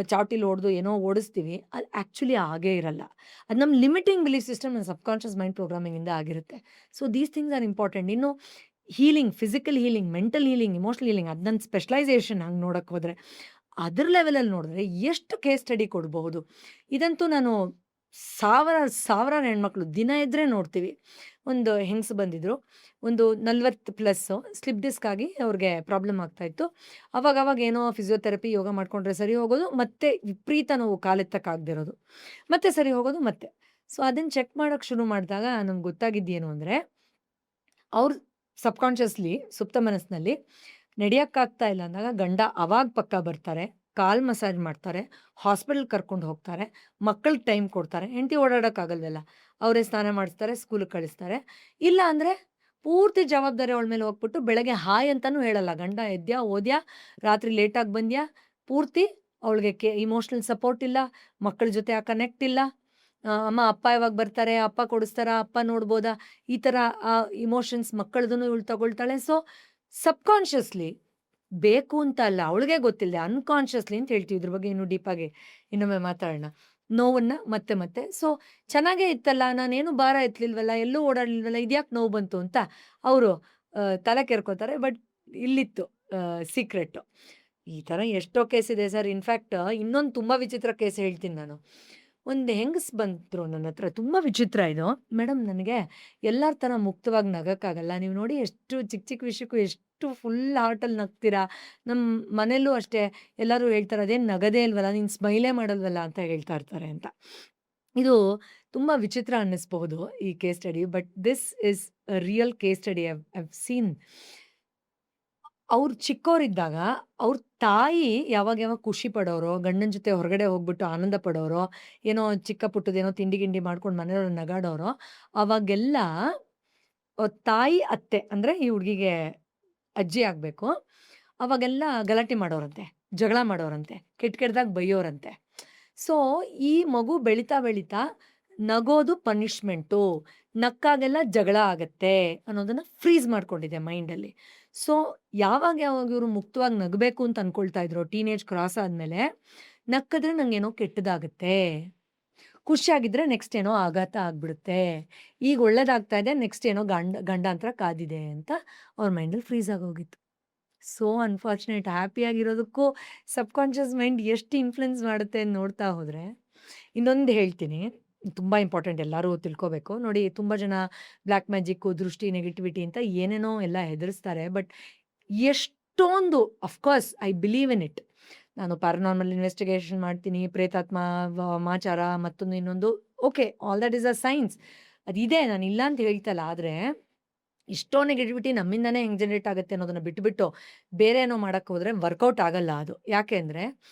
ಚಾವಟಿಲಿ ಹೊಡ್ದು ಏನೋ ಓಡಿಸ್ತೀವಿ, ಅದು ಆ್ಯಕ್ಚುಲಿ ಆಗೇ ಇರಲ್ಲ. ಅದು ನಮ್ಮ ಲಿಮಿಟಿಂಗ್ ಬಿಲೀಫ್ ಸಿಸ್ಟಮ್, ನಮ್ಮ ಸಬ್‌ಕಾನ್ಷಿಯಸ್ ಮೈಂಡ್ ಪ್ರೋಗ್ರಾಮಿಂಗಿಂದ ಆಗಿರುತ್ತೆ. So, these things are important. ಇನ್ನು healing, physical healing, mental healing, emotional healing, ಅದು ನನ್ನ ಸ್ಪೆಷಲೈಸೇಷನ್. ಹಂಗೆ ನೋಡಕ್ಕೆ ಹೋದ್ರೆ ಅದ್ರ ಲೆವೆಲಲ್ಲಿ ನೋಡಿದ್ರೆ ಎಷ್ಟು ಕೇಸ್ ಸ್ಟಡಿ ಕೊಡಬಹುದು. ಇದಂತೂ ನಾನು ಸಾವಿರಾರು ಹೆಣ್ಮಕ್ಳು ದಿನ ಇದ್ದರೆ ನೋಡ್ತೀವಿ. ಒಂದು ಹೆಂಗಸು ಬಂದಿದ್ರು, ಒಂದು 40 ಪ್ಲಸ್ಸು, ಸ್ಲಿಪ್ ಡಿಸ್ಕ್ ಆಗಿ ಅವ್ರಿಗೆ ಪ್ರಾಬ್ಲಮ್ ಆಗ್ತಾಯಿತ್ತು. ಅವಾಗ ಏನೋ ಫಿಸಿಯೋಥೆರಪಿ, ಯೋಗ ಮಾಡ್ಕೊಂಡ್ರೆ ಸರಿ ಹೋಗೋದು, ಮತ್ತೆ ವಿಪರೀತ ನೋವು, ಕಾಲೆತ್ತಕ್ಕಾಗದಿರೋದು, ಮತ್ತೆ ಸರಿ ಹೋಗೋದು ಮತ್ತೆ. ಸೊ, ಅದನ್ನು ಚೆಕ್ ಮಾಡೋಕ್ಕೆ ಶುರು ಮಾಡಿದಾಗ ನಮ್ಗೆ ಗೊತ್ತಾಗಿದ್ದೇನು ಅಂದರೆ, ಅವ್ರು ಸಬ್‌ಕಾನ್ಷಿಯಸ್ಲಿ, ಸುಪ್ತ ಮನಸ್ಸಿನಲ್ಲಿ ನಡೆಯೋಕ್ಕಾಗ್ತಾ ಇಲ್ಲ ಅಂದಾಗ ಗಂಡ ಅವಾಗ ಪಕ್ಕ ಬರ್ತಾರೆ, ಕಾಲು ಮಸಾಜ್ ಮಾಡ್ತಾರೆ, ಹಾಸ್ಪಿಟಲ್ ಕರ್ಕೊಂಡು ಹೋಗ್ತಾರೆ, ಮಕ್ಕಳಿಗೆ ಟೈಮ್ ಕೊಡ್ತಾರೆ. ಹೆಂಡತಿ ಓಡಾಡೋಕ್ಕಾಗಲ್ವಲ್ಲ, ಅವರೇ ಸ್ನಾನ ಮಾಡಿಸ್ತಾರೆ, ಸ್ಕೂಲಿಗೆ ಕಳಿಸ್ತಾರೆ. ಇಲ್ಲ ಅಂದರೆ ಪೂರ್ತಿ ಜವಾಬ್ದಾರಿ ಅವಳ ಮೇಲೆ ಹೋಗ್ಬಿಟ್ಟು ಬೆಳಗ್ಗೆ ಹಾಯ್ ಅಂತಲೂ ಹೇಳಲ್ಲ. ಗಂಡ ಎದ್ಯಾ, ಓದ್ಯಾ, ರಾತ್ರಿ ಲೇಟಾಗಿ ಬಂದ್ಯಾ, ಪೂರ್ತಿ ಅವಳಿಗೆ ಇಮೋಷ್ನಲ್ ಸಪೋರ್ಟ್ ಇಲ್ಲ, ಮಕ್ಕಳ ಜೊತೆ ಆ ಕನೆಕ್ಟ್ ಇಲ್ಲ. ಅಮ್ಮ ಅಪ್ಪ ಯಾವಾಗ ಬರ್ತಾರೆ, ಅಪ್ಪ ಕೊಡಿಸ್ತಾರಾ, ಅಪ್ಪ ನೋಡ್ಬೋದಾ, ಈ ಥರ ಇಮೋಷನ್ಸ್ ಮಕ್ಕಳದನ್ನು ಇವಳು ತಗೊಳ್ತಾಳೆ. ಸೊ, ಸಬ್‌ಕಾನ್ಷಿಯಸ್ಲಿ, ಬೇಕು ಅಂತ ಅಲ್ಲ, ಅವಳಿಗೆ ಗೊತ್ತಿಲ್ಲದೆ ಅನ್‌ಕಾನ್ಷಿಯಸ್ಲಿ ಅಂತ ಹೇಳ್ತೀವಿ. ಇದ್ರ ಬಗ್ಗೆ ಇನ್ನೂ ಡೀಪಾಗಿ ಇನ್ನೊಮ್ಮೆ ಮಾತಾಡೋಣ. ನೋವನ್ನ ಮತ್ತೆ. ಸೊ, ಚೆನ್ನಾಗೇ ಇತ್ತಲ್ಲ, ನಾನೇನು ಭಾರ ಎತ್ತಲಿಲ್ವಲ್ಲ, ಎಲ್ಲೂ ಓಡಾಡಲಿಲ್ವಲ್ಲ, ಇದ್ಯಾಕೆ ನೋವು ಬಂತು ಅಂತ ಅವರು ತಲೆ ಕೆರ್ಕೋತಾರೆ. ಬಟ್ ಇಲ್ಲಿತ್ತು ಸೀಕ್ರೆಟ್ಟು. ಈ ಥರ ಎಷ್ಟೋ ಕೇಸ್ ಇದೆ ಸರ್. ಇನ್‌ಫ್ಯಾಕ್ಟ್ ಇನ್ನೊಂದು ತುಂಬ ವಿಚಿತ್ರ ಕೇಸ್ ಹೇಳ್ತೀನಿ ನಾನು. ಒಂದು ಹೆಂಗಸು ಬಂದ್ರು ನನ್ನ ಹತ್ರ, ತುಂಬ ವಿಚಿತ್ರ ಇದು. ಮೇಡಮ್, ನನಗೆ ಎಲ್ಲರ ಥರ ಮುಕ್ತವಾಗಿ ನಗೋಕ್ಕಾಗಲ್ಲ. ನೀವು ನೋಡಿ ಎಷ್ಟು ಚಿಕ್ಕ ವಿಷಯಕ್ಕೂ ಎಷ್ಟು ಫುಲ್ ಹಾರ್ಟಲ್ಲಿ ನಗ್ತೀರಾ. ನಮ್ಮ ಮನೇಲೂ ಅಷ್ಟೇ ಎಲ್ಲರೂ ಹೇಳ್ತಾರೆ, ಅದೇನು ನಗದೇ ಇಲ್ವಲ್ಲ, ನೀನು ಸ್ಮೈಲೇ ಮಾಡಲ್ವಲ್ಲ ಅಂತ ಹೇಳ್ತಾ ಇರ್ತಾರೆ ಅಂತ. ಇದು ತುಂಬ ವಿಚಿತ್ರ ಅನ್ನಿಸ್ಬಹುದು ಈ case study. But this is a real case study I've seen. ಅವ್ರು ಚಿಕ್ಕವರಿದ್ದಾಗ ಅವ್ರ ತಾಯಿ ಯಾವಾಗ ಖುಷಿ ಪಡೋರೋ, ಗಂಡನ ಜೊತೆ ಹೊರಗಡೆ ಹೋಗ್ಬಿಟ್ಟು ಆನಂದ ಪಡೋರೋ, ಏನೋ ಚಿಕ್ಕ ಪುಟ್ಟದೇನೋ ತಿಂಡಿ ಗಿಂಡಿ ಮಾಡ್ಕೊಂಡು ಮನೆಯವ್ರನ್ನ ನಗಾಡೋರೋ, ಅವಾಗೆಲ್ಲ ತಾಯಿ, ಅತ್ತೆ ಅಂದರೆ ಈ ಹುಡುಗಿಗೆ ಅಜ್ಜಿ ಆಗಬೇಕು, ಅವಾಗೆಲ್ಲ ಗಲಾಟೆ ಮಾಡೋರಂತೆ, ಜಗಳ ಮಾಡೋರಂತೆ, ಕೆಟ್ಟದಾಗ ಬೈಯೋರಂತೆ. ಸೊ, ಈ ಮಗು ಬೆಳೀತಾ ನಗೋದು ಪನಿಷ್ಮೆಂಟು, ನಕ್ಕಾಗೆಲ್ಲ ಜಗಳ ಆಗತ್ತೆ ಅನ್ನೋದನ್ನ ಫ್ರೀಸ್ ಮಾಡ್ಕೊಂಡಿದೆ ಮೈಂಡಲ್ಲಿ. ಸೊ, ಯಾವಾಗ ಇವರು ಮುಕ್ತವಾಗಿ ನಗಬೇಕು ಅಂತ ಅನ್ಕೊಳ್ತಾ ಇದ್ರು, ಟೀನೇಜ್ ಕ್ರಾಸ್ ಆದಮೇಲೆ, ನಕ್ಕಿದ್ರೆ ನಂಗೇನೋ ಕೆಟ್ಟದಾಗತ್ತೆ, ಖುಷಿಯಾಗಿದ್ರೆ ನೆಕ್ಸ್ಟ್ ಏನೋ ಆಘಾತ ಆಗ್ಬಿಡುತ್ತೆ, ಈಗ ಒಳ್ಳೇದಾಗ್ತಾ ಇದೆ, ನೆಕ್ಸ್ಟ್ ಏನೋ ಗಂಡಾಂತರ ಕಾದಿದೆ ಅಂತ ಅವ್ರ ಮೈಂಡಲ್ಲಿ ಫ್ರೀಸ್ ಆಗೋಗಿತ್ತು. So unfortunate. ಹ್ಯಾಪಿಯಾಗಿರೋದಕ್ಕೂ ಸಬ್‌ಕಾನ್ಷಿಯಸ್ ಮೈಂಡ್ ಎಷ್ಟು ಇನ್ಫ್ಲುಯೆನ್ಸ್ ಮಾಡುತ್ತೆ ಅಂತ ನೋಡ್ತಾ ಹೋದರೆ. ಇನ್ನೊಂದು ಹೇಳ್ತೀನಿ, ತುಂಬ ಇಂಪಾರ್ಟೆಂಟ್, ಎಲ್ಲರೂ ತಿಳ್ಕೋಬೇಕು. ನೋಡಿ, ತುಂಬ ಜನ ಬ್ಲ್ಯಾಕ್ ಮ್ಯಾಜಿಕ್ಕು, ದೃಷ್ಟಿ, ನೆಗೆಟಿವಿಟಿ ಅಂತ ಏನೇನೋ ಎಲ್ಲ ಹೆದರಿಸ್ತಾರೆ. ಬಟ್ ಎಷ್ಟೊಂದು, of course I believe in it. ನಾನು ಪ್ಯಾರನಾರ್ಮಲ್ ಇನ್ವೆಸ್ಟಿಗೇಷನ್ ಮಾಡ್ತೀನಿ, ಪ್ರೇತಾತ್ಮ, ವಾಮಾಚಾರ, ಮತ್ತೊಂದು ಇನ್ನೊಂದು. Okay, all that is a science, ಅದಿದೆ, ನಾನು ಇಲ್ಲ ಅಂತ ಹೇಳ್ತಲ್ಲ. ಆದರೆ ಇಷ್ಟೋ ನೆಗೆಟಿವಿಟಿ ನಮ್ಮಿಂದನೇ ಹೆಂಗೆ ಜನ್ರೇಟ್ ಆಗುತ್ತೆ ಅನ್ನೋದನ್ನ ಬಿಟ್ಬಿಟ್ಟು ಬೇರೆ ಏನೋ ಮಾಡೋಕ್ಕೆ ಹೋದರೆ ವರ್ಕೌಟ್ ಆಗಲ್ಲ ಅದು. ಯಾಕೆ ಅಂದರೆ,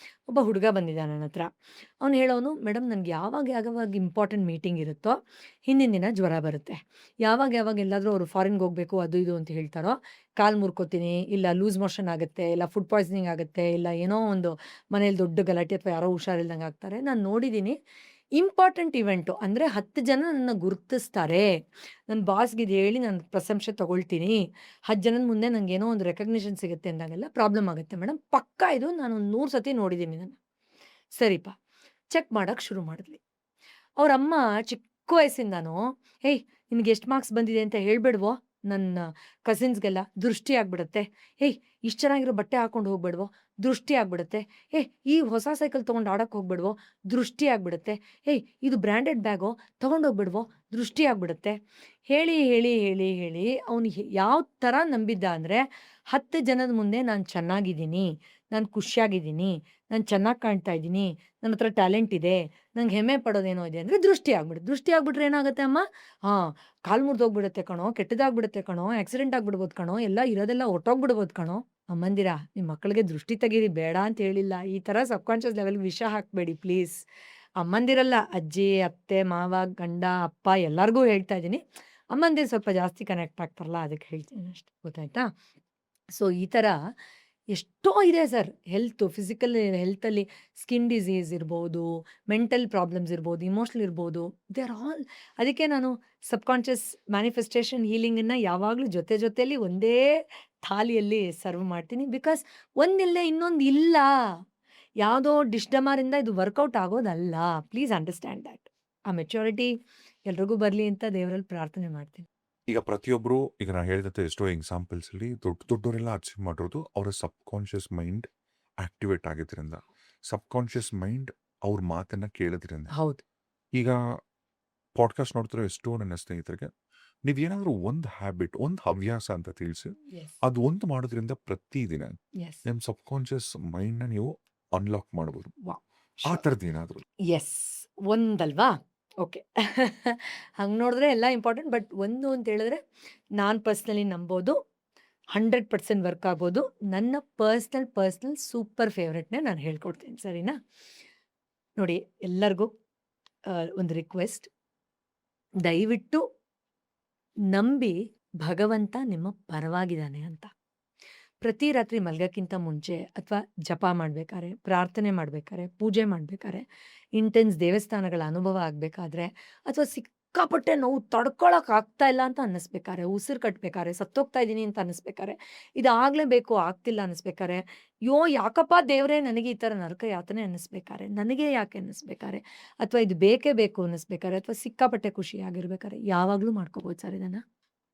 ಒಬ್ಬ ಹುಡುಗ ಬಂದಿದ್ದ ನನ್ನ ಹತ್ರ. ಅವ್ನು ಹೇಳೋನು, ಮೇಡಮ್, ನನಗೆ ಯಾವಾಗ ಇಂಪಾರ್ಟೆಂಟ್ ಮೀಟಿಂಗ್ ಇರುತ್ತೋ ಹಿಂದಿನ ದಿನ ಜ್ವರ ಬರುತ್ತೆ. ಯಾವಾಗ ಎಲ್ಲಾದರೂ ಅವರು ಫಾರಿನ್ಗೆ ಹೋಗಬೇಕು ಅದು ಇದು ಅಂತ ಹೇಳ್ತಾರೋ, ಕಾಲು ಮುರ್ಕೋತೀನಿ, ಇಲ್ಲ ಲೂಸ್ ಮೋಷನ್ ಆಗುತ್ತೆ, ಇಲ್ಲ ಫುಡ್ ಪಾಯ್ಸನಿಂಗ್ ಆಗುತ್ತೆ, ಇಲ್ಲ ಏನೋ ಒಂದು ಮನೇಲಿ ದೊಡ್ಡ ಗಲಾಟೆ ಅಥವಾ ಯಾರೋ ಹುಷಾರಿಲ್ದಂಗೆ ಆಗ್ತಾರೆ. ನಾನು ನೋಡಿದ್ದೀನಿ, ಇಂಪಾರ್ಟೆಂಟ್ ಇವೆಂಟು ಅಂದರೆ 10 ಜನ ನನ್ನ ಗುರುತಿಸ್ತಾರೆ, ನನ್ನ ಬಾಸ್ಗೆ ಇದು ಹೇಳಿ ನಾನು ಪ್ರಶಂಸೆ ತೊಗೊಳ್ತೀನಿ, 10 ಜನದ ಮುಂದೆ ನನಗೇನೋ ಒಂದು ರೆಕಗ್ನಿಷನ್ ಸಿಗುತ್ತೆ ಅಂದಾಗೆಲ್ಲ ಪ್ರಾಬ್ಲಮ್ ಆಗುತ್ತೆ ಮೇಡಮ್. ಪಕ್ಕಾ ಇದು, ನಾನು ಒಂದು 100 ಸತಿ ನೋಡಿದ್ದೀನಿ ನಾನು. ಸರಿಪ, ಚೆಕ್ ಮಾಡೋಕ್ಕೆ ಶುರು ಮಾಡಿದ್ವಿ. ಅವರಮ್ಮ ಚಿಕ್ಕ ವಯಸ್ಸಿಂದಾನು, ಏಯ್, ನಿನಗೆ ಎಷ್ಟು ಮಾರ್ಕ್ಸ್ ಬಂದಿದೆ ಅಂತ ಹೇಳ್ಬೇಡ್ವೋ, ನನ್ನ ಕಸಿನ್ಸ್ಗೆಲ್ಲ ದೃಷ್ಟಿ ಆಗ್ಬಿಡುತ್ತೆ, ಏಯ್, ಇಷ್ಟು ಚೆನ್ನಾಗಿರೋ ಬಟ್ಟೆ ಹಾಕೊಂಡು ಹೋಗ್ಬೇಡ್ವೋ, ದೃಷ್ಟಿ ಆಗ್ಬಿಡುತ್ತೆ, ಈ ಹೊಸ ಸೈಕಲ್ ತೊಗೊಂಡು ಆಡೋಕ್ಕೆ ಹೋಗ್ಬೇಡ್ವೋ, ದೃಷ್ಟಿ ಆಗ್ಬಿಡುತ್ತೆ, ಇದು ಬ್ರ್ಯಾಂಡೆಡ್ ಬ್ಯಾಗೋ ತೊಗೊಂಡೋಗ್ಬಿಡ್ವೋ, ದೃಷ್ಟಿ ಆಗ್ಬಿಡುತ್ತೆ. ಹೇಳಿ, ಹೇಳಿ, ಹೇಳಿ, ಹೇಳಿ ಅವನು ಯಾವ ಥರ ನಂಬಿದ್ದ ಅಂದರೆ 10 ಜನದ ಮುಂದೆ ನಾನು ಚೆನ್ನಾಗಿದ್ದೀನಿ, ನಾನು ಖುಷಿಯಾಗಿದ್ದೀನಿ, ನಾನು ಚೆನ್ನಾಗಿ ಕಾಣ್ತಾ ಇದ್ದೀನಿ, ನನ್ನ ಹತ್ರ ಟ್ಯಾಲೆಂಟ್ ಇದೆ, ನಂಗೆ ಹೆಮ್ಮೆ ಪಡೋದೇನೋ ಇದೆ ಅಂದರೆ ದೃಷ್ಟಿ ಆಗ್ಬಿಡುತ್ತೆ. ದೃಷ್ಟಿ ಆಗ್ಬಿಟ್ರೆ ಏನಾಗುತ್ತೆ ಅಮ್ಮ? ಹಾಂ, ಕಾಲು ಮುರಿದೋಗ್ಬಿಡುತ್ತೆ ಕಣೋ, ಕೆಟ್ಟದಾಗ್ಬಿಡುತ್ತೆ ಕಣೋ, ಆಕ್ಸಿಡೆಂಟ್ ಆಗ್ಬಿಡ್ಬೋದು ಕಣೋ, ಎಲ್ಲ ಇರೋದೆಲ್ಲ ಹೊರ್ಟೋಗ್ಬಿಡ್ಬೋದು ಕಣೋ. ಅಮ್ಮಂದಿರ, ನಿಮ್ಮ ಮಕ್ಕಳಿಗೆ ದೃಷ್ಟಿ ತೆಗೀರಿ ಬೇಡ ಅಂತ ಹೇಳಿಲ್ಲ. ಈ ಥರ ಸಬ್ಕಾನ್ಷಿಯಸ್ ಲೆವೆಲ್‌ಗೆ ವಿಷ ಹಾಕಬೇಡಿ ಪ್ಲೀಸ್. ಅಮ್ಮಂದಿರಲ್ಲ, ಅಜ್ಜಿ, ಅತ್ತೆ, ಮಾವ, ಗಂಡ, ಅಪ್ಪ ಎಲ್ಲರಿಗೂ ಹೇಳ್ತಾ ಇದ್ದೀನಿ. ಅಮ್ಮಂದಿರು ಸ್ವಲ್ಪ ಜಾಸ್ತಿ ಕನೆಕ್ಟ್ ಆಗ್ತಾರಲ್ಲ ಅದಕ್ಕೆ ಹೇಳ್ತೀನಿ ಅಷ್ಟೆ. ಗೊತ್ತಾಯ್ತಾ? ಸೊ ಈ ಥರ ಎಷ್ಟೋ ಇದೆ ಸರ್. ಫಿಸಿಕಲ್ ಹೆಲ್ತಲ್ಲಿ ಸ್ಕಿನ್ ಡಿಸೀಸ್ ಇರ್ಬೋದು, ಮೆಂಟಲ್ ಪ್ರಾಬ್ಲಮ್ಸ್ ಇರ್ಬೋದು, ಇಮೋಷನಲ್ ಇರ್ಬೋದು. ದೇ ಆರ್ ಆಲ್ ಅದಕ್ಕೆ ನಾನು ಸಬ್ಕಾನ್ಷಿಯಸ್ ಮ್ಯಾನಿಫೆಸ್ಟೇಷನ್ ಹೀಲಿಂಗನ್ನು ಯಾವಾಗಲೂ ಜೊತೆಯಲ್ಲಿ ಒಂದೇ ಥಾಲಿಯಲ್ಲಿ ಸರ್ವ್ ಮಾಡ್ತೀನಿ. ಬಿಕಾಸ್ ಒಂದಿಲ್ಲದೆ ಇನ್ನೊಂದು ಇಲ್ಲ. ಯಾವುದೋ ಡಿಶ್ಡಮಾರಿಂದ ಇದು ವರ್ಕೌಟ್ ಆಗೋದಲ್ಲ. Please understand that. ಆ ಮೆಚ್ಯೂರಿಟಿ ಎಲ್ರಿಗೂ ಬರಲಿ ಅಂತ ದೇವರಲ್ಲಿ ಪ್ರಾರ್ಥನೆ ಮಾಡ್ತೀನಿ. ಈಗ ಪ್ರತಿಯೊಬ್ಬರು, ಈಗ ನಾನು ಹೇಳಿದಂತೆ ಎಷ್ಟೋ ಎಕ್ಸಾಂಪಲ್ಸಲ್ಲಿ ದೊಡ್ಡವರೆಲ್ಲ ಅಚೀವ್ ಮಾಡಿರೋದು ಅವರ ಸಬ್ಕಾನ್ಷಿಯಸ್ ಮೈಂಡ್ ಆಕ್ಟಿವೇಟ್ ಆಗಿದ್ರಿಂದ, ಸಬ್ಕಾನ್ಷಿಯಸ್ ಮೈಂಡ್ ಅವ್ರ ಮಾತನ್ನ ಕೇಳೋದ್ರಿಂದ. ಹೌದು. ಈಗ ಪಾಡ್ಕಾಸ್ಟ್ ನೋಡ್ತಿರೋ ಎಷ್ಟೋ ನನ್ನ ಸ್ನೇಹಿತರಿಗೆ ನೀವೇನಾದ್ರೂ ಒಂದು ಹ್ಯಾಬಿಟ್, ಒಂದು ಹವ್ಯಾಸ ಅಂತ ತಿಳಿಸಿ, ಎಸ್ ಅದು ಒಂದು ಮಾಡೋದ್ರಿಂದ ಪ್ರತಿದಿನ ಎಸ್ ನಿಮ್ಮ ಸಬ್ಕಾನ್ಷಿಯಸ್ ಮೈಂಡ್ನ ನೀವು ಅನ್ಲಾಕ್ ಮಾಡ್ಬೋದು. ವಾ ಆ ಥರದ್ದು ಏನಾದರೂ ಎಸ್ ಒಂದಲ್ವಾ? ಓಕೆ. ಹಂಗೆ ನೋಡಿದ್ರೆ ಎಲ್ಲ ಇಂಪಾರ್ಟೆಂಟ್. ಬಟ್ ಒಂದು ಅಂತ ಹೇಳಿದ್ರೆ ನಾನು ಪರ್ಸ್ನಲಿ ನಂಬೋದು 100% ವರ್ಕ್ ಆಗ್ಬೋದು. ನನ್ನ ಪರ್ಸ್ನಲ್ ಸೂಪರ್ ಫೇವ್ರೆಟ್ನೇ ನಾನು ಹೇಳ್ಕೊಡ್ತೀನಿ. ಸರಿನಾ? ನೋಡಿ, ಎಲ್ಲರಿಗೂ ಒಂದು ರಿಕ್ವೆಸ್ಟ್, ದಯವಿಟ್ಟು ನಂಬಿ ಭಗವಂತ ನಿಮ್ಮ ಪರವಾಗಿದ್ದಾನೆ ಅಂತ. ಪ್ರತಿ ರಾತ್ರಿ ಮಲ್ಗೋಕ್ಕಿಂತ ಮುಂಚೆ ಅಥವಾ ಜಪ ಮಾಡ್ಬೇಕಾದ್ರೆ, ಪ್ರಾರ್ಥನೆ ಮಾಡ್ಬೇಕಾದ್ರೆ, ಪೂಜೆ ಮಾಡ್ಬೇಕಾದ್ರೆ, ಇಂಟೆನ್ಸ್ ದೇವಸ್ಥಾನಗಳ ಅನುಭವ ಆಗಬೇಕಾದ್ರೆ, ಅಥವಾ ಸಿಕ್ಕಾಪಟ್ಟೆ ನೋವು ತಡ್ಕೊಳಕ್ ಆಗ್ತಾ ಇಲ್ಲ ಅಂತ ಅನ್ನಿಸ್ಬೇಕಾರೆ, ಉಸಿರು ಕಟ್ಟಬೇಕಾದ್ರೆ, ಸತ್ತೋಗ್ತಾ ಇದ್ದೀನಿ ಅಂತ ಅನ್ನಿಸ್ಬೇಕಾರೆ, ಇದಾಗಲೇಬೇಕು ಆಗ್ತಿಲ್ಲ ಅನ್ನಿಸ್ಬೇಕಾರೆ, ಯಾಕಪ್ಪ ದೇವರೇ ನನಗೆ ಈ ಥರ ನರಕ ಯಾತನೆ ಅನ್ನಿಸ್ಬೇಕಾರೆ, ನನಗೆ ಯಾಕೆ ಅನ್ನಿಸ್ಬೇಕಾರೆ, ಅಥವಾ ಇದು ಬೇಕೇ ಬೇಕು ಅನ್ನಿಸ್ಬೇಕಾರೆ, ಅಥವಾ ಸಿಕ್ಕಾಪಟ್ಟೆ ಖುಷಿಯಾಗಿರ್ಬೇಕಾರೆ ಯಾವಾಗಲೂ ಮಾಡ್ಕೋಬೋದು ಸರ್ ಇದನ್ನು.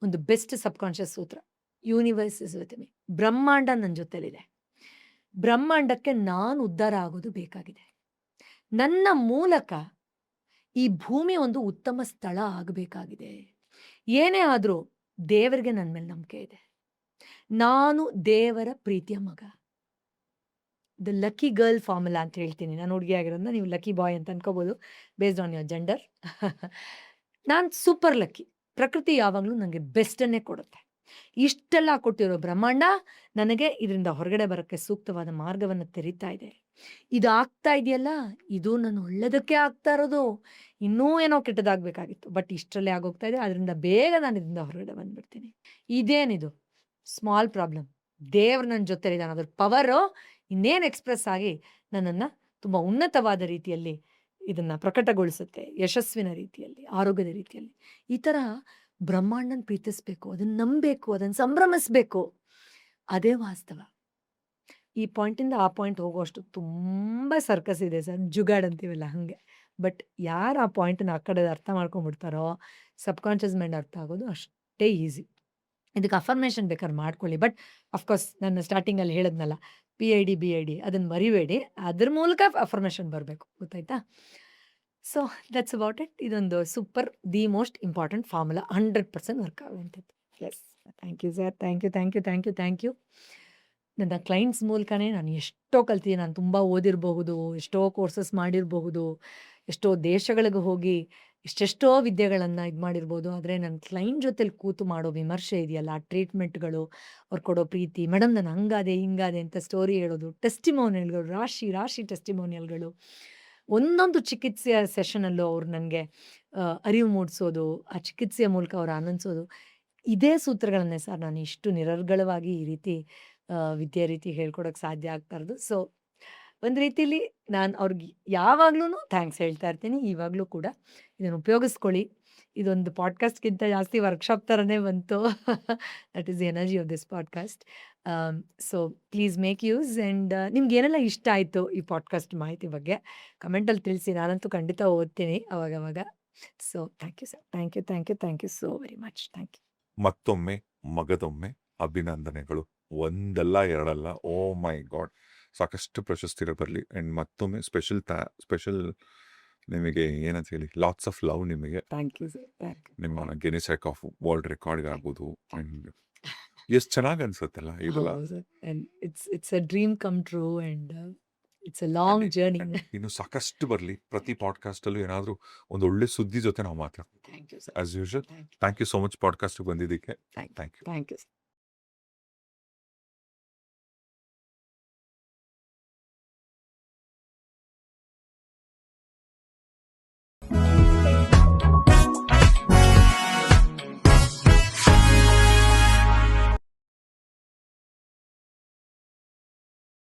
ಒಂದು ಬೆಸ್ಟ್ ಸಬ್ಕಾನ್ಷಿಯಸ್ ಸೂತ್ರ, ಯೂನಿವರ್ಸ್ ಇಸ್ ವಿತ್ ಮೀ. ಬ್ರಹ್ಮಾಂಡ ನನ್ನ ಜೊತೆಲಿದೆ. ಬ್ರಹ್ಮಾಂಡಕ್ಕೆ ನಾನು ಉದ್ಧಾರ ಆಗೋದು ಬೇಕಾಗಿದೆ. ನನ್ನ ಮೂಲಕ ಈ ಭೂಮಿ ಒಂದು ಉತ್ತಮ ಸ್ಥಳ ಆಗಬೇಕಾಗಿದೆ. ಏನೇ ಆದರೂ ದೇವರಿಗೆ ನನ್ನ ಮೇಲೆ ನಂಬಿಕೆ ಇದೆ. ನಾನು ದೇವರ ಪ್ರೀತಿಯ ಮಗ. ದ ಲಕ್ಕಿ ಗರ್ಲ್ ಫಾರ್ಮುಲಾ ಅಂತ ಹೇಳ್ತೀನಿ. ನಾನು ಹುಡುಗಿ ಆಗಿರೋದನ್ನ ನೀವು ಲಕ್ಕಿ ಬಾಯ್ ಅಂತ ಅನ್ಕೋಬೋದು, ಬೇಸ್ಡ್ ಆನ್ ಯುವರ್ ಜೆಂಡರ್. ನಾನು ಸೂಪರ್ ಲಕ್ಕಿ. ಪ್ರಕೃತಿ ಯಾವಾಗಲೂ ನನಗೆ ಬೆಸ್ಟನ್ನೇ ಕೊಡುತ್ತೆ. ಇಷ್ಟೆಲ್ಲ ಕೊಟ್ಟಿರೋ ಬ್ರಹ್ಮಾಂಡ ನನಗೆ ಇದರಿಂದ ಹೊರಗಡೆ ಬರೋಕ್ಕೆ ಸೂಕ್ತವಾದ ಮಾರ್ಗವನ್ನು ತೆರೀತಾ ಇದೆ. ಇದು ಆಗ್ತಾ ಇದೆಯಲ್ಲ, ಇದು ನನ್ನ ಒಳ್ಳೆಯದಕ್ಕೆ ಆಗ್ತಾ ಇರೋದು. ಇನ್ನೂ ಏನೋ ಕೆಟ್ಟದಾಗಬೇಕಾಗಿತ್ತು, ಬಟ್ ಇಷ್ಟರಲ್ಲೇ ಆಗೋಗ್ತಾ ಇದೆ. ಅದರಿಂದ ಬೇಗ ನಾನು ಇದರಿಂದ ಹೊರಗಡೆ ಬಂದುಬಿಡ್ತೀನಿ. ಇದೇನಿದು ಸ್ಮಾಲ್ ಪ್ರಾಬ್ಲಮ್, ದೇವ್ರು ನನ್ನ ಜೊತೆಲಿದ್ದಾನೆ. ಅದ್ರ ಪವರು ಇನ್ನೇನು ಎಕ್ಸ್ಪ್ರೆಸ್ ಆಗಿ ನನ್ನನ್ನು ತುಂಬ ಉನ್ನತವಾದ ರೀತಿಯಲ್ಲಿ ಇದನ್ನು ಪ್ರಕಟಗೊಳಿಸುತ್ತೆ, ಯಶಸ್ವಿನ ರೀತಿಯಲ್ಲಿ, ಆರೋಗ್ಯದ ರೀತಿಯಲ್ಲಿ. ಈ ಥರ ಬ್ರಹ್ಮಾಂಡನ ಪ್ರೀತಿಸ್ಬೇಕು, ಅದನ್ನು ನಂಬಬೇಕು, ಅದನ್ನು ಸಂಭ್ರಮಿಸ್ಬೇಕು. ಅದೇ ವಾಸ್ತವ. ಈ ಪಾಯಿಂಟಿಂದ ಆ ಪಾಯಿಂಟ್ ಹೋಗುವಷ್ಟು ತುಂಬ ಸರ್ಕಸ್ ಇದೆ ಸರ್, ಜುಗಾಡ್ ಅಂತೀವಲ್ಲ ಹಾಗೆ. ಬಟ್ ಯಾರು ಆ ಪಾಯಿಂಟನ್ನು ಆ ಕಡೆ ಅರ್ಥ ಮಾಡ್ಕೊಂಡ್ಬಿಡ್ತಾರೋ, ಸಬ್ಕಾನ್ಷಿಯಸ್ ಮೈಂಡ್ ಅರ್ಥ ಆಗೋದು ಅಷ್ಟೇ ಈಸಿ. ಇದಕ್ಕೆ ಅಫರ್ಮೇಷನ್ ಬೇಕಾದ್ರೆ ಮಾಡ್ಕೊಳ್ಳಿ. ಬಟ್ ಅಫ್ಕೋರ್ಸ್ ನಾನು ಸ್ಟಾರ್ಟಿಂಗಲ್ಲಿ ಹೇಳಿದ್ನಲ್ಲ, PID BID ಅದನ್ನು ಮರಿಬೇಡಿ. ಅದ್ರ ಮೂಲಕ ಅಫರ್ಮೇಷನ್ ಬರಬೇಕು. ಗೊತ್ತಾಯ್ತಾ? So that's about it. ಇದೊಂದು super, the most important formula, 100% work ಆಗುವಂಥದ್ದು. Yes, thank you sir, thank you. ನನ್ನ ಕ್ಲೈಂಟ್ಸ್ ಮೂಲಕನೇ ನಾನು ಎಷ್ಟೋ ಕಲ್ತಿದ್ದೀನಿ. ನಾನು ತುಂಬ ಓದಿರಬಹುದು, ಎಷ್ಟೋ ಕೋರ್ಸಸ್ ಮಾಡಿರಬಹುದು, ಎಷ್ಟೋ ದೇಶಗಳಿಗೆ ಹೋಗಿ ಎಷ್ಟೆಷ್ಟೋ ವಿದ್ಯೆಗಳನ್ನು ಇದು ಮಾಡಿರ್ಬೋದು. ಆದರೆ ನನ್ನ ಕ್ಲೈಂಟ್ ಜೊತೆಲಿ ಕೂತು ಮಾಡೋ ವಿಮರ್ಶೆ ಇದೆಯಲ್ಲ, ಟ್ರೀಟ್ಮೆಂಟ್ಗಳು, ಅವ್ರು ಕೊಡೋ ಪ್ರೀತಿ, ಮೇಡಮ್ ನಾನು ಹಂಗಾದೆ ಹಿಂಗಾದೆ ಅಂತ ಸ್ಟೋರಿ ಹೇಳೋದು, ಟೆಸ್ಟಿಮೋನಿಯಲ್ಗಳು, ರಾಶಿ ಟೆಸ್ಟಿಮೋನಿಯಲ್ಗಳು, ಒಂದೊಂದು ಚಿಕಿತ್ಸೆಯ ಸೆಷನಲ್ಲೂ ಅವ್ರು ನನಗೆ ಅರಿವು ಮೂಡಿಸೋದು, ಆ ಚಿಕಿತ್ಸೆಯ ಮೂಲಕ ಅವ್ರು ಆನಂದಿಸೋದು. ಇದೇ ಸೂತ್ರಗಳನ್ನೇ ಸರ್ ನಾನು ಇಷ್ಟು ನಿರರ್ಗಳವಾಗಿ ಈ ರೀತಿ ವಿದ್ಯೆ ರೀತಿ ಹೇಳ್ಕೊಡೋಕ್ಕೆ ಸಾಧ್ಯ ಆಗ್ತಾ ಇರೋದು. ಸೊ ಒಂದು ರೀತಿಲಿ ನಾನು ಅವ್ರಿಗೆ ಯಾವಾಗ್ಲೂ ಥ್ಯಾಂಕ್ಸ್ ಹೇಳ್ತಾ ಇರ್ತೀನಿ. ಇವಾಗಲೂ ಕೂಡ ಇದನ್ನು ಉಪಯೋಗಿಸ್ಕೊಳ್ಳಿ. ಇದೊಂದು ಪಾಡ್ಕಾಸ್ಟ್ಗಿಂತ ಜಾಸ್ತಿ ವರ್ಕ್ಶಾಪ್ ಥರನೇ ಬಂತು. That is the energy of this podcast. So please make use. And ನಿಮ್ಗೆ ಏನೆಲ್ಲ ಇಷ್ಟ ಆಯಿತು ಈ ಪಾಡ್ಕಾಸ್ಟ್ ಮಾಹಿತಿ ಬಗ್ಗೆ ಕಮೆಂಟಲ್ಲಿ ತಿಳಿಸಿ. ನಾನಂತೂ ಖಂಡಿತ ಓದ್ತೀನಿ ಅವಾಗವಾಗ. So thank you sir, thank you so very much. Thank you. ಮತ್ತೊಮ್ಮೆ ಮಗದೊಮ್ಮೆ ಅಭಿನಂದನೆಗಳು. ಒಂದಲ್ಲ ಎರಡಲ್ಲ, ಓ ಮೈ ಗಾಡ್, ಸಾಕಷ್ಟು ಪ್ರಶಸ್ತಿಗಳು ಬರಲಿ. ಆ್ಯಂಡ್ ಮತ್ತೊಮ್ಮೆ ಸ್ಪೆಷಲ್ ನಿಮಗೆ ಏನಂತ ಹೇಳಿ ಲಾಟ್ಸ್ ಆಫ್ ಲವ್ ನಿಮಗೆ. Thank you sir, thank you. ನಿಮ್ಮ ಗಿನ್ನಿಸ್ ರೆಕಾರ್ಡ್ ಆಫ್ ವರ್ಲ್ಡ್ ರೆಕಾರ್ಡ್‌ಗೆ ಆಗ್ಬೋದು ಆ್ಯಂಡ್ ಎಷ್ಟು ಚೆನ್ನಾಗಿ ಅನ್ಸುತ್ತಲ್ಲ ಇದೆಲ್ಲ. ಹೌದು ಸರ್. And it's a dream come true and it's a long journey. ಇನ್ನು ಸಾಕಷ್ಟು ಬರಲಿ. ಪ್ರತಿ ಪಾಡ್ಕಾಸ್ಟಲ್ಲೂ ಏನಾದರೂ ಒಂದು ಒಳ್ಳೆ ಸುದ್ದಿ ಜೊತೆ ನಾವು ಮಾತಾಡ್ತೀವಿ. Thank you sir. As usual. Thank you. Thank you so much ಪಾಡ್ಕಾಸ್ಟ್‌ಗೆ ಬಂದಿದ್ದಕ್ಕೆ. Thank you. Thank you. Thank you.